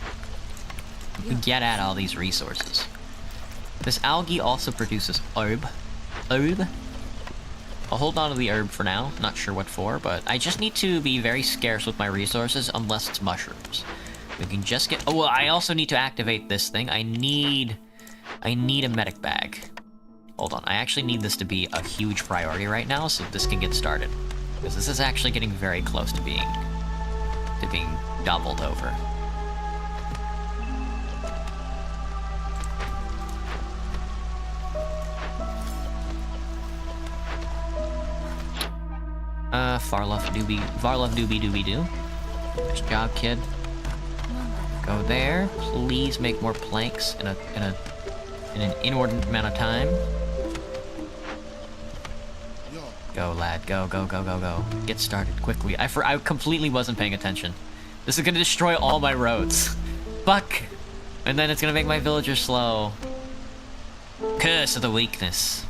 get at all these resources. This algae also produces herb. Herb? I'll hold on to the herb for now. Not sure what for, but I just need to be very scarce with my resources unless it's mushrooms. We can just get... Oh, well, I also need to activate this thing. I need a medic bag. Hold on. I actually need this to be a huge priority right now so this can get started. Because this is actually getting very close to being doubled over. Varlov doobie doo. Nice job, kid. Go there. Please make more planks in an inordinate amount of time. Go, lad. Go, go, go, go, go. Get started quickly. I completely wasn't paying attention. This is gonna destroy all my roads. Fuck! And then it's gonna make my villagers slow. Curse of the weakness.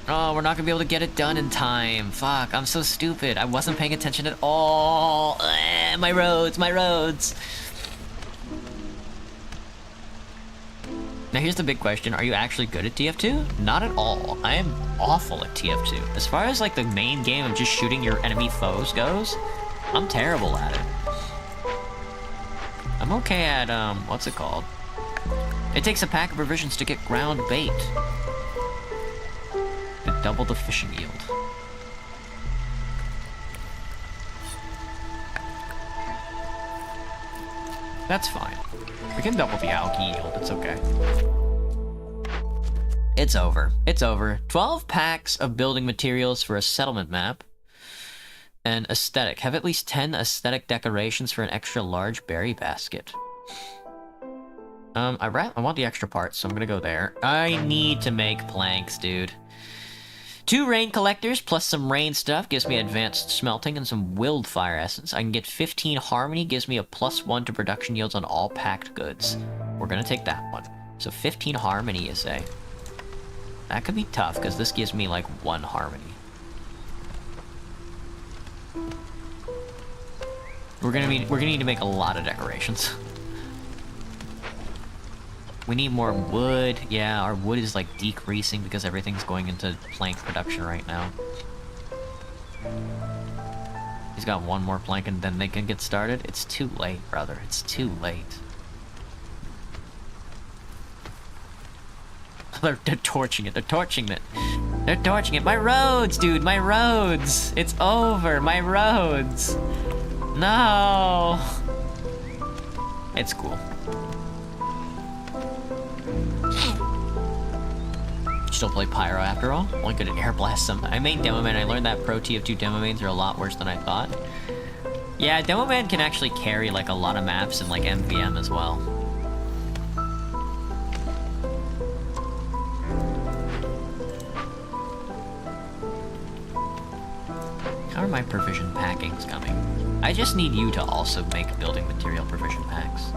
Oh, we're not gonna be able to get it done in time. Fuck, I'm so stupid. I wasn't paying attention at all. My roads, my roads. Now here's the big question, are you actually good at TF2? Not at all. I am awful at TF2. As far as like the main game of just shooting your enemy foes goes, I'm terrible at it. I'm okay at, what's it called? It takes a pack of provisions to get ground bait. To double the fishing yield. That's fine. We can double the algae yield, it's okay. It's over. It's over. 12 packs of building materials for a settlement map. And aesthetic. Have at least 10 aesthetic decorations for an extra large berry basket. I want the extra parts, so I'm gonna go there. I need to make planks, dude. 2 rain collectors plus some rain stuff gives me advanced smelting and some wildfire essence. I can get 15 harmony, gives me a +1 to production yields on all packed goods. We're gonna take that one. So 15 harmony, you say? That could be tough, because this gives me like 1 harmony. We're gonna need to make a lot of decorations. We need more wood. Yeah, our wood is like decreasing because everything's going into plank production right now. He's got 1 more plank and then they can get started. It's too late, brother. It's too late. They're torching it. They're torching it. They're torching it. My roads, dude. My roads. It's over. My roads. No. It's cool. Still play Pyro after all. Only good at air blast some. I made Demo Man. I learned that Pro TF2 Demo Mains are a lot worse than I thought. Yeah, Demo Man can actually carry like a lot of maps in like MVM as well. How are my provision packings coming? I just need you to also make building material provision packs.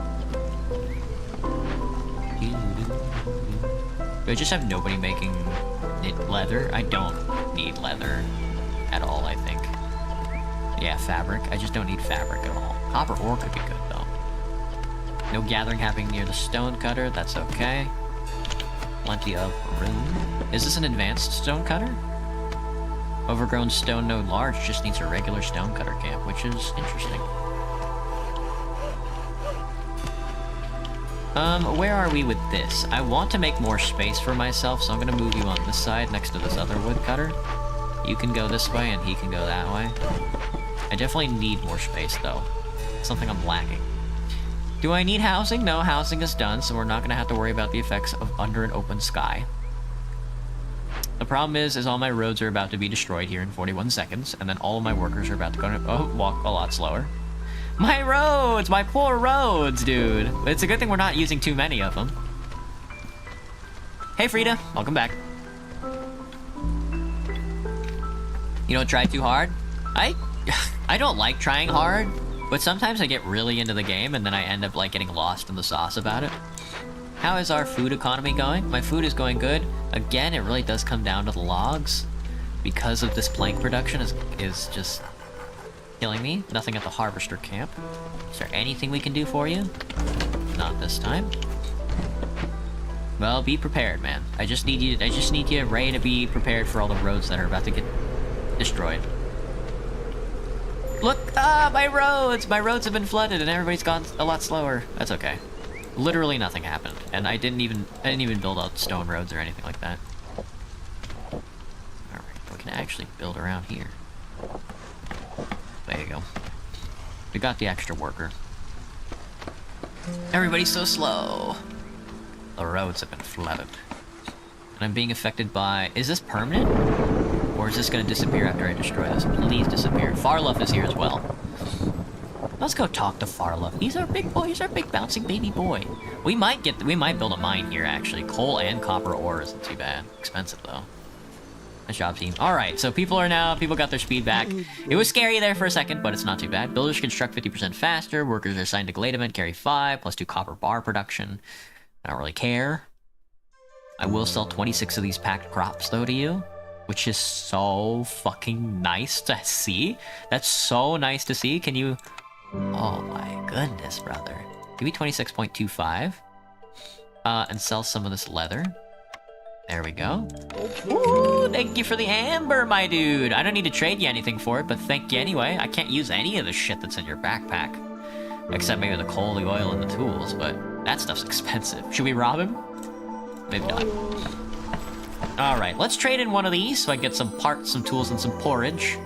Do I just have nobody making leather? I don't need leather at all, I think. Yeah, fabric. I just don't need fabric at all. Copper ore could be good, though. No gathering happening near the stone cutter. That's okay. Plenty of room. Is this an advanced stone cutter? Overgrown stone node large just needs a regular stone cutter camp, which is interesting. Where are we with this? I want to make more space for myself, so I'm gonna move you on this side next to this other woodcutter. You can go this way, and he can go that way. I definitely need more space, though. Something I'm lacking. Do I need housing? No, housing is done, so we're not gonna have to worry about the effects of under an open sky. The problem is all my roads are about to be destroyed here in 41 seconds, and then all of my workers are about to walk a lot slower. My roads! My poor roads, dude! It's a good thing we're not using too many of them. Hey, Frida. Welcome back. You don't try too hard? I don't like trying hard, but sometimes I get really into the game, and then I end up, like, getting lost in the sauce about it. How is our food economy going? My food is going good. Again, it really does come down to the logs. Because of this plank production is just killing me. Nothing at the harvester camp. Is there anything we can do for you? Not this time. Well, be prepared, man. I just need you ready to be prepared for all the roads that are about to get destroyed. Look, my roads! My roads have been flooded and everybody's gone a lot slower. That's okay. Literally nothing happened, and I didn't even build out stone roads or anything like that. Alright, we can actually build around here. There you go. We got the extra worker. Everybody's so slow. The roads have been flooded. And I'm being affected by... Is this permanent? Or is this gonna disappear after I destroy this? Please disappear. Farluff is here as well. Let's go talk to Farluff. He's our big boy. He's our big bouncing baby boy. We might build a mine here, actually. Coal and copper ore isn't too bad. Expensive, though. Nice job, team. Alright, so people got their speed back. It was scary there for a second, but it's not too bad. Builders construct 50% faster. Workers are assigned to Gladament, carry 5, plus 2 copper bar production. I don't really care. I will sell 26 of these packed crops, though, to you. Which is so fucking nice to see. That's so nice to see. Can you... Oh my goodness, brother. Give me 26.25. And sell some of this leather. There we go. Ooh, thank you for the amber, my dude. I don't need to trade you anything for it, but thank you anyway. I can't use any of the shit that's in your backpack. Except maybe the coal, the oil, and the tools, but that stuff's expensive. Should we rob him? Maybe not. Alright, let's trade in one of these so I can get some parts, some tools, and some porridge.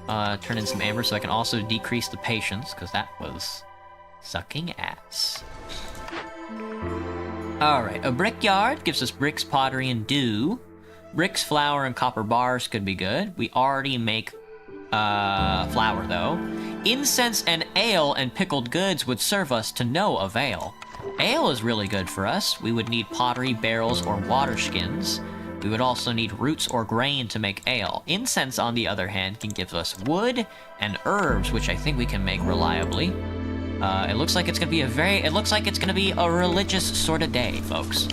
Turn in some amber so I can also decrease the patience, because that was sucking ass. Alright, a brickyard gives us bricks, pottery, and dew. Bricks, flour, and copper bars could be good. We already make flour, though. Incense and ale and pickled goods would serve us to no avail. Ale is really good for us. We would need pottery, barrels, or water skins. We would also need roots or grain to make ale. Incense, on the other hand, can give us wood and herbs, which I think we can make reliably. It looks like it's gonna be a religious sort of day, folks.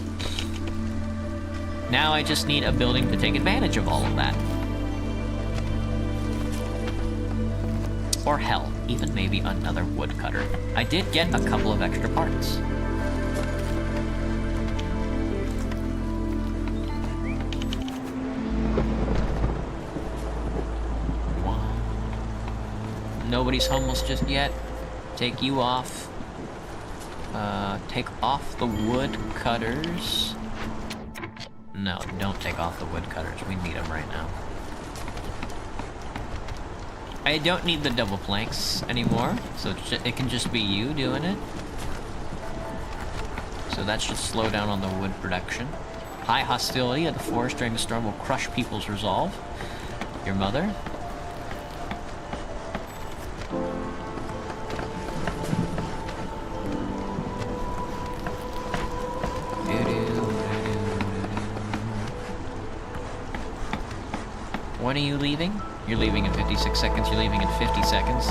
Now I just need a building to take advantage of all of that. Or hell, even maybe another woodcutter. I did get a couple of extra parts. Nobody's homeless just yet. Take you off. Take off the wood cutters. No, don't take off the wood cutters. We need them right now. I don't need the double planks anymore, so it can just be you doing it. So that should slow down on the wood production. High hostility of the forest during the storm will crush people's resolve. Your mother. When are you leaving? You're leaving in 56 seconds. You're leaving in 50 seconds.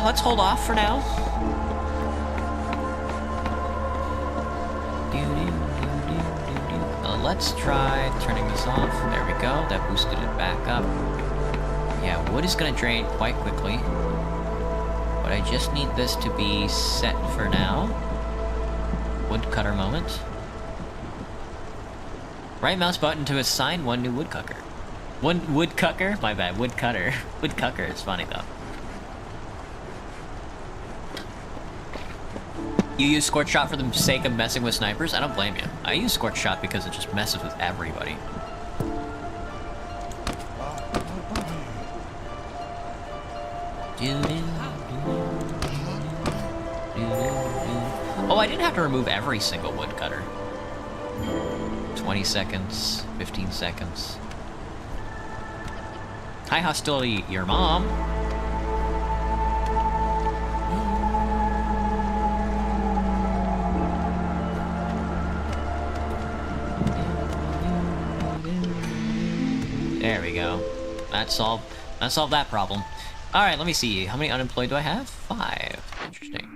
Let's hold off for now. Let's try turning this off. There we go. That boosted it back up. Yeah, wood is gonna drain quite quickly. But I just need this to be set for now. Woodcutter moment. Right mouse button to assign one new woodcutter. One woodcutter? My bad, woodcutter. Woodcutter is funny though. You use Scorch Shot for the sake of messing with snipers? I don't blame you. I use Scorch Shot because it just messes with everybody. Oh, I didn't have to remove every single woodcutter. 20 seconds, 15 seconds. Hi, hostility, your mom. There we go. That solved that problem. Alright, let me see. How many unemployed do I have? 5. Interesting.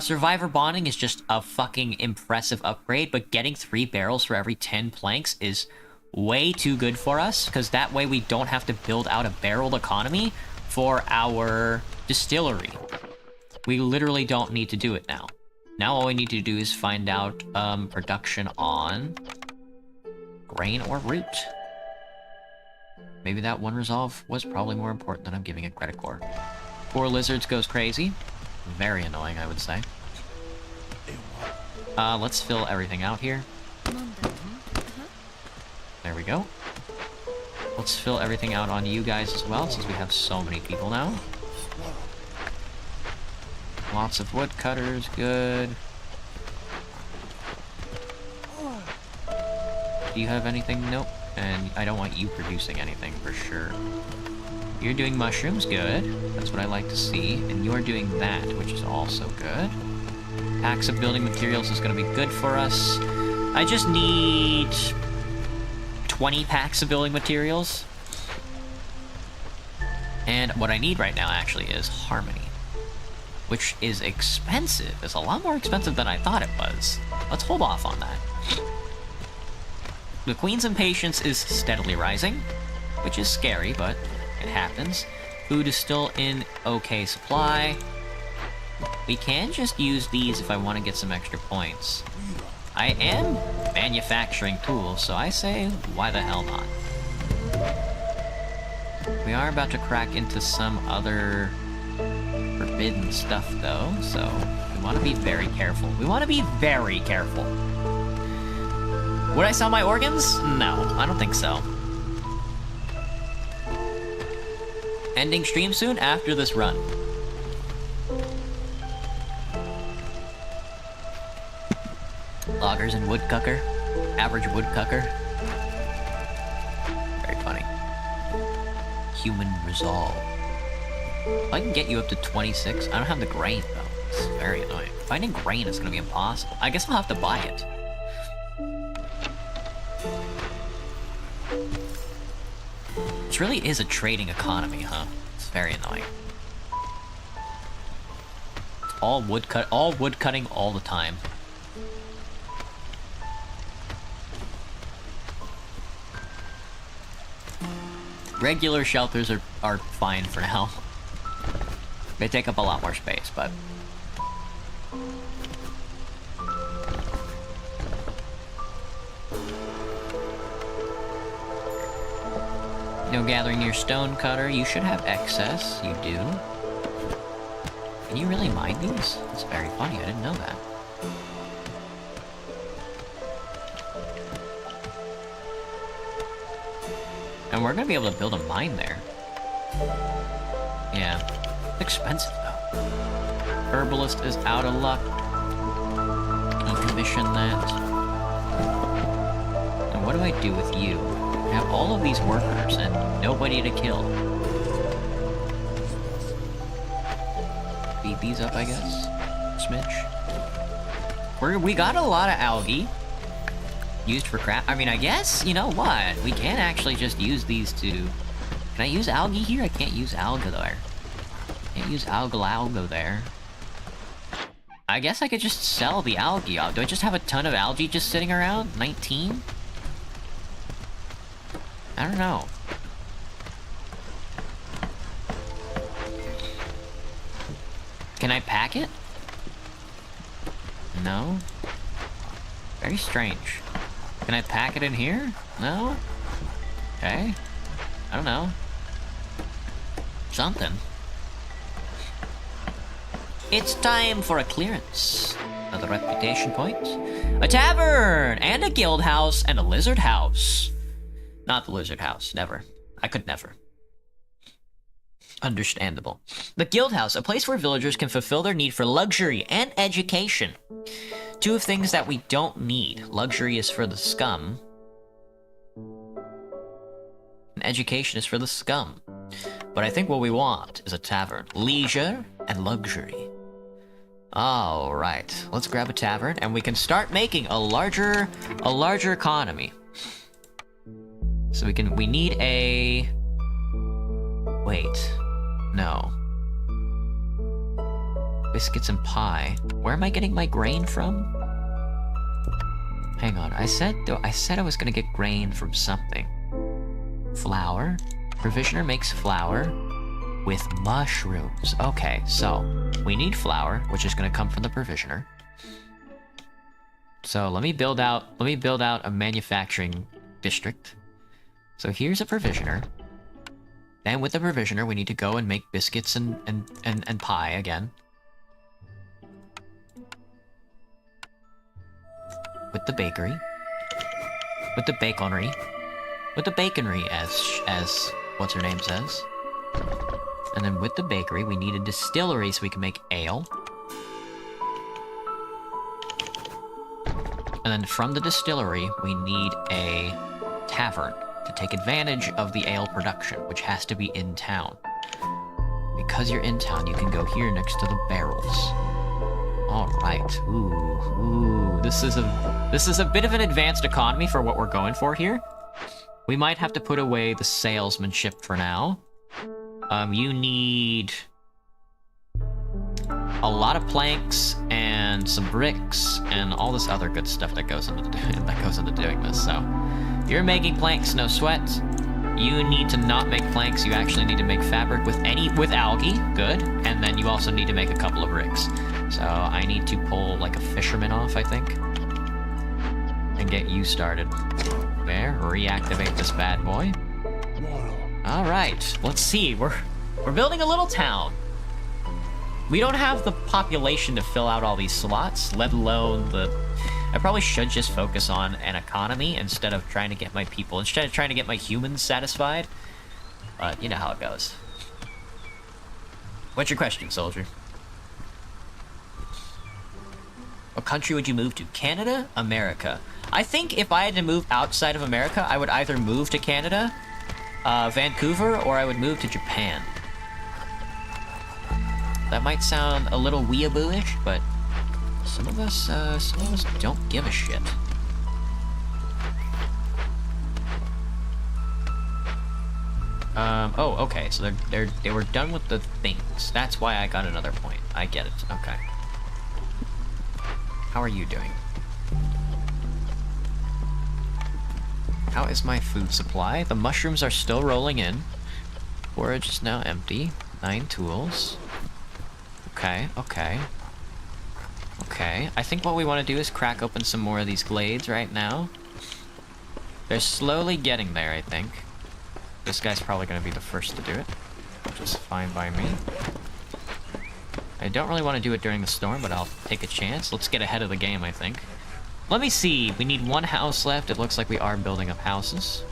Survivor bonding is just a fucking impressive upgrade, but getting 3 barrels for every 10 planks is way too good for us, because that way we don't have to build out a barrel economy for our distillery. We literally don't need to do it now. Now all we need to do is find out production on grain or root. Maybe that one resolve was probably more important than I'm giving it credit for. 4 lizards goes crazy. Very annoying, I would say. Let's fill everything out here. There we go. Let's fill everything out on you guys as well, since we have so many people now. Lots of woodcutters, good. Do you have anything? Nope. And I don't want you producing anything for sure. You're doing mushrooms, good. That's what I like to see. And you're doing that, which is also good. Packs of building materials is going to be good for us. I just need 20 packs of building materials. And what I need right now, actually, is Harmony. Which is expensive. It's a lot more expensive than I thought it was. Let's hold off on that. The Queen's impatience is steadily rising, which is scary, but it happens. Food is still in okay supply. We can just use these if I want to get some extra points. I am manufacturing tools, so I say, why the hell not? We are about to crack into some other forbidden stuff, though, so we want to be very careful. We want to be very careful. Would I sell my organs? No, I don't think so. Ending stream soon after this run. Loggers and woodcutter. Average woodcutter. Very funny. Human resolve. If I can get you up to 26, I don't have the grain though. It's very annoying. Finding grain is gonna be impossible. I guess I'll have to buy it. This really is a trading economy, huh? It's very annoying. It's all wood cutting all the time. Regular shelters are fine for now. They take up a lot more space, but no gathering your stone cutter. You should have excess. You do. Can you really mine these? That's very funny. I didn't know that. And we're gonna be able to build a mine there. Yeah. It's expensive though. Herbalist is out of luck. Decommission that. And what do I do with you? I have all of these workers and nobody to kill. Beat these up, I guess. Smidge. We got a lot of algae. used for crap. I mean, I guess, you know what? We can actually just use these to... Can I use algae here? I can't use alga there. Can't use alga there. I guess I could just sell the algae. Do I just have a ton of algae just sitting around? 19? I don't know. Can I pack it? No? Very strange. Can I pack it in here? No? Okay. I don't know. Something. It's time for a clearance. Another reputation point. A tavern! And a guild house and a lizard house. Not the lizard house. Never. I could never. Understandable. The guild house, a place where villagers can fulfill their need for luxury and education. Two of things that we don't need. Luxury is for the scum. And education is for the scum. But I think what we want is a tavern. Leisure and luxury. Alright, let's grab a tavern and we can start making a larger economy. So we need a... Wait. No. Biscuits and pie. Where am I getting my grain from? Hang on, I said I was gonna get grain from something. Flour. Provisioner makes flour with mushrooms. Okay, so we need flour, which is gonna come from the provisioner. So let me build out a manufacturing district. So here's a provisioner. Then with the provisioner, we need to go and make biscuits and pie again. With the bakery. With the baconry. With the baconry, as what's her name says. And then with the bakery, we need a distillery so we can make ale. And then from the distillery, we need a tavern to take advantage of the ale production, which has to be in town. Because you're in town, you can go here next to the barrels. Alright. Ooh. This is a bit of an advanced economy for what we're going for here. We might have to put away the salesmanship for now. You need a lot of planks and some bricks and all this other good stuff that goes into doing this. So you're making planks, no sweat. You need to not make planks. You actually need to make fabric with algae. Good. And then you also need to make a couple of bricks. So I need to pull like a fisherman off, I think, and get you started. There, reactivate this bad boy. All right, let's see. We're building a little town. We don't have the population to fill out all these slots, let alone I probably should just focus on an economy instead of trying to get my humans satisfied. But you know how it goes. What's your question, soldier? What country would you move to? Canada? America? I think if I had to move outside of America, I would either move to Canada, Vancouver, or I would move to Japan. That might sound a little weeaboo-ish, but some of us don't give a shit. Oh, okay, so they were done with the things. That's why I got another point. I get it, okay. How are you doing? How is my food supply? The mushrooms are still rolling in. Forage is now empty. 9 tools. Okay. I think what we want to do is crack open some more of these glades right now. They're slowly getting there, I think. This guy's probably going to be the first to do it, which is fine by me. I don't really want to do it during the storm, but I'll take a chance. Let's get ahead of the game, I think. Let me see. We need 1 house left. It looks like we are building up houses.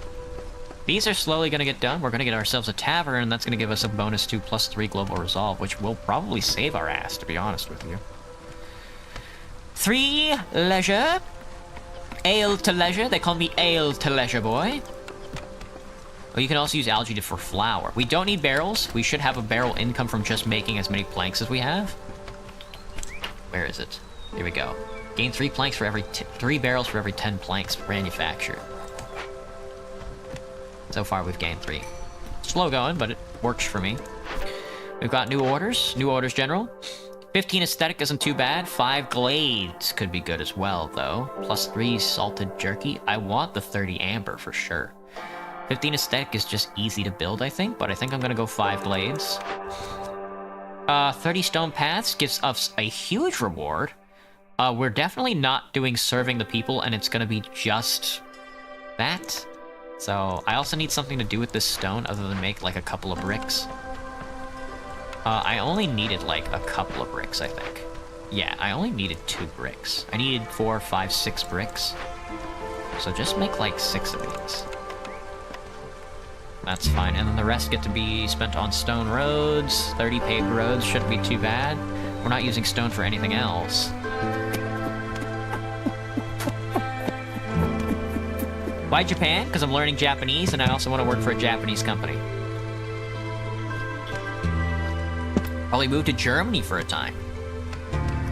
These are slowly going to get done. We're going to get ourselves a tavern, and that's going to give us a bonus 2 plus 3 global resolve, which will probably save our ass, to be honest with you. 3 leisure. Ale to leisure. They call me Ale to leisure, boy. Oh, you can also use algae for flour. We don't need barrels. We should have a barrel income from just making as many planks as we have. Where is it? Here we go. Gain 3 planks for every 3 barrels for every 10 planks manufactured. So far, we've gained 3. Slow going, but it works for me. We've got new orders. New orders, General. 15 aesthetic isn't too bad. 5 glades could be good as well, though. Plus 3 salted jerky. I want the 30 amber for sure. 15 aesthetic is just easy to build, I think, but I think I'm gonna go 5 glades. 30 stone paths gives us a huge reward. We're definitely not doing serving the people, and it's gonna be just that. So I also need something to do with this stone other than make like a couple of bricks. I only needed like a couple of bricks, I think. Yeah, I only needed 2 bricks. I needed 4, 5, 6 bricks. So just make like 6 of these. That's fine, and then the rest get to be spent on stone roads. 30 paved roads shouldn't be too bad. We're not using stone for anything else. Why Japan? Because I'm learning Japanese, and I also want to work for a Japanese company. Probably move to Germany for a time.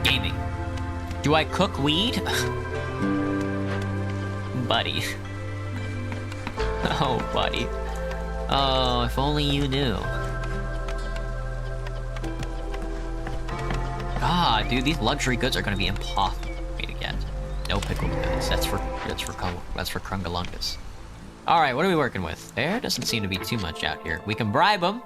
Gaming. Do I cook weed? Buddy. Oh, buddy. Oh, if only you knew. God, dude, these luxury goods are gonna be impossible for me to get. No pickled goods. That's for Krungalungus. All right, what are we working with? There doesn't seem to be too much out here. We can bribe them.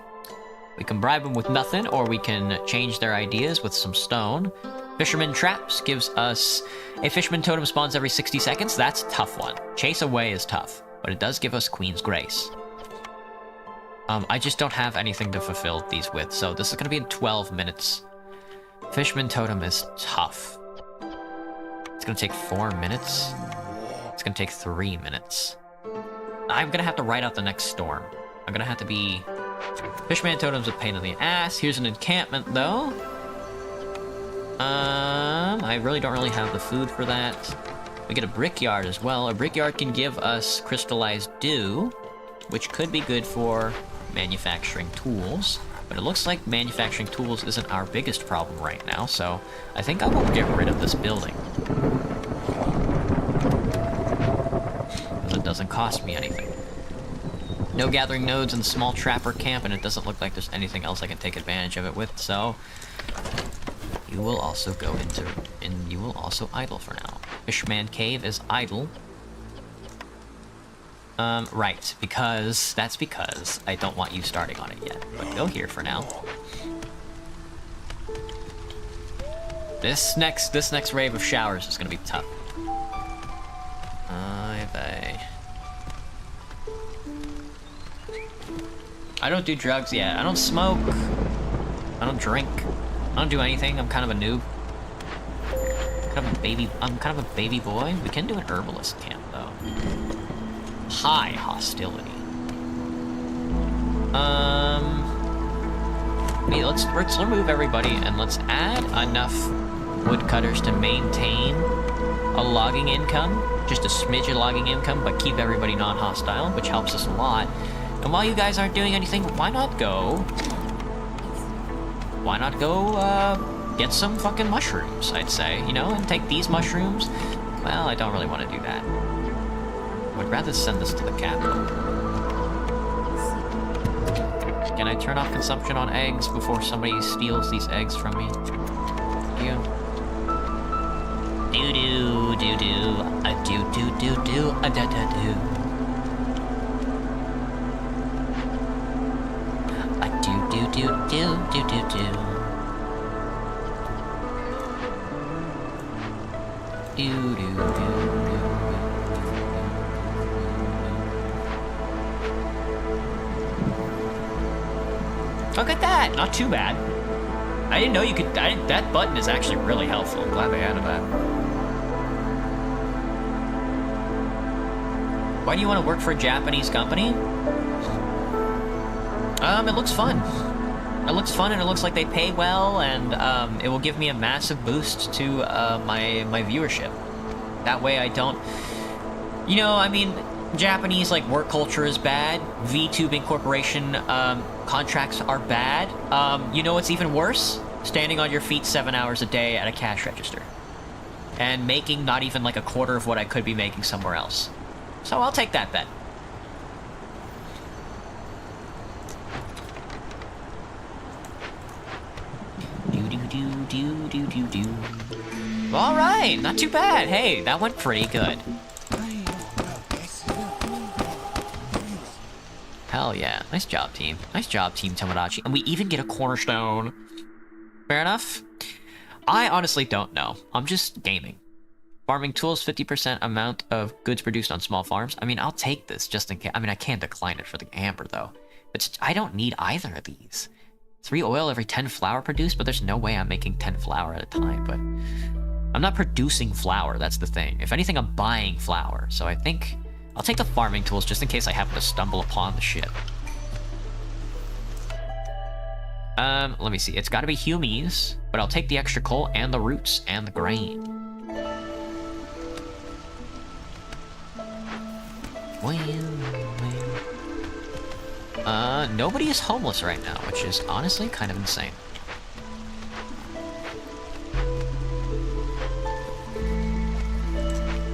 We can bribe them with nothing, or we can change their ideas with some stone. Fisherman Traps gives us a fisherman totem spawns every 60 seconds. That's a tough one. Chase Away is tough, but it does give us Queen's Grace. I just don't have anything to fulfill these with, so this is gonna be in 12 minutes. Fisherman Totem is tough. It's gonna take 4 minutes. It's gonna take 3 minutes. I'm gonna have to write out the next storm. I'm gonna have to be... Fishman Totem's a pain in the ass. Here's an encampment, though. I really don't have the food for that. We get a brickyard as well. A brickyard can give us crystallized dew, which could be good for manufacturing tools. But it looks like manufacturing tools isn't our biggest problem right now, so I think I will get rid of this building. Because it doesn't cost me anything. No gathering nodes in the small trapper camp, and it doesn't look like there's anything else I can take advantage of it with, so... You will also go into... and you will also idle for now. Fishman Cave is idle. Right, because... That's because I don't want you starting on it yet. But go here for now. This next wave of showers is gonna be tough. I don't do drugs yet. I don't smoke. I don't drink. I don't do anything. I'm kind of a noob. I'm kind of a baby boy. We can do an herbalist camp though. High hostility. Hey, let's remove everybody and let's add enough woodcutters to maintain a logging income. Just a smidge of logging income, but keep everybody non-hostile, which helps us a lot. And while you guys aren't doing anything, why not go get some fucking mushrooms, I'd say, you know, and take these mushrooms. Well, I don't really want to do that. I would rather send this to the capital. Can I turn off consumption on eggs before somebody steals these eggs from me? You? Do-do, do-do, a do-do-do-do, a da-da-do. Do-do-do-do-do-do-do. Look at that! Not too bad. I didn't know you could... that button is actually really helpful. I'm glad they added that. Why do you want to work for a Japanese company? It looks fun. It looks fun, and it looks like they pay well, and it will give me a massive boost to my viewership. That way I don't... You know, I mean, Japanese, like, work culture is bad. VTubing Corporation contracts are bad. You know what's even worse? Standing on your feet 7 hours a day at a cash register. and making not even like a quarter of what I could be making somewhere else. So I'll take that bet. All right, not too bad. Hey, that went pretty good. Hell yeah. Nice job, team. Nice job, Team Tomodachi. And we even get a cornerstone. Fair enough. I honestly don't know. I'm just gaming. Farming tools, 50% amount of goods produced on small farms. I mean, I'll take this just in case. I mean, I can't decline it for the amber, though. I don't need either of these. 3 oil every 10 flour produced, but there's no way I'm making 10 flour at a time, but... I'm not producing flour, that's the thing. If anything, I'm buying flour, so I think... I'll take the farming tools just in case I happen to stumble upon the shit. Let me see. It's gotta be humies, but I'll take the extra coal and the roots and the grain. Nobody is homeless right now, which is honestly kind of insane.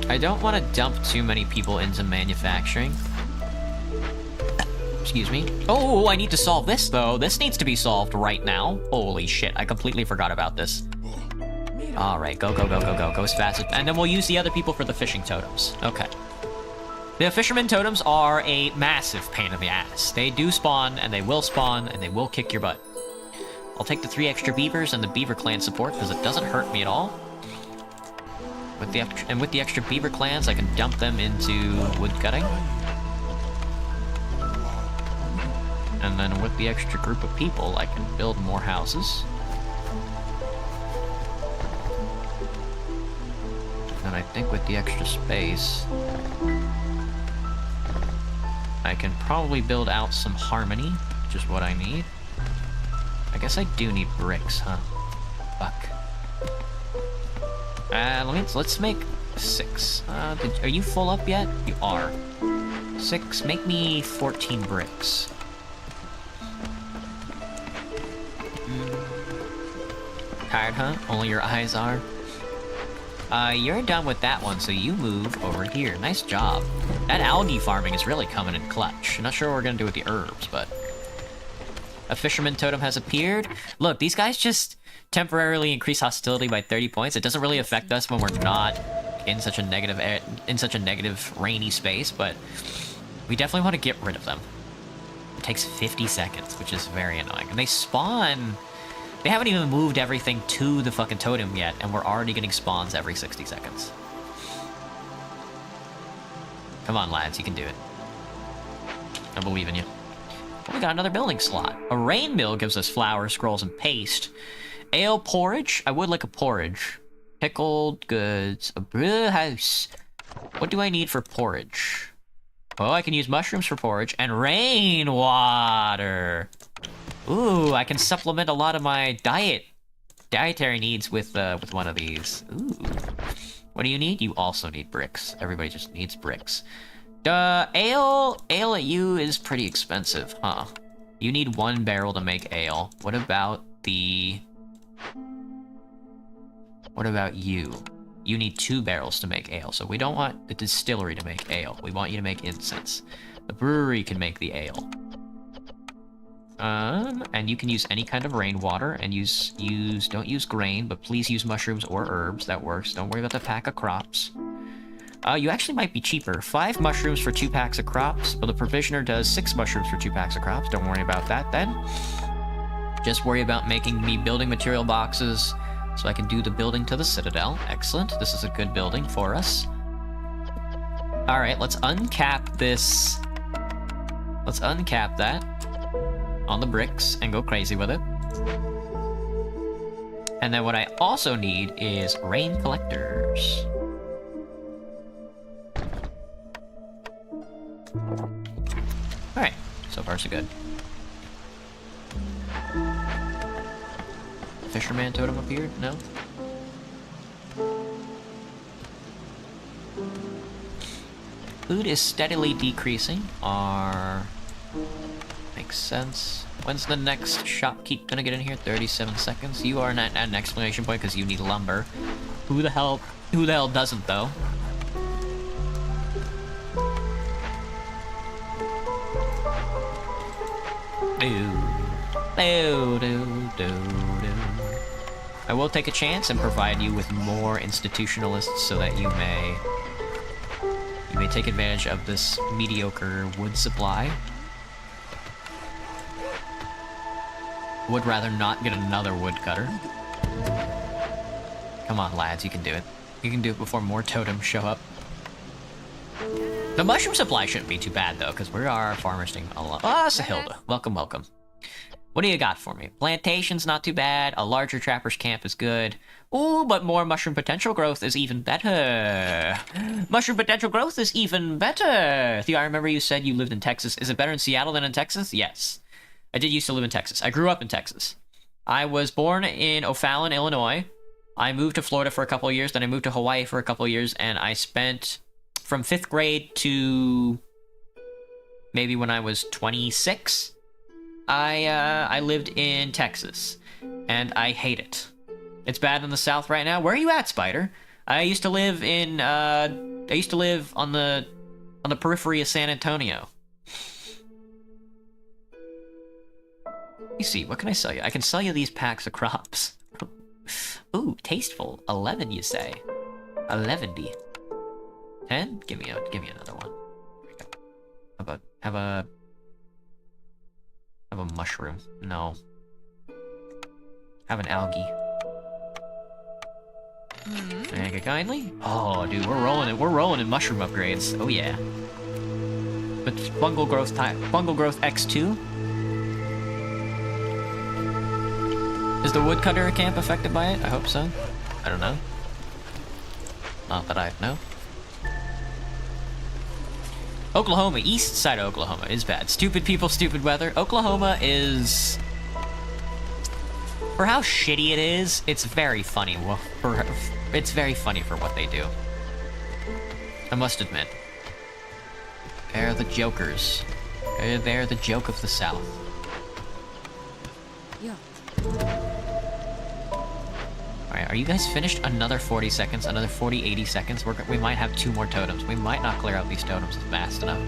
I don't want to dump too many people into manufacturing. Excuse me. Oh, I need to solve this, though. This needs to be solved right now. Holy shit, I completely forgot about this. Alright, go, go, go, go, go. Go as fast as... And then we'll use the other people for the fishing totems. Okay. The fisherman totems are a massive pain in the ass. They do spawn, and they will spawn, and they will kick your butt. I'll take the 3 extra beavers and the beaver clan support, because it doesn't hurt me at all. With the extra beaver clans, I can dump them into wood cutting. And then with the extra group of people, I can build more houses. And I think with the extra space, I can probably build out some harmony, which is what I need. I guess I do need bricks, huh? Fuck. Let's make 6. Are you full up yet? You are. 6. Make me 14 bricks. Tired, huh? Only your eyes are. You're done with that one, so you move over here. Nice job. That algae farming is really coming in clutch. I'm not sure what we're gonna do with the herbs, but... A fisherman totem has appeared. Look, these guys just temporarily increase hostility by 30 points. It doesn't really affect us when we're not in such a negative rainy space, but we definitely want to get rid of them. It takes 50 seconds, which is very annoying. And they spawn... They haven't even moved everything to the fucking totem yet, and we're already getting spawns every 60 seconds. Come on, lads, you can do it. I believe in you. Oh, we got another building slot. A rain mill gives us flour, scrolls, and paste. Ale porridge? I would like a porridge. Pickled goods. A brew house. What do I need for porridge? Oh, I can use mushrooms for porridge and rainwater. Ooh, I can supplement a lot of my dietary needs with one of these. Ooh. What do you need? You also need bricks. Everybody just needs bricks. Ale at you is pretty expensive, huh? You need 1 barrel to make ale. What about you? You need 2 barrels to make ale, so we don't want the distillery to make ale. We want you to make incense. The brewery can make the ale. And you can use any kind of rainwater, and don't use grain, but please use mushrooms or herbs. That works. Don't worry about the pack of crops. You actually might be cheaper. 5 mushrooms for 2 packs of crops, but the provisioner does 6 mushrooms for 2 packs of crops. Don't worry about that then. Just worry about making me building material boxes so I can do the building to the citadel. Excellent. This is a good building for us. Alright, let's uncap this. Let's uncap that on the bricks and go crazy with it. And then what I also need is rain collectors. Alright, so far so good. Fisherman totem appeared? No? Food is steadily decreasing. Makes sense. When's the next shopkeep gonna get in here? 37 seconds. You are at an exclamation point because you need lumber. Who the hell doesn't, though? I will take a chance and provide you with more institutionalists so that you may take advantage of this mediocre wood supply. Would rather not get another woodcutter. Come on, lads, you can do it. You can do it before more totems show up. The mushroom supply shouldn't be too bad, though, because we are farming a lot. Ah, Sahilda. Welcome, welcome. What do you got for me? Plantation's not too bad. A larger trapper's camp is good. Ooh, but more mushroom potential growth is even better. Mushroom potential growth is even better. Theo, I remember you said you lived in Texas. Is it better in Seattle than in Texas? Yes. I did used to live in Texas. I grew up in Texas. I was born in O'Fallon, Illinois. I moved to Florida for a couple of years, then I moved to Hawaii for a couple of years, and I spent from 5th grade to maybe when I was 26, I lived in Texas, and I hate it. It's bad in the South right now. Where are you at, Spider? I used to live in on the periphery of San Antonio. Let me see, what can I sell you? I can sell you these packs of crops. Ooh, tasteful. 11, you say? 11. 10? Give me another one. Here we go. How about have a mushroom? No. Have an algae. Thank you kindly. Oh, dude, we're rolling in mushroom upgrades. Oh yeah. But fungal growth X2. Is the woodcutter camp affected by it? I hope so. I don't know. Not that I know. Oklahoma, east side of Oklahoma is bad. Stupid people, stupid weather. Oklahoma is... For how shitty it is, it's very funny. It's very funny for what they do. I must admit. They're the jokers. They're the joke of the South. Yeah. Alright, are you guys finished? Another 40 seconds, another 40, 80 seconds. We might have 2 more totems. We might not clear out these totems fast enough.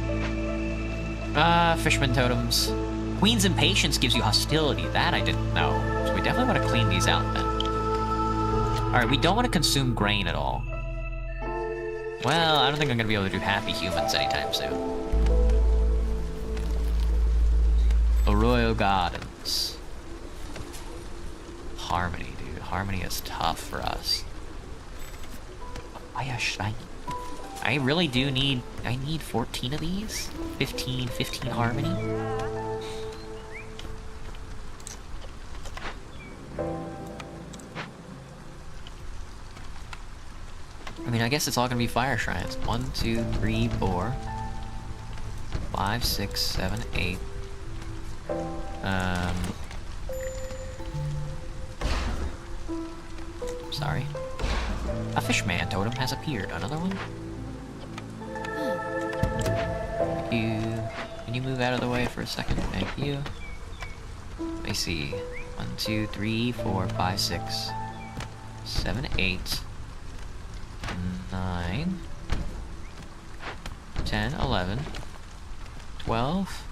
Fishman totems. Queen's Impatience gives you hostility. That I didn't know. So we definitely want to clean these out then. Alright, we don't want to consume grain at all. Well, I don't think I'm going to be able to do happy humans anytime soon. Arroyo Gardens. Harmony, dude. Harmony is tough for us. I really do need... I need 14 of these? 15 Harmony? I mean, I guess it's all gonna be fire shrines. 1, 2, 3, 4, 5, 6, 7, 8. Sorry. A fishman totem has appeared. Another one? Thank you. Can you move out of the way for a second? Thank you. Let me see. 1, 2, 3, 4, 5, 6, 7, 8, 9, 10, 11, 12,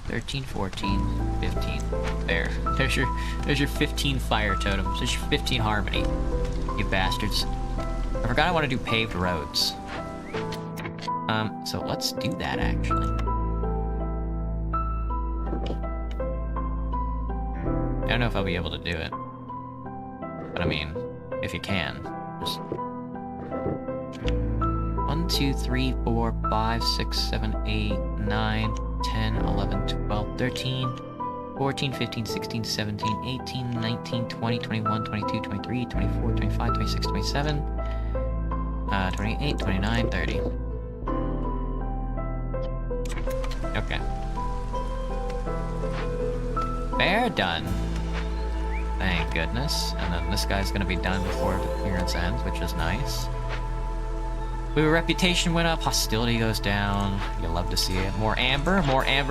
13, 14, 15. There. There's your 15 fire totems. There's your 15 harmony. You bastards. I forgot I want to do paved roads. So let's do that actually. I don't know if I'll be able to do it. But I mean, if you can, just 1, 2, 3, 4, 5, 6, 7, 8, 9, 10, 11, 12, 13, 14, 15, 16, 17, 18, 19, 20, 21, 22, 23, 24, 25, 26, 27, 28, 29, 30. Okay. They're done. Thank goodness. And then this guy's gonna be done before the appearance ends, which is nice. Ooh, reputation went up, hostility goes down. You love to see it. More amber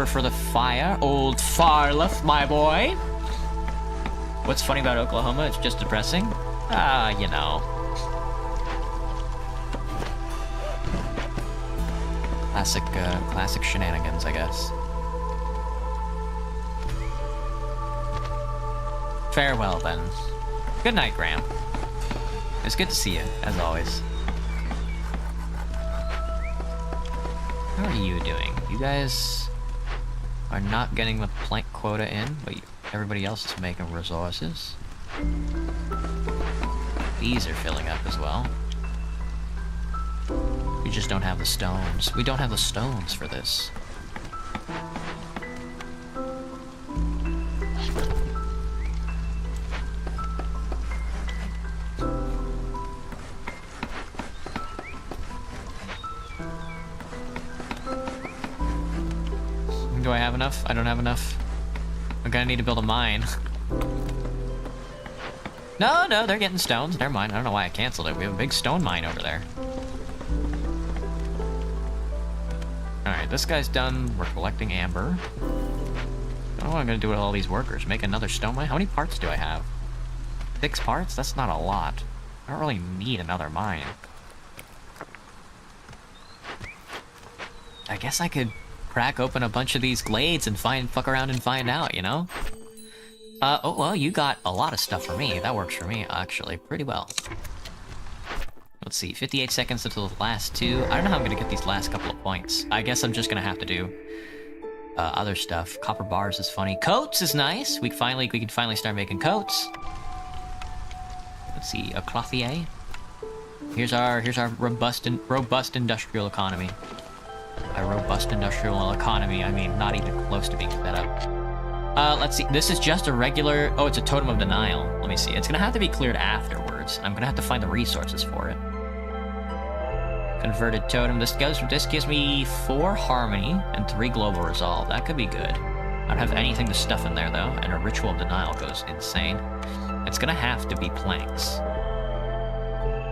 for the fire. Old Farleth, my boy. What's funny about Oklahoma? It's just depressing. You know. classic shenanigans, I guess. Farewell, then. Good night, Graham. It's good to see you, as always. How are you doing? You guys are not getting the plank quota in, but everybody else is making resources. These are filling up as well. We just don't have the stones. We don't have the stones for this. Do I have enough? I don't have enough. I'm gonna need to build a mine. No, they're getting stones. Never mind. I don't know why I canceled it. We have a big stone mine over there. Alright, this guy's done. We're collecting amber. I don't know what I'm gonna do with all these workers. Make another stone mine? How many parts do I have? 6 parts? That's not a lot. I don't really need another mine. I guess I could crack open a bunch of these glades and fuck around and find out, you know? Oh, well, you got a lot of stuff for me. That works for me, actually, pretty well. Let's see, 58 seconds until the last 2. I don't know how I'm gonna get these last couple of points. I guess I'm just gonna have to do other stuff. Copper bars is funny. Coats is nice. We can finally start making coats. Let's see, a clothier. Here's our robust industrial economy. By robust industrial economy, I mean not even close to being set up. Let's see. This is just a regular... Oh, it's a totem of denial. Let me see. It's gonna have to be cleared afterwards. I'm gonna have to find the resources for it. Converted totem. This gives me 4 harmony and 3 global resolve. That could be good. I don't have anything to stuff in there though, and a ritual of denial goes insane. It's gonna have to be planks.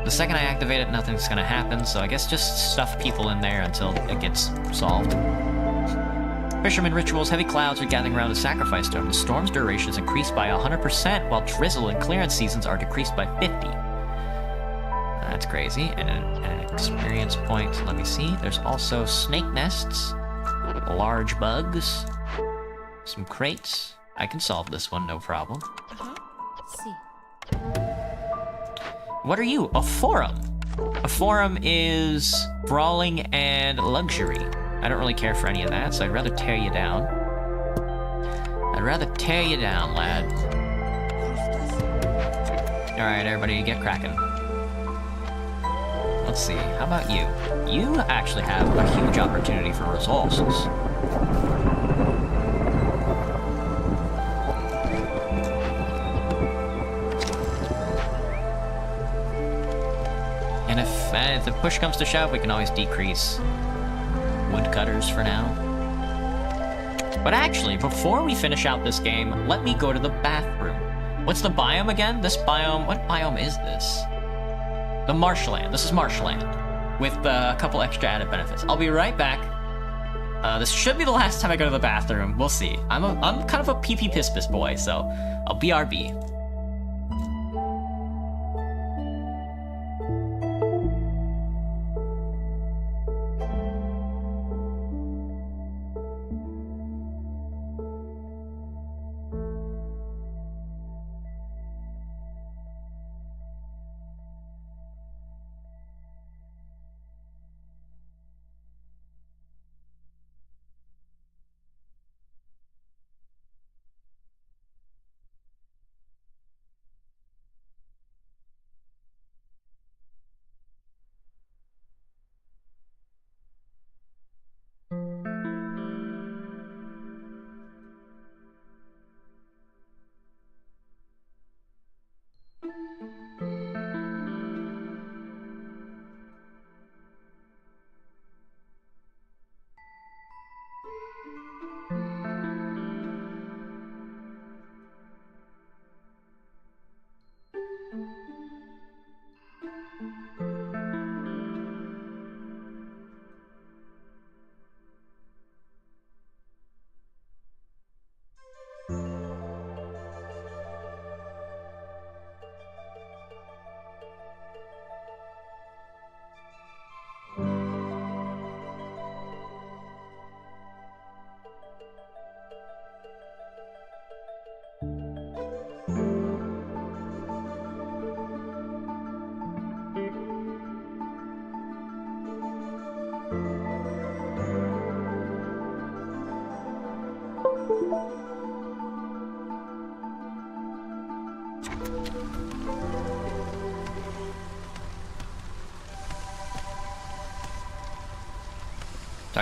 The second I activate it, nothing's gonna happen, so I guess just stuff people in there until it gets solved. Fisherman rituals. Heavy clouds are gathering around the sacrifice stone. The storm's duration is increased by 100%, while drizzle and clearance seasons are decreased by 50. That's crazy. And an experience point. Let me see. There's also snake nests, large bugs, some crates. I can solve this one, no problem. See. What are you? A forum. A forum is brawling and luxury. I don't really care for any of that, so I'd rather tear you down. I'd rather tear you down, lad. Alright, everybody, get cracking. Let's see, how about you? You actually have a huge opportunity for resources. And if the push comes to shove, we can always decrease woodcutters for now. But actually, before we finish out this game, let me go to the bathroom. What's the biome again? This biome, what biome is this? The marshland. This is marshland with a couple extra added benefits. I'll be right back. This should be the last time I go to the bathroom. We'll see. I'm kind of a pee-pee piss-piss boy, so I'll BRB.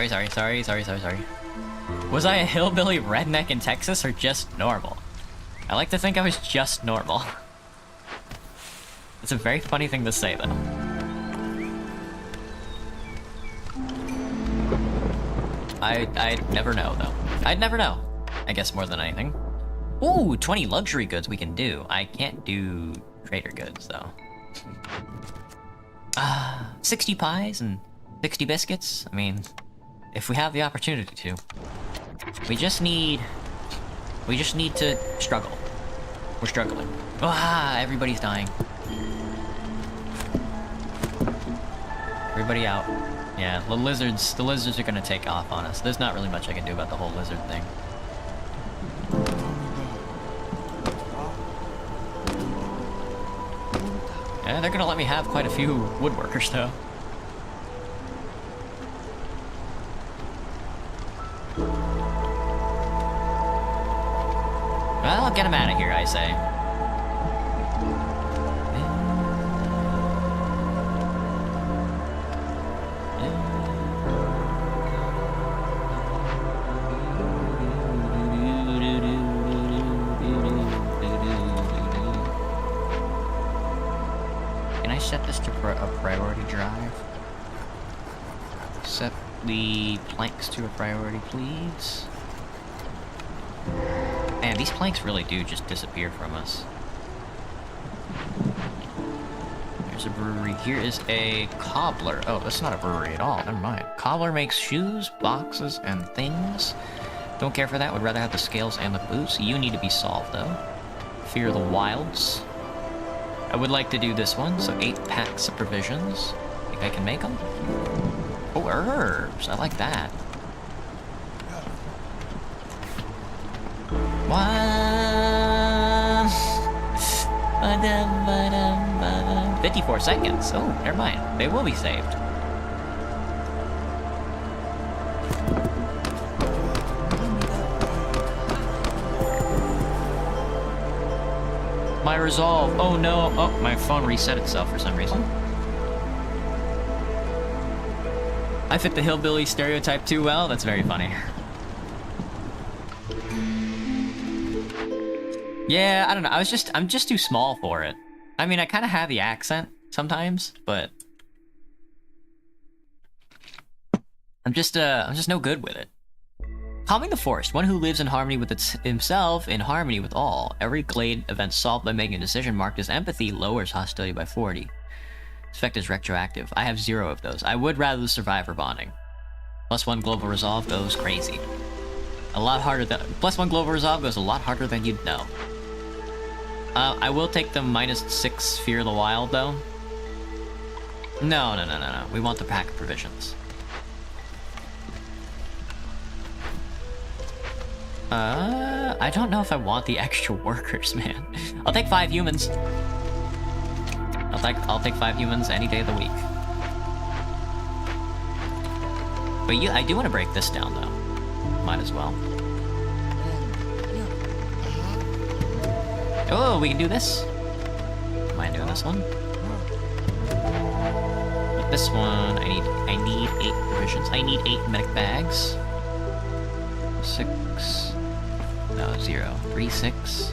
Sorry. Was I a hillbilly redneck in Texas or just normal? I like to think I was just normal. It's a very funny thing to say, though. I'd never know, though. I'd never know. I guess more than anything. Ooh, 20 luxury goods we can do. I can't do trader goods, though. 60 pies and 60 biscuits? I mean, if we have the opportunity to. We just need to struggle. We're struggling. Everybody's dying. Everybody out. Yeah, the lizards are gonna take off on us. There's not really much I can do about the whole lizard thing. Yeah, they're gonna let me have quite a few woodworkers, though. Well, get him out of here, I say. Can I set this to a priority drive? Set the planks to a priority, please. Man, these planks really do just disappear from us. There's a brewery. Here is a cobbler. Oh, that's not a brewery at all. Never mind. Cobbler makes shoes, boxes, and things. Don't care for that. Would rather have the scales and the boots. You need to be solved, though. Fear the wilds. I would like to do this one. So 8 packs of provisions. Think I can make them? Oh, herbs. I like that. 54 seconds. Oh, never mind. They will be saved. My resolve. Oh no. Oh, my phone reset itself for some reason. I fit the hillbilly stereotype too well. That's very funny. Yeah, I don't know. I'm just too small for it. I mean, I kind of have the accent sometimes, but I'm just no good with it. Calming the forest, one who lives in harmony with himself, in harmony with all. Every glade event solved by making a decision marked as empathy lowers hostility by 40. This effect is retroactive. I have 0 of those. I would rather the survivor bonding. +1 global resolve goes crazy. A lot harder than +1 global resolve goes a lot harder than you'd know. I will take the -6 Fear the Wild, though. No. We want the pack of provisions. I don't know if I want the extra workers, man. I'll take 5 humans. I'll take 5 humans any day of the week. But I do want to break this down, though. Might as well. Oh, we can do this. Mind doing this one? But this one, I need 8 provisions. I need 8 medic bags. 6. No, 0. 3, 6.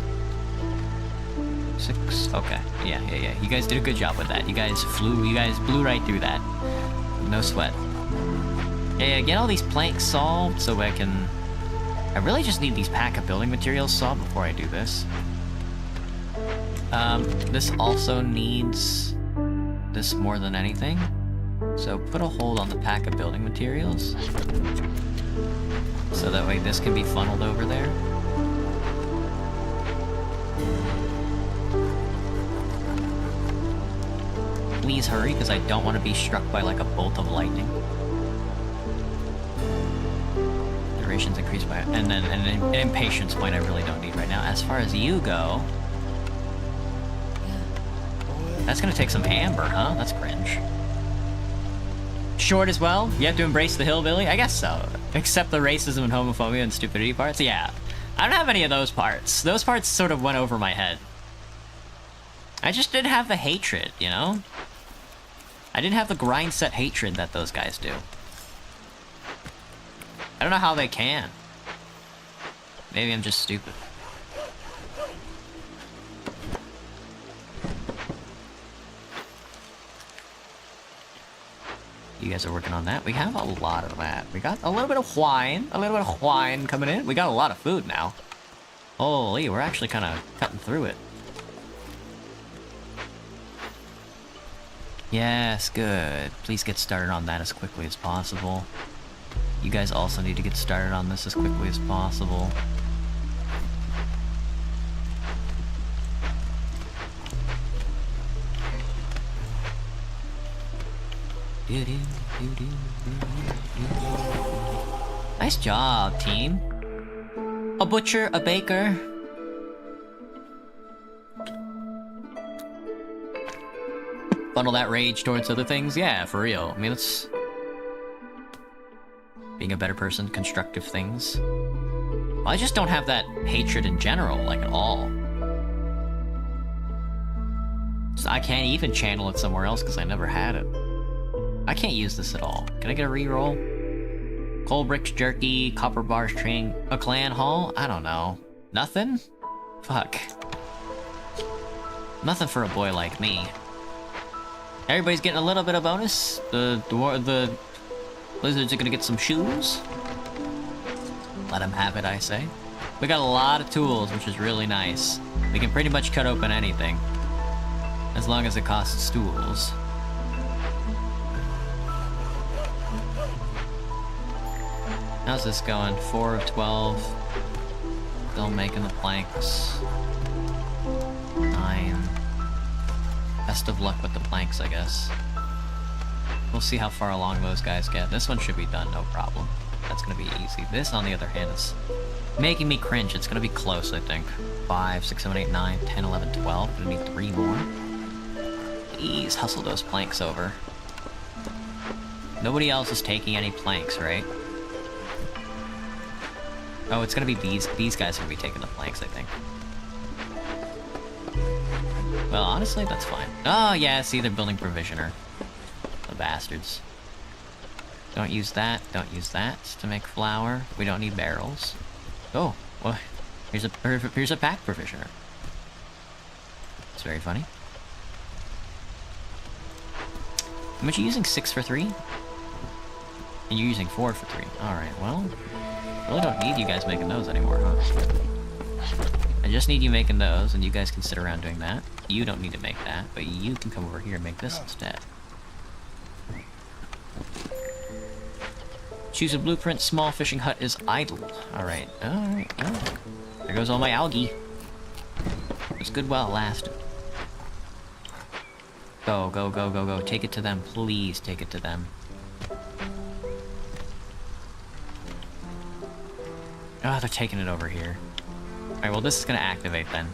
6. Okay. Yeah. You guys did a good job with that. You guys blew right through that. No sweat. Yeah, get all these planks solved so I can... I really just need these pack of building materials solved before I do this. This also needs this more than anything. So put a hold on the pack of building materials. So that way this can be funneled over there. Please hurry, because I don't want to be struck by like a bolt of lightning. Duration's increased by... And then an impatience point I really don't need right now. As far as you go... That's gonna take some amber, huh? That's cringe. Short as well? You have to embrace the hillbilly? I guess so. Except the racism and homophobia and stupidity parts? Yeah. I don't have any of those parts. Those parts sort of went over my head. I just didn't have the hatred, you know? I didn't have the grind set hatred that those guys do. I don't know how they can. Maybe I'm just stupid. You guys are working on that. We have a lot of that. We got a little bit of wine. A little bit of wine coming in. We got a lot of food now. Holy, we're actually kind of cutting through it. Yes, good. Please get started on that as quickly as possible. You guys also need to get started on this as quickly as possible. Nice job, team. A butcher, a baker. Funnel that rage towards other things? Yeah, for real. I mean, it's... being a better person, constructive things. Well, I just don't have that hatred in general, like, at all. So I can't even channel it somewhere else because I never had it. I can't use this at all. Can I get a reroll? Coal bricks, jerky, copper bars, train, a clan hall? I don't know. Nothing? Fuck. Nothing for a boy like me. Everybody's getting a little bit of bonus. The lizards are gonna get some shoes. Let them have it, I say. We got a lot of tools, which is really nice. We can pretty much cut open anything. As long as it costs tools. How's this going? 4 of 12. Still making the planks. 9. Best of luck with the planks, I guess. We'll see how far along those guys get. This one should be done, no problem. That's gonna be easy. This, on the other hand, is making me cringe. It's gonna be close, I think. 5, 6, 7, 8, 9, 10, 11, 12. Gonna need 3 more. Please, hustle those planks over. Nobody else is taking any planks, right? Oh, it's gonna be these guys are gonna be taking the planks, I think. Well, honestly, that's fine. Oh, yeah, see, they're building provisioner. The bastards. Don't use that, don't use that to make flour. We don't need barrels. Oh, well, here's a pack provisioner. It's very funny. How much are you using? 6 for 3? And you're using 4 for 3. Alright, well... really don't need you guys making those anymore, huh? I just need you making those, and you guys can sit around doing that. You don't need to make that, but you can come over here and make this instead. Choose a blueprint. Small fishing hut is idle. Alright, alright, oh. There goes all my algae. It was good while it lasted. Go, go, go, go, go. Take it to them. Please take it to them. Oh, they're taking it over here. Alright, well, this is gonna activate then.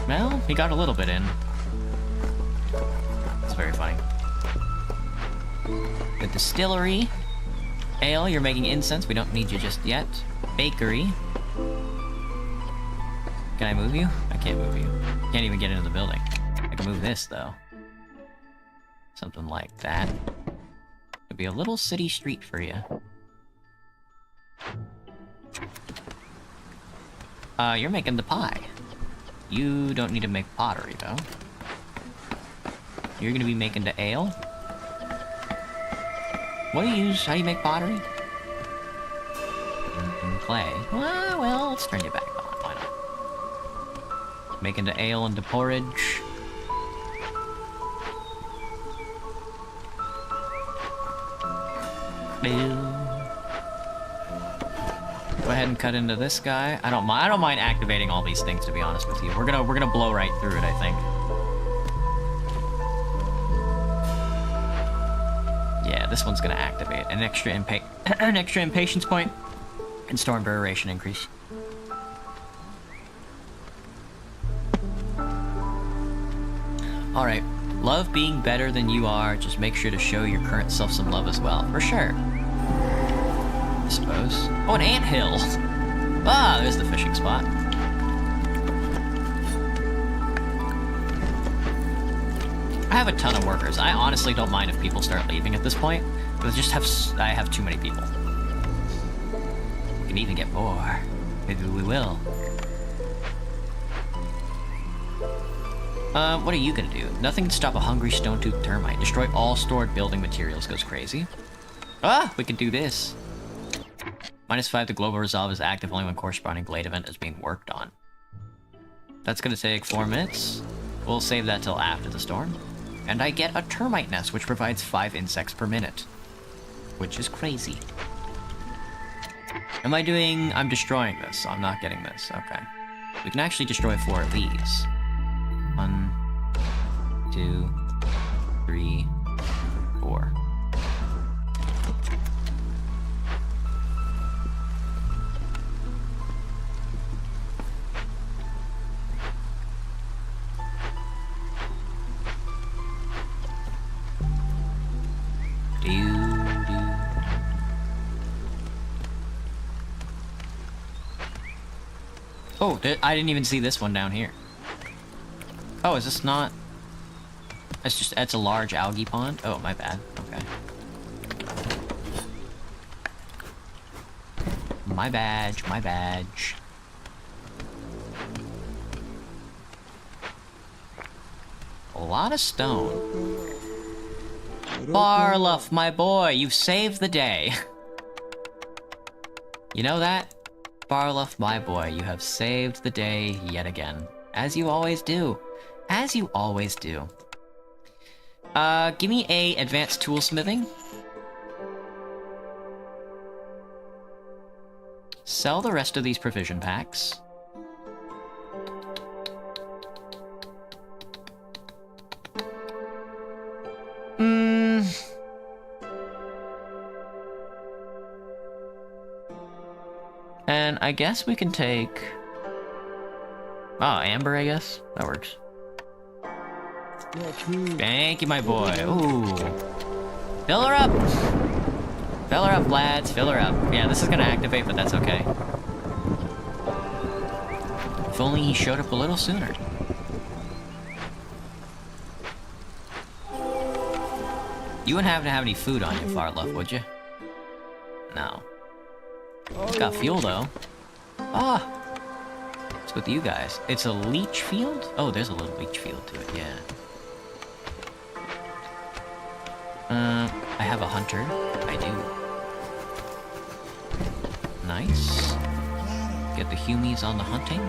Well, he got a little bit in. It's very funny. The distillery. Ale, you're making incense. We don't need you just yet. Bakery. Can I move you? I can't move you. Can't even get into the building. I can move this, though. Something like that. It'd be a little city street for you. You're making the pie. You don't need to make pottery, though. You're gonna be making the ale. What do you use? How do you make pottery? Clay. Well, let's turn you back on. Why not? Making the ale into porridge. Go ahead and cut into this guy. I don't mind activating all these things, to be honest with you. We're gonna blow right through it, I think. Yeah, this one's gonna activate an extra impatience point and storm duration increase. All right, love being better than you are. Just make sure to show your current self some love as well, for sure. I suppose. Oh, an anthill! Ah, there's the fishing spot. have a ton of workers. I honestly don't mind if people start leaving at this point, but I have too many people. We can even get more. Maybe we will. What are you gonna do? Nothing to stop a hungry stone-toothed termite. Destroy all stored building materials. Goes crazy. Ah! We can do this. -5, the global resolve is active only when corresponding glade event is being worked on. That's gonna take 4 minutes. We'll save that till after the storm. And I get a termite nest, which provides 5 insects per minute. Which is crazy. I'm destroying this, so I'm not getting this. Okay. We can actually destroy 4 of these. 1, 2, 3, 4. Oh, I didn't even see this one down here. Oh, is this not... It's a large algae pond? Oh, my bad. Okay. My badge, my badge. A lot of stone. Barluff, my boy, you've saved the day. You know that? Barluff, my boy, you have saved the day yet again. As you always do. As you always do. Give me a advanced toolsmithing. Sell the rest of these provision packs. And I guess we can take... Oh, amber, I guess? That works. Thank you, my boy. Ooh. Fill her up! Fill her up, lads. Fill her up. Yeah, this is gonna activate, but that's okay. If only he showed up a little sooner. You wouldn't happen to have any food on you, Farluff, would you? No. It's got fuel, though. Ah! What's with you guys? It's a leech field? Oh, there's a little leech field to it, yeah. I have a hunter. I do. Nice. Get the humies on the hunting.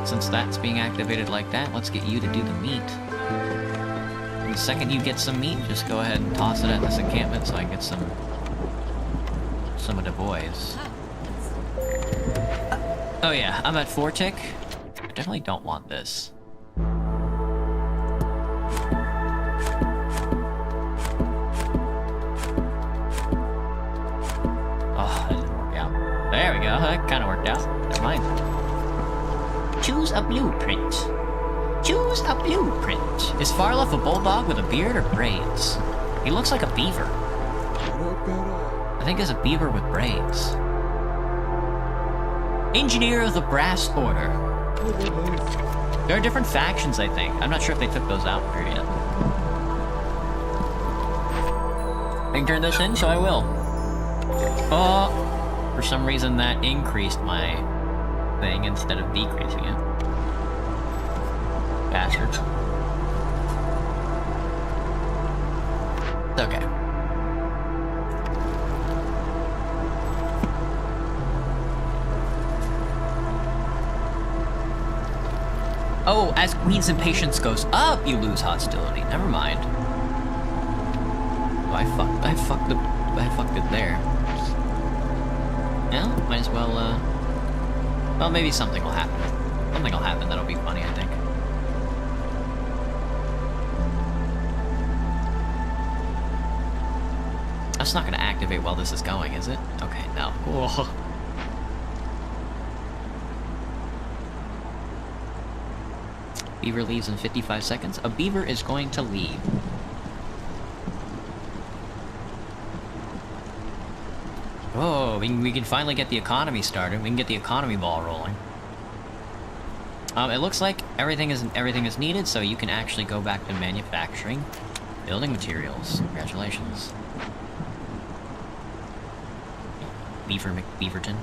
Since that's being activated like that, let's get you to do the meat. And the second you get some meat, just go ahead and toss it at this encampment so I can get some of the boys. Oh yeah, I'm at 4 tick. I definitely don't want this. Oh, that didn't work out. There we go, that kind of worked out. Never mind. Choose a blueprint. Choose a blueprint. Is Farluff a bulldog with a beard or braids? He looks like a beaver. I think it's a beaver with braids. Engineer of the Brass Order. There are different factions, I think. I'm not sure if they took those out here yet. I can turn this in, so I will. For some reason that increased my thing instead of decreasing it. Bastards. It's okay. Oh, as Queen's impatience goes up, you lose hostility. Never mind. Oh, I fucked it there. Yeah, might as well, well, maybe something will happen. Something will happen that'll be funny, I think. That's not gonna activate while this is going, is it? Okay, no. Whoa. Beaver leaves in 55 seconds. A beaver is going to leave. Oh, we can finally get the economy started. We can get the economy ball rolling. It looks like everything is needed, so you can actually go back to manufacturing building materials. Congratulations. Beaver McBeaverton.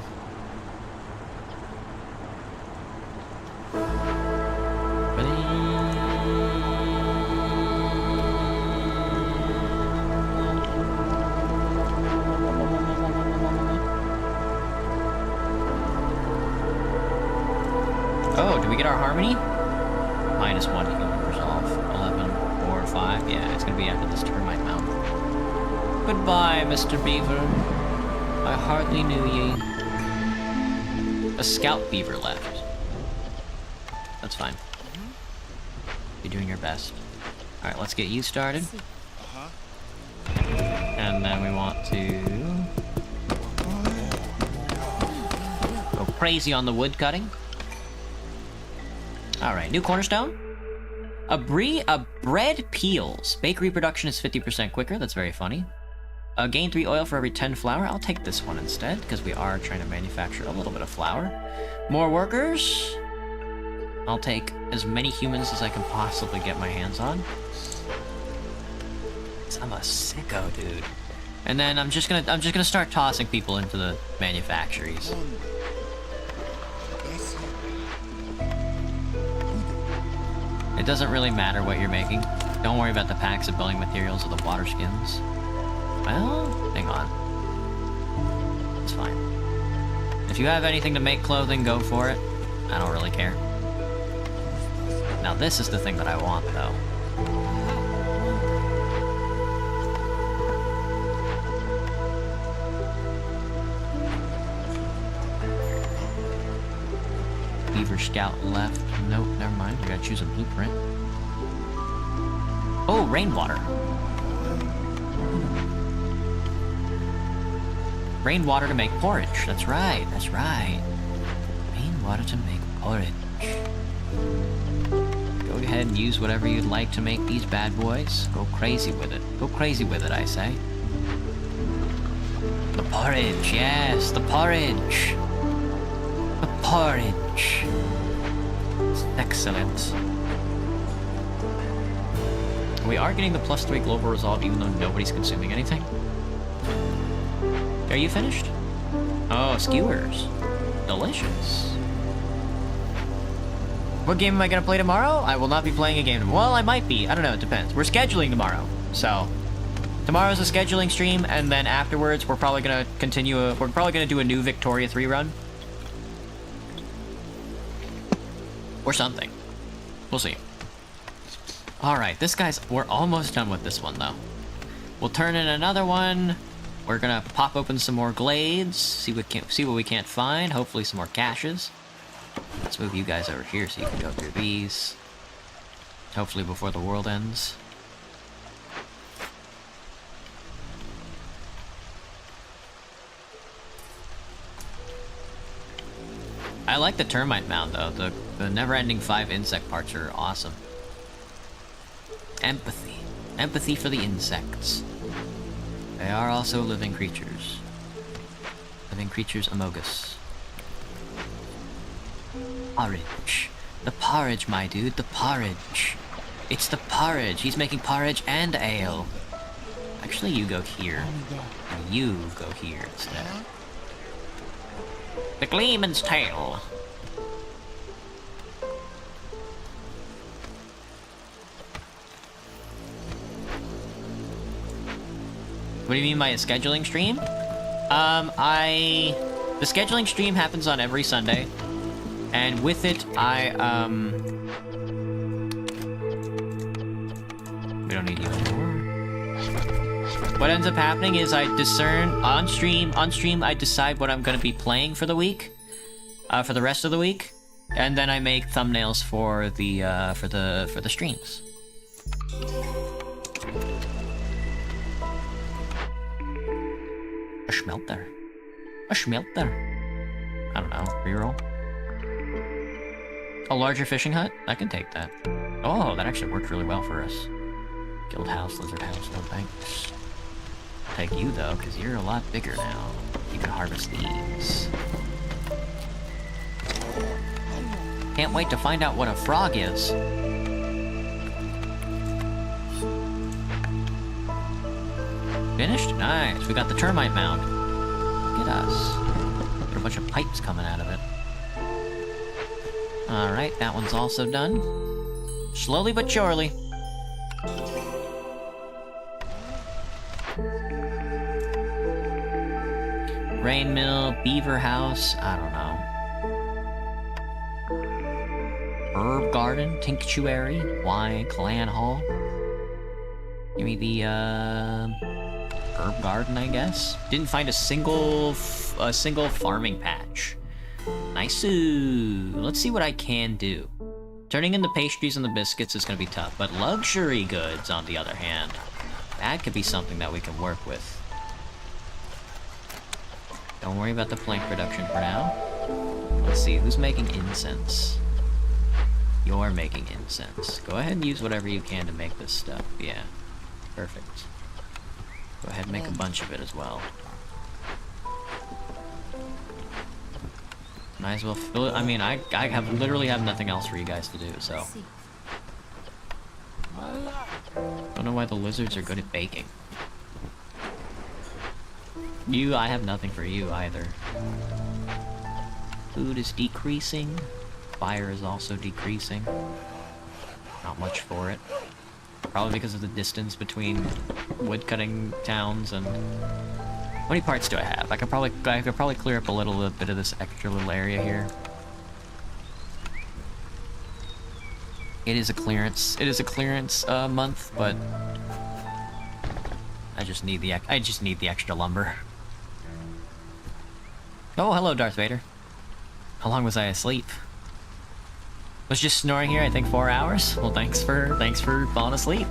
Oh, did we get our harmony? -1 human resolve. 11, 4, 5. Yeah, it's gonna be after this termite mountain. Goodbye, Mr. Beaver. I hardly knew ye. A scout beaver left. That's fine. You're doing your best. Alright, let's get you started. And then we want to go crazy on the wood cutting. Alright, new cornerstone. A bread peels. Bakery production is 50% quicker. That's very funny. Gain 3 oil for every 10 flour. I'll take this one instead, because we are trying to manufacture a little bit of flour. More workers. I'll take as many humans as I can possibly get my hands on. 'Cause I'm a sicko, dude. And then I'm just gonna start tossing people into the manufactories. It doesn't really matter what you're making. Don't worry about the packs of building materials or the water skins. Well, hang on. It's fine. If you have anything to make clothing, go for it. I don't really care. Now this is the thing that I want, though. Beaver Scout left. Nope, never mind. We gotta choose a blueprint. Oh, rainwater. Rainwater to make porridge. That's right, that's right. Rainwater to make porridge. Go ahead and use whatever you'd like to make these bad boys. Go crazy with it. Go crazy with it, I say. The porridge, yes, the porridge. The porridge. It's excellent. We are getting the +3 global resolve even though nobody's consuming anything. Are you finished? Oh, skewers. Delicious. What game am I gonna play tomorrow? I will not be playing a game. Well, I might be. I don't know, it depends. We're scheduling tomorrow. So, tomorrow's a scheduling stream, and then afterwards we're probably gonna we're probably gonna do a new Victoria 3 run. Or something. We'll see. Alright, we're almost done with this one, though. We'll turn in another one. We're gonna pop open some more glades, see what we can't find, hopefully some more caches. Let's move you guys over here so you can go through these. Hopefully before the world ends. I like the termite mound, though. The never-ending 5 insect parts are awesome. Empathy. Empathy for the insects. They are also living creatures. Living creatures among us. Porridge. The porridge, my dude. The porridge. It's the porridge. He's making porridge and ale. Actually, you go here. And you go here instead. The Gleeman's Tail. What do you mean by a scheduling stream? The scheduling stream happens on every Sunday, and with it, we don't need you anymore. What ends up happening is I discern on stream, I decide what I'm gonna be playing for the week, for the rest of the week, and then I make thumbnails for the streams. A schmelter. A schmelter. I don't know. Reroll. A larger fishing hut? I can take that. Oh, that actually worked really well for us. Guild house, lizard house, no thanks. I'll take you though, because you're a lot bigger now. You can harvest these. Can't wait to find out what a frog is. Finished? Nice. We got the termite mound. Look at us. Got a bunch of pipes coming out of it. Alright, that one's also done. Slowly but surely. Grain mill, beaver house, I don't know. Herb garden, tinctuary, wine, clan hall. Give me the, herb garden, I guess. Didn't find a single farming patch. Nice. Let's see what I can do. Turning in the pastries and the biscuits is gonna be tough, but luxury goods, on the other hand, that could be something that we can work with. Don't worry about the plank production for now. Let's see, who's making incense? You're making incense. Go ahead and use whatever you can to make this stuff. Yeah, perfect. Go ahead and make a bunch of it as well. Might as well fill it. I mean, I literally have nothing else for you guys to do, so. Don't know why the lizards are good at baking. I have nothing for you either. Food is decreasing. Fire is also decreasing. Not much for it. Probably because of the distance between woodcutting towns and... How many parts do I have? I could probably clear up a little bit of this extra little area here. It is a clearance month, but I just need the extra lumber. Oh, hello, Darth Vader. How long was I asleep? Was just snoring here, I think 4 hours? Well, thanks for falling asleep.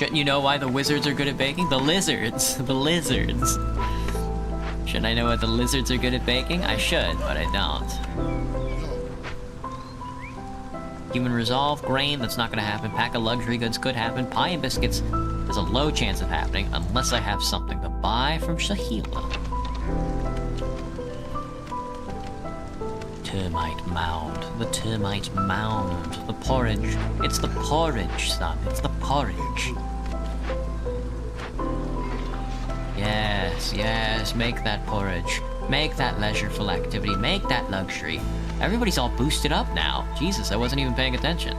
Shouldn't you know why the wizards are good at baking? The lizards! The lizards! Shouldn't I know why the lizards are good at baking? I should, but I don't. Human resolve, grain, that's not gonna happen. Pack of luxury goods could happen. Pie and biscuits, there's a low chance of happening unless I have something to buy from Shahila. Termite mound. The termite mound. The porridge. It's the porridge, son. It's the porridge. Yes, yes, make that porridge. Make that leisureful activity. Make that luxury. Everybody's all boosted up now. Jesus, I wasn't even paying attention.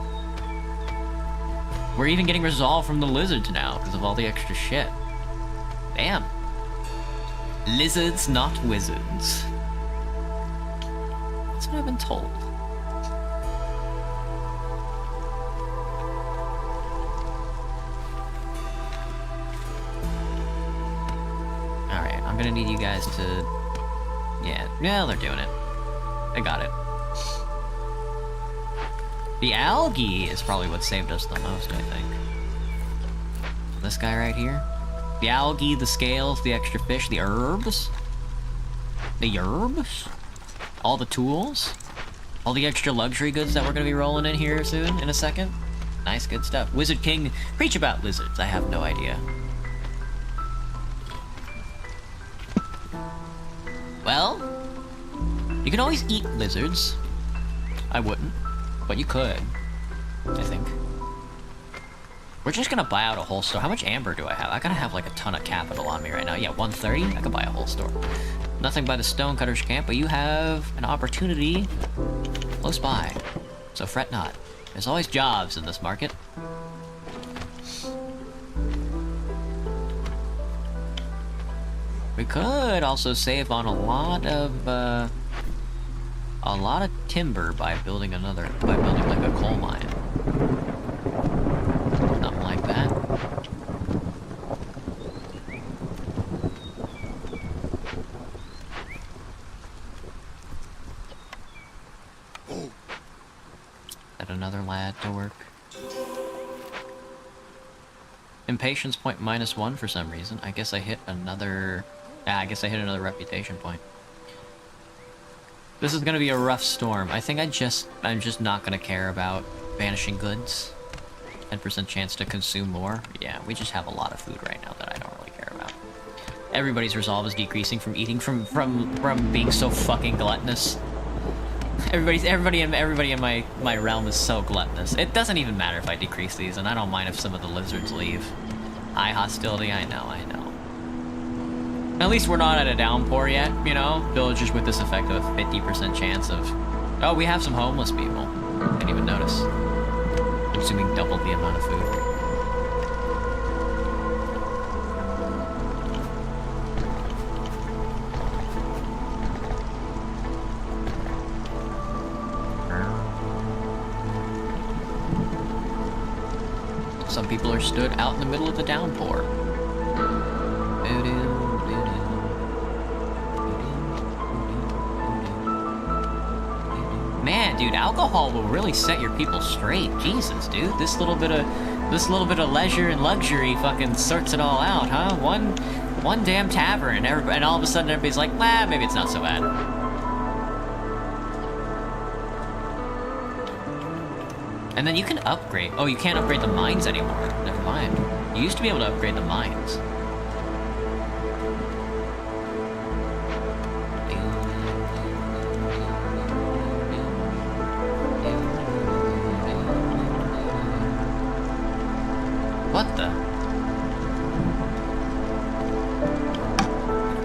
We're even getting resolve from the lizards now because of all the extra shit. Damn. Lizards, not wizards. That's what I've been told. Alright, I'm gonna need you guys to... Yeah, they're doing it. They got it. The algae is probably what saved us the most, I think. This guy right here. The algae, the scales, the extra fish, the herbs. The herbs? All the tools. All the extra luxury goods that we're gonna be rolling in here soon, in a second. Nice, good stuff. Wizard King, preach about lizards. I have no idea. Well, you can always eat lizards. I wouldn't. But you could, I think. We're just gonna buy out a whole store. How much amber do I have? I gotta have like a ton of capital on me right now. Yeah, 130? I could buy a whole store. Nothing by the Stonecutter's camp, but you have an opportunity close by. So fret not. There's always jobs in this market. We could also save on a lot of timber by building like a coal mine. Something like that. Add another lad to work. Impatience point -1 for some reason. I guess I hit another... Yeah, I guess I hit another reputation point. This is gonna be a rough storm. I think I'm just not gonna care about vanishing goods. 10% chance to consume more. Yeah, we just have a lot of food right now that I don't really care about. Everybody's resolve is decreasing from eating from being so fucking gluttonous. Everybody in my realm is so gluttonous. It doesn't even matter if I decrease these, and I don't mind if some of the lizards leave. High hostility, I know. At least we're not at a downpour yet, you know? Villagers with this effect have a 50% chance of... Oh, we have some homeless people. Didn't even notice. Consuming double the amount of food. Some people are stood out in the middle of the downpour. Man, dude, alcohol will really set your people straight. Jesus, dude, this little bit of leisure and luxury fucking sorts it all out, huh? One damn tavern, and all of a sudden everybody's like, nah, maybe it's not so bad. And then you can upgrade. Oh, you can't upgrade the mines anymore. Never mind. You used to be able to upgrade the mines. What the?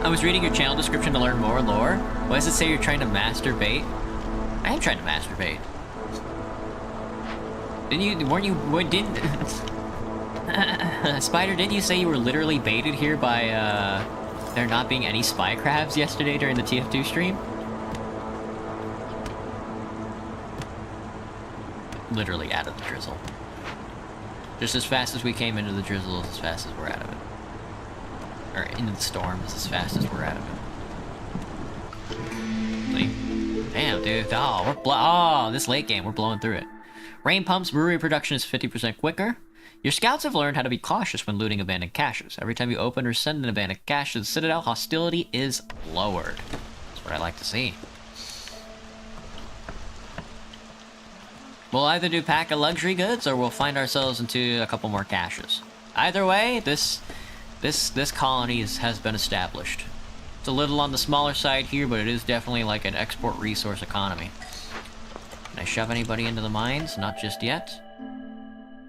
I was reading your channel description to learn more lore. Why does it say you're trying to masturbate? I am trying to masturbate. Spider, didn't you say you were literally baited here by, there not being any spy crabs yesterday during the TF2 stream? Literally out of the drizzle. Just as fast as we came into the drizzle, as fast as we're out of it. Or into the storm, as fast as we're out of it. Damn, dude. Oh, this late game, we're blowing through it. Rain Pump's brewery production is 50% quicker. Your scouts have learned how to be cautious when looting abandoned caches. Every time you open or send an abandoned cache to the Citadel, hostility is lowered. That's what I like to see. We'll either do pack of luxury goods, or we'll find ourselves into a couple more caches. Either way, this colony has been established. It's a little on the smaller side here, but it is definitely like an export resource economy. Can I shove anybody into the mines? Not just yet.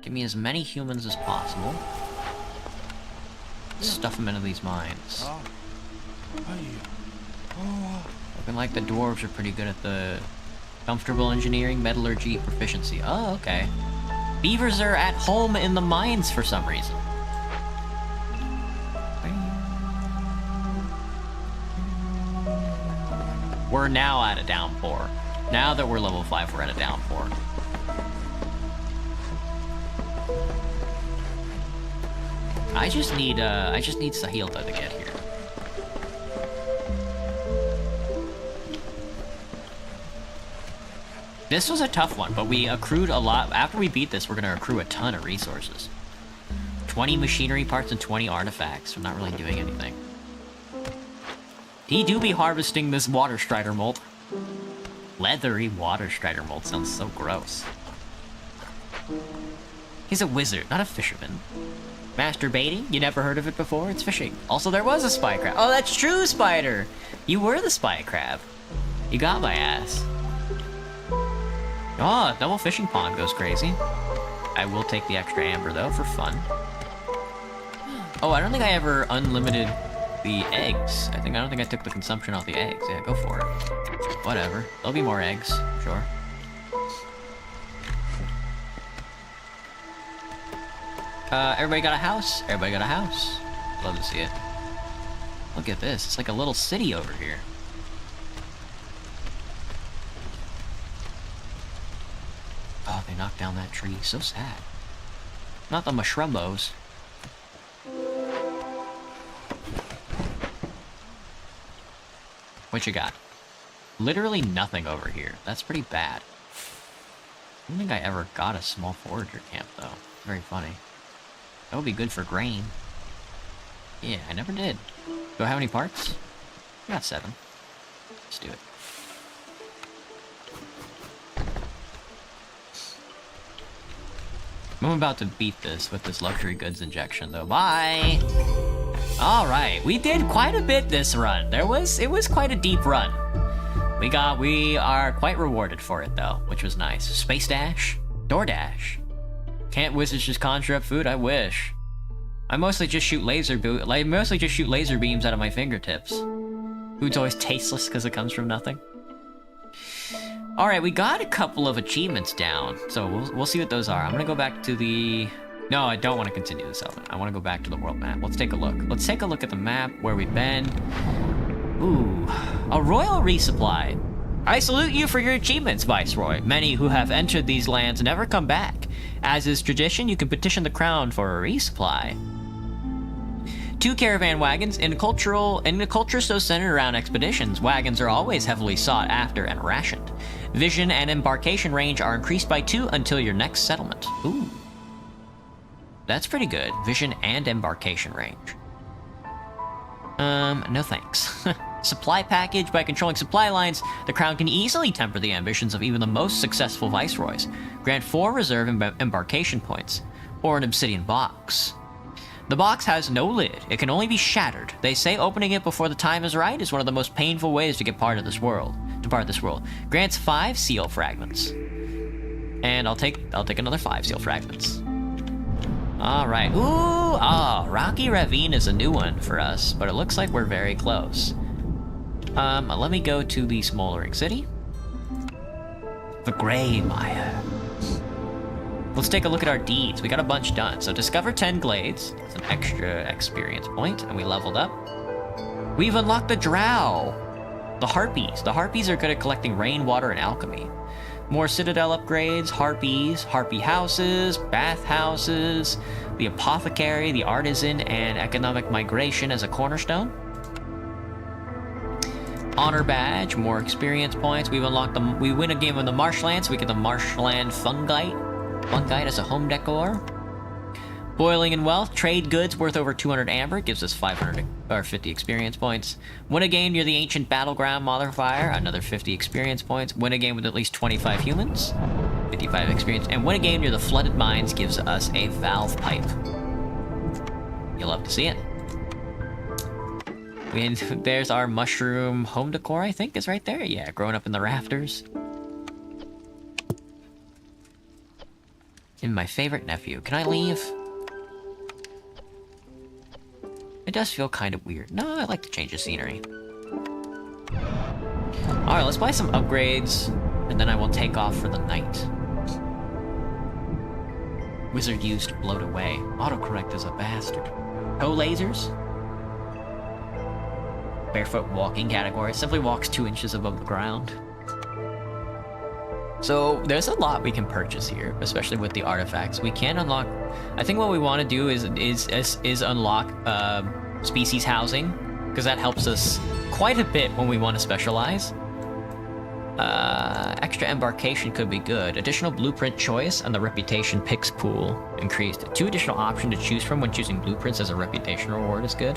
Give me as many humans as possible. Stuff them into these mines. Looking like the dwarves are pretty good at the comfortable engineering, metallurgy, proficiency. Oh, okay. Beavers are at home in the mines for some reason. We're now at a downpour. Now that we're level 5, we're at a downpour. I just need Sahilda to get here. This was a tough one, but we accrued a lot. After we beat this, we're gonna accrue a ton of resources. 20 machinery parts and 20 artifacts. We're not really doing anything. He do be harvesting this water strider molt. Leathery water strider molt sounds so gross. He's a wizard, not a fisherman. Masturbating? You never heard of it before? It's fishing. Also, there was a spy crab. Oh, that's true, Spider! You were the spy crab. You got my ass. Oh, double fishing pond goes crazy. I will take the extra amber, though, for fun. Oh, I don't think I ever unlimited the eggs. I don't think I took the consumption off the eggs. Yeah, go for it. Whatever. There'll be more eggs, sure. Everybody got a house? Everybody got a house. Love to see it. Look at this. It's like a little city over here. Oh, they knocked down that tree. So sad. Not the mushrumbos. What you got? Literally nothing over here. That's pretty bad. I don't think I ever got a small forager camp, though. Very funny. That would be good for grain. Yeah, I never did. Do I have any parts? I got 7. Let's do it. I'm about to beat this with this luxury goods injection, though. Bye! All right, we did quite a bit this run. It was quite a deep run. We are quite rewarded for it though, which was nice. Space Dash, DoorDash. Can't wizards just conjure up food? I wish. I mostly just shoot laser beams out of my fingertips. Food's always tasteless because it comes from nothing. All right, we got a couple of achievements down, so we'll see what those are. I'm gonna go back to the. No, I don't want to continue this element. I want to go back to the world map. Let's take a look. Let's take a look at the map where we've been. Ooh, a royal resupply. I salute you for your achievements, Viceroy. Many who have entered these lands never come back. As is tradition, you can petition the crown for a resupply. 2 caravan wagons. In a culture so centered around expeditions, wagons are always heavily sought after and rationed. Vision and embarkation range are increased by 2 until your next settlement. Ooh. That's pretty good. Vision and embarkation range. No thanks. Supply package. By controlling supply lines, the crown can easily temper the ambitions of even the most successful viceroys. Grant 4 reserve embarkation points, or an obsidian box. The box has no lid. It can only be shattered. They say opening it before the time is right is one of the most painful ways to get part of this world. Grants 5 seal fragments. And I'll take another 5 seal fragments. All right. Ooh, Rocky Ravine is a new one for us, but it looks like we're very close. Let me go to the smoldering city. The Greymire. Let's take a look at our deeds. We got a bunch done. So discover 10 glades. It's an extra experience point, and we leveled up. We've unlocked the Drow. The Harpies. The Harpies are good at collecting rainwater and alchemy. More Citadel upgrades, Harpies, Harpy houses, bath houses, the Apothecary, the Artisan, and Economic Migration as a cornerstone. Honor Badge, more experience points. We've unlocked them. We win a game in the Marshlands, so we get the Marshland Fungite as a home decor. Boiling in Wealth, trade goods worth over 200 amber, gives us 50 experience points. Win a game near the Ancient Battleground modifier, another 50 experience points. Win a game with at least 25 humans, 55 experience. And win a game near the Flooded Mines gives us a Valve Pipe. You'll love to see it. There's our mushroom home decor, I think, is right there. Yeah, growing up in the rafters. And my favorite nephew. Can I leave? It does feel kind of weird. No, I like to change the scenery. Alright, let's buy some upgrades, and then I will take off for the night. Wizard used to bloat away. Autocorrect is a bastard. Toe lasers. Barefoot walking category. Simply walks 2 inches above the ground. So there's a lot we can purchase here, especially with the artifacts. We can unlock. I think what we want to do is unlock species housing, because that helps us quite a bit when we want to specialize. Extra embarkation could be good. Additional blueprint choice and the reputation picks pool increased. 2 additional options to choose from when choosing blueprints as a reputation reward is good.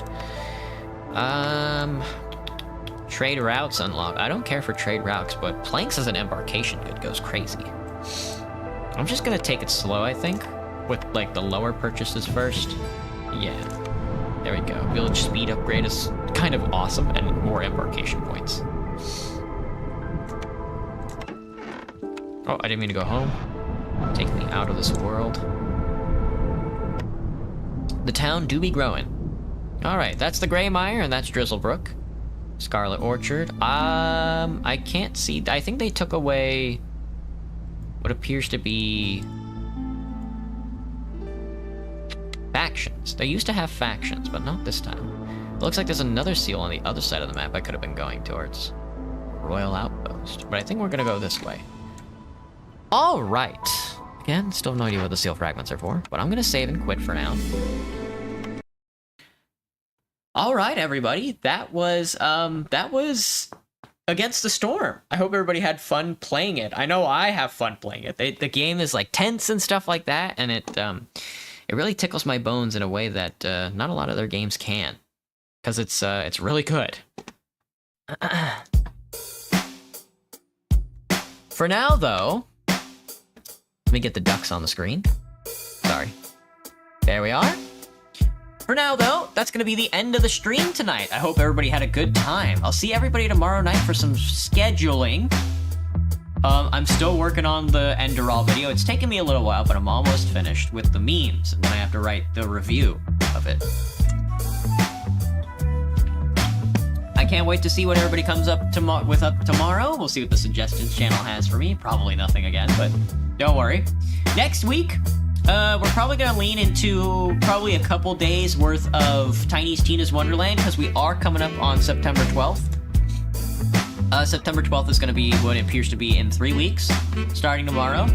Trade routes unlocked. I don't care for trade routes, but planks as an embarkation good goes crazy. I'm just gonna take it slow, I think, with like the lower purchases first. Yeah, there we go. Village speed upgrade is kind of awesome, and more embarkation points. Oh, I didn't mean to go home. Take me out of this world. The town do be growing. All right, that's the Greymire, and that's Drizzlebrook. Scarlet Orchard. I can't see. I think they took away what appears to be factions. They used to have factions, but not this time. It looks like there's another seal on the other side of the map I could have been going towards. Royal Outpost. But I think we're gonna go this way. All right. Again, still have no idea what the seal fragments are for, but I'm gonna save and quit for now. All right, everybody. That was Against the Storm. I hope everybody had fun playing it. I know I have fun playing it. The game is like tense and stuff like that, and it really tickles my bones in a way that not a lot of other games can, because it's really good. For now, though, let me get the ducks on the screen. Sorry. There we are. For now, though, that's going to be the end of the stream tonight. I hope everybody had a good time. I'll see everybody tomorrow night for some scheduling. I'm still working on the Enderal video. It's taken me a little while, but I'm almost finished with the memes, and then I have to write the review of it. I can't wait to see what everybody comes up with tomorrow. We'll see what the suggestions channel has for me. Probably nothing again, but don't worry. Next week, we're probably going to lean into probably a couple days worth of Tiny's Tina's Wonderland, because we are coming up on September 12th. September 12th is going to be what it appears to be in 3 weeks, starting tomorrow.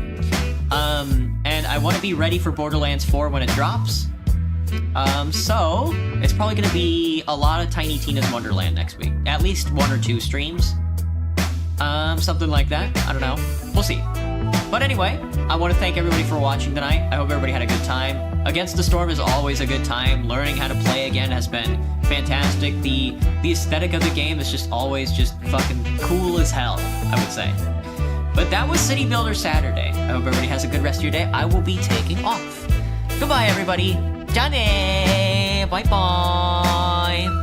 And I want to be ready for Borderlands 4 when it drops. So it's probably going to be a lot of Tiny Tina's Wonderland next week. At least 1 or 2 streams. Something like that. I don't know. We'll see. But anyway, I want to thank everybody for watching tonight. I hope everybody had a good time. Against the Storm is always a good time. Learning how to play again has been fantastic. The aesthetic of the game is just always just fucking cool as hell, I would say. But that was City Builder Saturday. I hope everybody has a good rest of your day. I will be taking off. Goodbye, everybody. Johnny! Bye-bye!